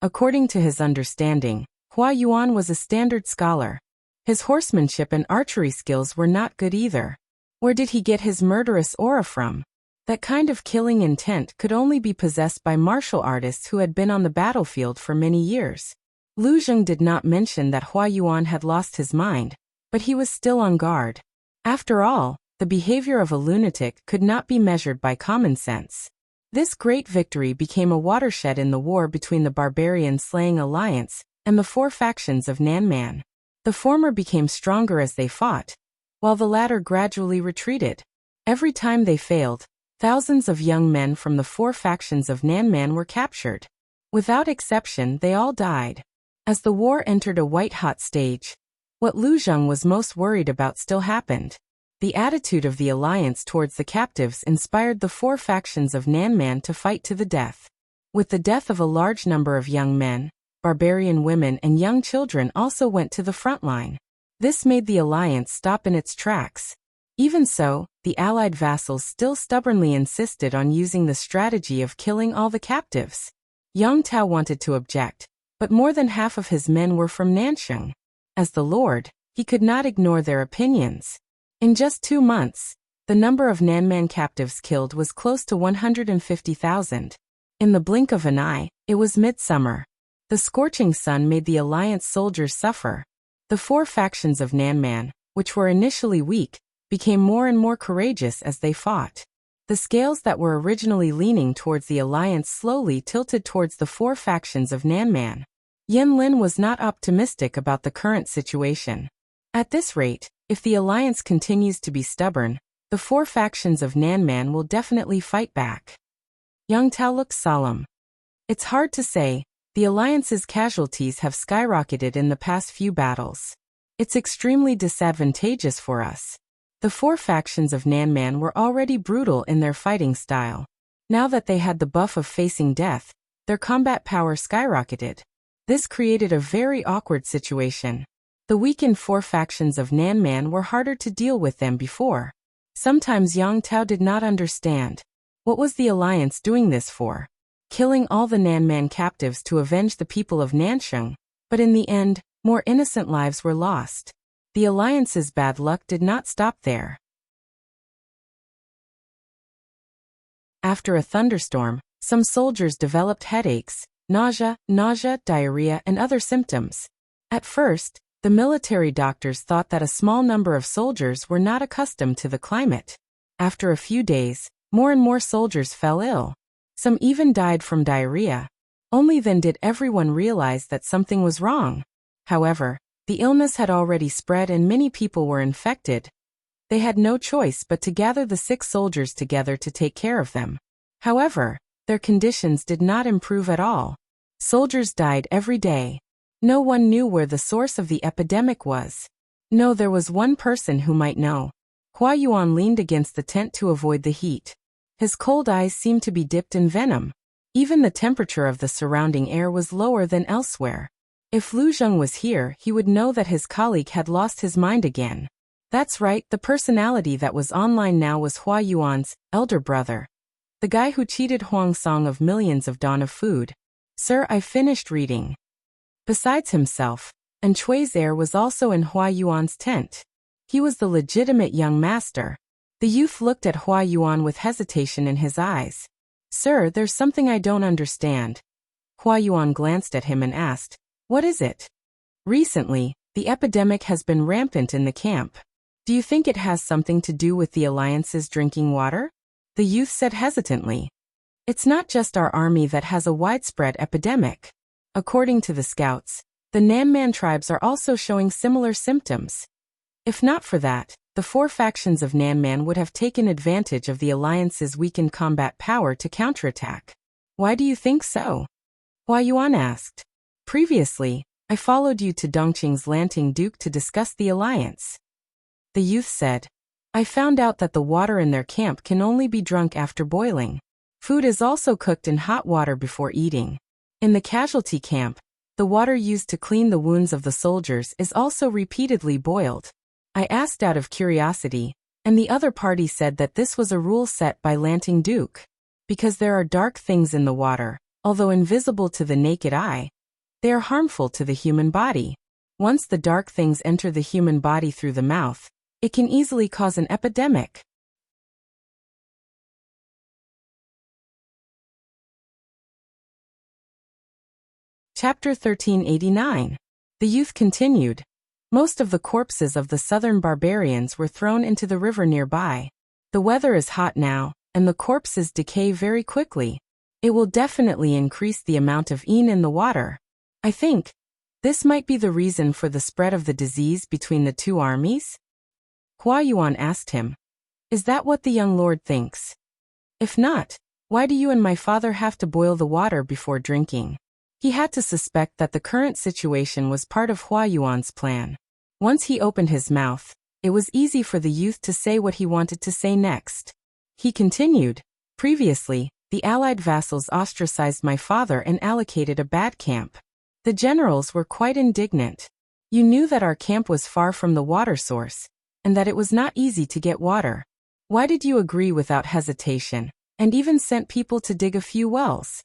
According to his understanding, Huayuan was a standard scholar. His horsemanship and archery skills were not good either. Where did he get his murderous aura from? That kind of killing intent could only be possessed by martial artists who had been on the battlefield for many years. Lu Zheng did not mention that Huayuan had lost his mind, but he was still on guard. After all, the behavior of a lunatic could not be measured by common sense. This great victory became a watershed in the war between the barbarian-slaying alliance and the four factions of Nanman. The former became stronger as they fought, while the latter gradually retreated. Every time they failed, thousands of young men from the four factions of Nanman were captured. Without exception, they all died. As the war entered a white-hot stage, what Lu Zheng was most worried about still happened. The attitude of the alliance towards the captives inspired the four factions of Nanman to fight to the death. With the death of a large number of young men, barbarian women and young children also went to the front line. This made the alliance stop in its tracks. Even so, the allied vassals still stubbornly insisted on using the strategy of killing all the captives. Yang Tao wanted to object, but more than half of his men were from Nanxing. As the lord, he could not ignore their opinions. In just 2 months, the number of Nanman captives killed was close to 150,000. In the blink of an eye, it was midsummer. The scorching sun made the alliance soldiers suffer. The four factions of Nanman, which were initially weak, became more and more courageous as they fought. The scales that were originally leaning towards the alliance slowly tilted towards the four factions of Nanman. Yen Lin was not optimistic about the current situation. At this rate, if the alliance continues to be stubborn, the four factions of Nanman will definitely fight back. Yang Tao looked solemn. It's hard to say, the alliance's casualties have skyrocketed in the past few battles. It's extremely disadvantageous for us. The four factions of Nanman were already brutal in their fighting style. Now that they had the buff of facing death, their combat power skyrocketed. This created a very awkward situation. The weakened four factions of Nanman were harder to deal with than before. Sometimes Yang Tao did not understand. What was the alliance doing this for? Killing all the Nanman captives to avenge the people of Nanxing? But in the end, more innocent lives were lost. The Alliance's bad luck did not stop there. After a thunderstorm, some soldiers developed headaches, nausea, diarrhea, and other symptoms. At first, the military doctors thought that a small number of soldiers were not accustomed to the climate. After a few days, more and more soldiers fell ill. Some even died from diarrhea. Only then did everyone realize that something was wrong. However, the illness had already spread and many people were infected. They had no choice but to gather the sick soldiers together to take care of them. However, their conditions did not improve at all. Soldiers died every day. No one knew where the source of the epidemic was. No, there was one person who might know. Hua Yuan leaned against the tent to avoid the heat. His cold eyes seemed to be dipped in venom. Even the temperature of the surrounding air was lower than elsewhere. If Lu Zheng was here, he would know that his colleague had lost his mind again. That's right, the personality that was online now was Hua Yuan's elder brother. The guy who cheated Huang Song of millions of don of food. Sir, I finished reading. Besides himself, and Chui's heir was also in Hua Yuan's tent. He was the legitimate young master. The youth looked at Hua Yuan with hesitation in his eyes. Sir, there's something I don't understand. Hua Yuan glanced at him and asked, what is it? Recently, the epidemic has been rampant in the camp. Do you think it has something to do with the Alliance's drinking water? The youth said hesitantly. It's not just our army that has a widespread epidemic. According to the scouts, the Nanman tribes are also showing similar symptoms. If not for that, the 4 factions of Nanman would have taken advantage of the Alliance's weakened combat power to counterattack. Why do you think so? Hua Yuan asked. Previously, I followed you to Dongqing's Lanting Duke to discuss the alliance. The youth said, I found out that the water in their camp can only be drunk after boiling. Food is also cooked in hot water before eating. In the casualty camp, the water used to clean the wounds of the soldiers is also repeatedly boiled. I asked out of curiosity, and the other party said that this was a rule set by Lanting Duke. Because there are dark things in the water, although invisible to the naked eye, they are harmful to the human body. Once the dark things enter the human body through the mouth, it can easily cause an epidemic. Chapter 1389. The youth continued. Most of the corpses of the southern barbarians were thrown into the river nearby. The weather is hot now, and the corpses decay very quickly. It will definitely increase the amount of yin in the water. I think this might be the reason for the spread of the disease between the 2 armies? Hua Yuan asked him. Is that what the young lord thinks? If not, why do you and my father have to boil the water before drinking? He had to suspect that the current situation was part of Hua Yuan's plan. Once he opened his mouth, it was easy for the youth to say what he wanted to say next. He continued, previously, the allied vassals ostracized my father and allocated a bad camp. The generals were quite indignant. You knew that our camp was far from the water source, and that it was not easy to get water. Why did you agree without hesitation, and even sent people to dig a few wells?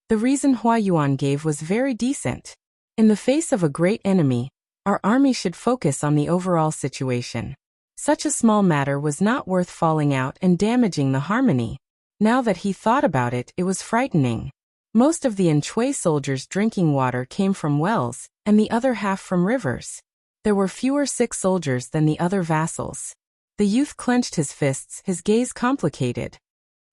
The reason Hua Yuan gave was very decent. In the face of a great enemy, our army should focus on the overall situation. Such a small matter was not worth falling out and damaging the harmony. Now that he thought about it, it was frightening. Most of the Enchui soldiers' drinking water came from wells, and the other half from rivers. There were fewer sick soldiers than the other vassals. The youth clenched his fists, his gaze complicated.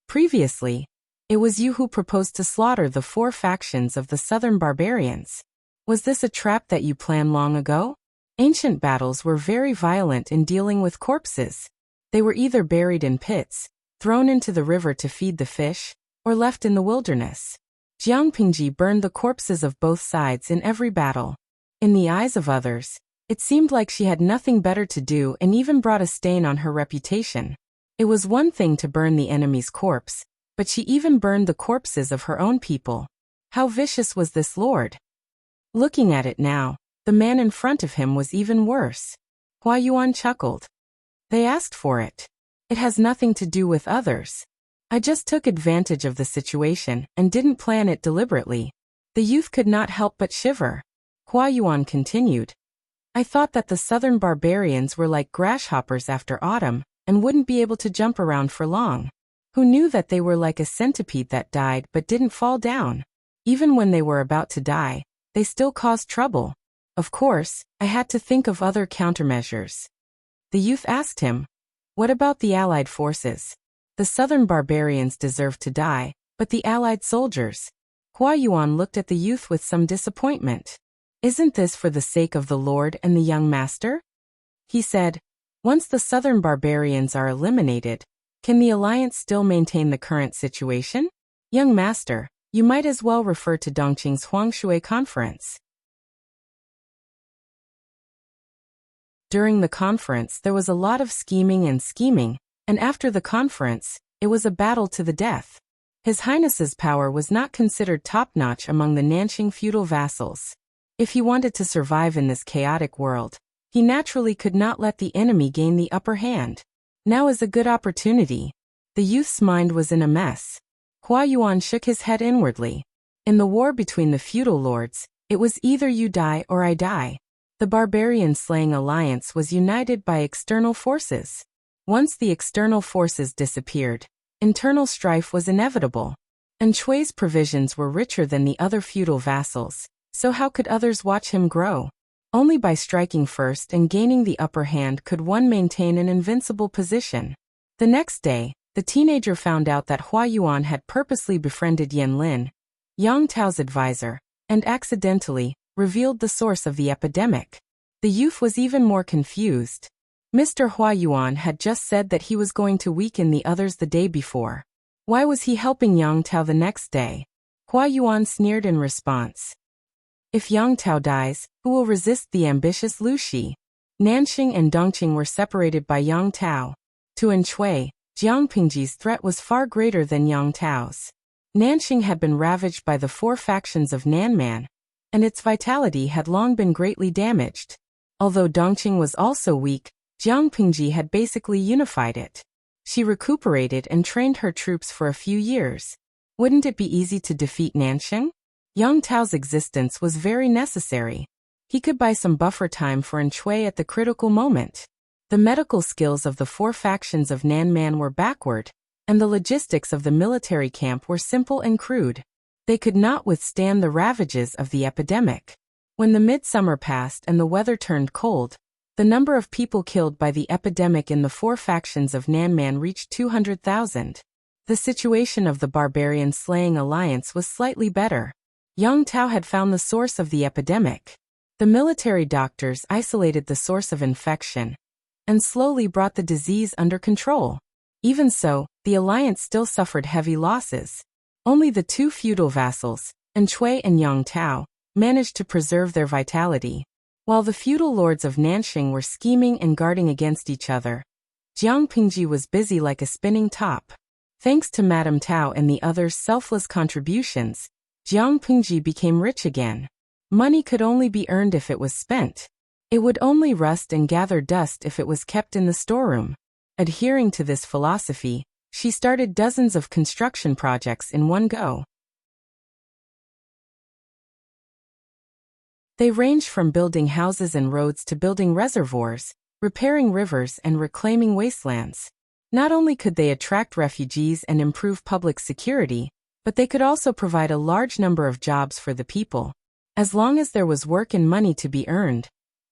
Previously, it was you who proposed to slaughter the 4 factions of the southern barbarians. Was this a trap that you planned long ago? Ancient battles were very violent in dealing with corpses. They were either buried in pits, thrown into the river to feed the fish, or left in the wilderness. Jiang Pingji burned the corpses of both sides in every battle. In the eyes of others, it seemed like she had nothing better to do and even brought a stain on her reputation. It was one thing to burn the enemy's corpse, but she even burned the corpses of her own people. How vicious was this lord? Looking at it now, the man in front of him was even worse. Hua Yuan chuckled. They asked for it. It has nothing to do with others. I just took advantage of the situation and didn't plan it deliberately. The youth could not help but shiver. Hua Yuan continued. I thought that the southern barbarians were like grasshoppers after autumn, and wouldn't be able to jump around for long. Who knew that they were like a centipede that died but didn't fall down? Even when they were about to die, they still caused trouble. Of course, I had to think of other countermeasures. The youth asked him, what about the allied forces? The southern barbarians deserved to die, but the allied soldiers? Hua Yuan looked at the youth with some disappointment. Isn't this for the sake of the Lord and the young master? He said, once the southern barbarians are eliminated, can the alliance still maintain the current situation? Young master, you might as well refer to Dongqing's Huangshui conference. During the conference there was a lot of scheming, and after the conference, it was a battle to the death. His Highness's power was not considered top-notch among the Nanxing feudal vassals. If he wanted to survive in this chaotic world, he naturally could not let the enemy gain the upper hand. Now is a good opportunity. The youth's mind was in a mess. Hua Yuan shook his head inwardly. In the war between the feudal lords, it was either you die or I die. The barbarian-slaying alliance was united by external forces. Once the external forces disappeared, internal strife was inevitable. And Chui's provisions were richer than the other feudal vassals, so how could others watch him grow? Only by striking first and gaining the upper hand could one maintain an invincible position. The next day, the teenager found out that Hua Yuan had purposely befriended Yan Lin, Yang Tao's advisor, and accidentally revealed the source of the epidemic. The youth was even more confused. Mr. Hua Yuan had just said that he was going to weaken the others the day before. Why was he helping Yang Tao the next day? Hua Yuan sneered in response. If Yang Tao dies, who will resist the ambitious Lu Shi? Nanxing and Dongqing were separated by Yang Tao. To Enchui, Jiang Pingji's threat was far greater than Yang Tao's. Nanxing had been ravaged by the four factions of Nanman, and its vitality had long been greatly damaged. Although Dongqing was also weak, Jiang Pingji had basically unified it. She recuperated and trained her troops for a few years. Wouldn't it be easy to defeat Nanxing? Yang Tao's existence was very necessary. He could buy some buffer time for Enchui at the critical moment. The medical skills of the four factions of Nanman were backward, and the logistics of the military camp were simple and crude. They could not withstand the ravages of the epidemic. When the midsummer passed and the weather turned cold, the number of people killed by the epidemic in the four factions of Nanman reached 200,000. The situation of the barbarian-slaying alliance was slightly better. Yang Tao had found the source of the epidemic. The military doctors isolated the source of infection and slowly brought the disease under control. Even so, the alliance still suffered heavy losses. Only the two feudal vassals, Enchui and Yang Tao, managed to preserve their vitality. While the feudal lords of Nanxing were scheming and guarding against each other, Jiang Pingji was busy like a spinning top. Thanks to Madame Tao and the others' selfless contributions, Jiang Pingji became rich again. Money could only be earned if it was spent. It would only rust and gather dust if it was kept in the storeroom. Adhering to this philosophy, she started dozens of construction projects in one go. They ranged from building houses and roads to building reservoirs, repairing rivers and reclaiming wastelands. Not only could they attract refugees and improve public security, but they could also provide a large number of jobs for the people. As long as there was work and money to be earned,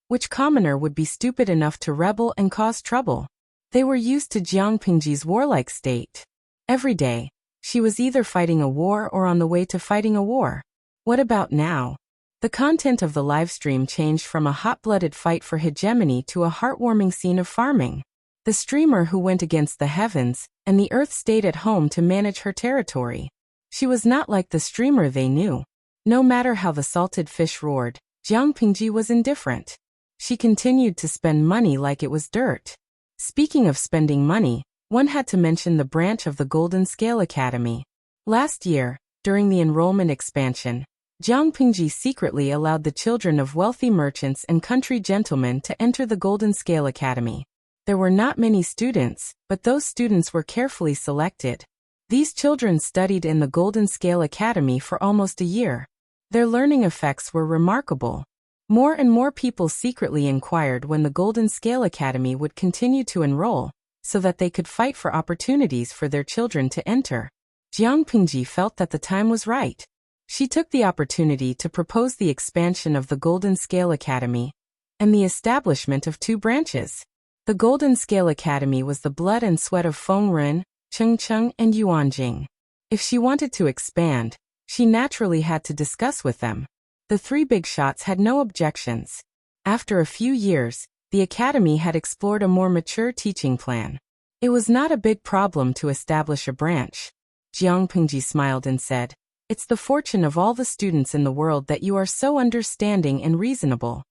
which commoner would be stupid enough to rebel and cause trouble? They were used to Jiang Pingji's warlike state. Every day, she was either fighting a war or on the way to fighting a war. What about now? The content of the livestream changed from a hot-blooded fight for hegemony to a heartwarming scene of farming. The streamer who went against the heavens and the earth stayed at home to manage her territory. She was not like the streamer they knew. No matter how the salted fish roared, Jiang Pingji was indifferent. She continued to spend money like it was dirt. Speaking of spending money, one had to mention the branch of the Golden Scale Academy. Last year, during the enrollment expansion, Jiang Pingji secretly allowed the children of wealthy merchants and country gentlemen to enter the Golden Scale Academy. There were not many students, but those students were carefully selected. These children studied in the Golden Scale Academy for almost a year. Their learning effects were remarkable. More and more people secretly inquired when the Golden Scale Academy would continue to enroll, so that they could fight for opportunities for their children to enter. Jiang Pingji felt that the time was right. She took the opportunity to propose the expansion of the Golden Scale Academy and the establishment of 2 branches. The Golden Scale Academy was the blood and sweat of Feng Ren, Cheng Cheng, and Yuanjing. If she wanted to expand, she naturally had to discuss with them. The 3 big shots had no objections. After a few years, the academy had explored a more mature teaching plan. It was not a big problem to establish a branch. Jiang Pingji smiled and said, "It's the fortune of all the students in the world that you are so understanding and reasonable."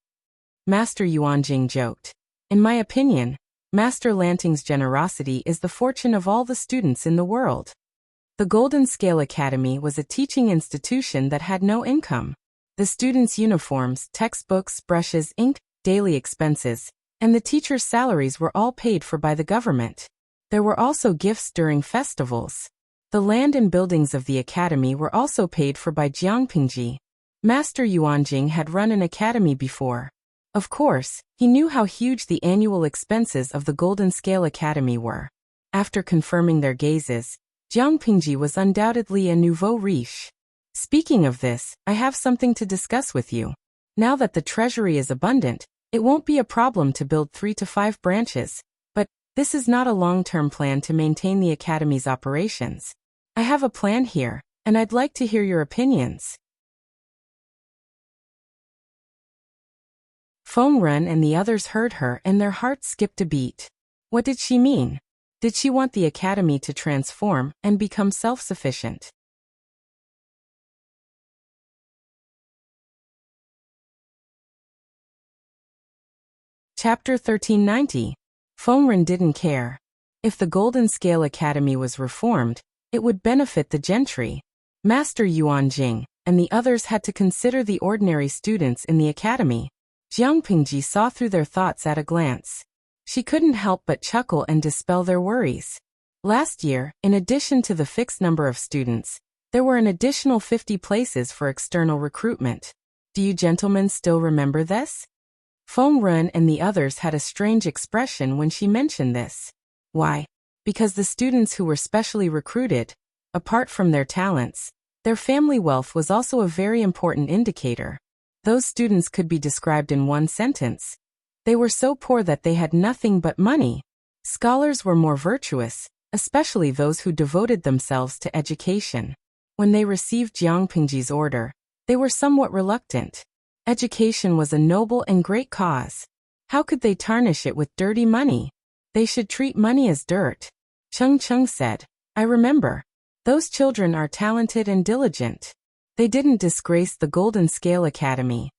Master Yuanjing joked, "In my opinion, Master Lanting's generosity is the fortune of all the students in the world." The Golden Scale Academy was a teaching institution that had no income. The students' uniforms, textbooks, brushes, ink, daily expenses, and the teachers' salaries were all paid for by the government. There were also gifts during festivals. The land and buildings of the academy were also paid for by Jiang Pingji. Master Yuanjing had run an academy before. Of course, he knew how huge the annual expenses of the Golden Scale Academy were. After confirming their gazes, Jiang Pingji was undoubtedly a nouveau riche. "Speaking of this, I have something to discuss with you. Now that the treasury is abundant, it won't be a problem to build 3 to 5 branches, but this is not a long-term plan to maintain the academy's operations. I have a plan here, and I'd like to hear your opinions." Feng Ren and the others heard her and their hearts skipped a beat. What did she mean? Did she want the academy to transform and become self-sufficient? Chapter 1390. Feng Ren didn't care. If the Golden Scale Academy was reformed, it would benefit the gentry. Master Yuanjing and the others had to consider the ordinary students in the academy. Jiang Pingji saw through their thoughts at a glance. She couldn't help but chuckle and dispel their worries. Last year, in addition to the fixed number of students, there were an additional 50 places for external recruitment. Do you gentlemen still remember this? Feng Ren and the others had a strange expression when she mentioned this. Why? Because the students who were specially recruited, apart from their talents, their family wealth was also a very important indicator. Those students could be described in one sentence. They were so poor that they had nothing but money. Scholars were more virtuous, especially those who devoted themselves to education. When they received Jiang Pingji's order, they were somewhat reluctant. Education was a noble and great cause. How could they tarnish it with dirty money? They should treat money as dirt. Cheng Cheng said, "I remember. Those children are talented and diligent. They didn't disgrace the Golden Scale Academy.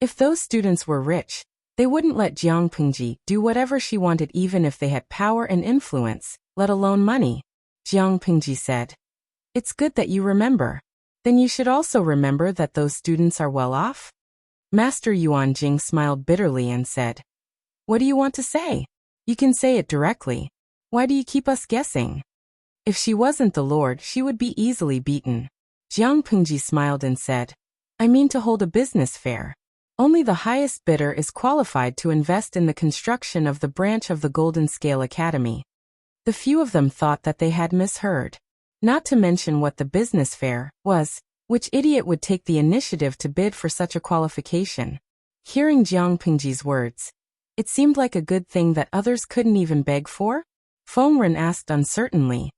If those students were rich, they wouldn't let Jiang Pingji do whatever she wanted even if they had power and influence, let alone money." Jiang Pingji said, "It's good that you remember. Then you should also remember that those students are well off." Master Yuanjing smiled bitterly and said, "What do you want to say? You can say it directly. Why do you keep us guessing?" If she wasn't the Lord, she would be easily beaten. Jiang Pingji smiled and said, "I mean to hold a business fair. Only the highest bidder is qualified to invest in the construction of the branch of the Golden Scale Academy." The few of them thought that they had misheard. Not to mention what the business fair was. Which idiot would take the initiative to bid for such a qualification? Hearing Jiang Pingji's words, it seemed like a good thing that others couldn't even beg for. Feng Ren asked uncertainly,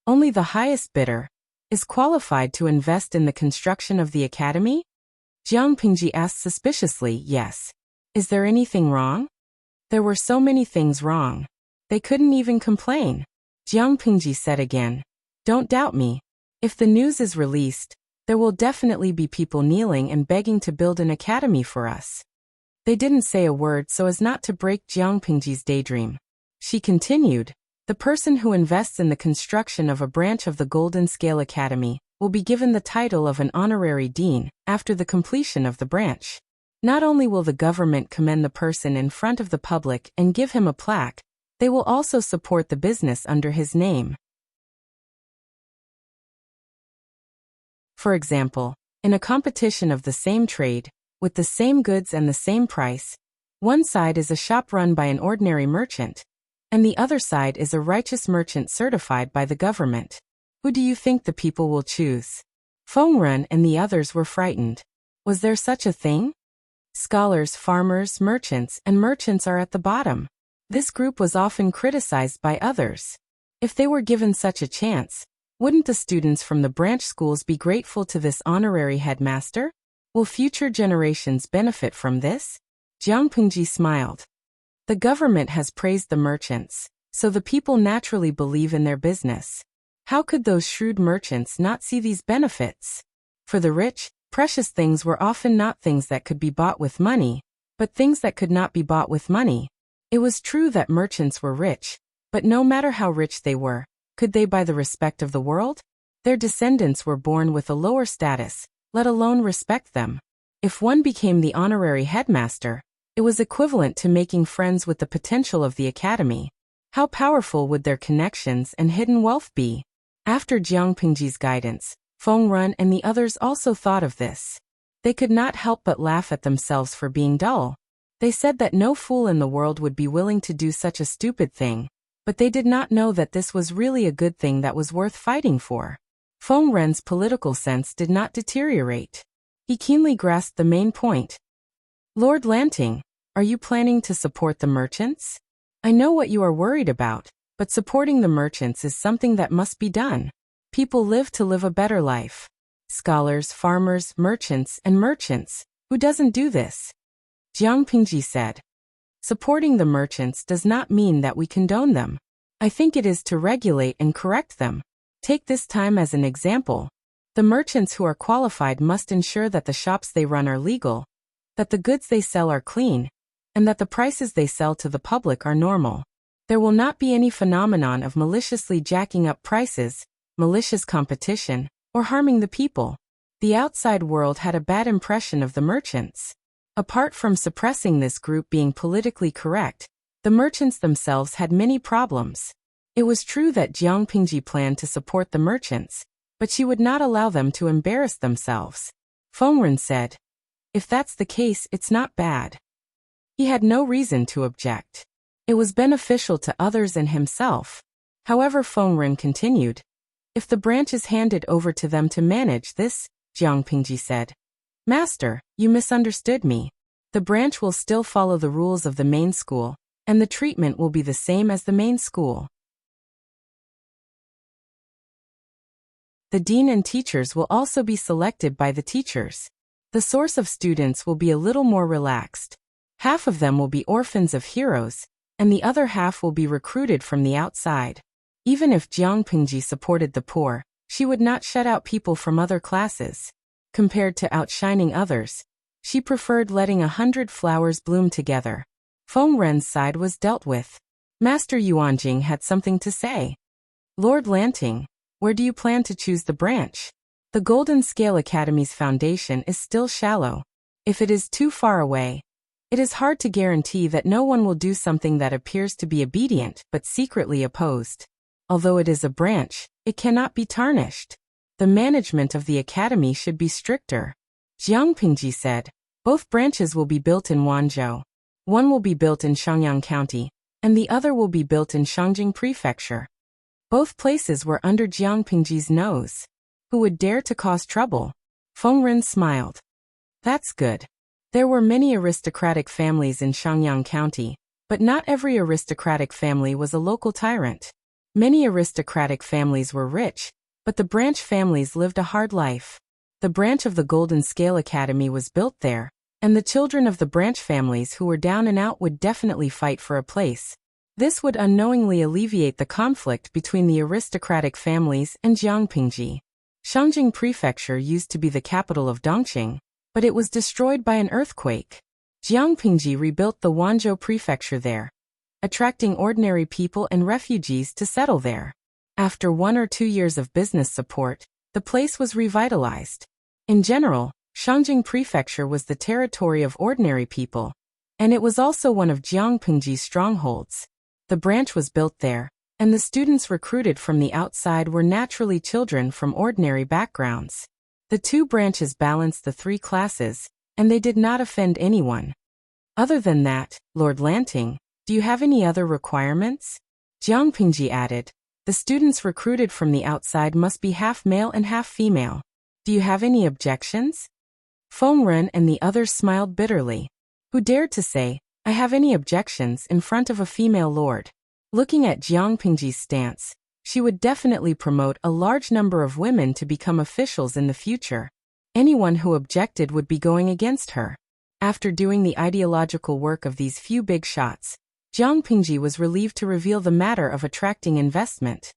"Only the highest bidder is qualified to invest in the construction of the academy?" Jiang Pingji asked suspiciously, "Yes. Is there anything wrong?" There were so many things wrong. They couldn't even complain. Jiang Pingji said again, "Don't doubt me. If the news is released, there will definitely be people kneeling and begging to build an academy for us." They didn't say a word so as not to break Jiang Pingji's daydream. She continued, "The person who invests in the construction of a branch of the Golden Scale Academy will be given the title of an honorary dean after the completion of the branch. Not only will the government commend the person in front of the public and give him a plaque, they will also support the business under his name. For example, in a competition of the same trade, with the same goods and the same price. One side is a shop run by an ordinary merchant, and the other side is a righteous merchant certified by the government. Who do you think the people will choose? Feng and the others were frightened. Was there such a thing? Scholars, farmers, merchants, and merchants are at the bottom. This group was often criticized by others. If they were given such a chance, wouldn't the students from the branch schools be grateful to this honorary headmaster? Will future generations benefit from this? Jiang Pengji smiled. The government has praised the merchants, so the people naturally believe in their business. How could those shrewd merchants not see these benefits? For the rich, precious things were often not things that could be bought with money, but things that could not be bought with money. It was true that merchants were rich, but no matter how rich they were, could they buy the respect of the world? Their descendants were born with a lower status, let alone respect them. If one became the honorary headmaster, it was equivalent to making friends with the potential of the academy. How powerful would their connections and hidden wealth be? After Jiang Pengji's guidance, Feng and the others also thought of this. They could not help but laugh at themselves for being dull. They said that no fool in the world would be willing to do such a stupid thing, but they did not know that this was really a good thing that was worth fighting for. Feng Ren's political sense did not deteriorate. He keenly grasped the main point. Lord Lanting, are you planning to support the merchants? I know what you are worried about, but supporting the merchants is something that must be done. People live to live a better life. Scholars, farmers, merchants, and merchants. Who doesn't do this? Jiang Pengji said. Supporting the merchants does not mean that we condone them. I think it is to regulate and correct them. Take this time as an example. The merchants who are qualified must ensure that the shops they run are legal, that the goods they sell are clean, and that the prices they sell to the public are normal. There will not be any phenomenon of maliciously jacking up prices, malicious competition, or harming the people. The outside world had a bad impression of the merchants. Apart from suppressing this group being politically correct, the merchants themselves had many problems. It was true that Jiang Pengji planned to support the merchants, but she would not allow them to embarrass themselves. Feng said, if that's the case, it's not bad. He had no reason to object. It was beneficial to others and himself. However, Feng continued, if the branch is handed over to them to manage this, Jiang Pengji said. Master, you misunderstood me. The branch will still follow the rules of the main school, and the treatment will be the same as the main school. The dean and teachers will also be selected by the teachers. The source of students will be a little more relaxed. Half of them will be orphans of heroes, and the other half will be recruited from the outside. Even if Jiang Pengji supported the poor, she would not shut out people from other classes. Compared to outshining others, she preferred letting 100 flowers bloom together. Feng Ren's side was dealt with. Master Yuanjing had something to say. Lord Lanting, where do you plan to choose the branch? The Golden Scale Academy's foundation is still shallow. If it is too far away, it is hard to guarantee that no one will do something that appears to be obedient but secretly opposed. Although it is a branch, it cannot be tarnished. The management of the academy should be stricter. Jiang Pengji said, both branches will be built in Wanzhou. One will be built in Shangyang County, and the other will be built in Shangjing Prefecture. Both places were under Jiang Pengji's nose. Who would dare to cause trouble? Feng smiled. That's good. There were many aristocratic families in Shangyang County, but not every aristocratic family was a local tyrant. Many aristocratic families were rich, but the branch families lived a hard life. The branch of the Golden Scale Academy was built there, and the children of the branch families who were down and out would definitely fight for a place. This would unknowingly alleviate the conflict between the aristocratic families and Jiang Pengji. Shangjing Prefecture used to be the capital of Dongqing, but it was destroyed by an earthquake. Jiang Pengji rebuilt the Wanzhou Prefecture there, attracting ordinary people and refugees to settle there. After 1 or 2 years of business support, the place was revitalized. In general, Shangjing Prefecture was the territory of ordinary people, and it was also one of Jiang Pengji's strongholds. The branch was built there, and the students recruited from the outside were naturally children from ordinary backgrounds. The two branches balanced the three classes, and they did not offend anyone. Other than that, Lord Lanting, do you have any other requirements? Jiang Pingji added, the students recruited from the outside must be half male and half female. Do you have any objections? Feng Ren and the others smiled bitterly. Who dared to say, I have any objections in front of a female lord? Looking at Jiang Pingji's stance, she would definitely promote a large number of women to become officials in the future. Anyone who objected would be going against her. After doing the ideological work of these few big shots, Jiang Pingji was relieved to reveal the matter of attracting investment.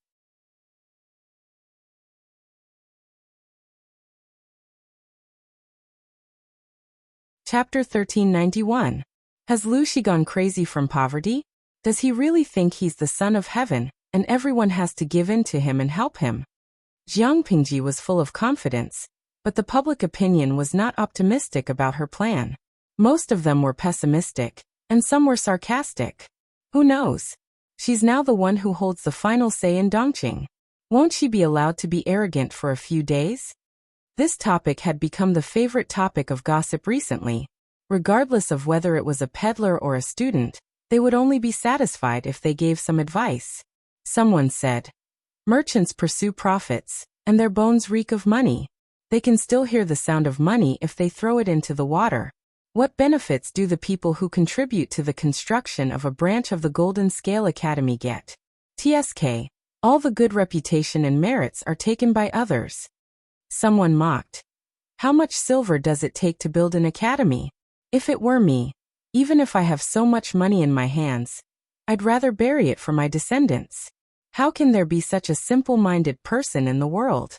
Chapter 1391. Has Lu Shi gone crazy from poverty? Does he really think he's the son of heaven, and everyone has to give in to him and help him? Jiang Pingji was full of confidence, but the public opinion was not optimistic about her plan. Most of them were pessimistic, and some were sarcastic. Who knows? She's now the one who holds the final say in Dongqing. Won't she be allowed to be arrogant for a few days? This topic had become the favorite topic of gossip recently. Regardless of whether it was a peddler or a student, they would only be satisfied if they gave some advice. Someone said, merchants pursue profits, and their bones reek of money. They can still hear the sound of money if they throw it into the water. What benefits do the people who contribute to the construction of a branch of the Golden Scale Academy get? TSK. All the good reputation and merits are taken by others. Someone mocked. How much silver does it take to build an academy? If it were me, even if I have so much money in my hands, I'd rather bury it for my descendants. How can there be such a simple-minded person in the world?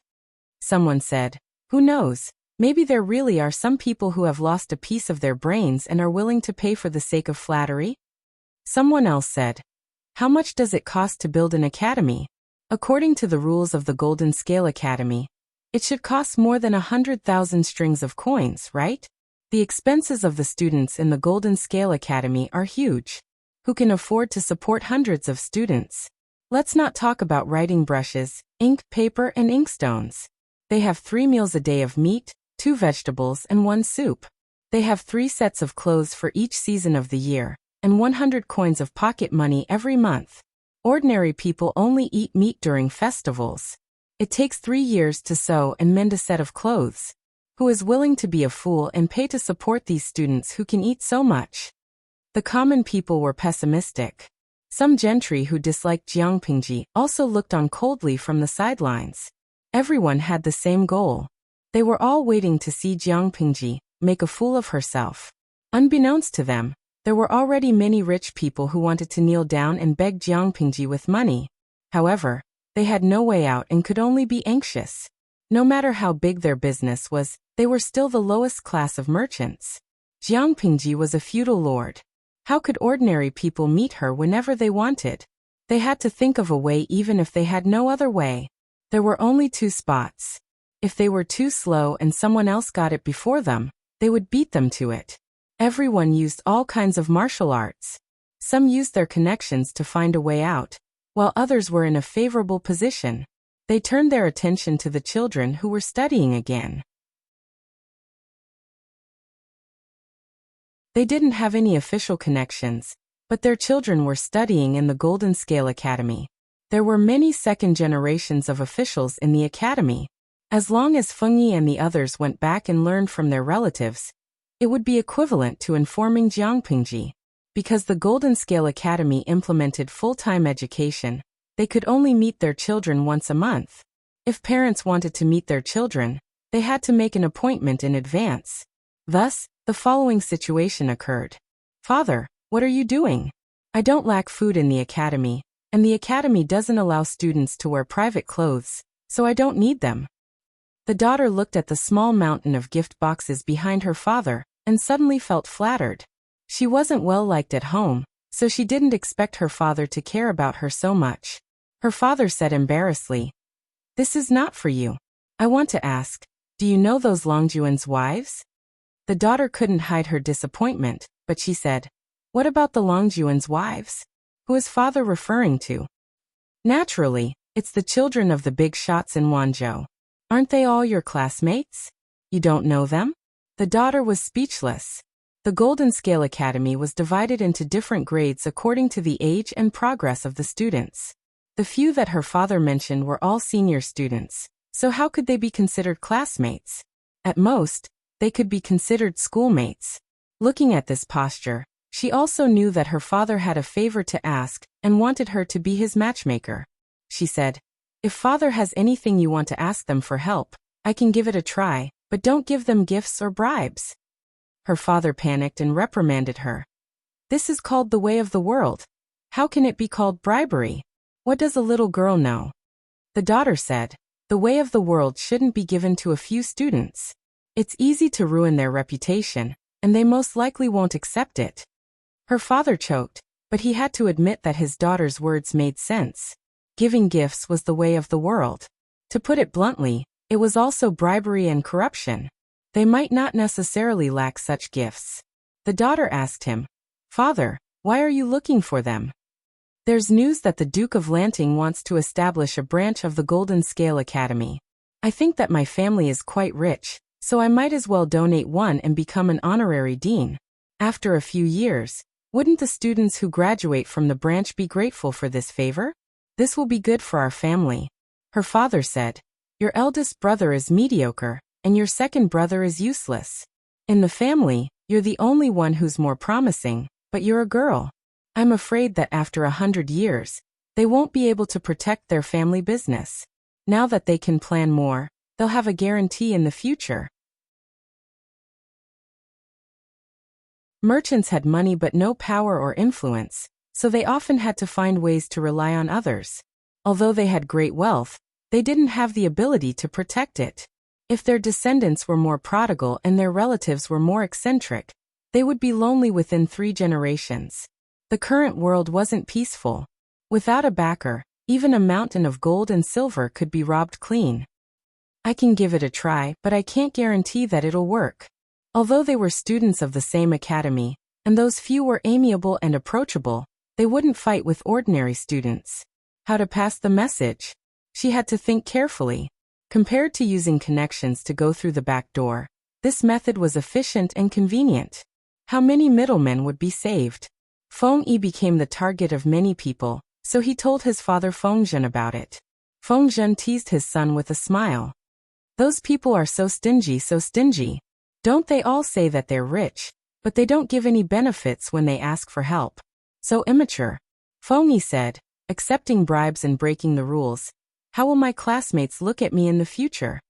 Someone said, who knows, maybe there really are some people who have lost a piece of their brains and are willing to pay for the sake of flattery? Someone else said, how much does it cost to build an academy? According to the rules of the Golden Scale Academy, it should cost more than 100,000 strings of coins, right? The expenses of the students in the Golden Scale Academy are huge. Who can afford to support hundreds of students? Let's not talk about writing brushes, ink, paper, and inkstones. They have 3 meals a day of meat, 2 vegetables, and 1 soup. They have 3 sets of clothes for each season of the year, and 100 coins of pocket money every month. Ordinary people only eat meat during festivals. It takes 3 years to sew and mend a set of clothes. Who is willing to be a fool and pay to support these students who can eat so much? The common people were pessimistic. Some gentry who disliked Jiang Pingji also looked on coldly from the sidelines. Everyone had the same goal. They were all waiting to see Jiang Pingji make a fool of herself. Unbeknownst to them, there were already many rich people who wanted to kneel down and beg Jiang Pingji with money. However, they had no way out and could only be anxious. No matter how big their business was, they were still the lowest class of merchants. Jiang Pingji was a feudal lord. How could ordinary people meet her whenever they wanted? They had to think of a way even if they had no other way. There were only 2 spots. If they were too slow and someone else got it before them, they would beat them to it. Everyone used all kinds of martial arts. Some used their connections to find a way out, while others were in a favorable position. They turned their attention to the children who were studying again. They didn't have any official connections, but their children were studying in the Golden Scale Academy. There were many second generations of officials in the academy. As long as Feng Yi and the others went back and learned from their relatives, it would be equivalent to informing Jiang Pingji. Because the Golden Scale Academy implemented full-time education, they could only meet their children once a month. If parents wanted to meet their children, they had to make an appointment in advance. Thus, the following situation occurred. Father, what are you doing? I don't lack food in the academy, and the academy doesn't allow students to wear private clothes, so I don't need them. The daughter looked at the small mountain of gift boxes behind her father, and suddenly felt flattered. She wasn't well liked at home, so she didn't expect her father to care about her so much. Her father said embarrassedly, "This is not for you. I want to ask, do you know those Longjuan's wives?" The daughter couldn't hide her disappointment, but she said, "What about the Longjuan's wives? Who is father referring to?" "Naturally, it's the children of the big shots in Wanzhou. Aren't they all your classmates? You don't know them?" The daughter was speechless. The Golden Scale Academy was divided into different grades according to the age and progress of the students. The few that her father mentioned were all senior students, so how could they be considered classmates? At most, they could be considered schoolmates. Looking at this posture, she also knew that her father had a favor to ask and wanted her to be his matchmaker. She said, "If father has anything you want to ask them for help, I can give it a try, but don't give them gifts or bribes." Her father panicked and reprimanded her. "This is called the way of the world. How can it be called bribery? What does a little girl know?" The daughter said, "The way of the world shouldn't be given to a few students. It's easy to ruin their reputation, and they most likely won't accept it." Her father choked, but he had to admit that his daughter's words made sense. Giving gifts was the way of the world. To put it bluntly, it was also bribery and corruption. They might not necessarily lack such gifts. The daughter asked him, "Father, why are you looking for them?" "There's news that the Duke of Lanting wants to establish a branch of the Golden Scale Academy. I think that my family is quite rich, so I might as well donate one and become an honorary dean. After a few years, wouldn't the students who graduate from the branch be grateful for this favor? This will be good for our family." Her father said, "Your eldest brother is mediocre, and your second brother is useless. In the family, you're the only one who's more promising, but you're a girl. I'm afraid that after 100 years, they won't be able to protect their family business. Now that they can plan more, they'll have a guarantee in the future." Merchants had money but no power or influence, so they often had to find ways to rely on others. Although they had great wealth, they didn't have the ability to protect it. If their descendants were more prodigal and their relatives were more eccentric, they would be lonely within 3 generations. The current world wasn't peaceful. Without a backer, even a mountain of gold and silver could be robbed clean. "I can give it a try, but I can't guarantee that it'll work." Although they were students of the same academy, and those few were amiable and approachable, they wouldn't fight with ordinary students. How to pass the message? She had to think carefully. Compared to using connections to go through the back door, this method was efficient and convenient. How many middlemen would be saved? Feng Yi became the target of many people, so he told his father Feng Zhen about it. Feng Zhen teased his son with a smile. "Those people are so stingy, so stingy. Don't they all say that they're rich, but they don't give any benefits when they ask for help? So immature." Feng Yi said, "Accepting bribes and breaking the rules. How will my classmates look at me in the future?"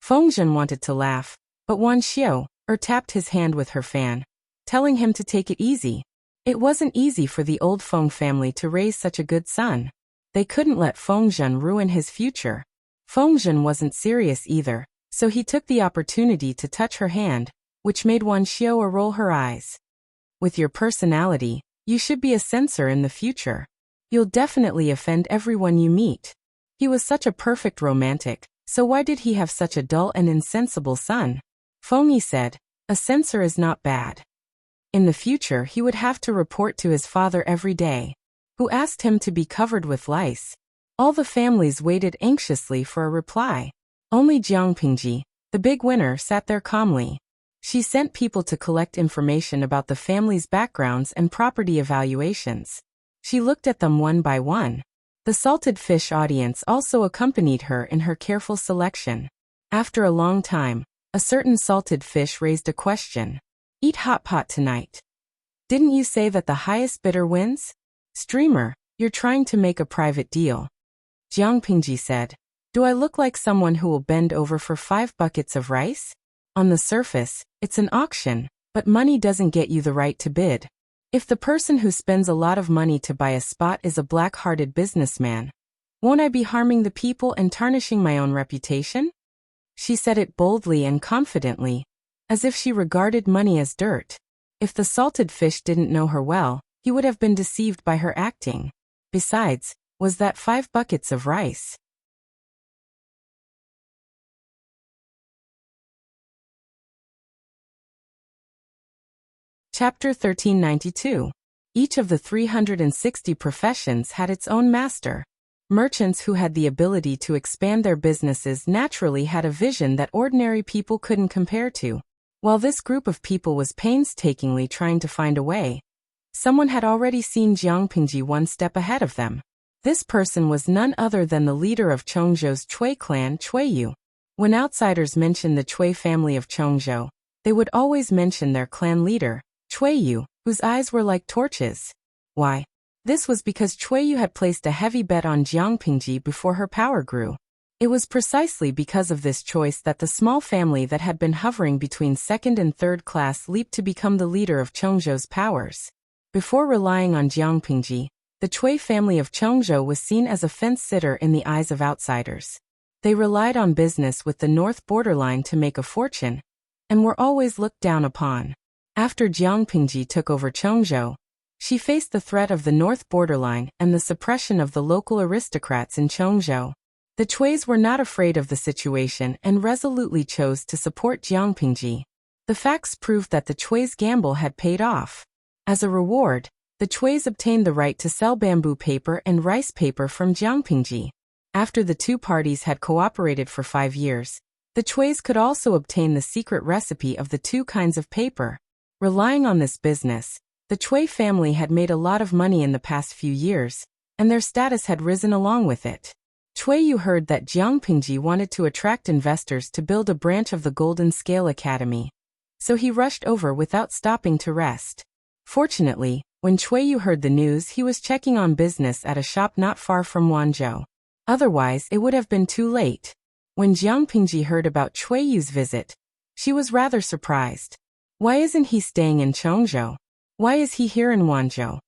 Feng Zhen wanted to laugh, but Wan Xiao tapped his hand with her fan, telling him to take it easy. It wasn't easy for the old Feng family to raise such a good son. They couldn't let Feng Zhen ruin his future. Feng Zhen wasn't serious either, so he took the opportunity to touch her hand, which made Wan Xiao roll her eyes. "With your personality, you should be a censor in the future. You'll definitely offend everyone you meet." He was such a perfect romantic, so why did he have such a dull and insensible son? Feng Yi said, "A censor is not bad." In the future he would have to report to his father every day, who asked him to be covered with lice. All the families waited anxiously for a reply. Only Jiang Pingji, the big winner, sat there calmly. She sent people to collect information about the family's backgrounds and property evaluations. She looked at them one by one. The salted fish audience also accompanied her in her careful selection. After a long time, a certain salted fish raised a question. "Eat hot pot tonight. Didn't you say that the highest bidder wins? Streamer, you're trying to make a private deal." Jiang Pingji said, "Do I look like someone who will bend over for 5 buckets of rice? On the surface, it's an auction, but money doesn't get you the right to bid. If the person who spends a lot of money to buy a spot is a black-hearted businessman, won't I be harming the people and tarnishing my own reputation?" She said it boldly and confidently, as if she regarded money as dirt. If the salted fish didn't know her well, he would have been deceived by her acting. Besides, was that 5 buckets of rice? Chapter 1392. Each of the 360 professions had its own master. Merchants who had the ability to expand their businesses naturally had a vision that ordinary people couldn't compare to. While this group of people was painstakingly trying to find a way, someone had already seen Jiang Pingji one step ahead of them. This person was none other than the leader of Chongzhou's Chui clan, Chui Yu. When outsiders mentioned the Chui family of Chongzhou, they would always mention their clan leader, Chui Yu, whose eyes were like torches. Why? This was because Chui Yu had placed a heavy bet on Jiang Pingji before her power grew. It was precisely because of this choice that the small family that had been hovering between second and third class leaped to become the leader of Chongzhou's powers. Before relying on Jiang Pingji, the Chui family of Chongzhou was seen as a fence-sitter in the eyes of outsiders. They relied on business with the north borderline to make a fortune, and were always looked down upon. After Jiang Pingji took over Chongzhou, she faced the threat of the north borderline and the suppression of the local aristocrats in Chongzhou. The Chuis were not afraid of the situation and resolutely chose to support Jiang Pingji. The facts proved that the Chui's gamble had paid off. As a reward, the Chuis obtained the right to sell bamboo paper and rice paper from Jiang Pingji. After the two parties had cooperated for 5 years, the Chuis could also obtain the secret recipe of the two kinds of paper. Relying on this business, the Chui family had made a lot of money in the past few years, and their status had risen along with it. Chui Yu heard that Jiang Pingji wanted to attract investors to build a branch of the Golden Scale Academy, so he rushed over without stopping to rest. Fortunately, when Chui Yu heard the news, he was checking on business at a shop not far from Wanzhou. Otherwise, it would have been too late. When Jiang Pingji heard about Chui Yu's visit, she was rather surprised. Why isn't he staying in Chongzhou? Why is he here in Wanzhou?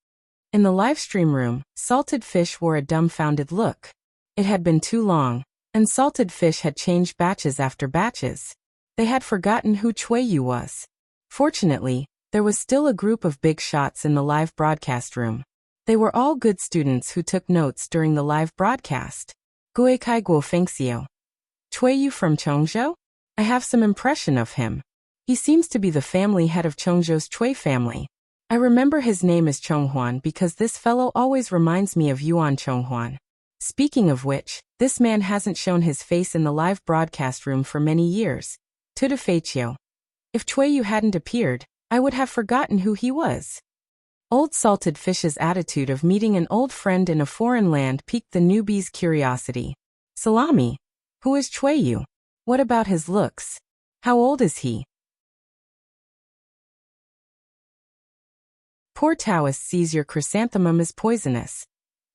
In the livestream room, Salted Fish wore a dumbfounded look. It had been too long, and Salted Fish had changed batches after batches. They had forgotten who Chui Yu was. Fortunately, there was still a group of big shots in the live broadcast room. They were all good students who took notes during the live broadcast. Guikai Guo Fengxiu. Chui Yu from Chongzhou? I have some impression of him. He seems to be the family head of Chongzhou's Chui family. I remember his name is Chonghuan because this fellow always reminds me of Yuan Chonghuan. Speaking of which, this man hasn't shown his face in the live broadcast room for many years. Tuda Feiqiu. If Chui Yu hadn't appeared, I would have forgotten who he was. Old Salted Fish's attitude of meeting an old friend in a foreign land piqued the newbie's curiosity. Salami. Who is Chui Yu? What about his looks? How old is he? Poor Taoist sees your chrysanthemum is poisonous.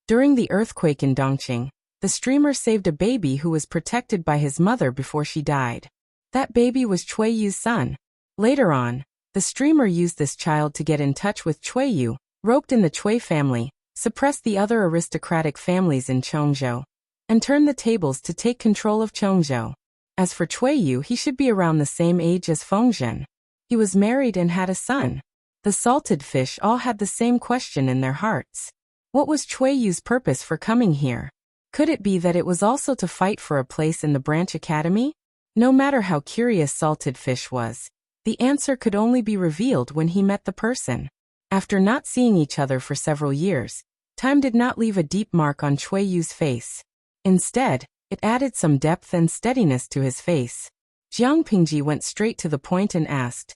During the earthquake in Dongqing, the streamer saved a baby who was protected by his mother before she died. That baby was Chui Yu's son. Later on, the streamer used this child to get in touch with Chui Yu, roped in the Chui family, suppressed the other aristocratic families in Chongzhou, and turned the tables to take control of Chongzhou. As for Chui Yu, he should be around the same age as Fengzhen. He was married and had a son. The Salted Fish all had the same question in their hearts. What was Chui Yu's purpose for coming here? Could it be that it was also to fight for a place in the branch academy? No matter how curious Salted Fish was, the answer could only be revealed when he met the person. After not seeing each other for several years, time did not leave a deep mark on Chui Yu's face. Instead, it added some depth and steadiness to his face. Jiang Pingji went straight to the point and asked,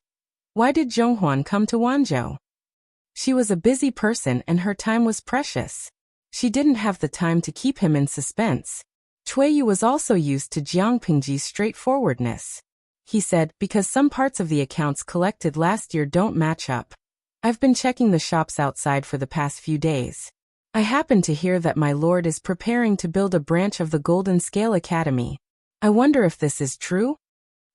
"Why did Zhonghuan come to Wanzhou?" She was a busy person and her time was precious. She didn't have the time to keep him in suspense. Chui Yu was also used to Jiang Pingji's straightforwardness. He said, "Because some parts of the accounts collected last year don't match up. I've been checking the shops outside for the past few days. I happen to hear that my lord is preparing to build a branch of the Golden Scale Academy. I wonder if this is true?"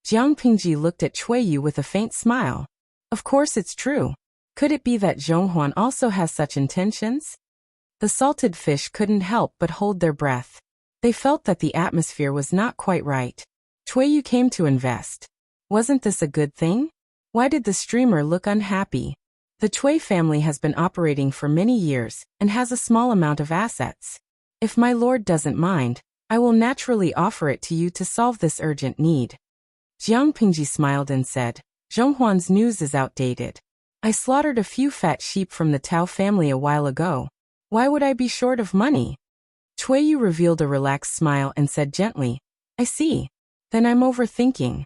Jiang Pingji looked at Chui Yu with a faint smile. Of course it's true. Could it be that Zhonghuan also has such intentions? The Salted Fish couldn't help but hold their breath. They felt that the atmosphere was not quite right. Chui Yu came to invest. Wasn't this a good thing? Why did the streamer look unhappy? The Chui family has been operating for many years and has a small amount of assets. If my lord doesn't mind, I will naturally offer it to you to solve this urgent need. Jiang Pingji smiled and said, "Zhonghuan's news is outdated. I slaughtered a few fat sheep from the Tao family a while ago. Why would I be short of money?" Chui Yu revealed a relaxed smile and said gently, "I see. Then I'm overthinking."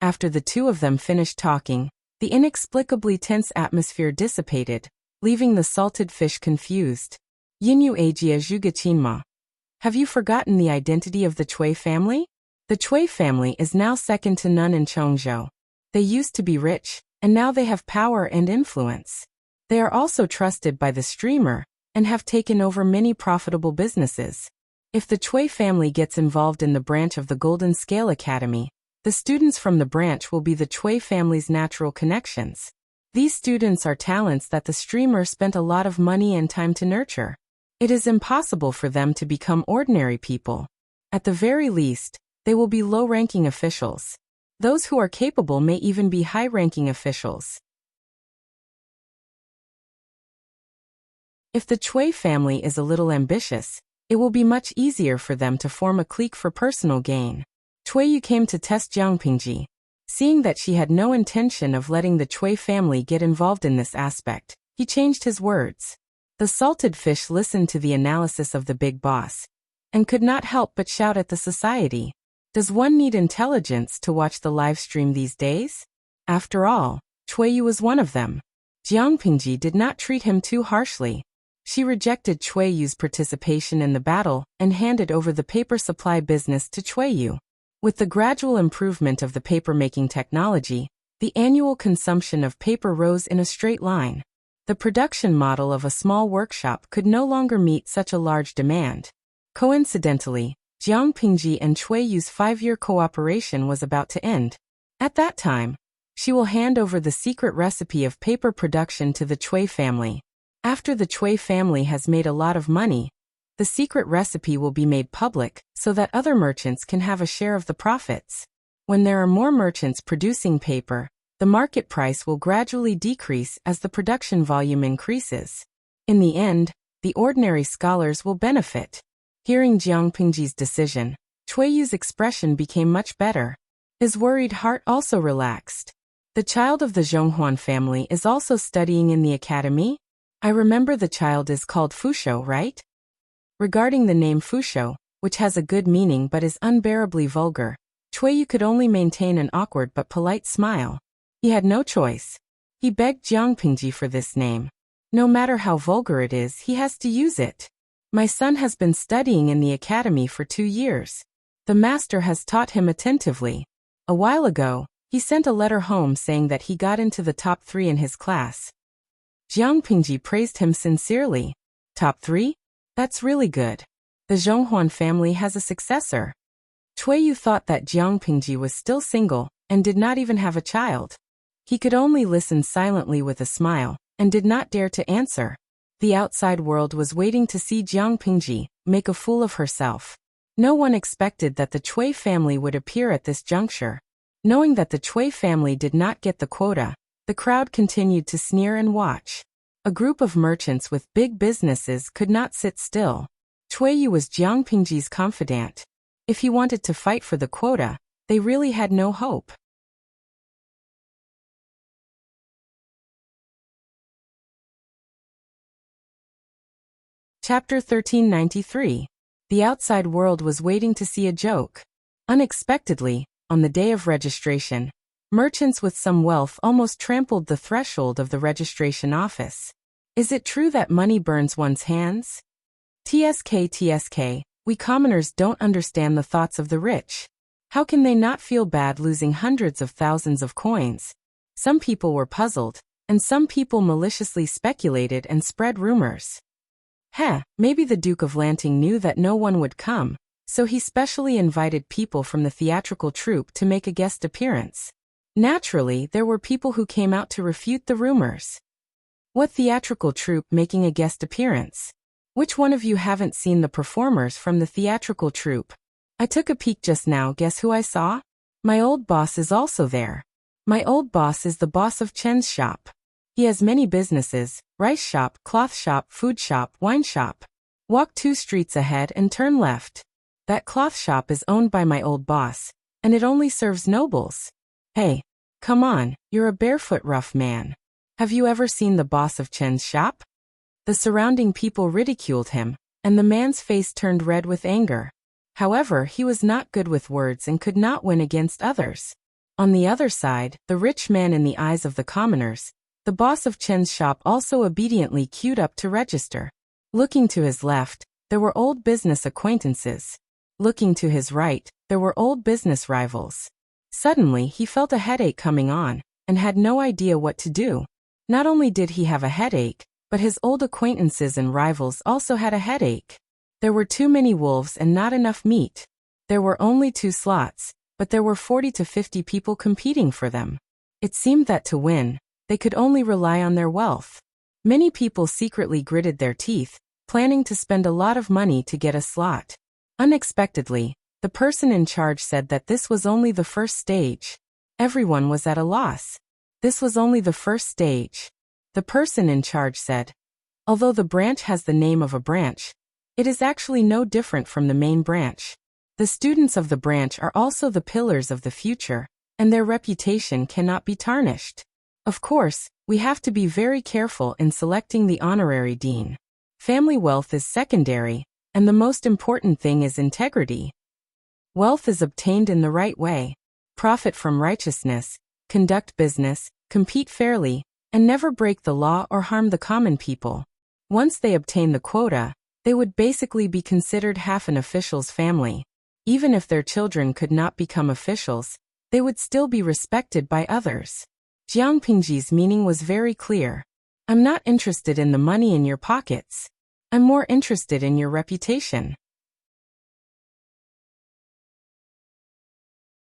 After the two of them finished talking, the inexplicably tense atmosphere dissipated, leaving the salted fish confused. Yinyu Ajia Zhugachinma. Have you forgotten the identity of the Cui family? The Cui family is now second to none in Chongzhou. They used to be rich, and now they have power and influence. They are also trusted by the streamer, and have taken over many profitable businesses. If the Cui family gets involved in the branch of the Golden Scale Academy, the students from the branch will be the Cui family's natural connections. These students are talents that the streamer spent a lot of money and time to nurture. It is impossible for them to become ordinary people. At the very least, they will be low-ranking officials. Those who are capable may even be high-ranking officials. If the Cui family is a little ambitious, it will be much easier for them to form a clique for personal gain. Cuiyu came to test Jiang Pingji. Seeing that she had no intention of letting the Cui family get involved in this aspect, he changed his words. The salted fish listened to the analysis of the big boss, and could not help but shout at the society. Does one need intelligence to watch the live stream these days? After all, Cuiyu was one of them. Jiang Pingji did not treat him too harshly. She rejected Cuiyu's participation in the battle and handed over the paper supply business to Cuiyu. With the gradual improvement of the paper-making technology, the annual consumption of paper rose in a straight line. The production model of a small workshop could no longer meet such a large demand. Coincidentally, Jiang Pingji and Cuiyu's 5-year cooperation was about to end. At that time, she will hand over the secret recipe of paper production to the Cui family. After the Cui family has made a lot of money, the secret recipe will be made public so that other merchants can have a share of the profits. When there are more merchants producing paper, the market price will gradually decrease as the production volume increases. In the end, the ordinary scholars will benefit. Hearing Jiang Pingji's decision, Cuiyu's expression became much better. His worried heart also relaxed. The child of the Zhonghuan family is also studying in the academy? I remember the child is called Fushou, right? Regarding the name Fushou, which has a good meaning but is unbearably vulgar, Cuiyu could only maintain an awkward but polite smile. He had no choice. He begged Jiang Pingji for this name. No matter how vulgar it is, he has to use it. My son has been studying in the academy for 2 years. The master has taught him attentively. A while ago, he sent a letter home saying that he got into the top 3 in his class. Jiang Pingji praised him sincerely. Top 3? That's really good. The Zhonghuan family has a successor. Cuiyu thought that Jiang Pingji was still single and did not even have a child. He could only listen silently with a smile and did not dare to answer. The outside world was waiting to see Jiang Pingji make a fool of herself. No one expected that the Cui family would appear at this juncture. Knowing that the Cui family did not get the quota, the crowd continued to sneer and watch. A group of merchants with big businesses could not sit still. Cuiyu was Jiang Pingji's confidant. If he wanted to fight for the quota, they really had no hope. Chapter 1393. The outside world was waiting to see a joke. Unexpectedly, on the day of registration, merchants with some wealth almost trampled the threshold of the registration office. Is it true that money burns one's hands? TSK, we commoners don't understand the thoughts of the rich. How can they not feel bad losing hundreds of thousands of coins? Some people were puzzled, and some people maliciously speculated and spread rumors. Maybe the Duke of Lanting knew that no one would come, so he specially invited people from the theatrical troupe to make a guest appearance. Naturally, there were people who came out to refute the rumors. What theatrical troupe making a guest appearance? Which one of you haven't seen the performers from the theatrical troupe? I took a peek just now, guess who I saw? My old boss is also there. My old boss is the boss of Chen's shop. He has many businesses: rice shop, cloth shop, food shop, wine shop. Walk 2 streets ahead and turn left. That cloth shop is owned by my old boss, and it only serves nobles. Hey, come on, you're a barefoot rough man. Have you ever seen the boss of Chen's shop? The surrounding people ridiculed him, and the man's face turned red with anger. However, he was not good with words and could not win against others. On the other side, the rich man in the eyes of the commoners, the boss of Chen's shop, also obediently queued up to register. Looking to his left, there were old business acquaintances. Looking to his right, there were old business rivals. Suddenly, he felt a headache coming on, and had no idea what to do. Not only did he have a headache, but his old acquaintances and rivals also had a headache. There were too many wolves and not enough meat. There were only 2 slots, but there were 40 to 50 people competing for them. It seemed that to win, they could only rely on their wealth. Many people secretly gritted their teeth, planning to spend a lot of money to get a slot. Unexpectedly, the person in charge said that this was only the first stage. Everyone was at a loss. This was only the first stage. The person in charge said, although the branch has the name of a branch, it is actually no different from the main branch. The students of the branch are also the pillars of the future, and their reputation cannot be tarnished. Of course, we have to be very careful in selecting the honorary dean. Family wealth is secondary, and the most important thing is integrity. Wealth is obtained in the right way. Profit from righteousness, conduct business, compete fairly, and never break the law or harm the common people. Once they obtain the quota, they would basically be considered half an official's family. Even if their children could not become officials, they would still be respected by others. Jiang Pingji's meaning was very clear. I'm not interested in the money in your pockets. I'm more interested in your reputation.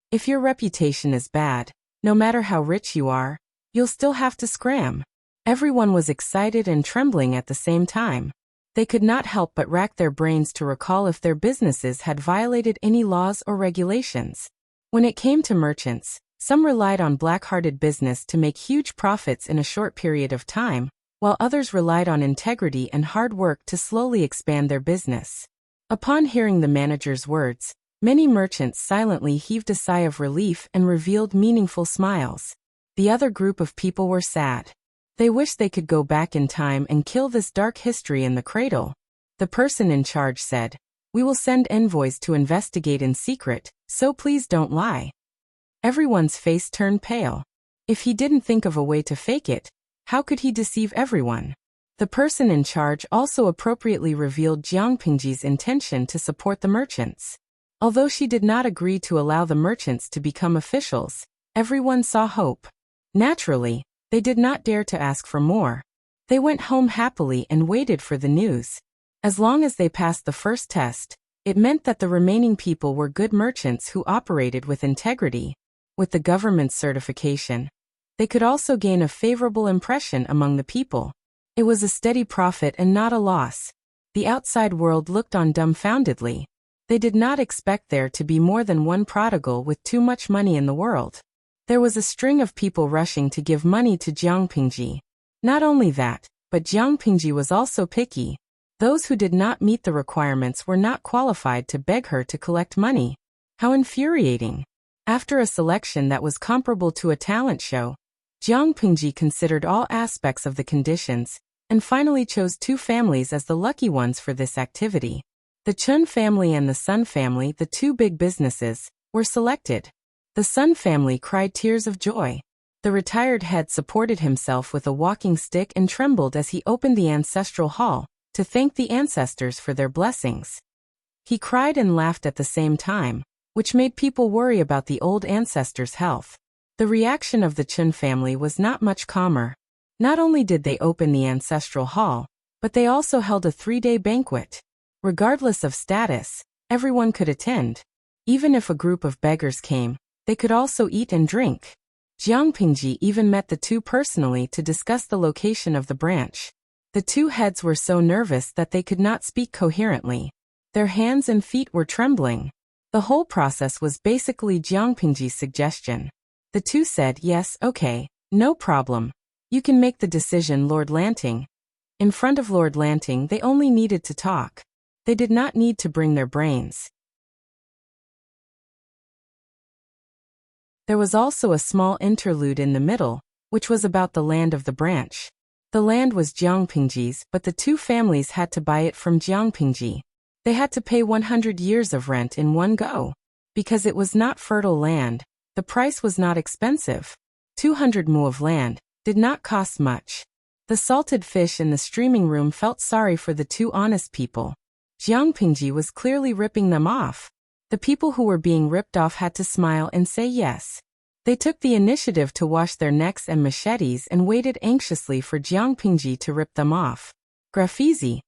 If your reputation is bad, no matter how rich you are, you'll still have to scram. Everyone was excited and trembling at the same time. They could not help but rack their brains to recall if their businesses had violated any laws or regulations. When it came to merchants, some relied on black-hearted business to make huge profits in a short period of time, while others relied on integrity and hard work to slowly expand their business. Upon hearing the manager's words, many merchants silently heaved a sigh of relief and revealed meaningful smiles. The other group of people were sad. They wished they could go back in time and kill this dark history in the cradle. The person in charge said, "We will send envoys to investigate in secret, so please don't lie." Everyone's face turned pale. If he didn't think of a way to fake it, how could he deceive everyone? The person in charge also appropriately revealed Jiang Pingji's intention to support the merchants. Although she did not agree to allow the merchants to become officials, everyone saw hope. Naturally, they did not dare to ask for more. They went home happily and waited for the news. As long as they passed the first test, it meant that the remaining people were good merchants who operated with integrity. With the government's certification, they could also gain a favorable impression among the people. It was a steady profit and not a loss. The outside world looked on dumbfoundedly. They did not expect there to be more than one prodigal with too much money in the world. There was a string of people rushing to give money to Jiang Pingji. Not only that, but Jiang Pingji was also picky. Those who did not meet the requirements were not qualified to beg her to collect money. How infuriating! After a selection that was comparable to a talent show, Jiang Pingji considered all aspects of the conditions, and finally chose 2 families as the lucky ones for this activity. The Chun family and the Sun family, the 2 big businesses, were selected. The Sun family cried tears of joy. The retired head supported himself with a walking stick and trembled as he opened the ancestral hall to thank the ancestors for their blessings. He cried and laughed at the same time, which made people worry about the old ancestors' health. The reaction of the Chun family was not much calmer. Not only did they open the ancestral hall, but they also held a 3-day banquet. Regardless of status, everyone could attend. Even if a group of beggars came, they could also eat and drink. Jiang Pingji even met the 2 personally to discuss the location of the branch. The 2 heads were so nervous that they could not speak coherently. Their hands and feet were trembling. The whole process was basically Jiang Pingji's suggestion. The 2 said, "Yes, okay, no problem. You can make the decision, Lord Lanting." In front of Lord Lanting, they only needed to talk. They did not need to bring their brains. There was also a small interlude in the middle, which was about the land of the branch. The land was Jiang Pingji's, but the 2 families had to buy it from Jiang Pingji. They had to pay 100 years of rent in one go. Because it was not fertile land, The price was not expensive. 200 mu of land did not cost much. The salted fish in the streaming room felt sorry for the two honest people. Jiang Pingji was clearly ripping them off. The people who were being ripped off had to smile and say yes. They took the initiative to wash their necks and machetes and waited anxiously for Jiang Pingji to rip them off. Graphizi.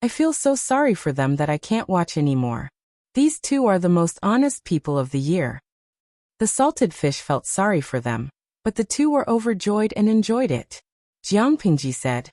I feel so sorry for them that I can't watch anymore. These two are the most honest people of the year. The salted fish felt sorry for them, but the two were overjoyed and enjoyed it. Jiang Pingji said,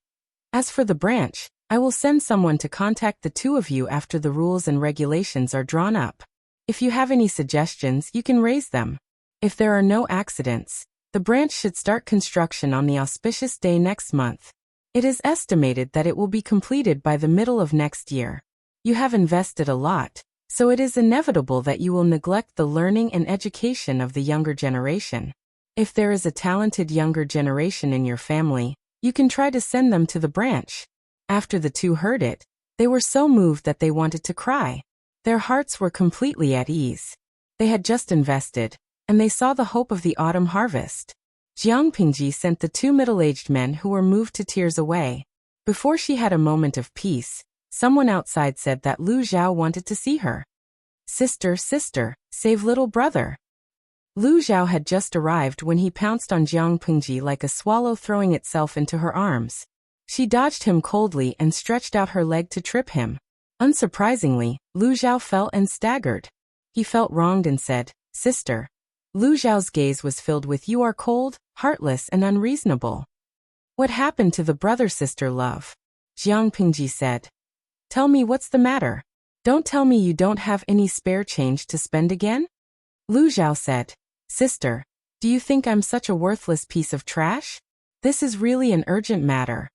"As for the branch, I will send someone to contact the two of you after the rules and regulations are drawn up. If you have any suggestions, you can raise them. If there are no accidents, the branch should start construction on the auspicious day next month. It is estimated that it will be completed by the middle of next year. You have invested a lot, so it is inevitable that you will neglect the learning and education of the younger generation. If there is a talented younger generation in your family, you can try to send them to the branch." After the two heard it, they were so moved that they wanted to cry. Their hearts were completely at ease. They had just invested, and they saw the hope of the autumn harvest. Jiang Pingji sent the two middle-aged men who were moved to tears away. Before she had a moment of peace, someone outside said that Lu Zhao wanted to see her. "Sister, sister, save little brother." Lu Zhao had just arrived when he pounced on Jiang Pingji like a swallow throwing itself into her arms. She dodged him coldly and stretched out her leg to trip him. Unsurprisingly, Lu Zhao fell and staggered. He felt wronged and said, "Sister." Lu Zhao's gaze was filled with "You are cold, heartless and unreasonable." "What happened to the brother-sister love?" Jiang Pingji said. "Tell me what's the matter. Don't tell me you don't have any spare change to spend again?" Lu Zhao said, "Sister, do you think I'm such a worthless piece of trash? This is really an urgent matter.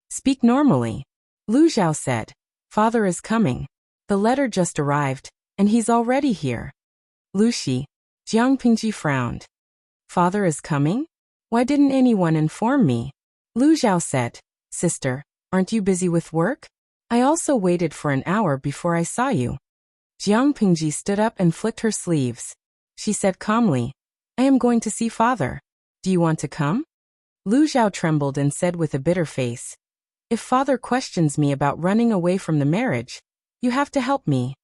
Speak normally." Lu Zhao said, "Father is coming. The letter just arrived, and he's already here." "Lushi." Jiang Pingji frowned. "Father is coming? Why didn't anyone inform me?" Lu Zhao said, "Sister, aren't you busy with work? I also waited for an hour before I saw you." Jiang Pingji stood up and flicked her sleeves. She said calmly, "I am going to see father. Do you want to come?" Lu Zhao trembled and said with a bitter face, "If father questions me about running away from the marriage, you have to help me."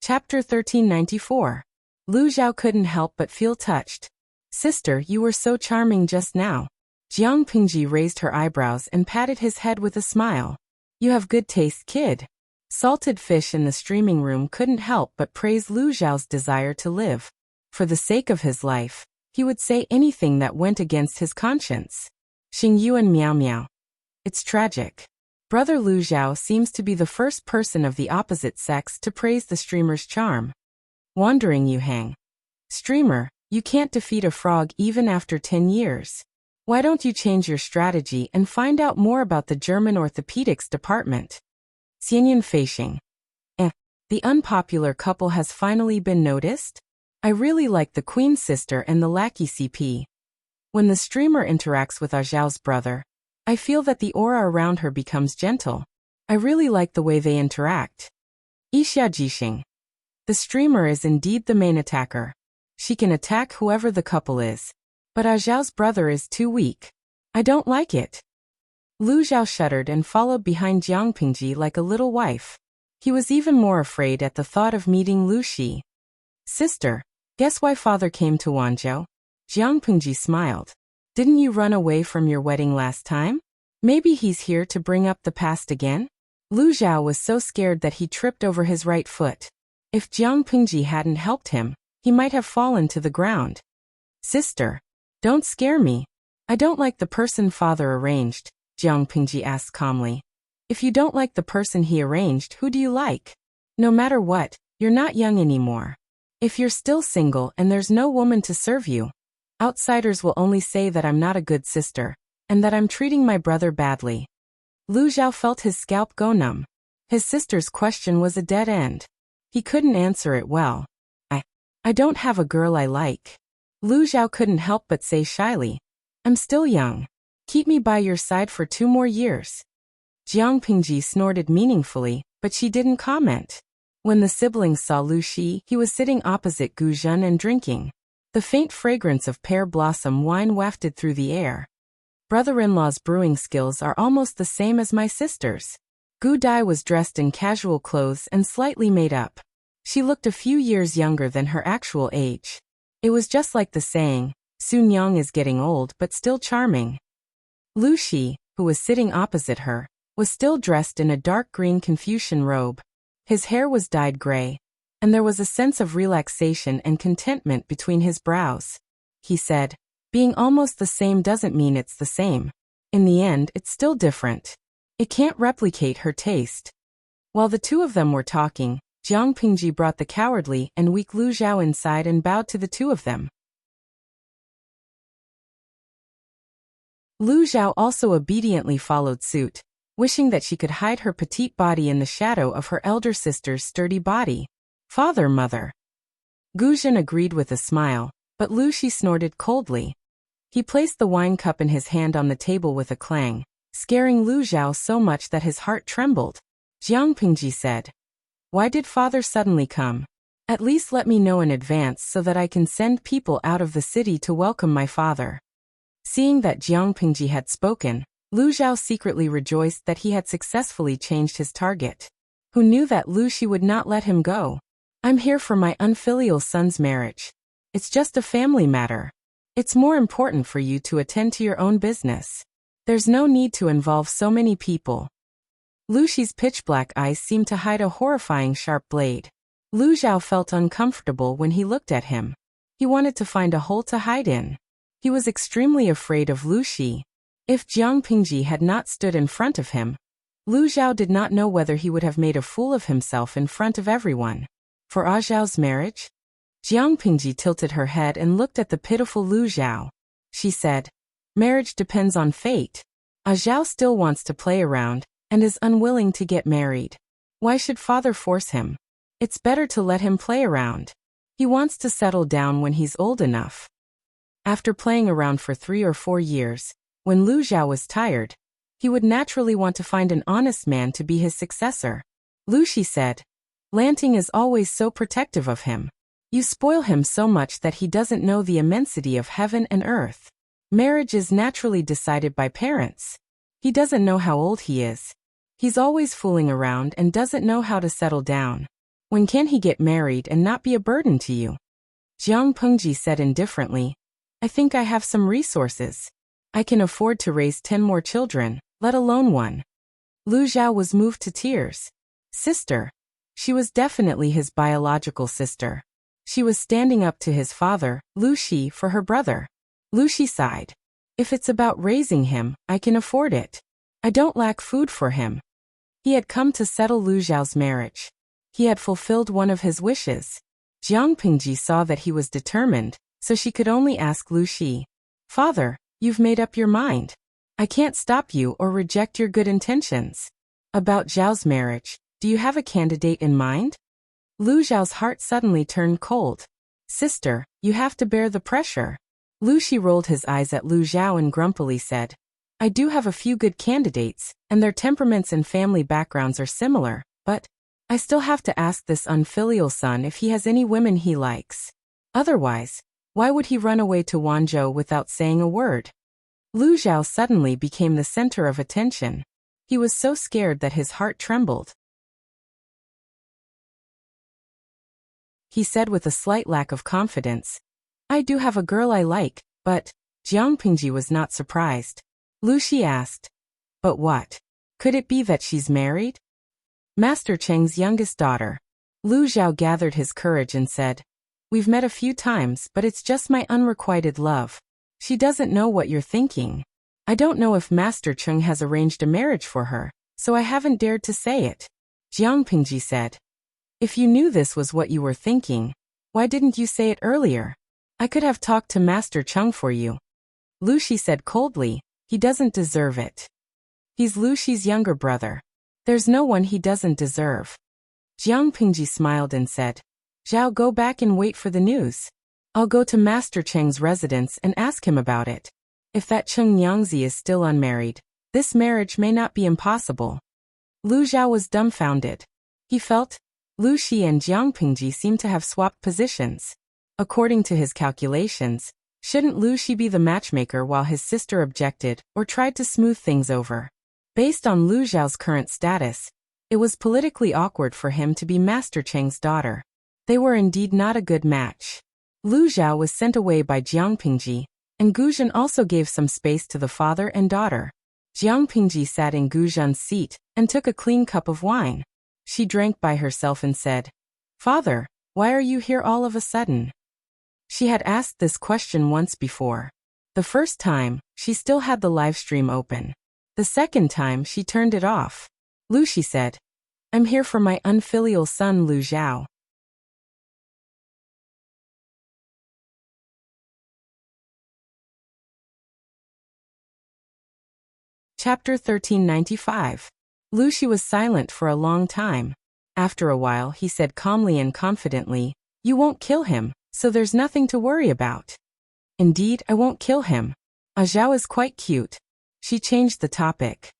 Chapter 1394. Lu Zhao couldn't help but feel touched. "Sister, you were so charming just now." Jiang Pingji raised her eyebrows and patted his head with a smile. "You have good taste, kid." Salted fish in the streaming room couldn't help but praise Lu Zhao's desire to live. For the sake of his life, he would say anything that went against his conscience. Xing Yuan Miao Miao. It's tragic. Brother Lu Zhao seems to be the first person of the opposite sex to praise the streamer's charm. Wandering you hang. Streamer, you can't defeat a frog even after 10 years. Why don't you change your strategy and find out more about the German orthopedics department? Xianyan Feishing. The unpopular couple has finally been noticed? I really like the queen sister and the lackey CP. When the streamer interacts with Zhao's brother, I feel that the aura around her becomes gentle. I really like the way they interact. Yixia Jixing. The streamer is indeed the main attacker. She can attack whoever the couple is. But Zhao's brother is too weak. I don't like it. Lu Zhao shuddered and followed behind Jiang Pingji like a little wife. He was even more afraid at the thought of meeting Lu Shi. "Sister, guess why father came to Wanzhou?" Jiang Pingji smiled. "Didn't you run away from your wedding last time? Maybe he's here to bring up the past again?" Lu Zhao was so scared that he tripped over his right foot. If Jiang Pingji hadn't helped him, he might have fallen to the ground. "Sister, don't scare me. I don't like the person father arranged," Jiang Pingji asked calmly. "If you don't like the person he arranged, who do you like? No matter what, you're not young anymore. If you're still single and there's no woman to serve you, outsiders will only say that I'm not a good sister, and that I'm treating my brother badly." Lu Zhao felt his scalp go numb. His sister's question was a dead end. He couldn't answer it well. I don't have a girl I like." Lu Zhao couldn't help but say shyly, "I'm still young. Keep me by your side for 2 more years." Jiang Pingji snorted meaningfully, but she didn't comment. When the siblings saw Lu Shi, he was sitting opposite Gu Zhen and drinking. The faint fragrance of pear blossom wine wafted through the air. Brother-in-law's brewing skills are almost the same as my sister's. Gu Dai was dressed in casual clothes and slightly made up. She looked a few years younger than her actual age. It was just like the saying, Sun Yang is getting old but still charming. Lu Shi, who was sitting opposite her, was still dressed in a dark green Confucian robe. His hair was dyed gray, and there was a sense of relaxation and contentment between his brows. He said, being almost the same doesn't mean it's the same. In the end, it's still different. It can't replicate her taste. While the two of them were talking, Jiang Pingji brought the cowardly and weak Lu Zhao inside and bowed to the two of them. Lu Zhao also obediently followed suit, wishing that she could hide her petite body in the shadow of her elder sister's sturdy body. Father, mother. Gu Zhen agreed with a smile, but Lu Shi snorted coldly. He placed the wine cup in his hand on the table with a clang, scaring Lu Zhao so much that his heart trembled. Jiang Pingji said, "Why did father suddenly come? At least let me know in advance so that I can send people out of the city to welcome my father." Seeing that Jiang Pingji had spoken, Lu Zhao secretly rejoiced that he had successfully changed his target. Who knew that Lu Shi would not let him go? "I'm here for my unfilial son's marriage. It's just a family matter. It's more important for you to attend to your own business. There's no need to involve so many people." Lu Shi's pitch-black eyes seemed to hide a horrifying sharp blade. Lu Zhao felt uncomfortable when he looked at him. He wanted to find a hole to hide in. He was extremely afraid of Lu Shi. If Jiang Pingji had not stood in front of him, Lu Zhao did not know whether he would have made a fool of himself in front of everyone. For A Zhao's marriage? Jiang Pingji tilted her head and looked at the pitiful Lu Zhao. She said, "Marriage depends on fate. A Zhao still wants to play around and is unwilling to get married. Why should father force him? It's better to let him play around. He wants to settle down when he's old enough." After playing around for 3 or 4 years, when Lu Zhao was tired, he would naturally want to find an honest man to be his successor. Lu Shi said, "Lanting is always so protective of him. You spoil him so much that he doesn't know the immensity of heaven and earth. Marriage is naturally decided by parents. He doesn't know how old he is. He's always fooling around and doesn't know how to settle down. When can he get married and not be a burden to you?" Jiang Pengji said indifferently, "I think I have some resources. I can afford to raise 10 more children, let alone one." Lu Zhao was moved to tears. Sister. She was definitely his biological sister. She was standing up to his father, Lu Shi, for her brother. Lu Shi sighed. "If it's about raising him, I can afford it. I don't lack food for him." He had come to settle Lu Zhao's marriage. He had fulfilled one of his wishes. Jiang Pingji saw that he was determined, so she could only ask Lu Shi, "Father, you've made up your mind. I can't stop you or reject your good intentions. About Zhao's marriage, do you have a candidate in mind?" Lu Zhao's heart suddenly turned cold. "Sister, you have to bear the pressure." Lu Shi rolled his eyes at Lu Zhao and grumpily said, "I do have a few good candidates, and their temperaments and family backgrounds are similar, but I still have to ask this unfilial son if he has any women he likes. Otherwise, why would he run away to Wanzhou without saying a word?" Lu Zhao suddenly became the center of attention. He was so scared that his heart trembled. He said with a slight lack of confidence, "I do have a girl I like, but..." Jiang Pingji was not surprised. Lu Shi asked, "But what? Could it be that she's married?" "Master Cheng's youngest daughter." Lu Zhao gathered his courage and said, "We've met a few times, but it's just my unrequited love. She doesn't know what you're thinking. I don't know if Master Cheng has arranged a marriage for her, so I haven't dared to say it." Jiang Pingji said, "If you knew this was what you were thinking, why didn't you say it earlier? I could have talked to Master Cheng for you." Lu Shi said coldly, "He doesn't deserve it. He's Lu Shi's younger brother. There's no one he doesn't deserve." Jiang Pingji smiled and said, "Zhao, go back and wait for the news. I'll go to Master Cheng's residence and ask him about it. If that Cheng Nyangzi is still unmarried, This marriage may not be impossible. Lu Xiao was dumbfounded. He felt, Lu Shi and Jiang Pingji seemed to have swapped positions. According to his calculations, shouldn't Lu Shi be the matchmaker while his sister objected or tried to smooth things over? Based on Lu Xiao's current status, it was politically awkward for him to be Master Cheng's daughter. They were indeed not a good match. Lu Xiao was sent away by Jiang Pingji, and Gu Zhen also gave some space to the father and daughter. Jiang Pingji sat in Gu Zhen's seat and took a clean cup of wine. She drank by herself and said, "Father, why are you here all of a sudden?" She had asked this question once before. The first time, she still had the live stream open. The second time, she turned it off. Lu Shi said, "I'm here for my unfilial son Lu Xiao." Chapter 1395. Lu Shi was silent for a long time. After a while he said calmly and confidently, "You won't kill him, so there's nothing to worry about." "Indeed, I won't kill him. Zhao is quite cute." She changed the topic.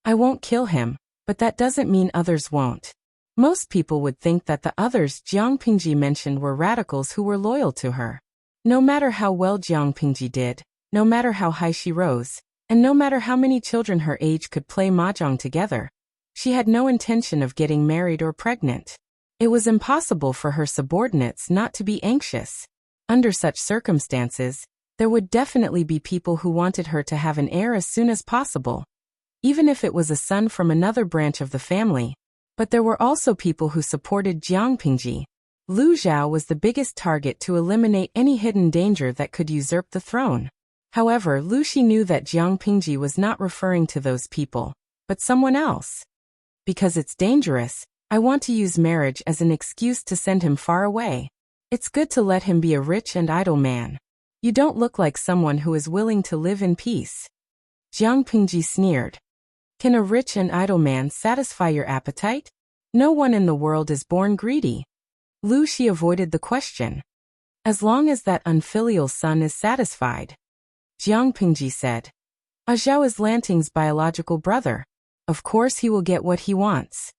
"I won't kill him, but that doesn't mean others won't." Most people would think that the others Jiang Pingji mentioned were radicals who were loyal to her. No matter how well Jiang Pingji did, no matter how high she rose, and no matter how many children her age could play mahjong together, she had no intention of getting married or pregnant. It was impossible for her subordinates not to be anxious. Under such circumstances, there would definitely be people who wanted her to have an heir as soon as possible, even if it was a son from another branch of the family. But there were also people who supported Jiang Pingji. Lu Xiao was the biggest target to eliminate any hidden danger that could usurp the throne. However, Lu Shi knew that Jiang Pingji was not referring to those people, but someone else. "Because it's dangerous, I want to use marriage as an excuse to send him far away. It's good to let him be a rich and idle man. You don't look like someone who is willing to live in peace." Jiang Pingji sneered. "Can a rich and idle man satisfy your appetite? No one in the world is born greedy." Lu Shi avoided the question. "As long as that unfilial son is satisfied." Jiang Pingji said, "Zhao is Lanting's biological brother. Of course he will get what he wants."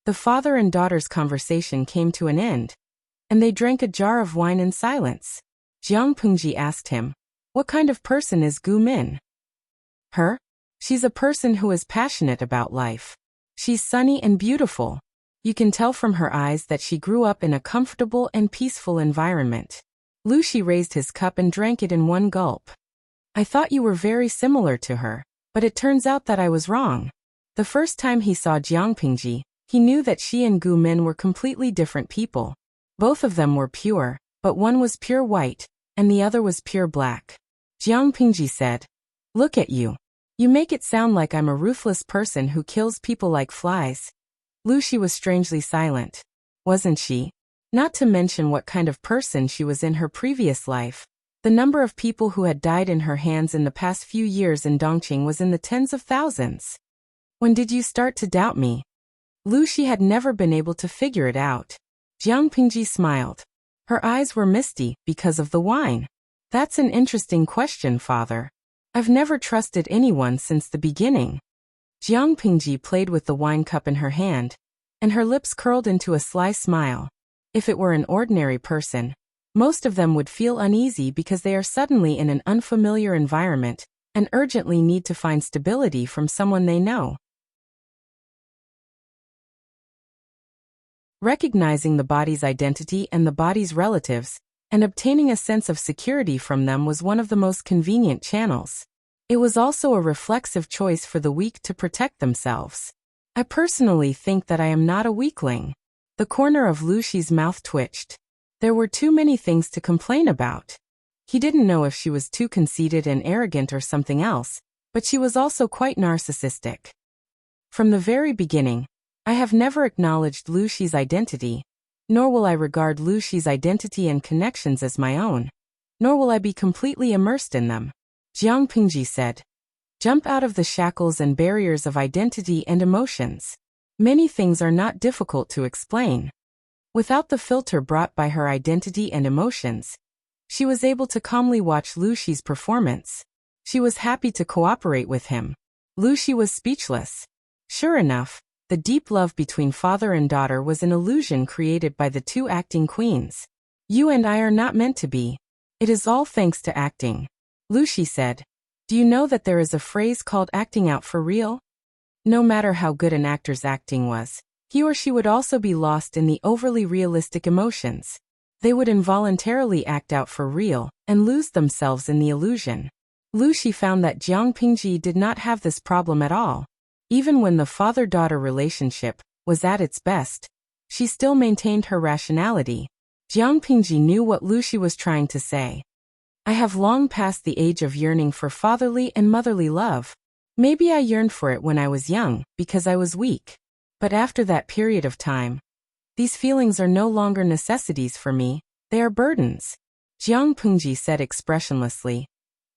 The father and daughter's conversation came to an end, and they drank a jar of wine in silence. Jiang Pingji asked him, "What kind of person is Gu Min?" "Her? She's a person who is passionate about life. She's sunny and beautiful. You can tell from her eyes that she grew up in a comfortable and peaceful environment." Lu Shi raised his cup and drank it in one gulp. "I thought you were very similar to her, but it turns out that I was wrong." The first time he saw Jiang Pingji, he knew that she and Gu Min were completely different people. Both of them were pure, but one was pure white, and the other was pure black. Jiang Pingji said, "Look at you. You make it sound like I'm a ruthless person who kills people like flies." Lu Shi was strangely silent. Wasn't she? Not to mention what kind of person she was in her previous life. The number of people who had died in her hands in the past few years in Dongqing was in the tens of thousands. "When did you start to doubt me?" Lu Shi had never been able to figure it out. Jiang Pingji smiled. Her eyes were misty because of the wine. "That's an interesting question, father. I've never trusted anyone since the beginning." Jiang Pingji played with the wine cup in her hand, and her lips curled into a sly smile. If it were an ordinary person, most of them would feel uneasy because they are suddenly in an unfamiliar environment and urgently need to find stability from someone they know. Recognizing the body's identity and the body's relatives, and obtaining a sense of security from them was one of the most convenient channels. It was also a reflexive choice for the weak to protect themselves. I personally think that I am not a weakling. The corner of Lu Shi's mouth twitched. There were too many things to complain about. He didn't know if she was too conceited and arrogant or something else, but she was also quite narcissistic. From the very beginning, I have never acknowledged Lu Shi's identity, nor will I regard Lu Shi's identity and connections as my own, nor will I be completely immersed in them. Jiang Pingji said, "Jump out of the shackles and barriers of identity and emotions. Many things are not difficult to explain." Without the filter brought by her identity and emotions, she was able to calmly watch Lu Shi's performance. She was happy to cooperate with him. Lucy was speechless. Sure enough, the deep love between father and daughter was an illusion created by the two acting queens. You and I are not meant to be. It is all thanks to acting. Lucy said. Do you know that there is a phrase called acting out for real? No matter how good an actor's acting was, he or she would also be lost in the overly realistic emotions. They would involuntarily act out for real and lose themselves in the illusion. Lucy found that Jiang Pingji did not have this problem at all. Even when the father-daughter relationship was at its best, she still maintained her rationality. Jiang Pingji knew what Lucy was trying to say. I have long passed the age of yearning for fatherly and motherly love. Maybe I yearned for it when I was young, because I was weak. But after that period of time, these feelings are no longer necessities for me, they are burdens. Jiang Pingji said expressionlessly.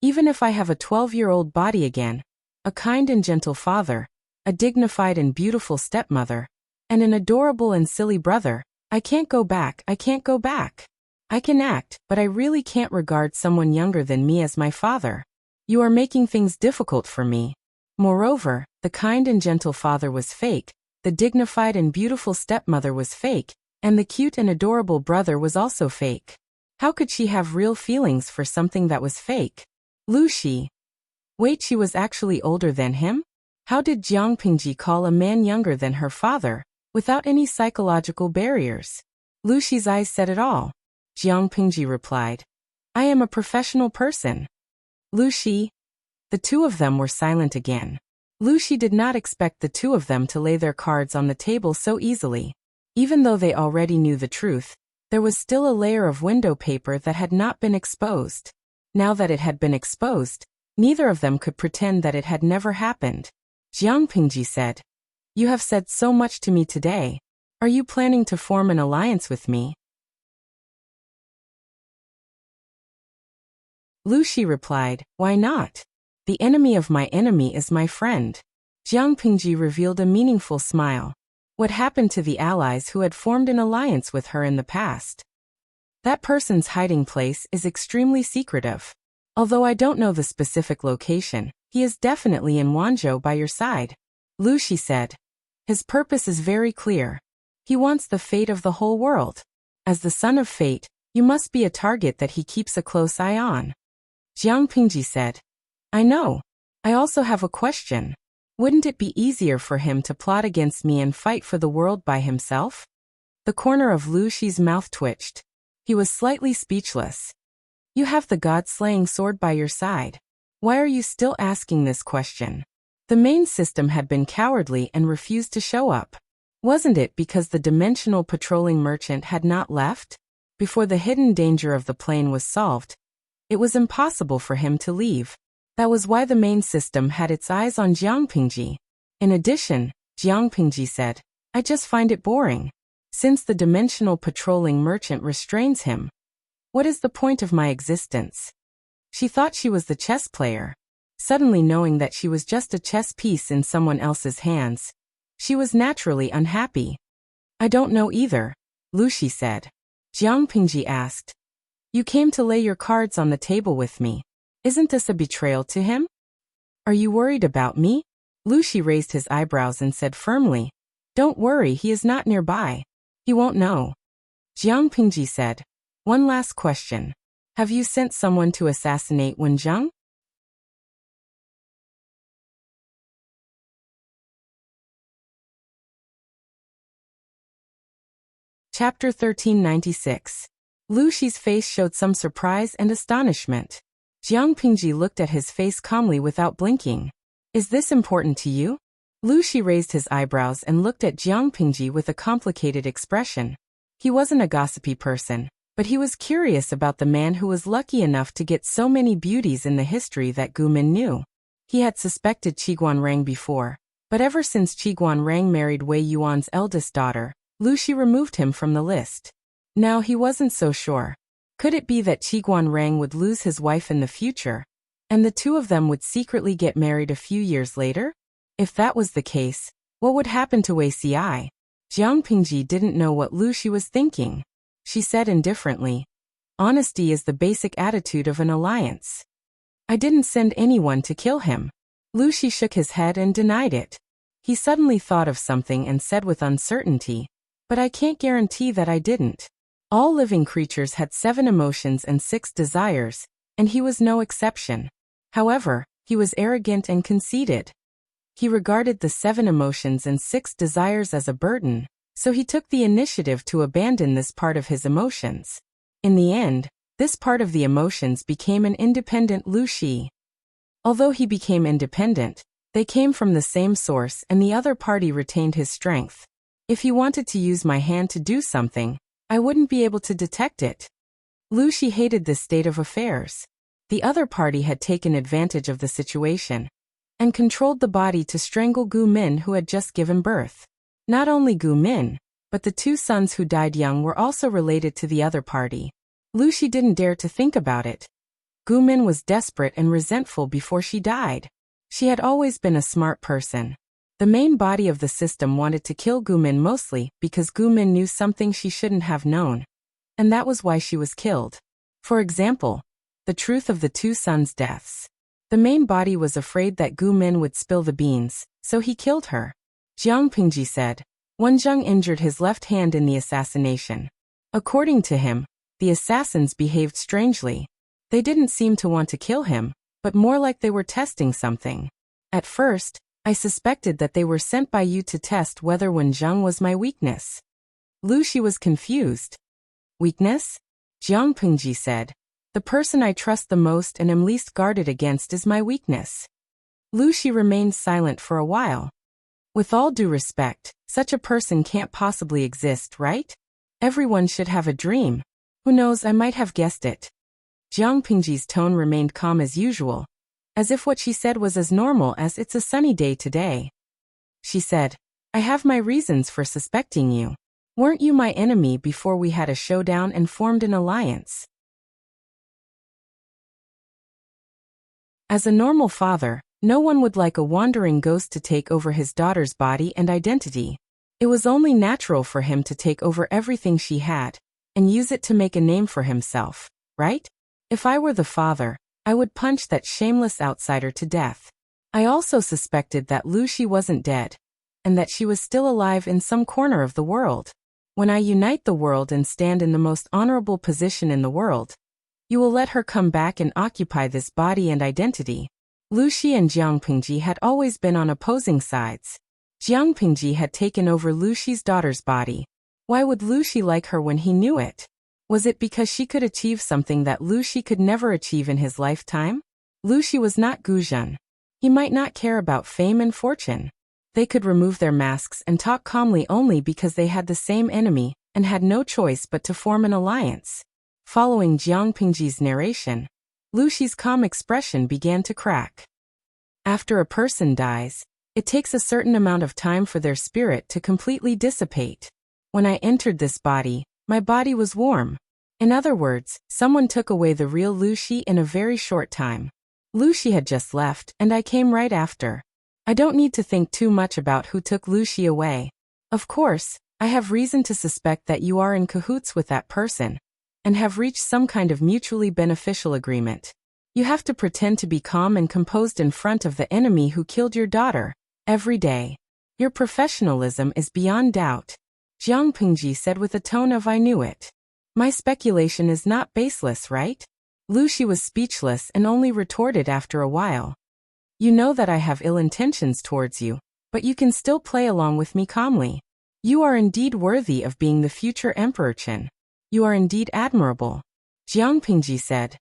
Even if I have a 12-year-old body again, a kind and gentle father, a dignified and beautiful stepmother, and an adorable and silly brother, I can't go back. I can act, but I really can't regard someone younger than me as my father. You are making things difficult for me. Moreover, the kind and gentle father was fake, the dignified and beautiful stepmother was fake, and the cute and adorable brother was also fake. How could she have real feelings for something that was fake? Lucy. Wait, she was actually older than him? How did Jiang Pingji call a man younger than her father, without any psychological barriers? Lucy's eyes said it all. Jiang Pingji replied. I am a professional person. Lucy. The two of them were silent again. Lucy did not expect the two of them to lay their cards on the table so easily. Even though they already knew the truth, there was still a layer of window paper that had not been exposed. Now that it had been exposed, neither of them could pretend that it had never happened. Jiang Pingji said, You have said so much to me today. Are you planning to form an alliance with me? Lucy replied, Why not? The enemy of my enemy is my friend. Jiang Pingji revealed a meaningful smile. What happened to the allies who had formed an alliance with her in the past? That person's hiding place is extremely secretive. Although I don't know the specific location, he is definitely in Wanzhou by your side. Lucy said. His purpose is very clear. He wants the fate of the whole world. As the son of fate, you must be a target that he keeps a close eye on. Jiang Pingji said. I know. I also have a question. Wouldn't it be easier for him to plot against me and fight for the world by himself? The corner of Lucy's mouth twitched. He was slightly speechless. You have the god-slaying sword by your side. Why are you still asking this question? The main system had been cowardly and refused to show up. Wasn't it because the dimensional patrolling merchant had not left? Before the hidden danger of the plane was solved, it was impossible for him to leave. That was why the main system had its eyes on Jiang Pingji. In addition, Jiang Pingji said, I just find it boring. Since the dimensional patrolling merchant restrains him, what is the point of my existence? She thought she was the chess player. Suddenly knowing that she was just a chess piece in someone else's hands, she was naturally unhappy. I don't know either, Lucy said. Jiang Pingji asked. You came to lay your cards on the table with me. Isn't this a betrayal to him? Are you worried about me? Lucy raised his eyebrows and said firmly, Don't worry, he is not nearby. He won't know. Jiang Pingji said, One last question. Have you sent someone to assassinate Wen Zheng? Chapter 1396. Lucy's face showed some surprise and astonishment. Jiang Pingji looked at his face calmly without blinking. Is this important to you? Lucy raised his eyebrows and looked at Jiang Pingji with a complicated expression. He wasn't a gossipy person, but he was curious about the man who was lucky enough to get so many beauties in the history that Gu Min knew. He had suspected Qi Guanrang before, but ever since Qi Guanrang married Wei Yuan's eldest daughter, Lucy removed him from the list. Now he wasn't so sure. Could it be that Qi Guanrang would lose his wife in the future, and the two of them would secretly get married a few years later? If that was the case, what would happen to Wei Xi? Jiang Pingji didn't know what Lucy was thinking. She said indifferently, Honesty is the basic attitude of an alliance. I didn't send anyone to kill him. Lu Shi shook his head and denied it. He suddenly thought of something and said with uncertainty, "But I can't guarantee that I didn't." All living creatures had 7 emotions and 6 desires, and he was no exception. However, he was arrogant and conceited. He regarded the 7 emotions and 6 desires as a burden, so he took the initiative to abandon this part of his emotions. In the end, this part of the emotions became an independent Lu Shi. Although he became independent, they came from the same source and the other party retained his strength. If he wanted to use my hand to do something, I wouldn't be able to detect it. Lu Shi hated this state of affairs. The other party had taken advantage of the situation and controlled the body to strangle Gu Min, who had just given birth. Not only Gu Min, but the 2 sons who died young were also related to the other party. Lu Shi didn't dare to think about it. Gu Min was desperate and resentful before she died. She had always been a smart person. The main body of the system wanted to kill Gu Min mostly because Gu Min knew something she shouldn't have known. And that was why she was killed. For example, the truth of the 2 sons' deaths. The main body was afraid that Gu Min would spill the beans, so he killed her. Jiang Pingji said. Wen Zheng injured his left hand in the assassination. According to him, the assassins behaved strangely. They didn't seem to want to kill him, but more like they were testing something. At first, I suspected that they were sent by you to test whether Wen Zheng was my weakness. Lu Shi was confused. Weakness? Jiang Pingji said. The person I trust the most and am least guarded against is my weakness. Lu Shi remained silent for a while. With all due respect, such a person can't possibly exist, right? Everyone should have a dream. Who knows, I might have guessed it. Jiang Pingji's tone remained calm as usual, as if what she said was as normal as it's a sunny day today. She said, I have my reasons for suspecting you. Weren't you my enemy before we had a showdown and formed an alliance? As a normal father, no one would like a wandering ghost to take over his daughter's body and identity. It was only natural for him to take over everything she had and use it to make a name for himself, right? If I were the father, I would punch that shameless outsider to death. I also suspected that Lu Shi wasn't dead, and that she was still alive in some corner of the world. When I unite the world and stand in the most honorable position in the world, you will let her come back and occupy this body and identity. Lu Shi and Jiang Pingji had always been on opposing sides. Jiang Pingji had taken over Lu Shi's daughter's body. Why would Lu Shi like her when he knew it? Was it because she could achieve something that Lu Shi could never achieve in his lifetime? Lu Shi was not Gu Zhen. He might not care about fame and fortune. They could remove their masks and talk calmly only because they had the same enemy and had no choice but to form an alliance. Following Jiang Pingji's narration, Lu Shi's calm expression began to crack. After a person dies, it takes a certain amount of time for their spirit to completely dissipate. When I entered this body, my body was warm. In other words, someone took away the real Lu Shi in a very short time. Lu Shi had just left, and I came right after. I don't need to think too much about who took Lu Shi away. Of course, I have reason to suspect that you are in cahoots with that person, and have reached some kind of mutually beneficial agreement. You have to pretend to be calm and composed in front of the enemy who killed your daughter, every day. Your professionalism is beyond doubt. Jiang Pingji said with a tone of I knew it. My speculation is not baseless, right? Lu Shi was speechless and only retorted after a while. You know that I have ill intentions towards you, but you can still play along with me calmly. You are indeed worthy of being the future Emperor Chen. You are indeed admirable. Jiang Pingji said.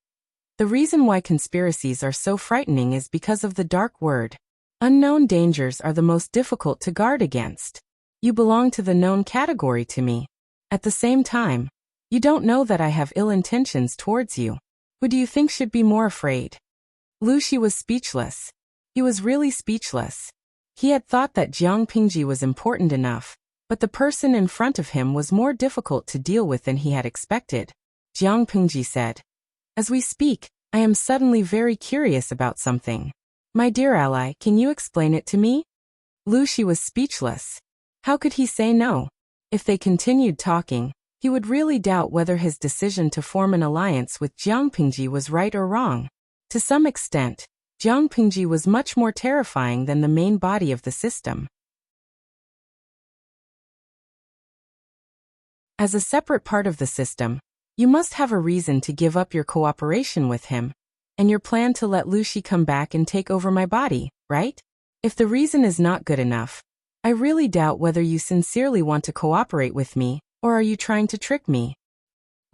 The reason why conspiracies are so frightening is because of the dark word. Unknown dangers are the most difficult to guard against. You belong to the known category to me. At the same time, you don't know that I have ill intentions towards you. Who do you think should be more afraid? Lu Shi was speechless. He was really speechless. He had thought that Jiang Pingji was important enough, but the person in front of him was more difficult to deal with than he had expected. Jiang Pingji said, As we speak, I am suddenly very curious about something. My dear ally, can you explain it to me? Lu Shi was speechless. How could he say no? If they continued talking, he would really doubt whether his decision to form an alliance with Jiang Pingji was right or wrong. To some extent, Jiang Pingji was much more terrifying than the main body of the system. As a separate part of the system, you must have a reason to give up your cooperation with him, and your plan to let Lu Shi come back and take over my body, right? If the reason is not good enough, I really doubt whether you sincerely want to cooperate with me, or are you trying to trick me?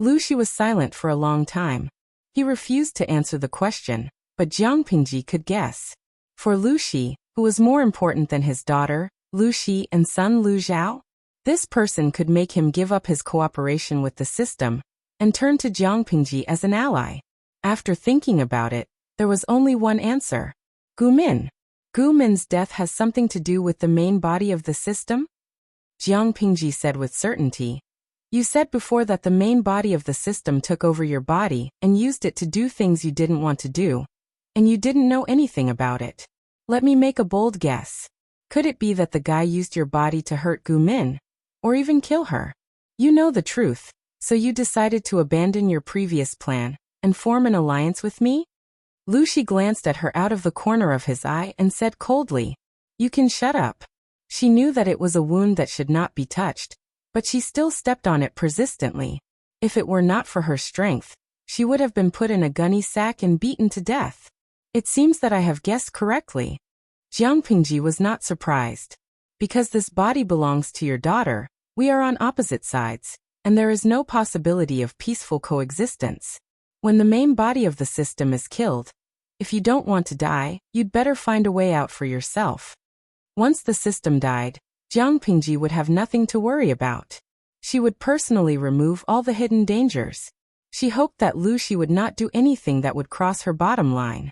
Lu Shi was silent for a long time. He refused to answer the question, but Jiang Pingji could guess. For Lu Shi, who was more important than his daughter, Lu Shi and son Lu Zhao, this person could make him give up his cooperation with the system and turn to Jiang Pingji as an ally. After thinking about it, there was only one answer. Gu Min. Gu Min's death has something to do with the main body of the system? Jiang Pingji said with certainty. You said before that the main body of the system took over your body and used it to do things you didn't want to do, and you didn't know anything about it. Let me make a bold guess. Could it be that the guy used your body to hurt Gu Min? Or even kill her? You know the truth, so you decided to abandon your previous plan and form an alliance with me? Lu Shi glanced at her out of the corner of his eye and said coldly, You can shut up. She knew that it was a wound that should not be touched, but she still stepped on it persistently. If it were not for her strength, she would have been put in a gunny sack and beaten to death. It seems that I have guessed correctly. Jiang Pingji was not surprised. Because this body belongs to your daughter, we are on opposite sides, and there is no possibility of peaceful coexistence. When the main body of the system is killed, if you don't want to die, you'd better find a way out for yourself. Once the system died, Jiang Pingji would have nothing to worry about. She would personally remove all the hidden dangers. She hoped that Lu Shi would not do anything that would cross her bottom line.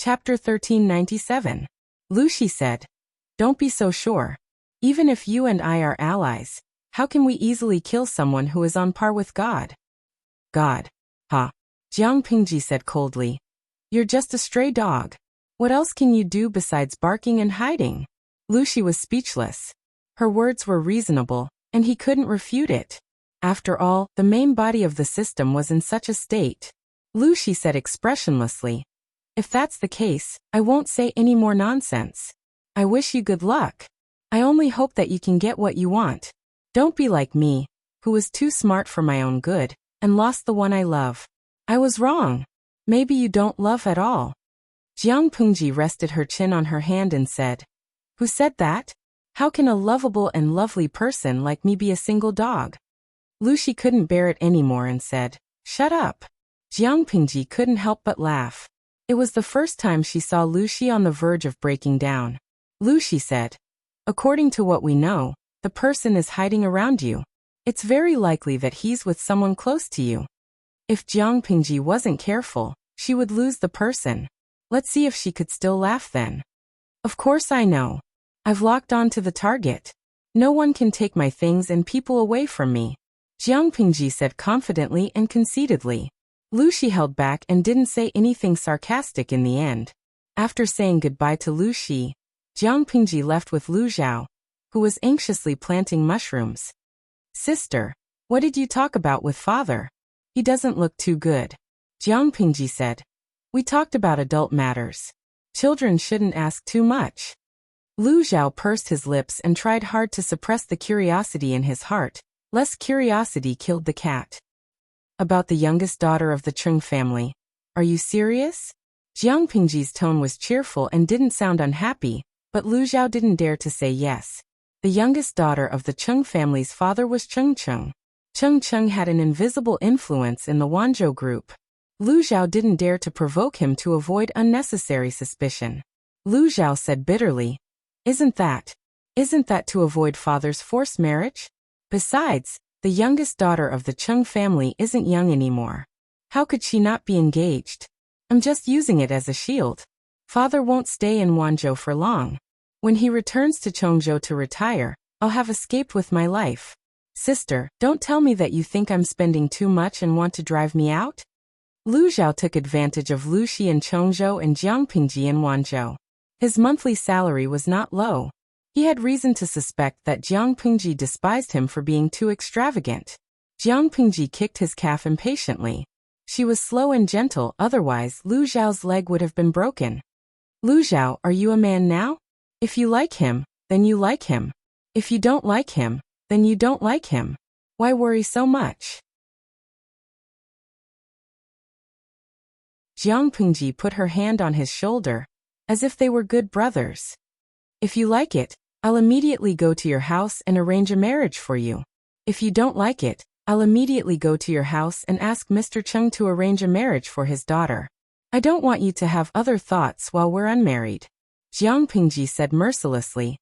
Chapter 1397. Lu Shi said, Don't be so sure. Even if you and I are allies, how can we easily kill someone who is on par with God? God. Ha. Jiang Pingji said coldly. You're just a stray dog. What else can you do besides barking and hiding? Lu Shi was speechless. Her words were reasonable, and he couldn't refute it. After all, the main body of the system was in such a state. Lu Shi said expressionlessly, If that's the case, I won't say any more nonsense. I wish you good luck. I only hope that you can get what you want. Don't be like me, who was too smart for my own good, and lost the one I love. I was wrong. Maybe you don't love at all. Jiang Pingji rested her chin on her hand and said, Who said that? How can a lovable and lovely person like me be a single dog? Lu Shi couldn't bear it anymore and said, Shut up. Jiang Pingji couldn't help but laugh. It was the first time she saw Lu Shi on the verge of breaking down. Lu Shi said, According to what we know, the person is hiding around you. It's very likely that he's with someone close to you. If Jiang Pingji wasn't careful, she would lose the person. Let's see if she could still laugh then. Of course I know. I've locked on to the target. No one can take my things and people away from me. Jiang Pingji said confidently and conceitedly. Lu Shi held back and didn't say anything sarcastic in the end. After saying goodbye to Lu Shi, Jiang Pingji left with Lu Zhao, who was anxiously planting mushrooms. Sister, what did you talk about with father? He doesn't look too good. Jiang Pingji said. We talked about adult matters. Children shouldn't ask too much. Lu Zhao pursed his lips and tried hard to suppress the curiosity in his heart, lest curiosity killed the cat. About the youngest daughter of the Chung family. Are you serious? Jiang Pingji's tone was cheerful and didn't sound unhappy, but Lu Zhao didn't dare to say yes. The youngest daughter of the Chung family's father was Chung Chung. Chung Chung had an invisible influence in the Wanzhou group. Lu Zhao didn't dare to provoke him to avoid unnecessary suspicion. Lu Zhao said bitterly, Isn't that to avoid father's forced marriage? Besides, the youngest daughter of the Chung family isn't young anymore. How could she not be engaged? I'm just using it as a shield. Father won't stay in Wanzhou for long. When he returns to Chongzhou to retire, I'll have escaped with my life. Sister, don't tell me that you think I'm spending too much and want to drive me out? Lu Zhao took advantage of Lu Shi in Chongzhou and Jiang Pingji in Wanzhou. His monthly salary was not low. He had reason to suspect that Jiang Pengji despised him for being too extravagant. Jiang Pengji kicked his calf impatiently. She was slow and gentle, otherwise Lu Zhao's leg would have been broken. Lu Zhao, are you a man now? If you like him, then you like him. If you don't like him, then you don't like him. Why worry so much? Jiang Pengji put her hand on his shoulder, as if they were good brothers. If you like it, I'll immediately go to your house and arrange a marriage for you. If you don't like it, I'll immediately go to your house and ask Mr. Cheng to arrange a marriage for his daughter. I don't want you to have other thoughts while we're unmarried. Jiang Pengji said mercilessly.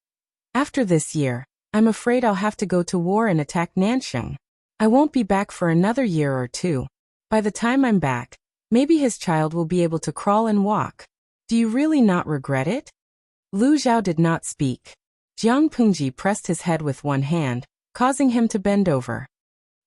After this year, I'm afraid I'll have to go to war and attack Nansheng. I won't be back for another year or two. By the time I'm back, maybe his child will be able to crawl and walk. Do you really not regret it? Lu Zhao did not speak. Jiang Pengji pressed his head with one hand, causing him to bend over.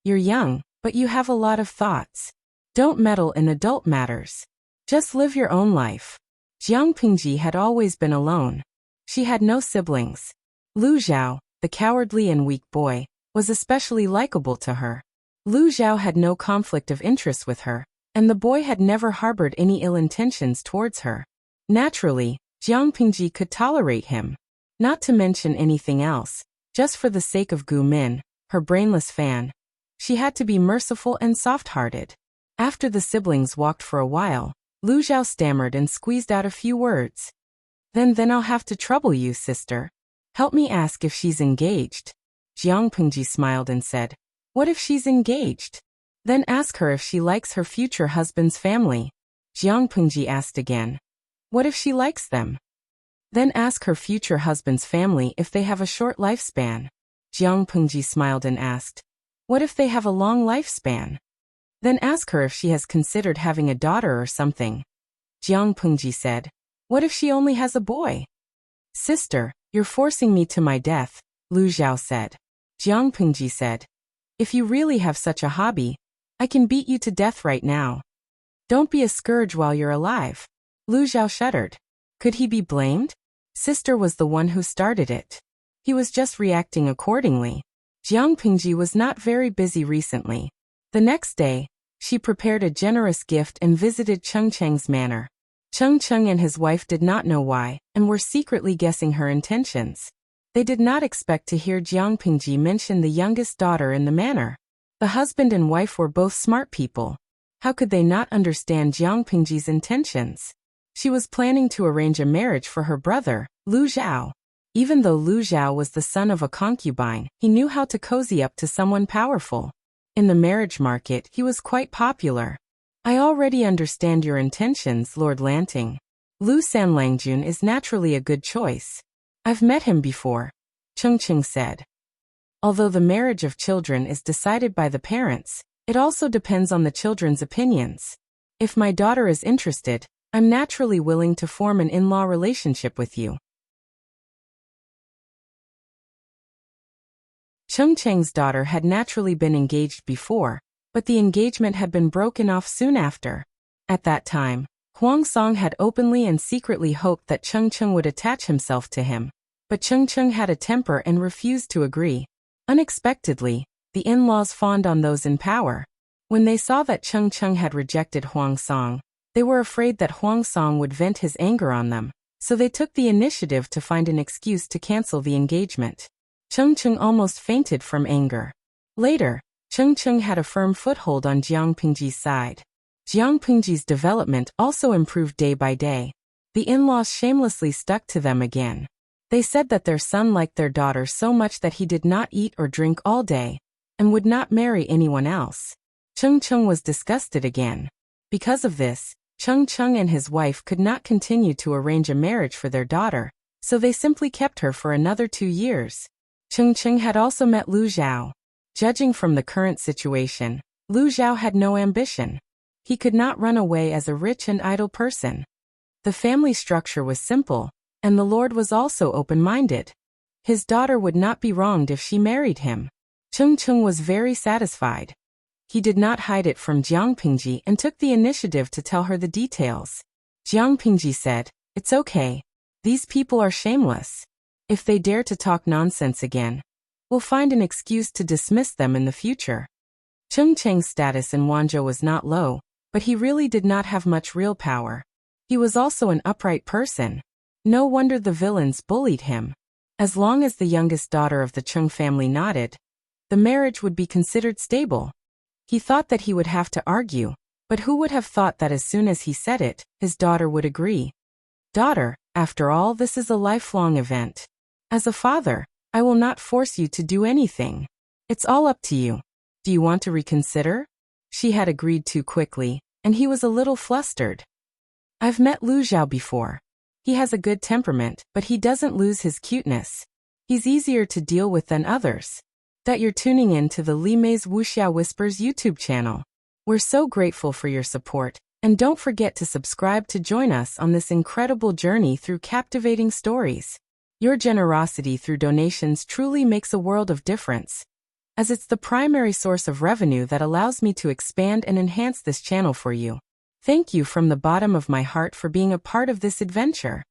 You're young, but you have a lot of thoughts. Don't meddle in adult matters. Just live your own life. Jiang Pengji had always been alone. She had no siblings. Lu Zhao, the cowardly and weak boy, was especially likable to her. Lu Zhao had no conflict of interest with her, and the boy had never harbored any ill intentions towards her. Naturally, Jiang Pengji could tolerate him. Not to mention anything else, just for the sake of Gu Min, her brainless fan. She had to be merciful and soft-hearted. After the siblings walked for a while, Lu Zhao stammered and squeezed out a few words. Then I'll have to trouble you, sister. Help me ask if she's engaged. Jiang Pengji smiled and said, What if she's engaged? Then ask her if she likes her future husband's family. Jiang Pengji asked again. What if she likes them? Then ask her future husband's family if they have a short lifespan. Jiang Pengji smiled and asked, What if they have a long lifespan? Then ask her if she has considered having a daughter or something. Jiang Pengji said, What if she only has a boy? Sister, you're forcing me to my death, Lu Zhao said. Jiang Pengji said, If you really have such a hobby, I can beat you to death right now. Don't be a scourge while you're alive. Lu Zhao shuddered. Could he be blamed? Sister was the one who started it. He was just reacting accordingly. Jiang Pengji was not very busy recently. The next day, she prepared a generous gift and visited Cheng Cheng's manor. Cheng Cheng and his wife did not know why, and were secretly guessing her intentions. They did not expect to hear Jiang Pengji mention the youngest daughter in the manor. The husband and wife were both smart people. How could they not understand Jiang Pengji's intentions? She was planning to arrange a marriage for her brother, Lu Zhao. Even though Lu Zhao was the son of a concubine, he knew how to cozy up to someone powerful. In the marriage market, he was quite popular. I already understand your intentions, Lord Lanting. Lu Sanlangjun is naturally a good choice. I've met him before, Cheng Cheng said. Although the marriage of children is decided by the parents, it also depends on the children's opinions. If my daughter is interested, I'm naturally willing to form an in-law relationship with you. Cheng Cheng's daughter had naturally been engaged before, but the engagement had been broken off soon after. At that time, Huang Song had openly and secretly hoped that Cheng Cheng would attach himself to him, but Cheng Cheng had a temper and refused to agree. Unexpectedly, the in-laws fawned on those in power. When they saw that Cheng Cheng had rejected Huang Song, they were afraid that Huang Song would vent his anger on them, so they took the initiative to find an excuse to cancel the engagement. Cheng Cheng almost fainted from anger. Later, Cheng Cheng had a firm foothold on Jiang Pengji's side. Jiang Pengji's development also improved day by day. The in-laws shamelessly stuck to them again. They said that their son liked their daughter so much that he did not eat or drink all day, and would not marry anyone else. Cheng Cheng was disgusted again. Because of this, Cheng Cheng and his wife could not continue to arrange a marriage for their daughter, so they simply kept her for another 2 years. Cheng Cheng had also met Lu Zhao. Judging from the current situation, Lu Zhao had no ambition. He could not run away as a rich and idle person. The family structure was simple, and the Lord was also open-minded. His daughter would not be wronged if she married him. Cheng Cheng was very satisfied. He did not hide it from Jiang Pengji and took the initiative to tell her the details. Jiang Pengji said, It's okay. These people are shameless. If they dare to talk nonsense again, we'll find an excuse to dismiss them in the future. Cheng Cheng's status in Wanzhou was not low, but he really did not have much real power. He was also an upright person. No wonder the villains bullied him. As long as the youngest daughter of the Cheng family nodded, the marriage would be considered stable. He thought that he would have to argue, but who would have thought that as soon as he said it, his daughter would agree? Daughter, after all, this is a lifelong event. As a father, I will not force you to do anything. It's all up to you. Do you want to reconsider? She had agreed too quickly, and he was a little flustered. I've met Lu Zhao before. He has a good temperament, but he doesn't lose his cuteness. He's easier to deal with than others. That you're tuning in to the Li Mei's Wuxia Whispers YouTube channel. We're so grateful for your support, and don't forget to subscribe to join us on this incredible journey through captivating stories. Your generosity through donations truly makes a world of difference, as it's the primary source of revenue that allows me to expand and enhance this channel for you. Thank you from the bottom of my heart for being a part of this adventure.